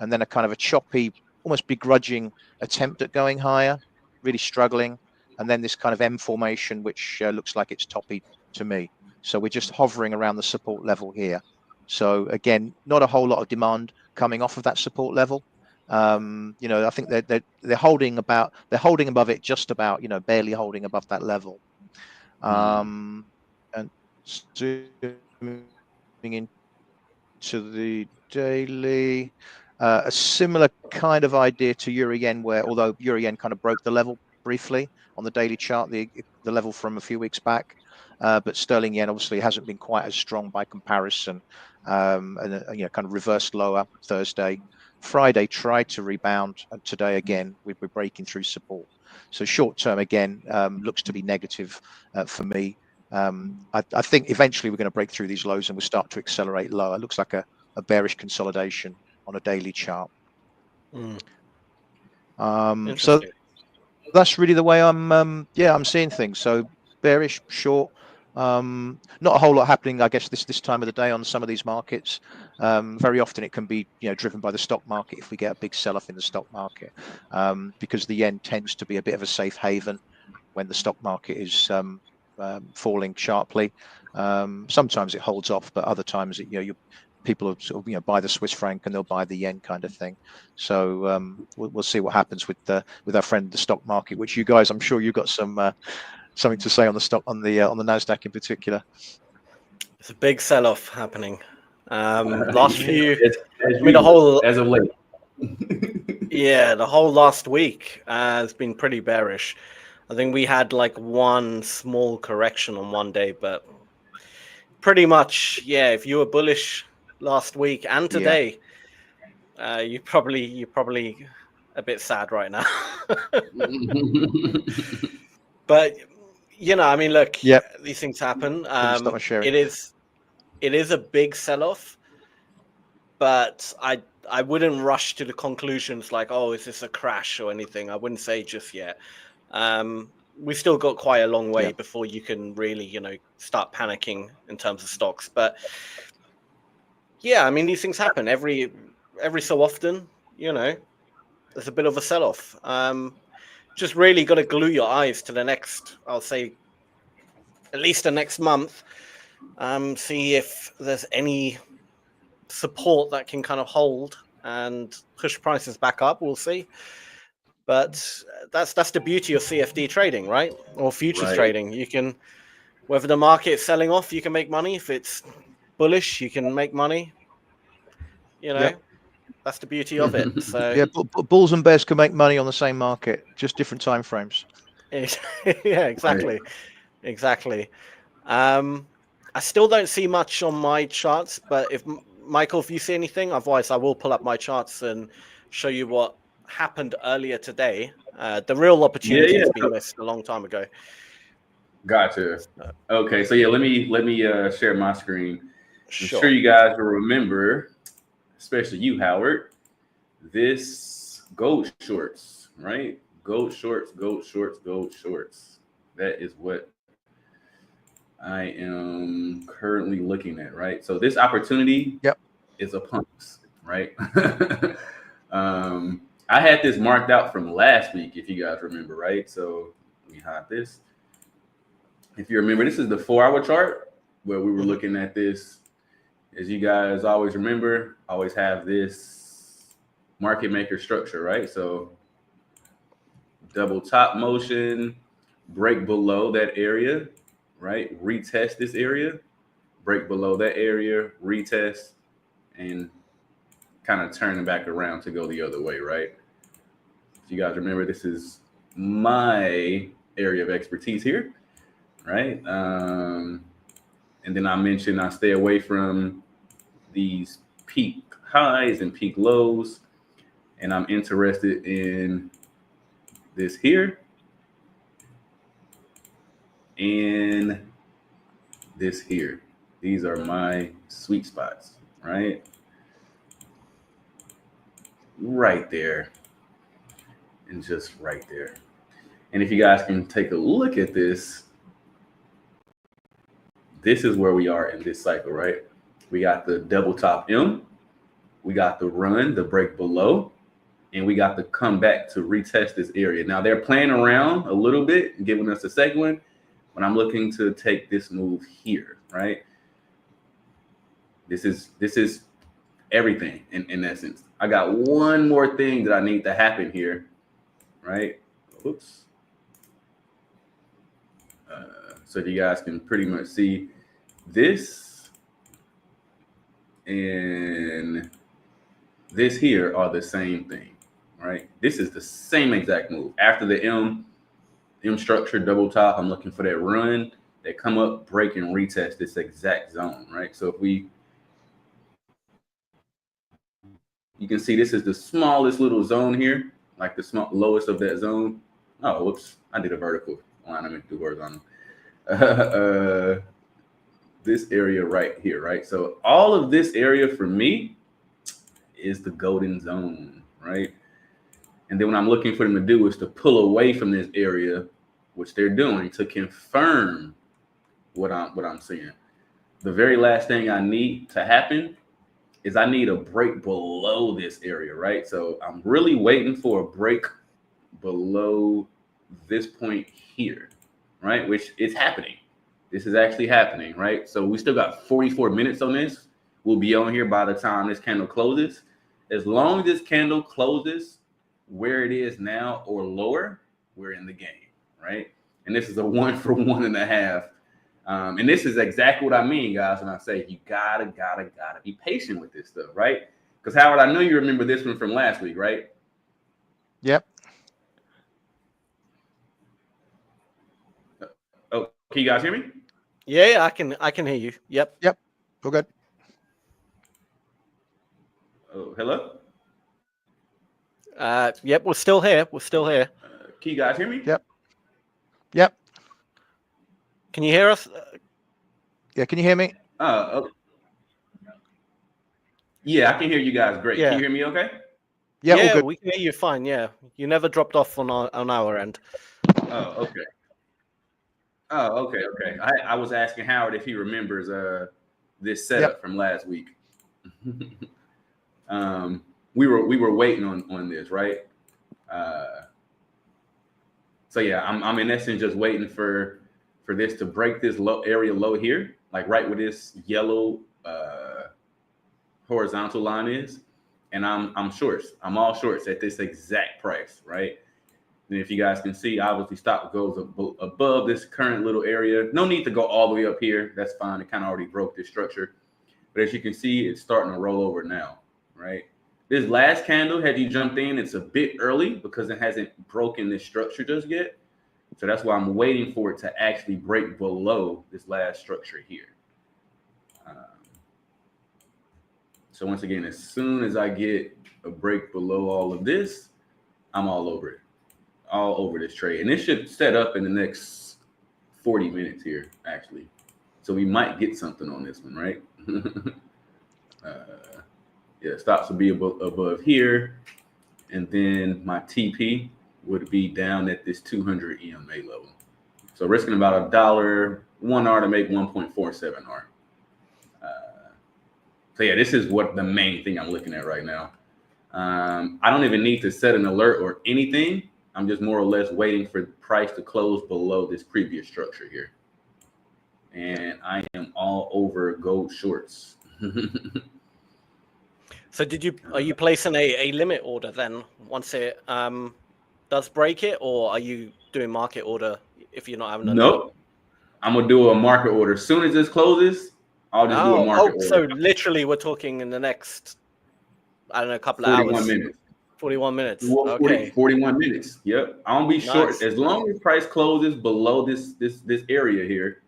and then a kind of a choppy, almost begrudging attempt at going higher, really struggling, and then this kind of M formation, which looks like it's toppy to me. So we're just hovering around the support level here. So again, not a whole lot of demand coming off of that support level. I think they're holding above it, just about, barely holding above that level. And zooming into the daily, a similar kind of idea to euro yen, where although euro yen kind of broke the level briefly on the daily chart, the level from a few weeks back, but sterling yen obviously hasn't been quite as strong by comparison, and kind of reversed lower Thursday. Friday tried to rebound, and today again we're breaking through support. So short term again looks to be negative for me. I think eventually we're going to break through these lows and we'll start to accelerate lower. It looks like a bearish consolidation on a daily chart. So that's really the way I'm seeing things. So bearish, short. Not a whole lot happening, I guess, this time of the day on some of these markets. Very often it can be driven by the stock market if we get a big sell-off in the stock market, because the yen tends to be a bit of a safe haven when the stock market is falling sharply. Sometimes it holds off, but other times people sort of buy the Swiss franc and they'll buy the yen kind of thing. So we'll see what happens with our friend the stock market, which you guys, I'm sure you've got something to say on the stock, on the NASDAQ in particular. It's a big sell-off happening. Last few, as of late. Yeah, the whole last week has been pretty bearish. I think we had like one small correction on one day, but pretty much, yeah, if you were bullish last week and today, you're probably a bit sad right now. But I mean, look, these things happen. It is a big sell-off, but I wouldn't rush to the conclusions like, oh, is this a crash or anything? I wouldn't say just yet. We still got quite a long way before you can really, start panicking in terms of stocks. But yeah, I mean, these things happen every so often. There's a bit of a sell-off. Just really got to glue your eyes to the next, I'll say, at least the next month. See if there's any support that can kind of hold and push prices back up. We'll see. But that's the beauty of CFD trading, right? Or futures trading. You can, whether the market is selling off, you can make money. If it's bullish, you can make money. You know, that's the beauty of it. So yeah, bulls and bears can make money on the same market, just different time frames. yeah, exactly. Exactly. I still don't see much on my charts, but if Michael, if you see anything, otherwise I will pull up my charts and show you what happened earlier today. The real opportunity has been missed a long time ago. Gotcha. Okay, so yeah, let me share my screen. Sure. I'm sure you guys will remember, especially you, Howard, this gold shorts, right? Gold shorts, gold shorts, gold shorts. That is what I am currently looking at, right? So this opportunity is a pumps, right? I had this marked out from last week, if you guys remember, right? So let me hide this. If you remember, this is the 4-hour chart where we were looking at this. As you guys always remember, always have this market maker structure, right? So double top motion, break below that area, right? Retest this area, break below that area, retest, and kind of turn back around to go the other way, right? If you guys remember, this is my area of expertise here, right? And then I mentioned I stay away from these peak highs and peak lows, and I'm interested in this here and this here. These are my sweet spots, right? Right there and just right there. And if you guys can take a look at this, this is where we are in this cycle, right? We got the double top M, we got the run, the break below, and we got the comeback to retest this area. Now they're playing around a little bit, giving us a second one, but I'm looking to take this move here, right? This is everything in essence. I got one more thing that I need to happen here, right? Oops. So you guys can pretty much see this and this here are the same thing, right? This is the same exact move. After the M structure double top, I'm looking for that run, that come up, break, and retest this exact zone, right? So if you can see this is the smallest little zone here, like the lowest of that zone. Oh, whoops, I did a vertical line. I meant to do horizontal. This area right here, right? So all of this area for me is the golden zone, right? And then what I'm looking for them to do is to pull away from this area, which they're doing, to confirm what I'm seeing. The very last thing I need to happen is I need a break below this area, right? So I'm really waiting for a break below this point here, right? Which is happening. This is actually happening, right? So we still got 44 minutes on this. We'll be on here by the time this candle closes. As long as this candle closes where it is now or lower, we're in the game, right? And this is a 1 for 1.5. And this is exactly what I mean, guys, when I say you gotta be patient with this stuff, right? Because Howard, I know you remember this one from last week, right? Yep. Oh, can you guys hear me? Yeah, I can hear you. Yep. All good. Oh, hello? Yep, we're still here. We're still here. Can you guys hear me? Yep. Can you hear us? Yeah, can you hear me? Okay. Yeah, I can hear you guys great. Yeah. Can you hear me okay? Yeah, all Yeah, good. we can hear you fine. Yeah, you never dropped off on our end. Oh, okay. Okay. I was asking Howard if he remembers this setup from last week. We were waiting on this, right? So yeah, I'm in essence just waiting for this to break this area low here, like right where this yellow horizontal line is, and I'm shorts. I'm all shorts at this exact price, right? And if you guys can see, obviously stop goes above this current little area. No need to go all the way up here. That's fine. It kind of already broke this structure. But as you can see, it's starting to roll over now, right? This last candle, had you jumped in, it's a bit early because it hasn't broken this structure just yet. So that's why I'm waiting for it to actually break below this last structure here. So once again, as soon as I get a break below all of this, I'm all over it, all over this trade. And it should set up in the next 40 minutes here, actually. So we might get something on this one, right? Yeah, stops will be above here. And then my TP would be down at this 200 EMA level. So risking about $1 to make 1.47 R. So yeah, this is what the main thing I'm looking at right now. I don't even need to set an alert or anything. I'm just more or less waiting for the price to close below this previous structure here. And I am all over gold shorts. So are you placing a limit order then once it does break it, or are you doing market order if you're not having a Nope. I'm gonna do a market order. As soon as this closes, I'll just do a market order. So literally we're talking in the next, I don't know, a couple of 41 hours. minutes. 41 minutes. Well, okay. 41 minutes. Yep. I won't be short as long as price closes below this area here,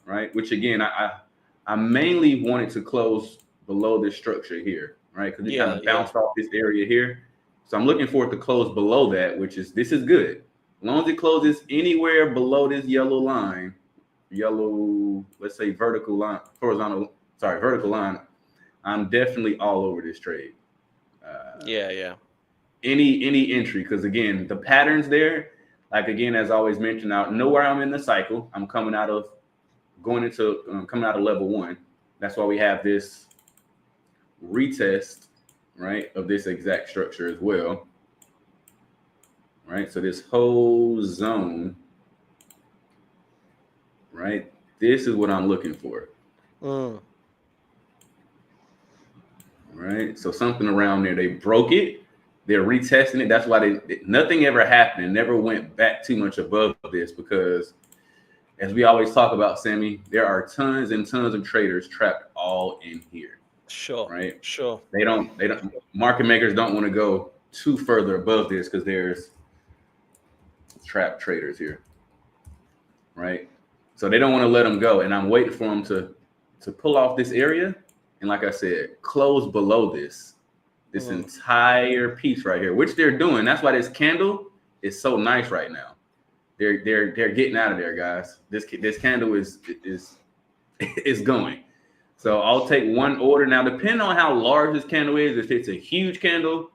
right? Which again, I mainly wanted to close below this structure here, right? Because it kind of bounced off this area here. So I'm looking for it to close below that, this is good. As long as it closes anywhere below this yellow line, let's say vertical line, vertical line, I'm definitely all over this trade. Any entry, because again, the patterns there, like again, as I always mentioned, I know where I'm in the cycle. I'm coming out of level 1. That's why we have this retest, right, of this exact structure as well, right? So this whole zone, right, this is what I'm looking for. Right, so something around there. They broke it. They're retesting it. That's why nothing ever happened. It never went back too much above this because, as we always talk about, Sammy, there are tons and tons of traders trapped all in here. Sure. Right. Sure. They don't. Market makers don't want to go too further above this because there's trapped traders here. Right. So they don't want to let them go, and I'm waiting for them to pull off this area. And like I said, close below this entire piece right here, which they're doing. That's why this candle is so nice right now. They're getting out of there, guys. This candle is going. So I'll take one order now. Depending on how large this candle is, if it's a huge candle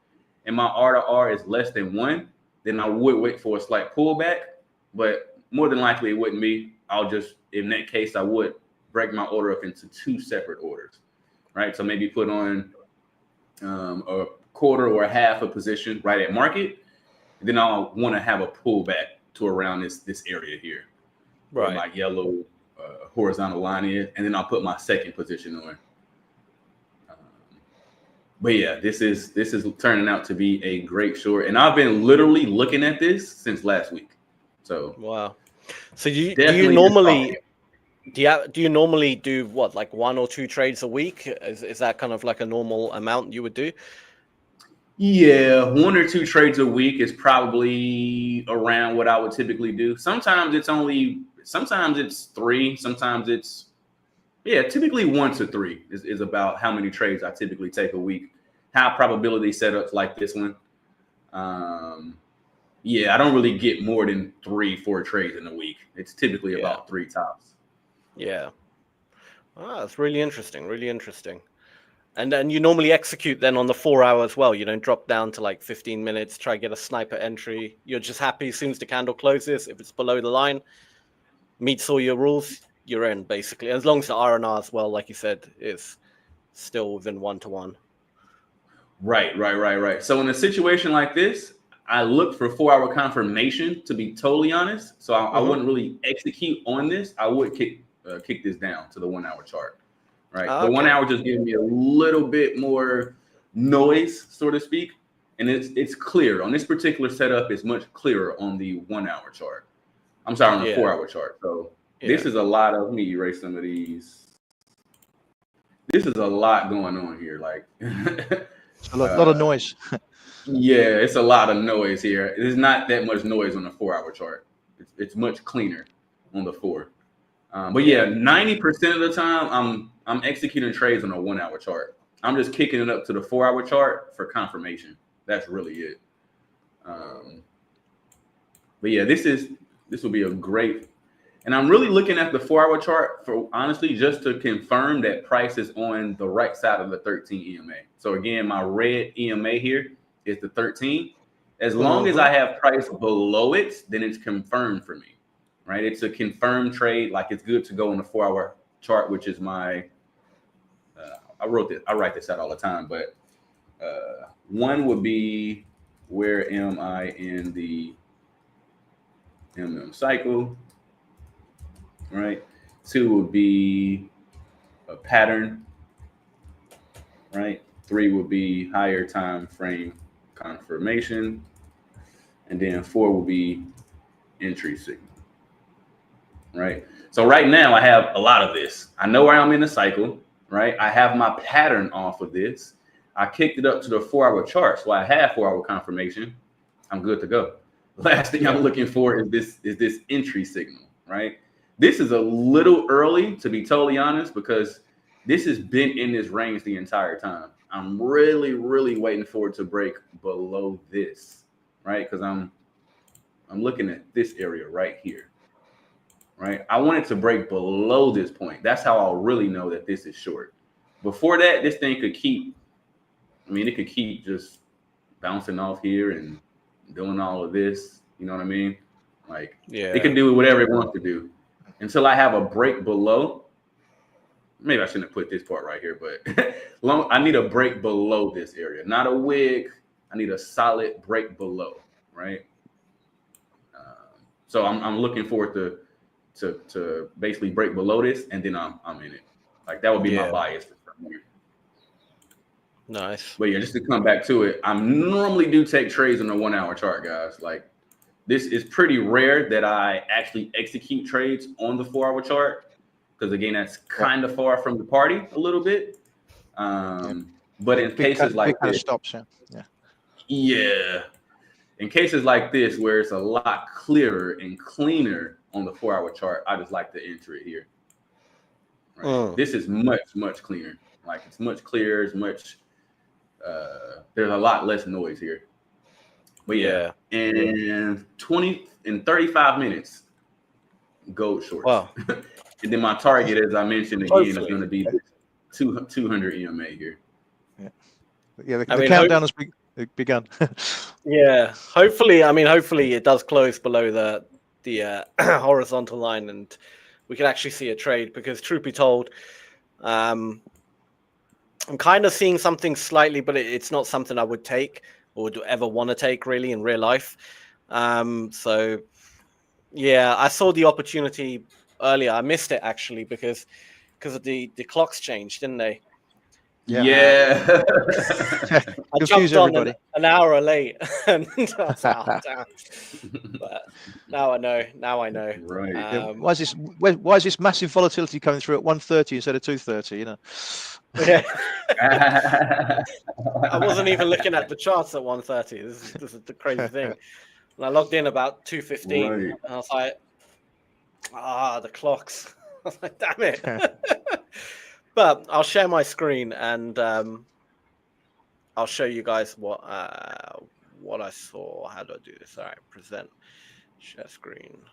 and my R to R is less than 1, then I would wait for a slight pullback. But more than likely, it wouldn't be. I'll just, in that case, I would break my order up into 2 separate orders. Right, so maybe put on a quarter or a half a position right at market. And then I'll want to have a pullback to around this area here, right? Where my yellow horizontal line is, and then I'll put my second position on. But yeah, this is turning out to be a great short, and I've been literally looking at this since last week. So wow. So do you normally? Do you normally do what, like 1 or 2 trades a week? Is that kind of like a normal amount you would do? Yeah, 1 or 2 trades a week is probably around what I would typically do. Sometimes it's 3. Sometimes it's, typically 1 to 3 is about how many trades I typically take a week. High probability setups like this one. I don't really get more than 3-4 trades in a week. It's typically about 3 tops. Yeah. That's really interesting. Really interesting. And then you normally execute then on the 4 hour as well. You don't drop down to like 15 minutes, try to get a sniper entry. You're just happy as soon as the candle closes. If it's below the line, meets all your rules, you're in basically. As long as the R&R as well, like you said, is still within 1-to-1. Right. So in a situation like this, I look for 4-hour confirmation, to be totally honest. So I wouldn't really execute on this. I would kick this down to the 1-hour chart, right? The 1 hour just gives me a little bit more noise, so to speak, And it's clear on this particular setup. It's much clearer on the 1 hour chart. I'm sorry, on the 4 hour chart. So this is a lot of, let me erase some of these. This is a lot going on here. Like a lot of noise. Yeah, it's a lot of noise here. There's not that much noise on the 4 hour chart. It's much cleaner on the 4. But yeah, 90% of the time I'm executing trades on a 1 hour chart. I'm just kicking it up to the 4 hour chart for confirmation. That's really it. But yeah, this will be a great, and I'm really looking at the 4 hour chart for honestly just to confirm that price is on the right side of the 13 EMA. So again, my red EMA here is the 13. As long as I have price below it, then it's confirmed for me, right? It's a confirmed trade. Like it's good to go on the 4 hour chart, which is my, I write this out all the time, but one would be, where am I in the MM cycle, right? 2 would be a pattern, right? 3 would be higher time frame confirmation. And then 4 will be entry signal, right? So right now I have a lot of this. I know where I'm in the cycle, right? I have my pattern off of this. I kicked it up to the 4 hour chart. So I have 4 hour confirmation. I'm good to go. Last thing I'm looking for is this entry signal, right? This is a little early, to be totally honest, because this has been in this range the entire time. I'm really, really waiting for it to break below this, right? Because I'm looking at this area right here, right? I want it to break below this point. That's how I'll really know that this is short. Before that, this thing could keep, it could keep just bouncing off here and doing all of this. You know what I mean? Like, it can do whatever it wants to do until I have a break below. Maybe I shouldn't have put this part right here, but I need a break below this area, not a wick. I need a solid break below, right? So I'm looking forward to basically break below this, and then I'm in it. Like that would be my bias. Nice. But yeah, just to come back to it, I normally do take trades on the 1 hour chart, guys. Like this is pretty rare that I actually execute trades on the 4 hour chart. Because again, that's kind of far from the party a little bit. But in cases like this, stops, in cases like this where it's a lot clearer and cleaner on the 4 hour chart, I just like to enter it here. Right? This is much cleaner. Like it's much clearer. It's much. There's a lot less noise here. But yeah, in 35 minutes, gold shorts. Wow. And then my target, as I mentioned again, is going to be 200 EMA here. The countdown has begun. Hopefully it does close below the horizontal line, and we can actually see a trade. Because truth be told, I'm kind of seeing something slightly, but it's not something I would take or would ever want to take really in real life. So yeah, I saw the opportunity earlier. I missed it actually because of the clocks changed, didn't they? Yeah. I jumped on an hour late, and I was like, damn. But now I know. Right. Why is this massive volatility coming through at 1:30 instead of 2:30? You know. Yeah. I wasn't even looking at the charts at 1:30. This is the crazy thing. And I logged in about 2:15, and I was like, the clocks. I was like, damn it. But I'll share my screen, and I'll show you guys what I saw. How do I do this? All right, present, share screen.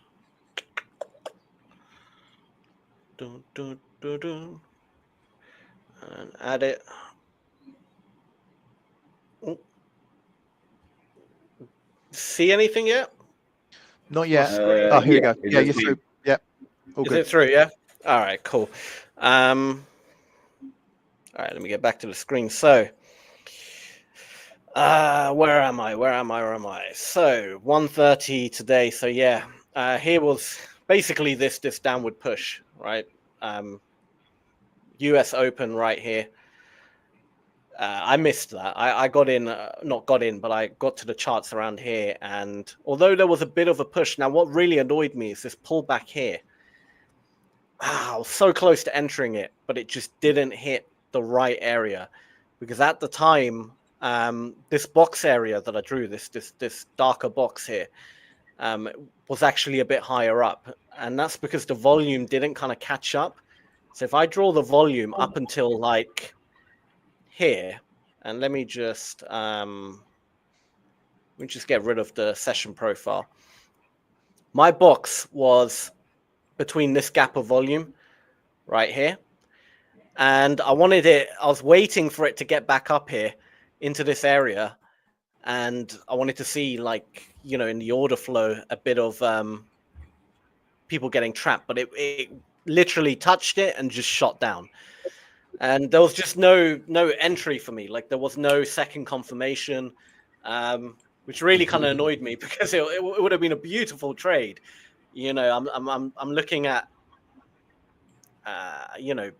Dun, dun, dun, dun. And add it. See anything yet? Not yet. Here we go. Yeah, you're through. Yeah. All good. Is it through? Yeah. All right. Cool. All right. Let me get back to the screen. So, where am I? So 1:30 today. So yeah, here was basically this downward push, right? US Open right here. I missed that. I got in, not got in, but I got to the charts around here. And although there was a bit of a push, now what really annoyed me is this pullback here. I was so close to entering it, but it just didn't hit the right area. Because at the time, this box area that I drew, this darker box here, was actually a bit higher up. And that's because the volume didn't kind of catch up. So if I draw the volume up until like here, and let me just get rid of the session profile. My box was between this gap of volume right here, and I was waiting for it to get back up here into this area, and I wanted to see, like, you know, in the order flow, a bit of people getting trapped, but it literally touched it and just shot down. And there was just no entry for me. Like, there was no second confirmation, which really kind of annoyed me, because it would have been a beautiful trade. You know, I'm looking at, you know,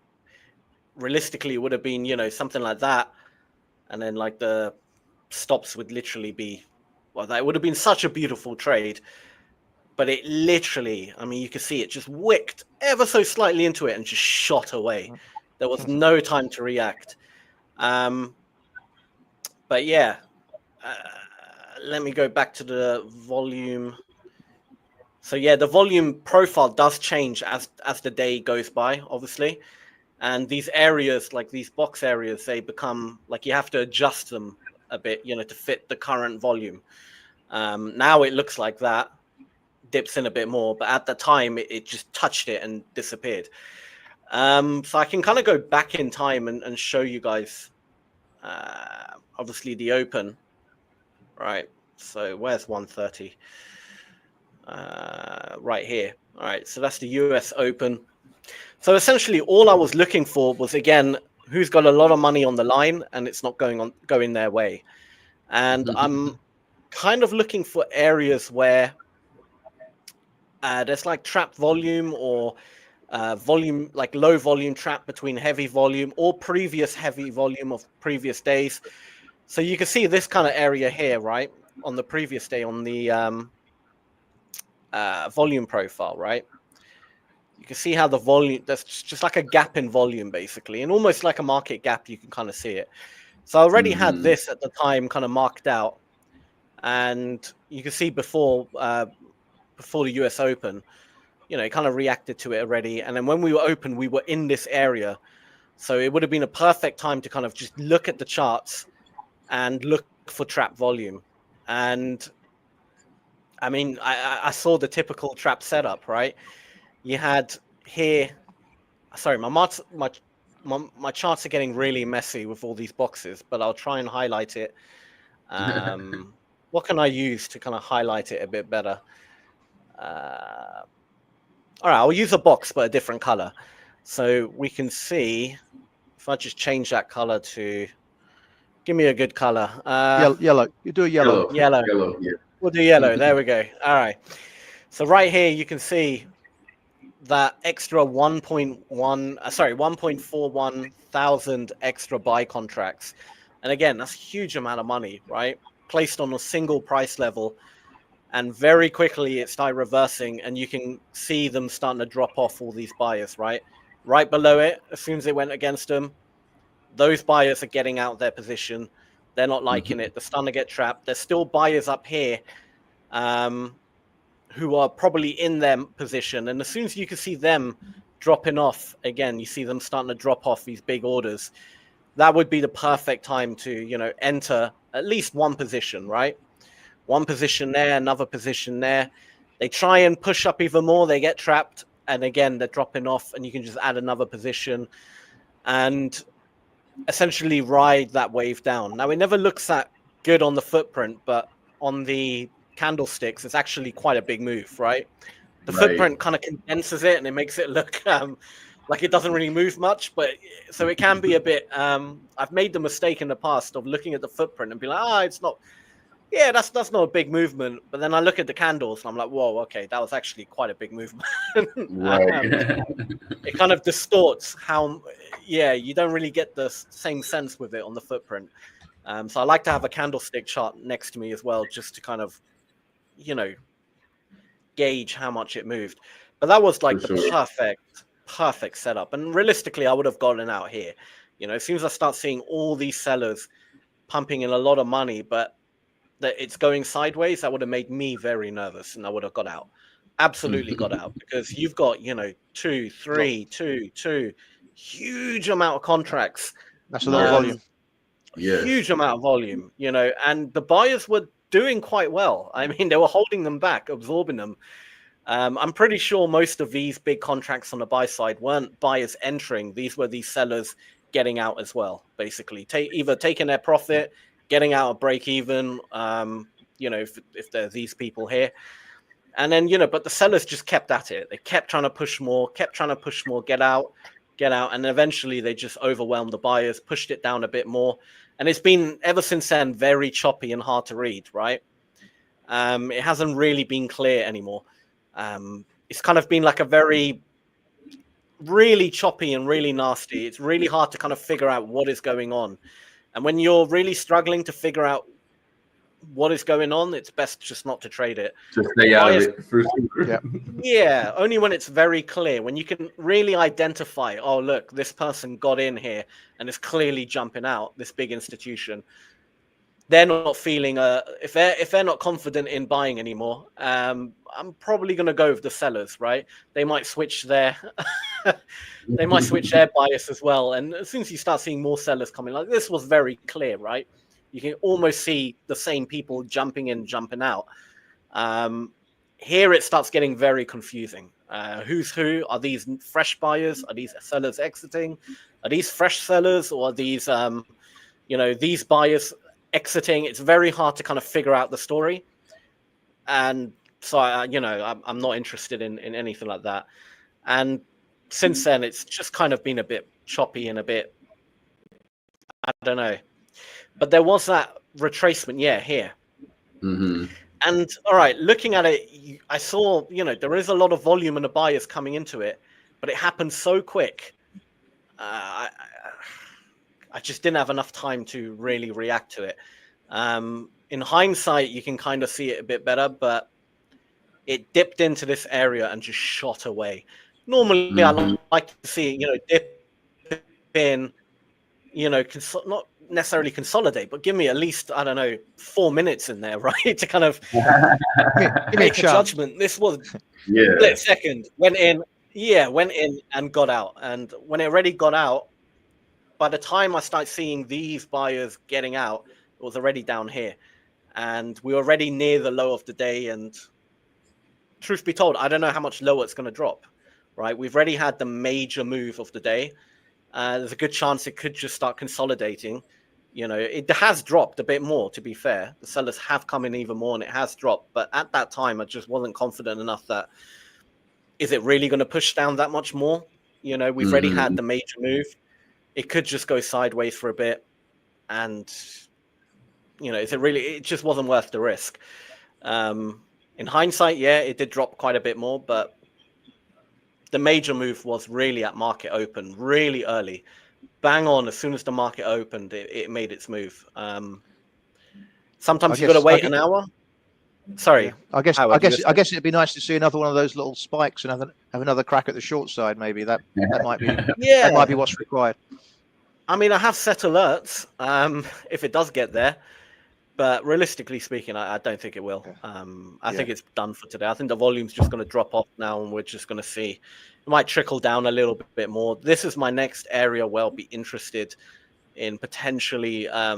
realistically, it would have been, you know, something like that, and then like the stops would literally be, well, that would have been such a beautiful trade. But it literally, I mean, you can see it just wicked ever so slightly into it and just shot away. There was no time to react. But yeah, let me go back to the volume. So yeah, the volume profile does change as the day goes by, obviously. And these areas, like these box areas, they become like, you have to adjust them a bit, you know, to fit the current volume. Now it looks like that, dips in a bit more, but at the time it just touched it and disappeared. So I can kind of go back in time and show you guys, obviously the open, right? So where's 130? Right here. All right, so that's the US Open. So essentially all I was looking for was, again, who's got a lot of money on the line and it's not going their way. And I'm kind of looking for areas where there's like trap volume, or volume, like low volume trap between heavy volume or previous heavy volume of previous days. So you can see this kind of area here, right, on the previous day on the volume profile, right? You can see how the volume, that's just like a gap in volume, basically, and almost like a market gap. You can kind of see it. So I already had this at the time kind of marked out, and you can see before the US Open, you know, it kind of reacted to it already. And then when we were open, we were in this area. So it would have been a perfect time to kind of just look at the charts and look for trap volume. And I mean, I saw the typical trap setup, right? You had here, sorry, my charts are getting really messy with all these boxes, but I'll try and highlight it. What can I use to kind of highlight it a bit better? All right, I'll use a box, but a different color. So we can see, if I just change that color to, give me a good color. Yellow. You do a yellow. Yellow. Yeah. We'll do yellow. There we go. All right. So right here, you can see that extra 1.41 thousand extra buy contracts. And again, that's a huge amount of money, right? Placed on a single price level. And very quickly it started reversing, and you can see them starting to drop off, all these buyers, right? Right below it, as soon as it went against them, those buyers are getting out their position. They're not liking it. They're starting to get trapped. There's still buyers up here who are probably in their position. And as soon as you can see them dropping off, again, you see them starting to drop off these big orders. That would be the perfect time to, you know, enter at least one position, right? One position there, another position there. They try and push up even more. They get trapped. And again, they're dropping off, and you can just add another position and essentially ride that wave down. Now, it never looks that good on the footprint, but on the candlesticks, it's actually quite a big move, right? The footprint kind of condenses it, and it makes it look like it doesn't really move much. But so it can be a bit, I've made the mistake in the past of looking at the footprint and be like, it's not yeah, that's not a big movement. But then I look at the candles and I'm like, whoa, okay, that was actually quite a big movement. Right. It kind of distorts how, yeah, you don't really get the same sense with it on the footprint. So I like to have a candlestick chart next to me as well, just to kind of, you know, gauge how much it moved. But that was like the perfect setup. And realistically, I would have gotten out here. You know, as soon as I start seeing all these sellers pumping in a lot of money, but that it's going sideways, that would have made me very nervous, and I would have got out. Absolutely got out, because you've got, you know, 2, 3, 2, huge amount of contracts. That's a lot of volume. Yes. Huge amount of volume, you know, and the buyers were doing quite well. I mean, they were holding them back, absorbing them. I'm pretty sure most of these big contracts on the buy side weren't buyers entering. These were these sellers getting out as well, basically. Either taking their profit, getting out of break even, you know, if there are these people here. And then, you know, but the sellers just kept at it. They kept trying to push more, get out. And eventually they just overwhelmed the buyers, pushed it down a bit more. And it's been, ever since then, very choppy and hard to read, right? It hasn't really been clear anymore. It's kind of been like a really choppy and really nasty. It's really hard to kind of figure out what is going on. And when you're really struggling to figure out what is going on, it's best just not to trade it. Just stay out of it. For sure. Yeah, only when it's very clear, when you can really identify, oh, look, this person got in here and is clearly jumping out, this big institution. They're not feeling, if they're not confident in buying anymore, I'm probably going to go with the sellers, right? They might switch their bias as well. And as soon as you start seeing more sellers coming, like this was very clear, right? You can almost see the same people jumping in, jumping out. Here it starts getting very confusing. Who's who? Are these fresh buyers? Are these sellers exiting? Are these fresh sellers, or are these, you know, these buyers exiting? It's very hard to kind of figure out the story. And so, you know, I'm not interested in anything like that. And since then, it's just kind of been a bit choppy and a bit, I don't know. But there was that retracement, yeah, here. And all right, looking at it, I saw, you know, there is a lot of volume and the buyers coming into it, but it happened so quick. I just didn't have enough time to really react to it. In hindsight, you can kind of see it a bit better, but it dipped into this area and just shot away. Normally, I like to see, you know, dip in, you know, not necessarily consolidate, but give me at least, I don't know, 4 minutes in there, right? To kind of make a judgment. This was split second, went in and got out. And when it already got out, by the time I start seeing these buyers getting out, it was already down here. And we were already near the low of the day. And truth be told, I don't know how much lower it's going to drop, right? We've already had the major move of the day. There's a good chance it could just start consolidating. You know, it has dropped a bit more, to be fair. The sellers have come in even more and it has dropped. But at that time, I just wasn't confident enough that, is it really going to push down that much more? You know, we've already had the major move. It could just go sideways for a bit. And, you know, is it really, it just wasn't worth the risk. In hindsight, yeah, it did drop quite a bit more, but the major move was really at market open, really early. Bang on, as soon as the market opened, it made its move. Sometimes you've got to wait an hour. Sorry. I guess it'd be nice to see another one of those little spikes and have another crack at the short side. Maybe that might be that might be what's required. I mean, I have set alerts if it does get there, but realistically speaking, I don't think it will. I think it's done for today. I think the volume's just going to drop off now, and we're just going to see. It might trickle down a little bit more. This is my next area where I'll be interested in potentially a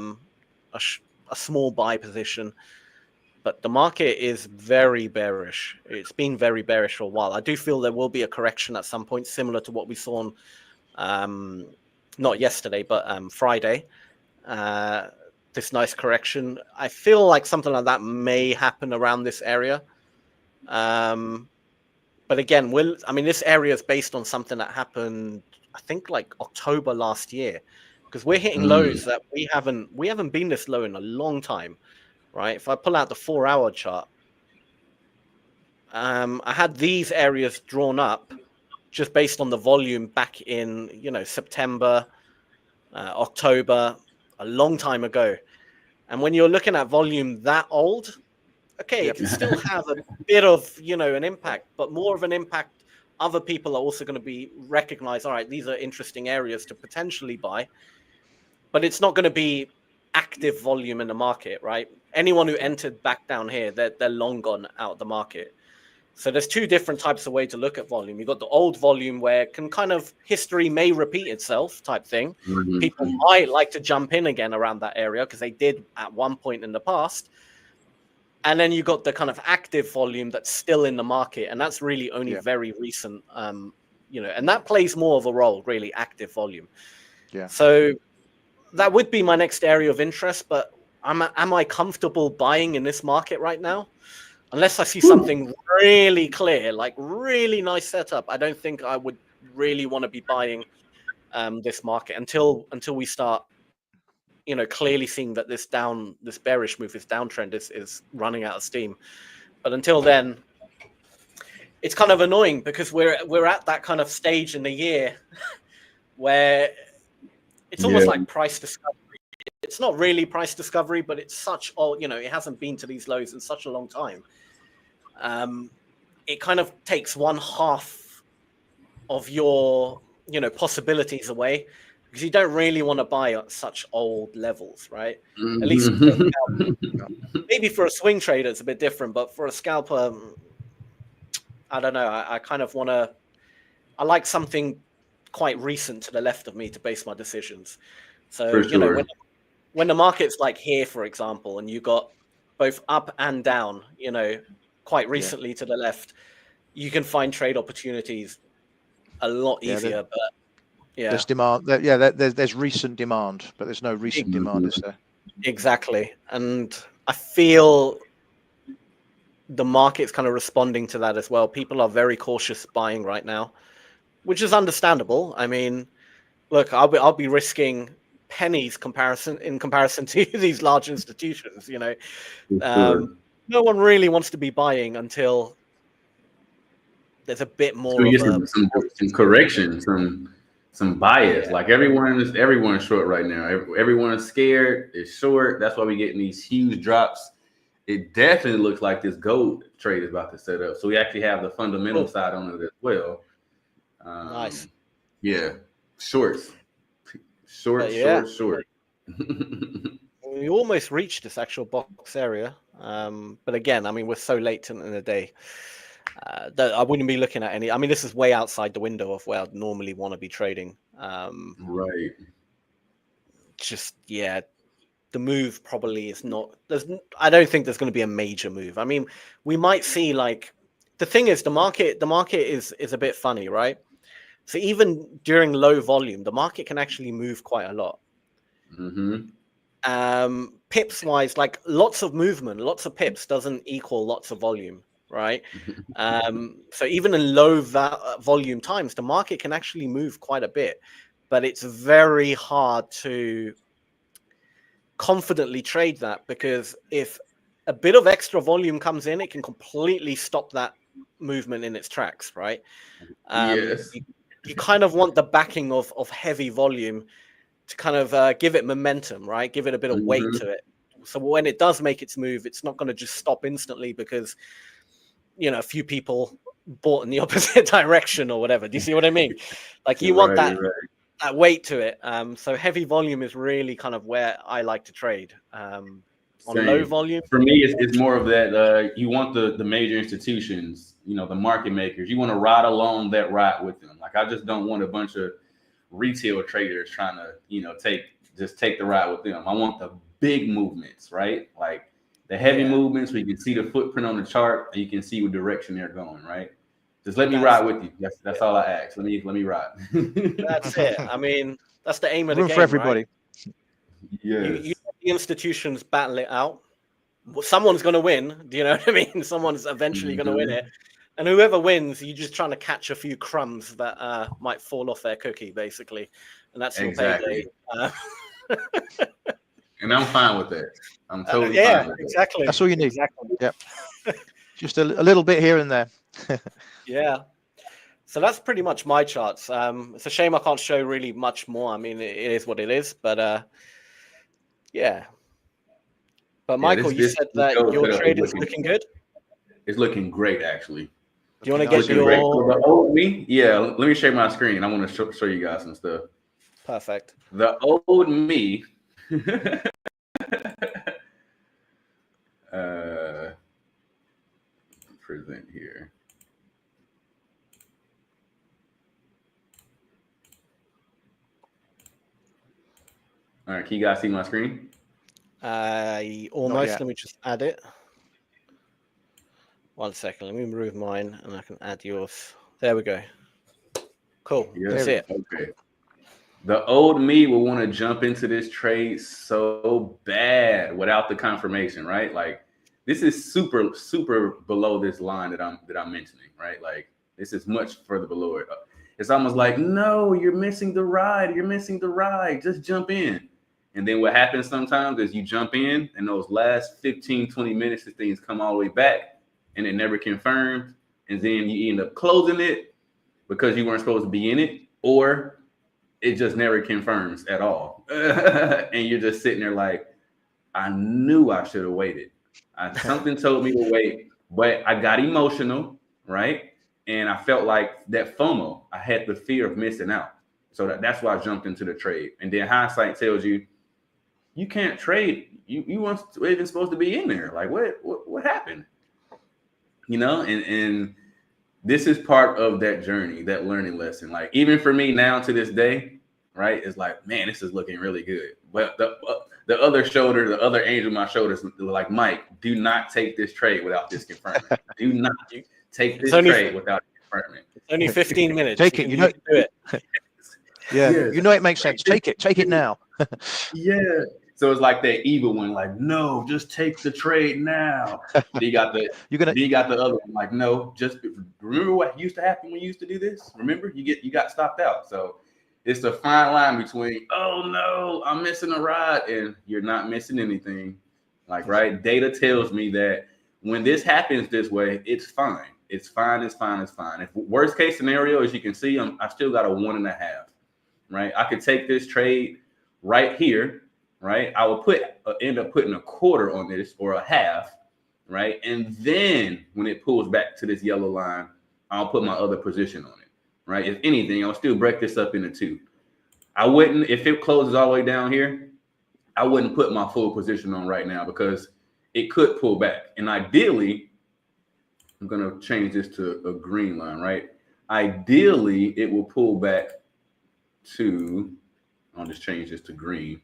small buy position. But the market is very bearish. It's been very bearish for a while. I do feel there will be a correction at some point, similar to what we saw on, not yesterday, but Friday. This nice correction. I feel like something like that may happen around this area. But again, this area is based on something that happened, I think, like October last year, because we're hitting lows that we haven't been this low in a long time. right? If I pull out the 4-hour chart, I had these areas drawn up just based on the volume back in, September, October, a long time ago. And when you're looking at volume that old, okay, it can still have a bit of, an impact, but more of an impact. Other people are also going to be recognized. All right, these are interesting areas to potentially buy, but it's not going to be active volume in the market, right? Anyone who entered back down here, they're long gone out of the market. So there's two different types of way to look at volume. You've got the old volume where can kind of history may repeat itself type thing. Mm-hmm. People might like to jump in again around that area because they did at one point in the past. And then you got the kind of active volume that's still in the market. And that's really only very recent, and that plays more of a role, really, active volume. Yeah. So that would be my next area of interest. But am I comfortable buying in this market right now? Unless I see something really clear, like really nice setup, I don't think I would really want to be buying this market until we start, clearly seeing that this bearish move, this downtrend is running out of steam. But until then, it's kind of annoying because we're at that kind of stage in the year where it's almost like price discovery. It's not really price discovery, but it's such it hasn't been to these lows in such a long time. It kind of takes one half of your, possibilities away because you don't really want to buy at such old levels, right? Mm-hmm. At least maybe for a swing trader, it's a bit different, but for a scalper, I don't know. I kind of I like something quite recent to the left of me to base my decisions. So, when the market's like here, for example, and you got both up and down, quite recently to the left, you can find trade opportunities a lot easier. But there's demand. There's recent demand, but there's no recent demand, is there? Exactly, and I feel the market's kind of responding to that as well. People are very cautious buying right now, which is understandable. I mean, look, I'll be risking pennies in comparison to these large institutions. No one really wants to be buying until there's a bit more of some correction, some bias. Like everyone's short right now. Everyone is scared. It's short. That's why we're getting these huge drops. It definitely looks like this gold trade is about to set up. So we actually have the fundamental side on it as well. Nice. Yeah, shorts. Short. We almost reached this actual box area. But again, I mean, we're so late in the day that I wouldn't be looking at any. I mean, this is way outside the window of where I'd normally want to be trading. Right. Just, the move probably is not. I don't think there's going to be a major move. I mean, we might see the thing is the market is a bit funny, right? So even during low volume, the market can actually move quite a lot. Mm-hmm. Pips wise, like lots of movement, lots of pips doesn't equal lots of volume, right? So even in low volume times, the market can actually move quite a bit, but it's very hard to confidently trade that because if a bit of extra volume comes in, it can completely stop that movement in its tracks, right? Yes. You kind of want the backing of heavy volume to kind of give it momentum, right? Give it a bit of weight to it. So when it does make its move, it's not going to just stop instantly because, a few people bought in the opposite direction or whatever. Do you see what I mean? Like you want that weight to it. So heavy volume is really kind of where I like to trade. On low volume, for me, it's more of that. You want the major institutions, the market makers. You want to ride along that ride with them. Like I just don't want a bunch of retail traders trying to, take the ride with them. I want the big movements, right? Like the heavy movements where you can see the footprint on the chart and you can see what direction they're going, right? Just let me ride with you. That's all I ask. Let me ride. That's it. I mean, that's the aim of the game. Room for everybody. Right? Yes. You the institutions battle it out. Someone's going to win. Do you know what I mean? Someone's eventually going to win it. And whoever wins, you're just trying to catch a few crumbs that might fall off their cookie, basically. And that's your payday. And I'm fine with that. I'm totally yeah, fine with exactly. That's all you need. Exactly. Yep. Just a little bit here and there. Yeah. So that's pretty much my charts. It's a shame I can't show really much more. I mean, it is what it is, but yeah. But Michael, you said that your trade is looking good. It's looking great, actually. Do you want to get your? Great. So the old me, yeah. Let me share my screen. I want to show you guys some stuff. Perfect. The old me. Present here. All right, can you guys see my screen? Almost. Let me just add it. 1 second. Let me remove mine, and I can add yours. There we go. Cool. Yeah, that's it. Okay. The old me will want to jump into this trade so bad without the confirmation, right? Like this is super, super below this line that I'm mentioning, right? Like this is much further below it. It's almost like, no, you're missing the ride. You're missing the ride. Just jump in. And then what happens sometimes is you jump in and those last 15, 20 minutes, the things come all the way back and it never confirmed. And then you end up closing it because you weren't supposed to be in it, or it just never confirms at all. And you're just sitting there like, I knew I should have waited. Something told me to wait, but I got emotional, right? And I felt like that FOMO, I had the fear of missing out. So that's why I jumped into the trade. And then hindsight tells you, you can't trade. You weren't even supposed to be in there. Like what happened? You know, and this is part of that journey, that learning lesson. Like even for me now to this day, right? It's like, man, this is looking really good. But the other shoulder, the other angel on my shoulder is like, Mike, do not take this trade without this confirming. Do not take this trade without confirming. It's only 15 minutes. Take it. You know, do it. Yeah, you know it makes sense. Take it now. Yeah. So it's like that evil one, like, no, just take the trade now. Then you got the other one, like, no, just remember what used to happen when you used to do this. Remember, you got stopped out. So it's a fine line between, oh no, I'm missing a ride, and you're not missing anything. Like, right? Data tells me that when this happens this way, it's fine. It's fine. It's fine. It's fine. If worst case scenario, as you can see, I still got a 1.5. Right? I could take this trade right here. Right, I will end up putting a quarter on this or a half, right? And then when it pulls back to this yellow line, I'll put my other position on it, right? If anything, I'll still break this up into two. I wouldn't, if it closes all the way down here, I wouldn't put my full position on right now because it could pull back. And ideally, I'm gonna change this to a green line, right? Ideally, it will pull back to, I'll just change this to green.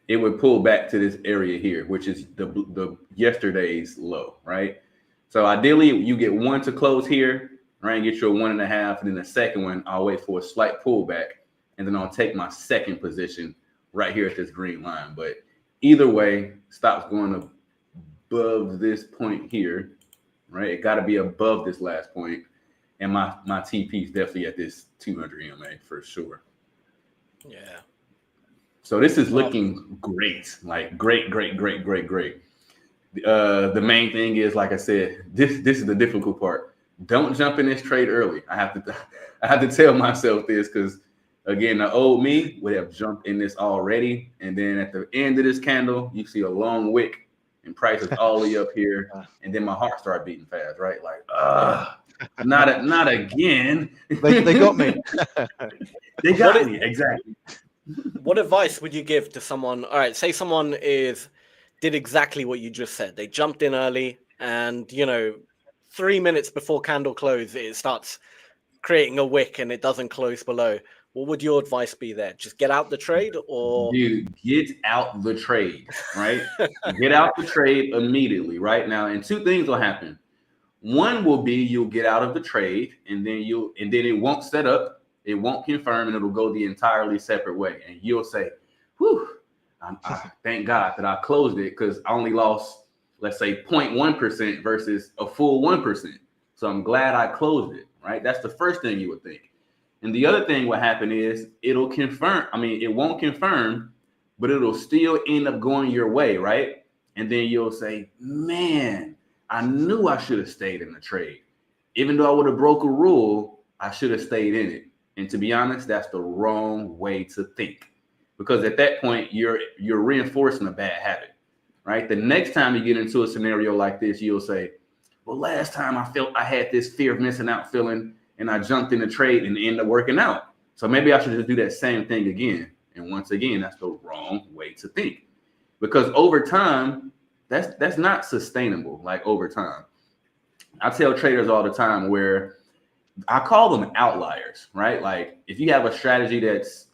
It would pull back to this area here, which is the yesterday's low, right? So ideally, you get one to close here, right? And get your 1.5, and then the second one, I'll wait for a slight pullback, and then I'll take my second position right here at this green line. But either way, stop's going above this point here, right? It got to be above this last point, and my TP is definitely at this 200 EMA for sure. Yeah. So this is looking great, like great. The main thing is, like I said, this is the difficult part. Don't jump in this trade early. I have to tell myself this because, again, the old me would have jumped in this already. And then at the end of this candle, you see a long wick and price is all the way up here. And then my heart started beating fast, right? Like, not again. They got me. They got me, exactly. What advice would you give to someone? All right, say someone did exactly what you just said. They jumped in early, and 3 minutes before candle close, it starts creating a wick, and it doesn't close below. What would your advice be there? Just get out the trade, or dude, get out the trade, right? Get out the trade immediately, right now. And two things will happen. One will be you'll get out of the trade, and then it won't set up. It won't confirm, and it'll go the entirely separate way. And you'll say, whew, I thank God that I closed it because I only lost, let's say, 0.1% versus a full 1%. So I'm glad I closed it, right? That's the first thing you would think. And the other thing what happen is it'll confirm. I mean, it won't confirm, but it'll still end up going your way, right? And then you'll say, man, I knew I should have stayed in the trade. Even though I would have broke a rule, I should have stayed in it. And to be honest, that's the wrong way to think, because at that point, you're reinforcing a bad habit, right? The next time you get into a scenario like this, you'll say, well, last time I felt I had this fear of missing out feeling, and I jumped in the trade and it ended up working out. So maybe I should just do that same thing again. And once again, that's the wrong way to think, because over time, that's not sustainable. Like over time, I tell traders all the time where I call them outliers, right? Like if you have a strategy that's,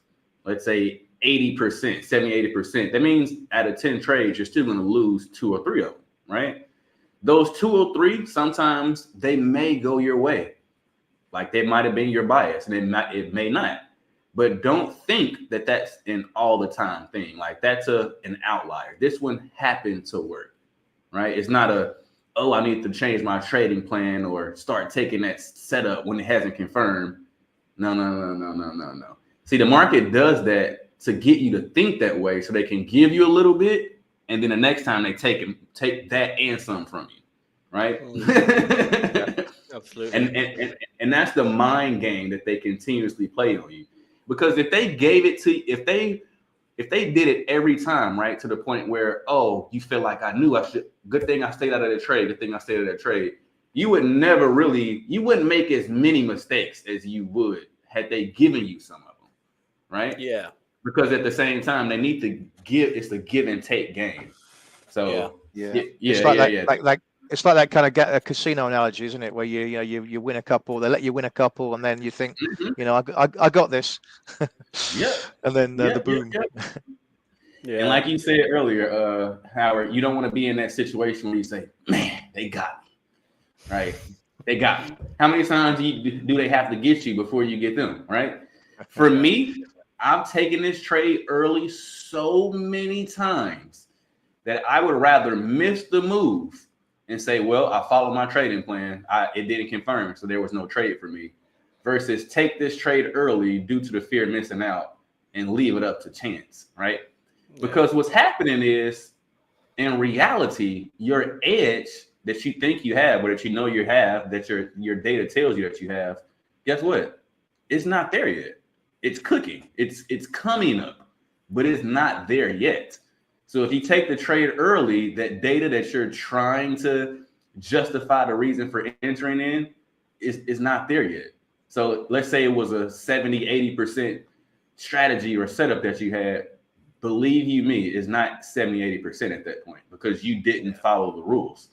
let's say 80%, 70, 80%, that means out of 10 trades, you're still going to lose 2 or 3 of them, right? Those 2 or 3, sometimes they may go your way. Like they might have been your bias, and it may not. But don't think that that's an all the time thing. Like that's an outlier. This one happened to work, right? It's not oh, I need to change my trading plan or start taking that setup when it hasn't confirmed. No. See, the market does that to get you to think that way, so they can give you a little bit, and then the next time they take that and some from you, right? Yeah, absolutely. And that's the mind game that they continuously play on you. Because if they gave it to you, if they did it every time, right, to the point where, oh, you feel like I knew I should, good thing I stayed out of the trade, good thing I stayed out of that trade, you wouldn't make as many mistakes as you would had they given you some of them, right? Yeah. Because at the same time, they need to give, it's a give and take game. So it's like that kind of casino analogy, isn't it? Where you win a couple, they let you win a couple, and then you think, I got this. Yeah. And then the boom. Yeah. And like you said earlier, Howard, you don't want to be in that situation where you say, man, they got me. Right? They got me. How many times do they have to get you before you get them? Right? For me, I've taken this trade early so many times that I would rather miss the move and say, well, I followed my trading plan. It didn't confirm, so there was no trade for me, versus take this trade early due to the fear of missing out and leave it up to chance, right? Yeah. Because what's happening is, in reality, your edge that you think you have, or that you know you have, that your data tells you that you have, guess what? It's not there yet. It's cooking. It's coming up, but it's not there yet. So if you take the trade early, that data that you're trying to justify the reason for entering in is not there yet. So let's say it was a 70, 80% strategy or setup that you had. Believe you me, it's not 70, 80% at that point, because you didn't follow the rules.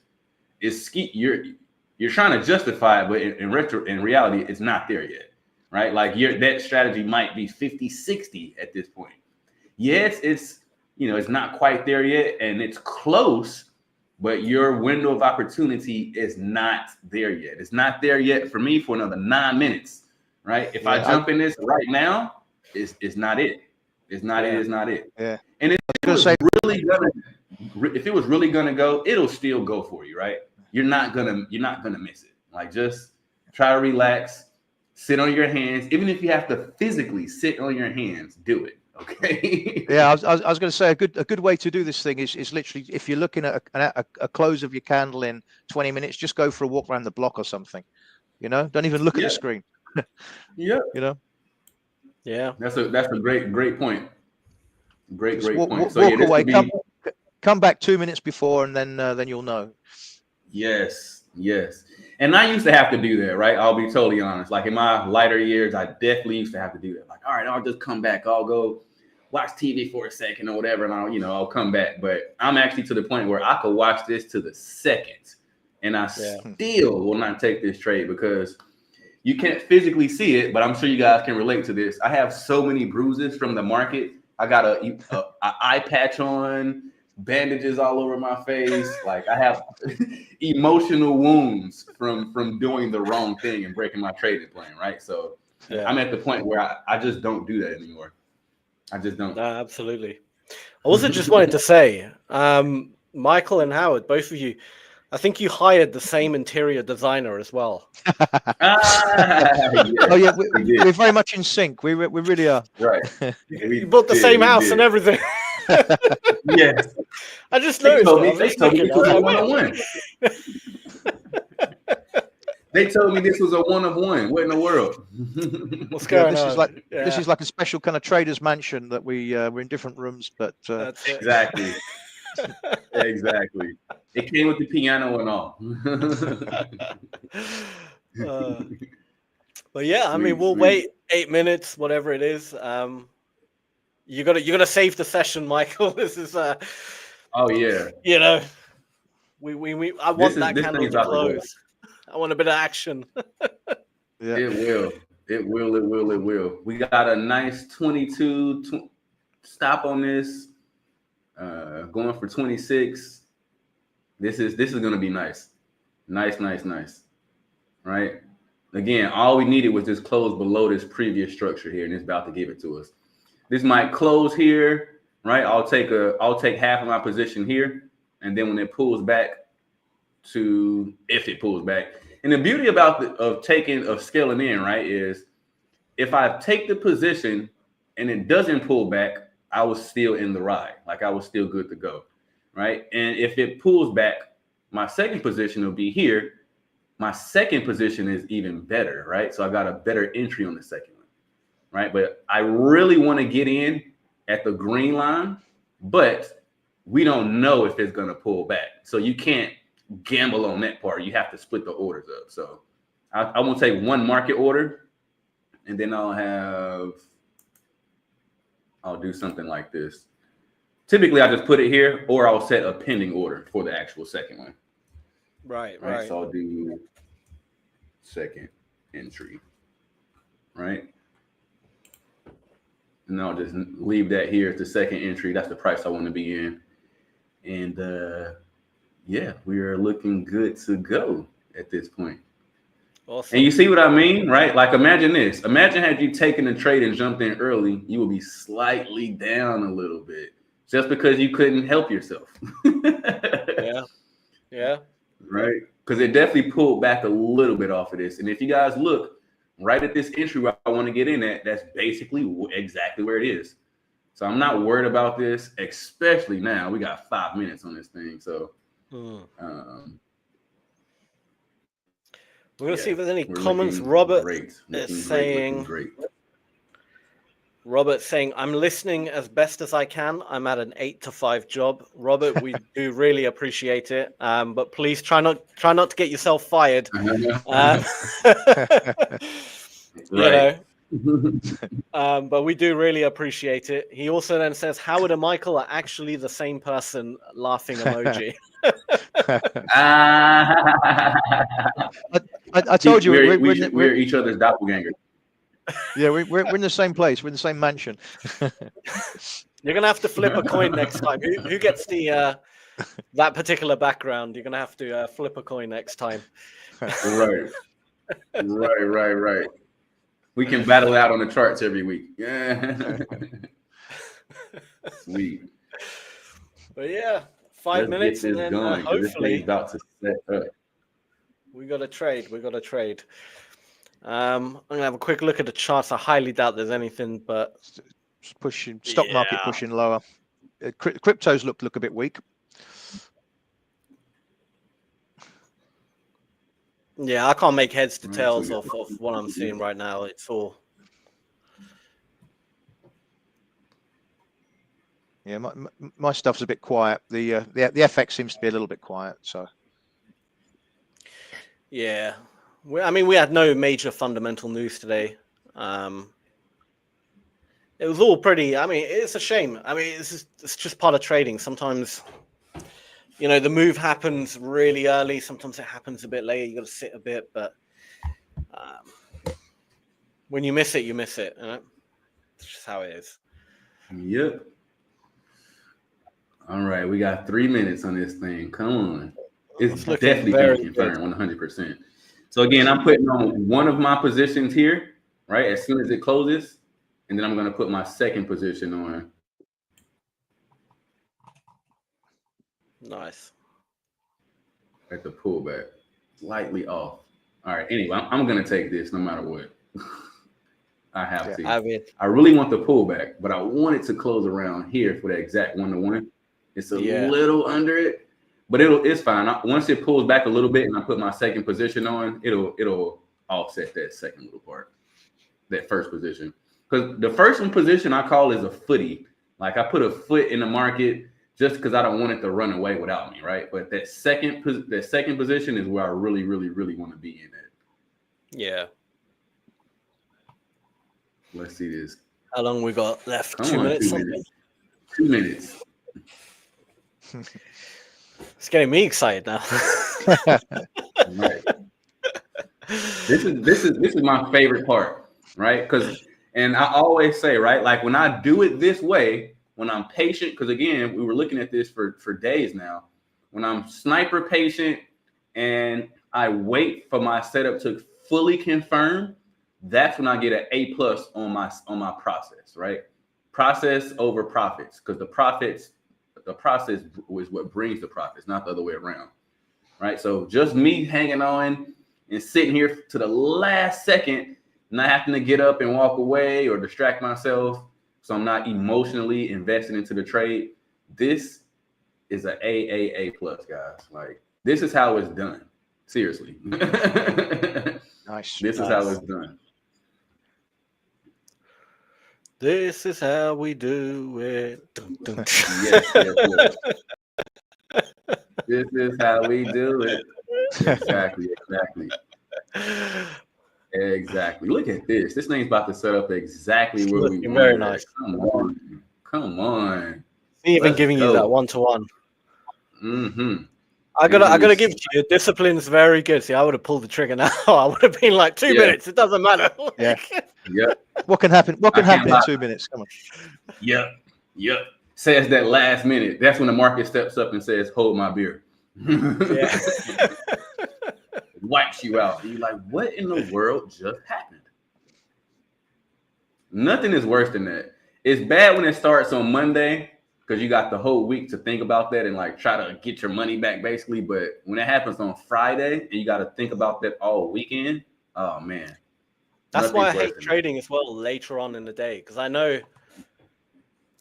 You're trying to justify it, but in reality, it's not there yet, right? Like that strategy might be 50, 60 at this point. Yes, it's not quite there yet, and it's close, but your window of opportunity is not there yet. It's not there yet for me for another 9 minutes, right? If I jump in this right now, it's not it. It's not it. It's not it. Yeah. And if it was really gonna go, it'll still go for you, right? You're not gonna miss it. Like, just try to relax, sit on your hands. Even if you have to physically sit on your hands, do it. Okay. Yeah, I was going to say a good way to do this thing is literally, if you're looking at a close of your candle in 20 minutes, just go for a walk around the block or something. Don't even look at the screen. Yeah. Yeah. That's a great point. Great point. So walk away. Come back 2 minutes before, and then you'll know. Yes. And I used to have to do that, right? I'll be totally honest. Like in my lighter years, I definitely used to have to do that. Like, all right, I'll just come back. I'll go watch TV for a second or whatever, and I'll come back. But I'm actually to the point where I could watch this to the second, and I still will not take this trade, because you can't physically see it, but I'm sure you guys can relate to this. I have so many bruises from the market. I got a eye patch on, bandages all over my face. Like, I have emotional wounds from doing the wrong thing and breaking my trading plan, right? So I'm at the point where I just don't do that anymore. I just don't. Absolutely. I also just wanted to say, Michael and Howard, both of you, I think you hired the same interior designer as well. Oh yeah, we're very much in sync. We really are. Right. You bought the same house and everything. Yes. I just noticed. They told me this was a one-on-one. They told me this was a one of one. What in the world? What's going on? This is like a special kind of trader's mansion that we're in different rooms, but exactly. Exactly. It came with the piano and all. But yeah, I mean, we'll wait 8 minutes, whatever it is. You gotta save the session, Michael. This is oh yeah. You know, I want that candle to close. I want a bit of action. Yeah. It will. We got a nice 22 stop on this. Going for 26. This is gonna be nice. Nice. Right? Again, all we needed was just close below this previous structure here, and it's about to give it to us. This might close here, right? I'll take half of my position here, and then when it pulls back if it pulls back. And the beauty about scaling in, right, is if I take the position and it doesn't pull back, I was still in the ride. Like I was still good to go, right? And if it pulls back, my second position will be here. My second position is even better, right? So I got a better entry on the second one, right? But I really want to get in at the green line, but we don't know if it's going to pull back. So you can't gamble on that part. You have to split the orders up. So I won't take one market order, and then I'll do something like this. Typically, I just put it here, or I'll set a pending order for the actual second one. Right. So I'll do second entry, right? And I'll just leave that here as the second entry. That's the price I want to be in. And yeah, we are looking good to go at this point. Awesome. And you see what I mean, right? Like imagine this. Imagine had you taken the trade and jumped in early, you would be slightly down a little bit just because you couldn't help yourself. Yeah. Right? Because it definitely pulled back a little bit off of this. And if you guys look right at this entry where I want to get in at, that's basically exactly where it is. So I'm not worried about this, especially now. We got 5 minutes on this thing. So we're going to see if there's any comments. Robert saying, I'm listening as best as I can. I'm at an 8 to 5 job. Robert, we do really appreciate it. But please try not to get yourself fired. But we do really appreciate it. He also then says, Howard and Michael are actually the same person, laughing emoji. I told you we're each other's doppelganger. Yeah, we're in the same place. We're in the same mansion. You're gonna have to flip a coin next time. Who gets the that particular background? You're gonna have to flip a coin next time. Right. We can battle out on the charts every week. Yeah. Sweet. But yeah, 5 minutes and then hopefully about to set up. We got to trade. I'm gonna have a quick look at the charts. I highly doubt there's anything, but just pushing stock market pushing lower. Cryptos look a bit weak. Yeah, I can't make heads to tails off of what I'm seeing right now. It's all. Yeah, my stuff's a bit quiet. The FX seems to be a little bit quiet. So. Yeah, I mean, we had no major fundamental news today. It was all pretty. I mean, it's a shame. I mean, it's just part of trading. Sometimes, you know, the move happens really early. Sometimes it happens a bit later. You got to sit a bit, but when you miss it, you miss it. You know? It's just how it is. Yep. All right, we got 3 minutes on this thing. Come on. It's definitely going to confirm 100%. So again, I'm putting on one of my positions here, right, as soon as it closes, and then I'm going to put my second position on. Nice. at the pullback, slightly off. All right. Anyway, I'm gonna take this no matter what. I have to. I really want the pullback, but I want it to close around here for the exact 1-to-1. It's a little under it, but it's fine. Once it pulls back a little bit and I put my second position on, it'll offset that second little part, that first position. Because the first one position I call is a footy. Like I put a foot in the market just because I don't want it to run away without me, right? But that second position is where I really, really, really want to be in it. Yeah. Let's see this. How long we got left? Come 2 on, minutes. 2 minutes. 2 minutes. It's getting me excited now. Right. This is my favorite part, right? And I always say, right, like when I do it this way, when I'm patient, because again, we were looking at this for days now. When I'm sniper patient and I wait for my setup to fully confirm, that's when I get an A+ on my process, right? Process over profits, because the process is what brings the profits, not the other way around, right? So just me hanging on and sitting here to the last second, not having to get up and walk away or distract myself, so I'm not emotionally invested into the trade. This is an A+, guys. Like this is how it's done. Seriously. Nice. This is how it's done. This is how we do it. Dun, dun. Yes. This is how we do it. Exactly. Look at this. This thing's about to set up exactly where we want. Very nice. Come on. Even giving you that 1-to-1. Mm-hmm. I gotta give it to you. Discipline's very good. See, I would have pulled the trigger now. I would have been like 2 minutes. It doesn't matter. Yeah. Yep. What can happen? What can happen in 2 minutes? Come on. Yep. Says that last minute. That's when the market steps up and says, "Hold my beer." Yeah. Wipes you out. And you're like, what in the world just happened? Nothing is worse than that. It's bad when it starts on Monday because you got the whole week to think about that and like try to get your money back basically. But when it happens on Friday and you got to think about that all weekend, oh man. That's why I hate trading as well later on in the day, because I know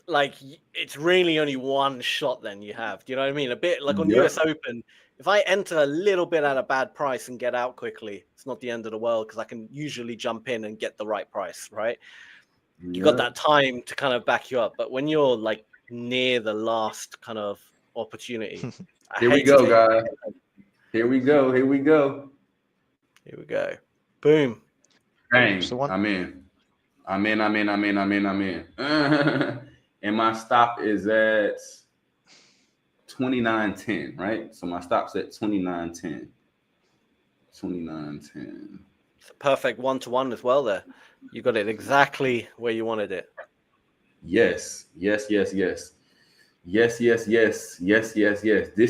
like it's really only one shot then you have. Do you know what I mean? A bit like on US Open, if I enter a little bit at a bad price and get out quickly, it's not the end of the world because I can usually jump in and get the right price, right? You got that time to kind of back you up. But when you're like near the last kind of opportunity. Here we go, guys. Here we go. Boom. Dang, I'm in. And my stop is at 29.10, right? So my stop's at 29.10. 29.10. It's a perfect 1-to-1 as well there. You got it exactly where you wanted it. Yes. This is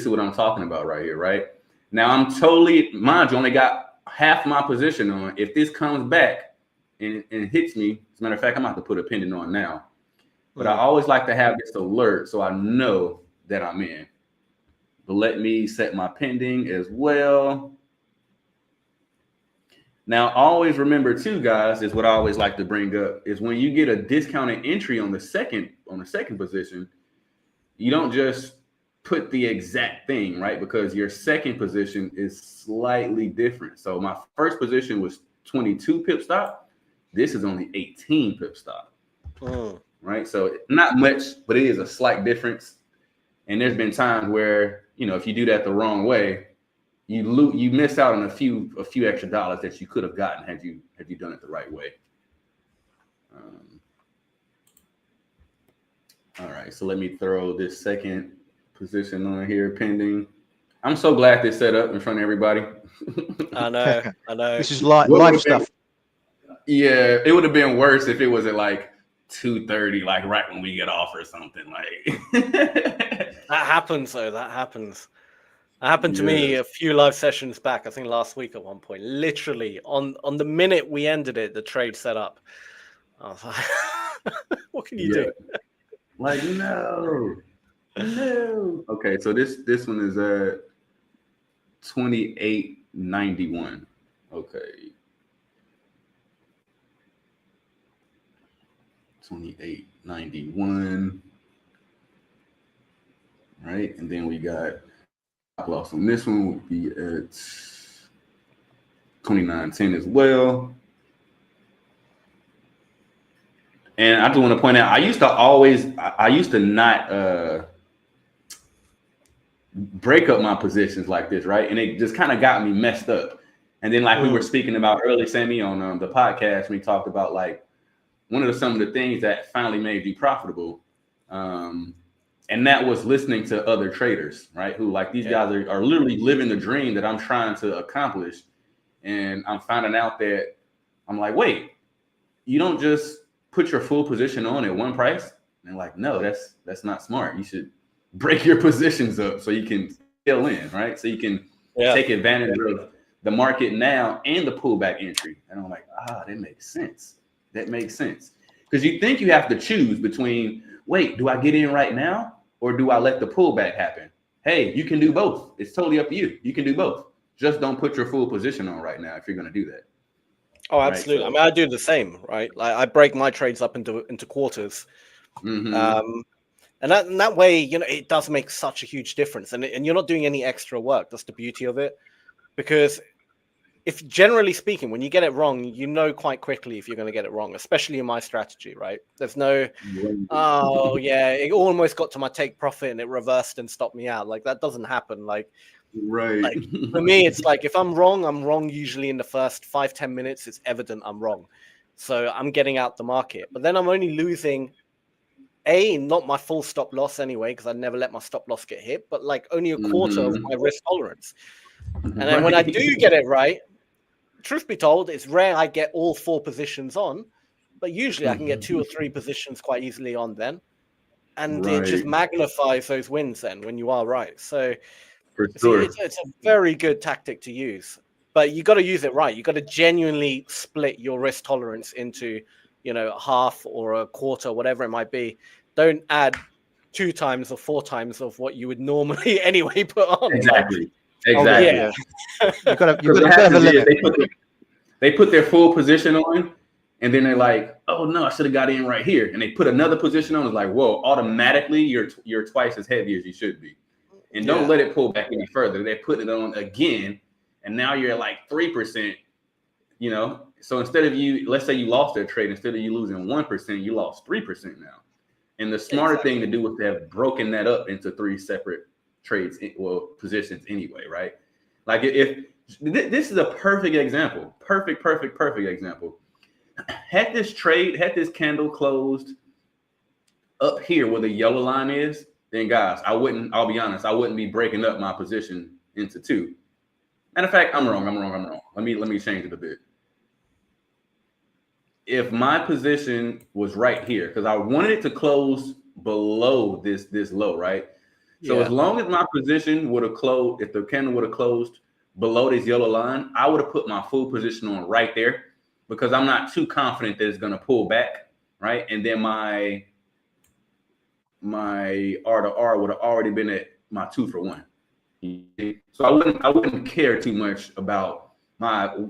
what I'm talking about right here, right? Now I'm totally, mind you, only got half my position on. If this comes back and hits me, as a matter of fact, I'm about to put a pending on now. But I always like to have this alert so I know that I'm in. But let me set my pending as well. Now, always remember too, guys, is what I always like to bring up is when you get a discounted entry on the second position, you don't just put the exact thing, right? Because your second position is slightly different. So my first position was 22 pip stop. This is only 18 pip stop. Right? So not much, but it is a slight difference. And there's been times where, you know, if you do that the wrong way, you miss out on a few extra dollars that you could have gotten had you done it the right way. All right, so let me throw this second position on here pending. I'm so glad this set up in front of everybody. I know. This is live stuff. Yeah, it would have been worse if it was at like 2:30, like right when we get off or something. Like that happens though. That happened to me a few live sessions back. I think last week at one point. Literally on the minute we ended it, the trade set up. I was like, what can you do? Like no. Okay, so this one is 28.91. Okay. 28.91. Right, and then we got stop loss on this one would be at 29.10 as well. And I just want to point out, I used to not break up my positions like this, right? And it just kind of got me messed up. And then, like we were speaking about early, Sammy, on the podcast, we talked about like some of the things that finally made you profitable. And that was listening to other traders, right? Who like these guys are literally living the dream that I'm trying to accomplish. And I'm finding out that I'm like, wait, you don't just put your full position on at one price? And like, no, that's not smart. You should break your positions up so you can fill in, right? So you can take advantage of the market now and the pullback entry. And I'm like, that makes sense. That makes sense. Because you think you have to choose between, wait, do I get in right now? Or do I let the pullback happen? Hey, you can do both. It's totally up to you. You can do both. Just don't put your full position on right now if you're going to do that. Oh, absolutely. Right? So, I mean, I do the same, right? Like I break my trades up into quarters. And that way, you know, it does make such a huge difference. And you're not doing any extra work. That's the beauty of it. Because if generally speaking, when you get it wrong, you know quite quickly if you're going to get it wrong, especially in my strategy, right? There's no, it almost got to my take profit and it reversed and stopped me out. Like that doesn't happen. Like for me, it's like if I'm wrong usually in the first 5-10 minutes. It's evident I'm wrong. So I'm getting out the market. But then I'm only losing, not my full stop loss anyway, because I never let my stop loss get hit, but like only a quarter of my risk tolerance. And then when I do get it right, truth be told, it's rare I get all 4 positions on, but usually I can get 2 or 3 positions quite easily on then. And it just magnifies those wins then when you are right. So it's a very good tactic to use, but you got to use it right. You got to genuinely split your risk tolerance into, you know, half or a quarter, whatever it might be. Don't add 2 times or 4 times of what you would normally anyway put on. Exactly. Exactly. Yeah. You got to have a limit. They put their full position on, and then they're like, "Oh no, I should have got in right here." And they put another position on. It's like, "Whoa!" Automatically, you're twice as heavy as you should be. And don't let it pull back any further. They put it on again, and now you're at like 3%. You know, so instead of let's say you lost that trade, instead of you losing 1%, you lost 3% now. And the smarter thing to do was to have broken that up into 3 separate trades, positions anyway, right? Like if this is a perfect example, perfect example. Had this candle closed up here where the yellow line is, then guys, I'll be honest, I wouldn't be breaking up my position into 2. Matter of fact, I'm wrong. Let me change it a bit. If my position was right here, because I wanted it to close below this low, right? So as long as my position would have closed, if the candle would have closed below this yellow line, I would have put my full position on right there because I'm not too confident that it's going to pull back, right? And then my R to R would have already been at my 2 for 1. So I wouldn't care too much about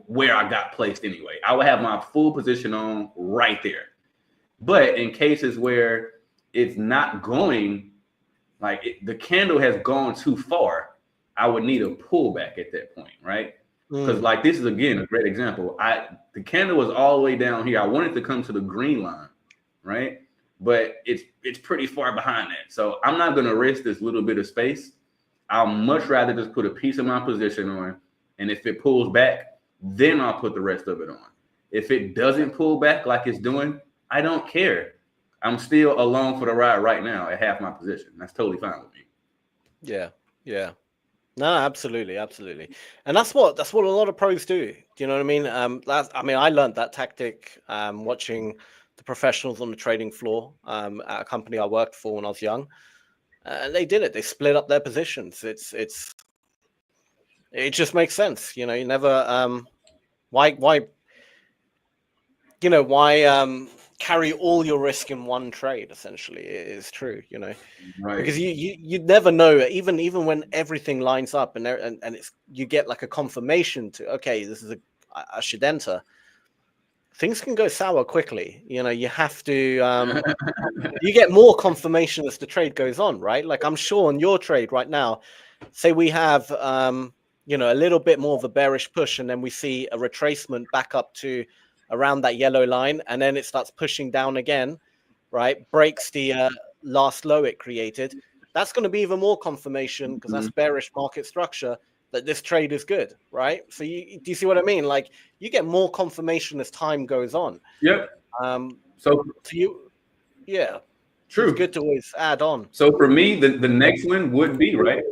where I got placed anyway. I would have my full position on right there. But in cases where it's not going, like the candle has gone too far, I would need a pullback at that point, right? Because like this is again a great example. The candle was all the way down here. I wanted to come to the green line, right? But it's pretty far behind that. So I'm not going to risk this little bit of space. I'll much rather just put a piece of my position on, and if it pulls back, then I'll put the rest of it on. If it doesn't pull back like it's doing, I don't care. I'm still along for the ride right now at half my position. That's totally fine with me. Yeah. No, absolutely. And that's what a lot of pros do. Do you know what I mean? I learned that tactic watching the professionals on the trading floor at a company I worked for when I was young. And they did it. They split up their positions. It just makes sense. You know, you never why carry all your risk in one trade. Essentially, it is true, you know, Right. because you never know, even when everything lines up and it's you get like a confirmation to, okay, this is I should enter. Things can go sour quickly. You know, you have to you get more confirmation as the trade goes on, right? Like I'm sure on your trade right now, say we have you know, a little bit more of a bearish push, and then we see a retracement back up to around that yellow line, and then it starts pushing down again, right? Breaks the last low it created. That's going to be even more confirmation, because that's bearish market structure, that this trade is good, right? So do you see what I mean? Like you get more confirmation as time goes on. Yep. So to you, yeah, true. It's good to always add on. So for me, the next one would be, right,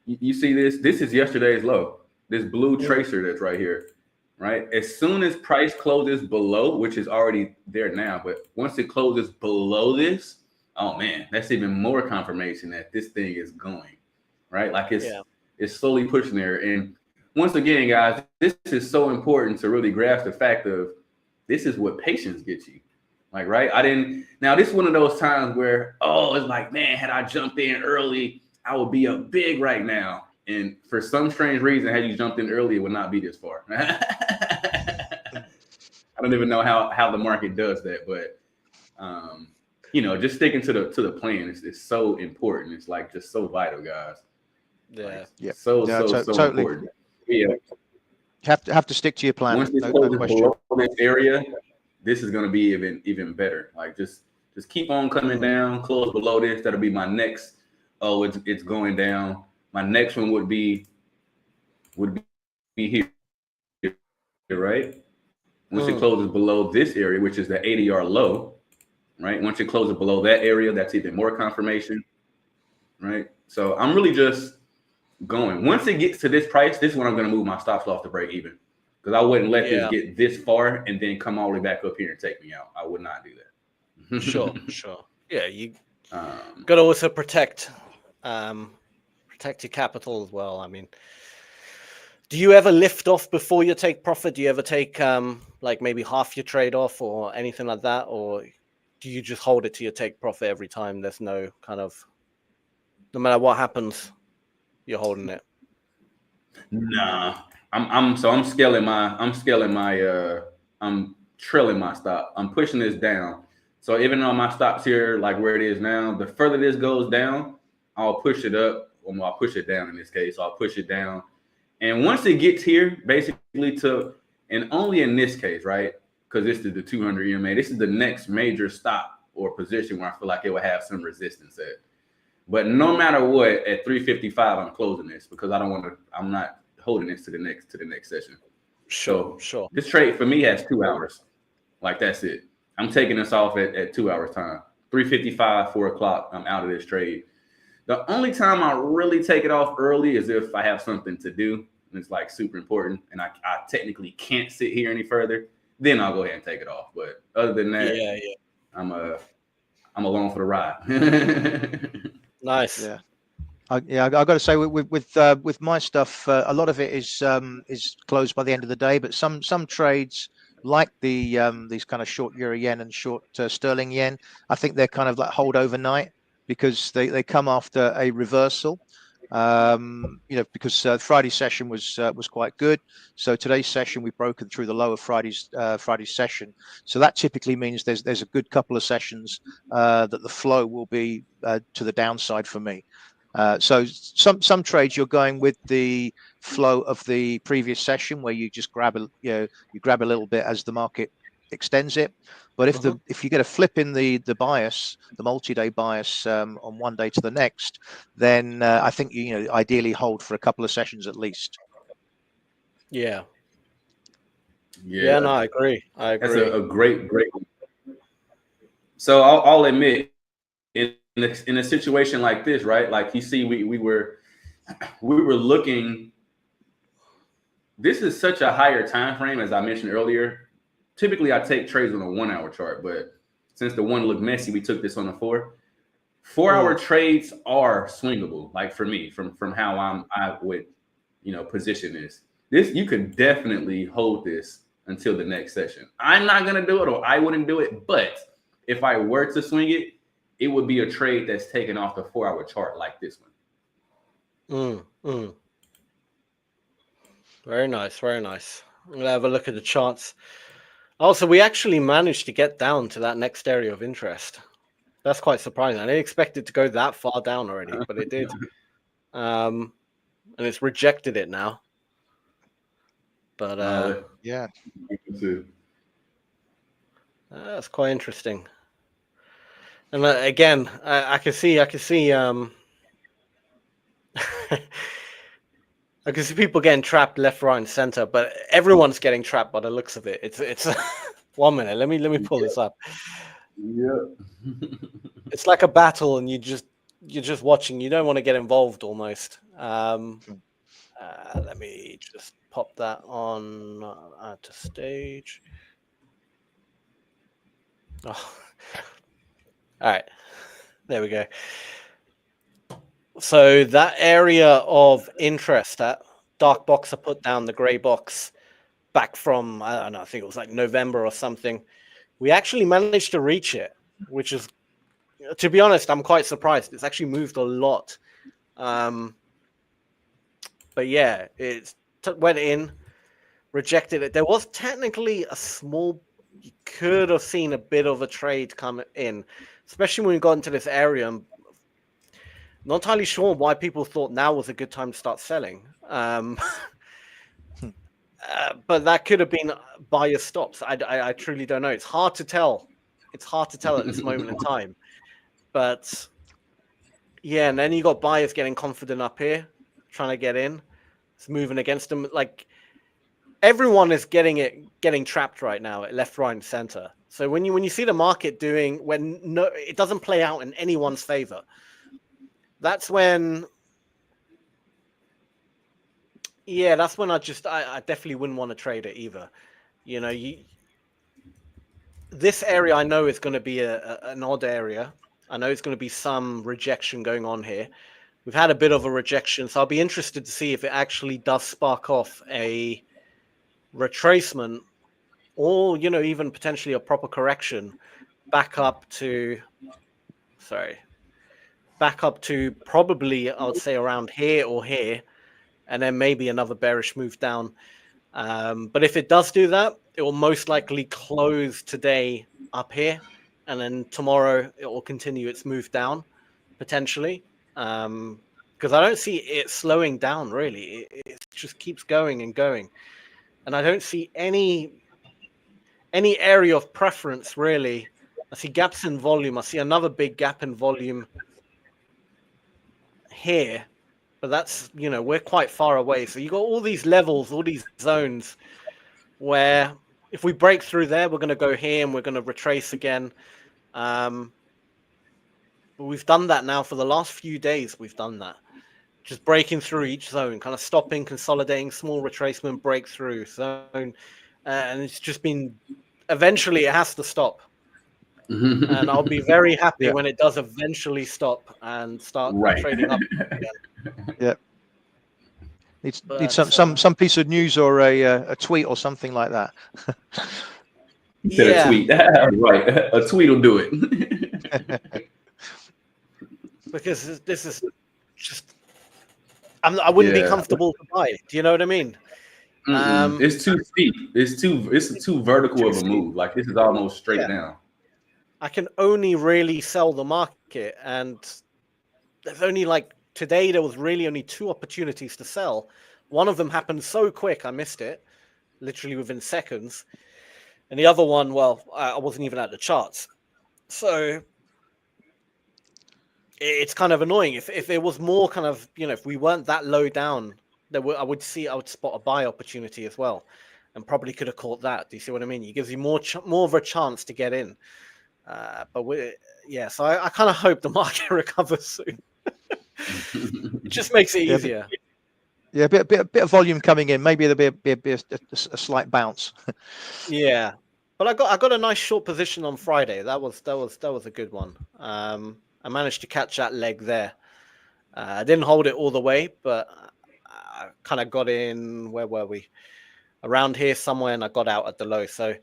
you see this is yesterday's low, this blue tracer that's right here, right? As soon as price closes below, which is already there now, but once it closes below this, oh man, that's even more confirmation that this thing is going, right? Like it's slowly pushing there. And once again, guys, this is so important to really grasp the fact of this is what patience gets you. Like, right? Now this is one of those times where, oh, it's like, man, had I jumped in early, I would be up big right now. And for some strange reason, had you jumped in early, it would not be this far. I don't even know how the market does that, but you know, just sticking to the plan is so important. It's like just so vital, guys. Yeah. Like, so totally important. Yeah. Have to stick to your plan. Once this closes below this area, this is going to be even better. Like just keep on coming down, close below this. That'll be my next. Oh, it's going down. My next one would be here, right? Once it closes below this area, which is the 80-yard low, right? Once it closes below that area, that's even more confirmation, right? So I'm really just going. Once it gets to this price, this is when I'm going to move my stop loss to break even, because I wouldn't let this get this far and then come all the way back up here and take me out. I would not do that. Sure. Yeah, you got to also protect your capital as well. I mean, do you ever lift off before you take profit? Do you ever take like maybe half your trade off or anything like that, or do you just hold it to your take profit every time? There's no kind of, no matter what happens, you're holding it. Nah, I'm scaling my I'm trailing my stop. I'm pushing this down. So even though my stop's here, like where it is now, the further this goes down, I'll push it up. Well, I'll push it down in this case. I'll push it down. And once it gets here, basically and only in this case, right? Because this is the 200 EMA. This is the next major stop or position where I feel like it will have some resistance at. But no matter what, at 355, I'm closing this because I'm not holding this to the next session. Sure. This trade for me has 2 hours. Like that's it. I'm taking this off at 2 hours time. 3:55, 4 o'clock, I'm out of this trade. The only time I really take it off early is if I have something to do and it's like super important and I technically can't sit here any further. Then I'll go ahead and take it off. But other than that, I'm along for the ride. Nice. Yeah. I got to say with my stuff, a lot of it is closed by the end of the day. But some trades, like these kind of short euro yen and short sterling yen, I think they're kind of like hold overnight because they come after a reversal. Because Friday's session was quite good. So today's session we've broken through the low of Friday's session. So that typically means there's a good couple of sessions that the flow will be to the downside for me. So some trades you're going with the flow of the previous session where you just grab a little bit as the market extends it. But if you get a flip in the bias, the multi-day bias on one day to the next, then I think ideally hold for a couple of sessions at least. Yeah. No, I agree. That's a great. So I'll admit, in a situation like this, right? Like you see, we were looking. This is such a higher time frame, as I mentioned earlier. Typically, I take trades on a 1 hour chart, but since the one looked messy, we took this on a 4. 4 hour trades are swingable. Like for me, from how I would position this. You could definitely hold this until the next session. I'm not going to do it, or I wouldn't do it. But if I were to swing it, it would be a trade that's taken off the 4-hour chart like this one. Very nice, very nice. I'm going to have a look at the charts. Also, we actually managed to get down to that next area of interest. That's quite surprising. I didn't expect it to go that far down already, but it did. And it's rejected it now. But yeah, that's quite interesting. And again, I can see I can see people getting trapped left, right, and center, but everyone's getting trapped by the looks of it. It's 1 minute. Let me pull this up. Yeah. It's like a battle, and you're just watching. You don't want to get involved almost. Let me just pop that on to stage. Oh. All right, there we go. So that area of interest, that dark box I put down, the gray box, back from, I don't know, I think it was like November or something. We actually managed to reach it, which is, to be honest, I'm quite surprised. It's actually moved a lot. But yeah, it went in, rejected it. There was technically a small, you could have seen a bit of a trade come in, especially when we got into this area. I'm not entirely sure why people thought now was a good time to start selling. But that could have been buyer stops. I truly don't know. It's hard to tell. It's hard to tell at this moment in time. But yeah, and then you got buyers getting confident up here, trying to get in. It's moving against them. Like everyone is getting trapped right now at left, right, and center. So when you see the market it doesn't play out in anyone's favor. That's when. Yeah, that's when I definitely wouldn't want to trade it either. You know, this area I know is going to be an odd area. I know it's going to be some rejection going on here. We've had a bit of a rejection, so I'll be interested to see if it actually does spark off a retracement or, you know, even potentially a proper correction back up to probably, I would say, around here or here. And then maybe another bearish move down. But if it does do that, it will most likely close today up here. And then tomorrow it will continue its move down, potentially. Because I don't see it slowing down, really. It just keeps going and going. And I don't see any area of preference, really. I see gaps in volume. I see another big gap in volume here. But that's, you know, we're quite far away. So you got all these levels, all these zones where if we break through there, we're going to go here and we're going to retrace again. But we've done that now for the last few days. We've done that. Just breaking through each zone, kind of stopping, consolidating, small retracement, breakthrough zone. And it's just been, eventually it has to stop. And I'll be very happy when it does eventually stop and start trading up again. Yeah. Need some piece of news or a tweet or something like that. You said a tweet. Right. A tweet will do it. Because this is just, I wouldn't be comfortable to buy. Do you know what I mean? It's too steep. It's too vertical of a move. Like this is almost straight down. I can only really sell the market, and there's only today there was really only 2 opportunities to sell. One of them happened so quick I missed it, literally within seconds, and the other one, well, I wasn't even at the charts. So it's kind of annoying. If there was more kind of, you know, if we weren't that low down, I would spot a buy opportunity as well, and probably could have caught that. Do you see what I mean? It gives you more of a chance to get in. So I kind of hope the market recovers soon. It just makes it easier. Yeah, a bit of volume coming in. Maybe there'll be a slight bounce. Yeah, but I got a nice short position on Friday. That was a good one. I managed to catch that leg there. I didn't hold it all the way, but I kind of got in. Where were we? around here somewhere, and I got out at the low. So,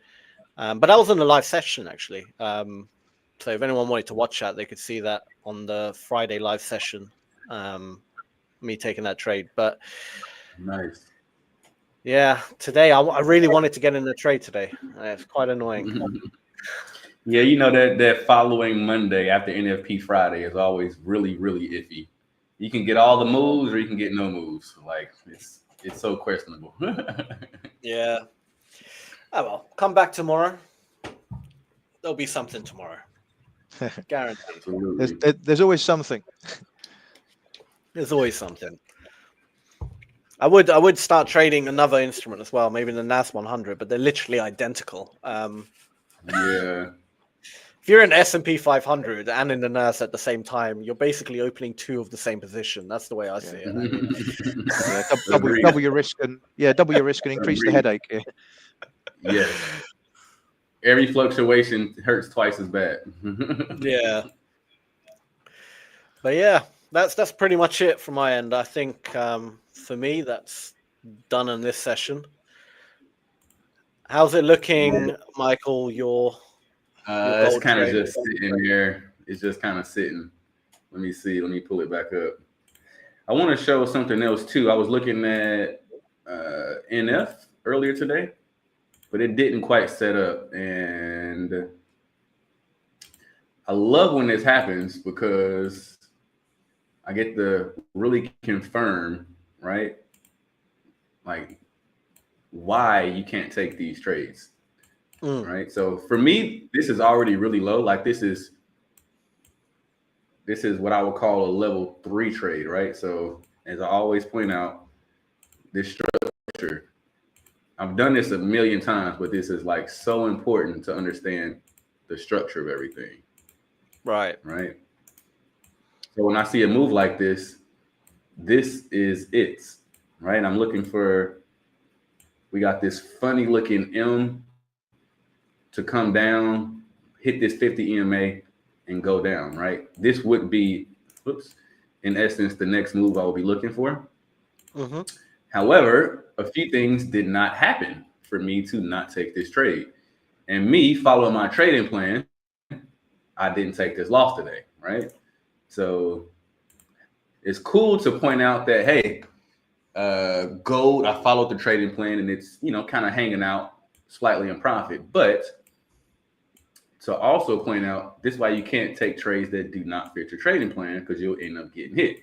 but that was in the live session actually. So if anyone wanted to watch that, they could see that on the Friday live session. Me taking that trade, but Nice. yeah, today I really wanted to get in the trade today. It's quite annoying. Yeah, you know that following Monday after NFP Friday is always really, really iffy. You can get all the moves or you can get no moves. Like it's so questionable. Yeah. Oh well, come back tomorrow. There'll be something tomorrow. Guaranteed. Absolutely. There's always something. There's always something. I would start trading another instrument as well, maybe the NAS 100, but they're literally identical. Yeah. If you're in S&P 500 and in the NAS at the same time, you're basically opening two of the same position. That's the way I see it. I mean, Double your risk and increase the headache. Yeah. Yes. Every fluctuation hurts twice as bad. Yeah. But yeah, that's pretty much it from my end. I think for me, that's done in this session. How's it looking, Michael? It's kind of just sitting there. It's just kind of sitting. Let me see. Let me pull it back up. I want to show something else too. I was looking at NF earlier today, but it didn't quite set up. And I love when this happens because I get to really confirm, right? Like why you can't take these trades. Right. So for me, this is already really low. Like this is what I would call a level 3 trade, right? So as I always point out, this structure, I've done this a million times, but this is like so important to understand the structure of everything. Right. Right. So when I see a move like this is it, right? I'm looking for, we got this funny looking M to come down, hit this 50 EMA and go down, right? This would be, in essence, the next move I will be looking for. However, a few things did not happen for me to not take this trade. And me following my trading plan, I didn't take this loss today, right? So it's cool to point out that, hey, gold, I followed the trading plan and it's, kind of hanging out slightly in profit. But to also point out, this is why you can't take trades that do not fit your trading plan because you'll end up getting hit.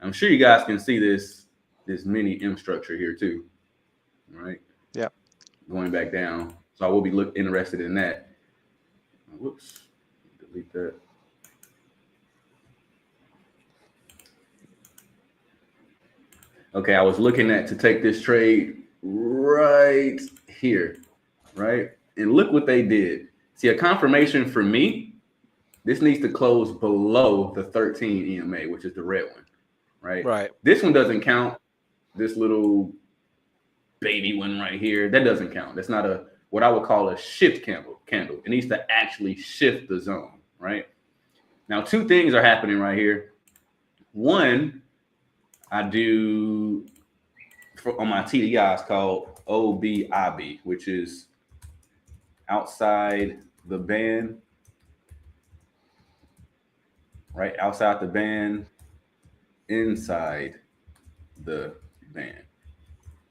I'm sure you guys can see this mini M structure here too, right? Yeah. Going back down. So I will be interested in that. Whoops, delete that. Okay, I was looking to take this trade right here, right? And look what they did. See, a confirmation for me, this needs to close below the 13 EMA, which is the red one, right? Right. This one doesn't count. This little baby one right here, that doesn't count. That's not what I would call a shift candle. It needs to actually shift the zone, right? Now, two things are happening right here. One, I do on my TDIs called OBIB, which is outside the band, right? Outside the band, inside the band,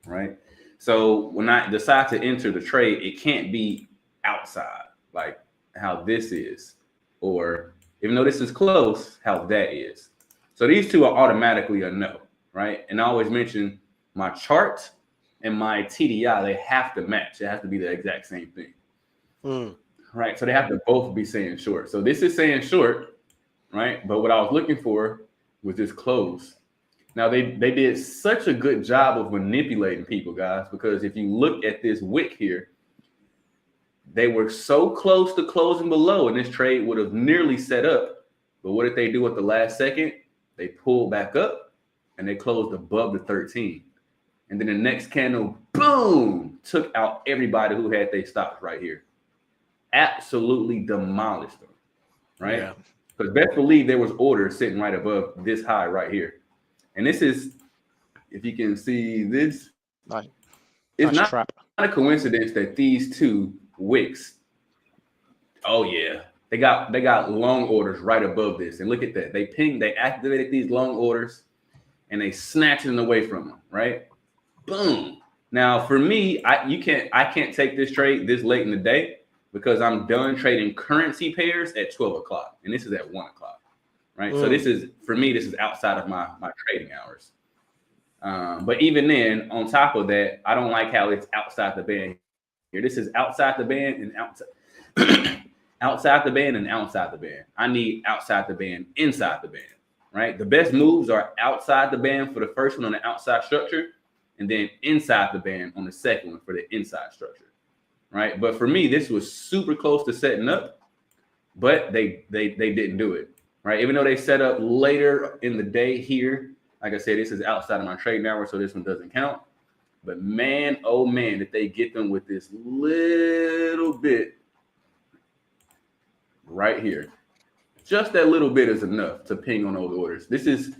right? So when I decide to enter the trade, it can't be outside like how this is, or even though this is close, how that is. So these two are automatically a no, right? And I always mention my chart and my TDI, they have to match. It has to be the exact same thing. Right. So they have to both be saying short. So this is saying short, right? But what I was looking for was this close. Now they did such a good job of manipulating people, guys, because if you look at this wick here, they were so close to closing below and this trade would have nearly set up. But what did they do at the last second? They pulled back up and they closed above the 13. And then the next candle, boom, took out everybody who had their stops right here. Absolutely demolished them, right? Because best believe there was orders sitting right above this high right here. And this is, if you can see this, it's nice not trap. a coincidence that these two wicks, oh yeah, they got long orders right above this. And look at that. They activated these long orders and they snatched it away from them, right? Boom. Now for me, I can't take this trade this late in the day because I'm done trading currency pairs at 12 o'clock. And this is at 1 o'clock. Right. So this is, for me, this is outside of my trading hours. But even then, on top of that, I don't like how it's outside the band here. This is outside the band and outside, outside the band and outside the band. I need outside the band, inside the band, right? The best moves are outside the band for the first one on the outside structure, and then inside the band on the second one for the inside structure, right? But for me, this was super close to setting up, but they didn't do it, right? Even though they set up later in the day here. Like I said, this is outside of my trading hour, so this one doesn't count. But man, oh man, did they get them with this little bit right here. Just that little bit is enough to ping on those orders. This is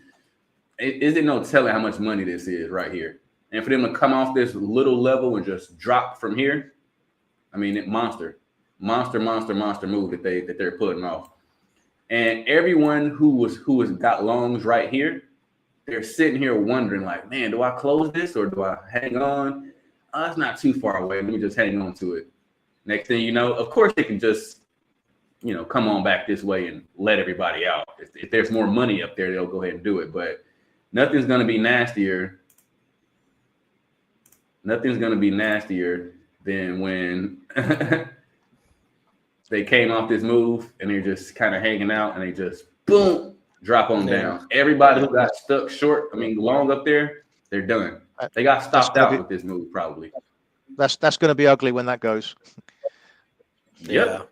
no telling how much money this is right here. And for them to come off this little level and just drop from here, I mean, monster move that they're putting off. And everyone who has got longs right here, they're sitting here wondering, like, man, do I close this or do I hang on? Oh, it's not too far away. Let me just hang on to it. Next thing you know, of course, they can just, come on back this way and let everybody out. If there's more money up there, they'll go ahead and do it. But nothing's going to be nastier. Nothing's going to be nastier than when they came off this move and they're just kind of hanging out and they just, boom, drop on down. Everybody who got stuck short, long up there, they're done. They got stopped out with this move, probably. That's going to be ugly when that goes. Yep.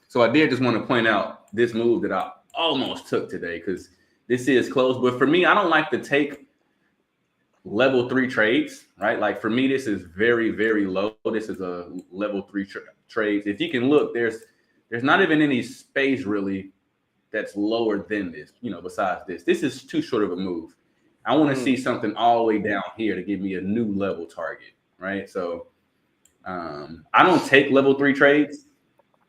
So I did just want to point out this move that I almost took today because this is close. But for me, I don't like to take level 3 trades, right? Like for me, this is very, very low. This is a level 3 trades. If you can look, there's not even any space really that's lower than this, besides this. This is too short of a move. I want to see something all the way down here to give me a new level target, right? So I don't take level 3 trades.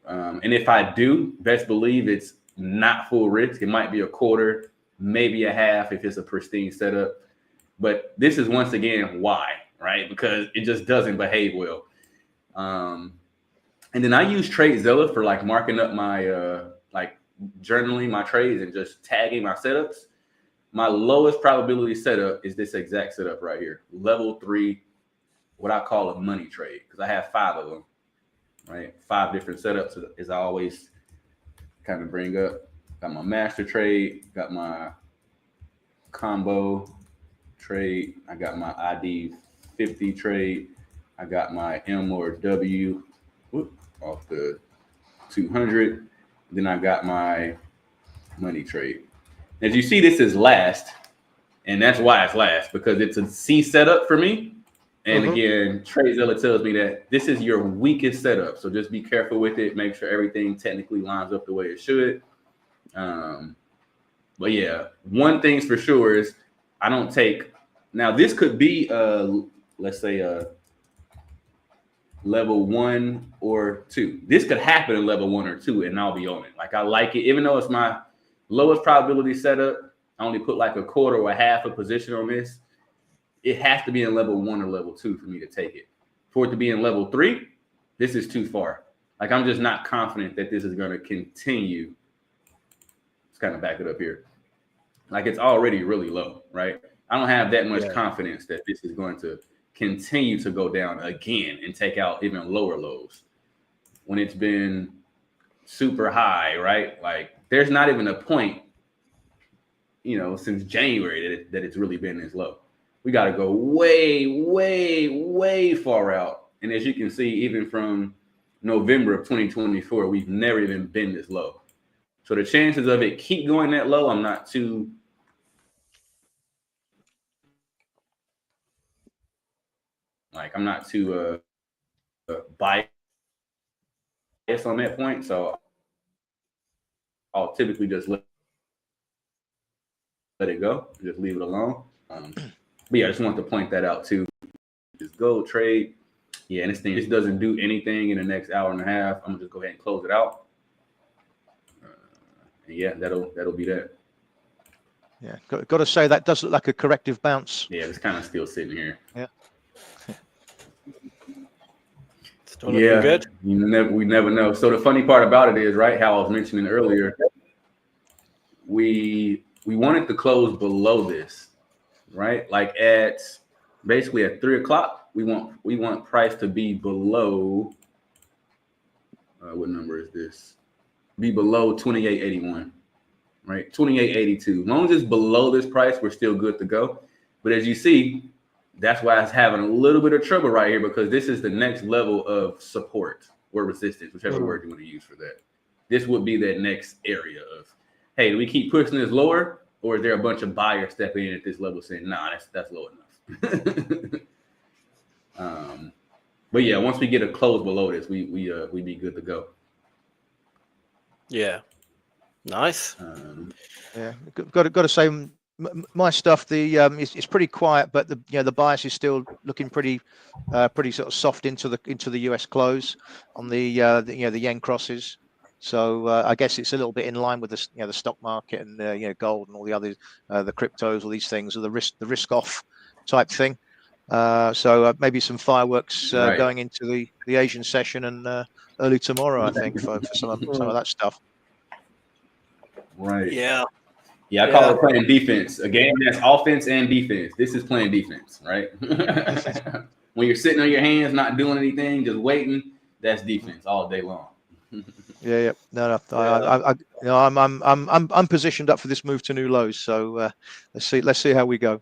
And if I do, best believe it's not full risk. It might be a quarter, maybe a half if it's a pristine setup. But this is once again why, right? Because it just doesn't behave well. And then I use TradeZilla for like marking up my journaling my trades and just tagging my setups. My lowest probability setup is this exact setup right here. Level 3, what I call a money trade, because I have 5 of them, right? 5 different setups as I always kind of bring up. Got my master trade, got my combo trade, I got my ID 50 trade, I got my M or W off the 200. Then I got my money trade. As you see, this is last, and that's why it's last, because it's a C setup for me. And again, TradeZilla tells me that this is your weakest setup. So just be careful with it. Make sure everything technically lines up the way it should. But yeah, one thing's for sure is I don't take, now this could be, let's say a level 1 or 2. This could happen in level 1 or 2 and I'll be on it. Like I like it, even though it's my lowest probability setup. I only put like a quarter or a half a position on this. It has to be in level 1 or level 2 for me to take it. For it to be in level 3, this is too far. Like I'm just not confident that this is going to continue. Let's kind of back it up here. Like it's already really low, right? I don't have that much confidence that this is going to continue to go down again and take out even lower lows when it's been super high, right? Like there's not even a point, since January that it's really been this low. We got to go way, way, way far out. And as you can see, even from November of 2024, we've never even been this low. So the chances of it keep going that low, I'm not too biased on that point. So I'll typically just let it go, just leave it alone. But yeah, I just want to point that out too. gold trade. Yeah, and this thing just doesn't do anything in the next hour and a half. I'm gonna just go ahead and close it out. And yeah, that'll be that. Yeah, got to say that does look like a corrective bounce. Yeah, it's kind of still sitting here. Yeah. Still looking good. We never know. So the funny part about it is, right, how I was mentioning earlier, we wanted to close below this, right? Like at basically at 3 o'clock, we want price to be below. What number is this? Be below 28.81, right? 28.82. As long as it's below this price, we're still good to go. But as you see, that's why it's having a little bit of trouble right here, because this is the next level of support or resistance, whichever word you want to use for that. This would be that next area of, hey, do we keep pushing this lower, or is there a bunch of buyers stepping in at this level saying, nah, that's low enough? But yeah, once we get a close below this, we be good to go. Yeah, nice. Yeah, got to say, my stuff it's pretty quiet, but the bias is still looking pretty sort of soft into the US close on the yen crosses. So I guess it's a little bit in line with the stock market and gold and all the other the cryptos, all these things are the risk off type thing. So maybe some fireworks going into the Asian session and early tomorrow, I think, for some of that stuff. Right. Yeah. Yeah, I call it playing defense. A game that's offense and defense. This is playing defense, right? When you're sitting on your hands, not doing anything, just waiting, that's defense all day long. Yeah. No. I'm positioned up for this move to new lows. So let's see how we go.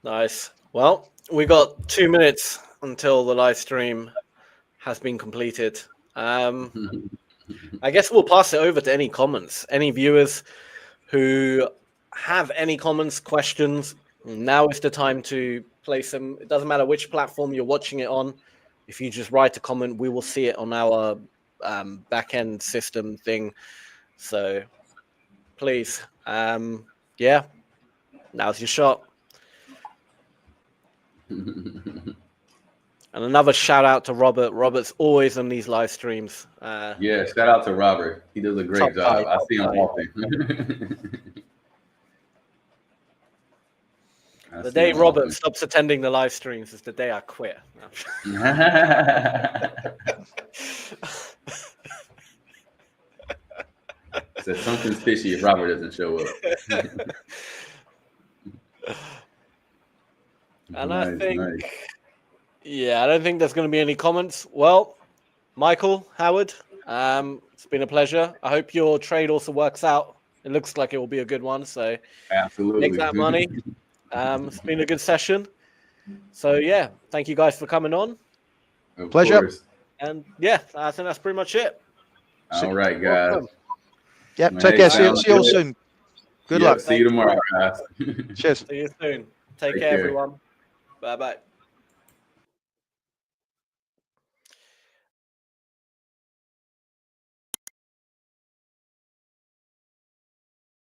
Nice. Well, we got 2 minutes until the live stream has been completed. I guess we'll pass it over to any comments. Any viewers who have any comments, questions, now is the time to place them. It doesn't matter which platform you're watching it on. If you just write a comment, we will see it on our back-end system thing. So please, yeah, now's your shot. And another shout out to Robert. Robert's always on these live streams. Yeah, shout out to Robert. He does a great job. I see him often. The day Robert stops attending the live streams is the day I quit. So something's fishy if Robert doesn't show up. And I think, yeah, I don't think there's going to be any comments. Well, Michael, Howard, it's been a pleasure. I hope your trade also works out. It looks like it will be a good one. So absolutely, make that money. It's been a good session. So yeah, thank you guys for coming on. Of Pleasure. Course. And yeah, I think that's pretty much it. All right, guys. Welcome. Yeah, take care. See you all soon. Good luck. See you tomorrow, guys. Cheers. See you soon. Take care, everyone. Bye-bye.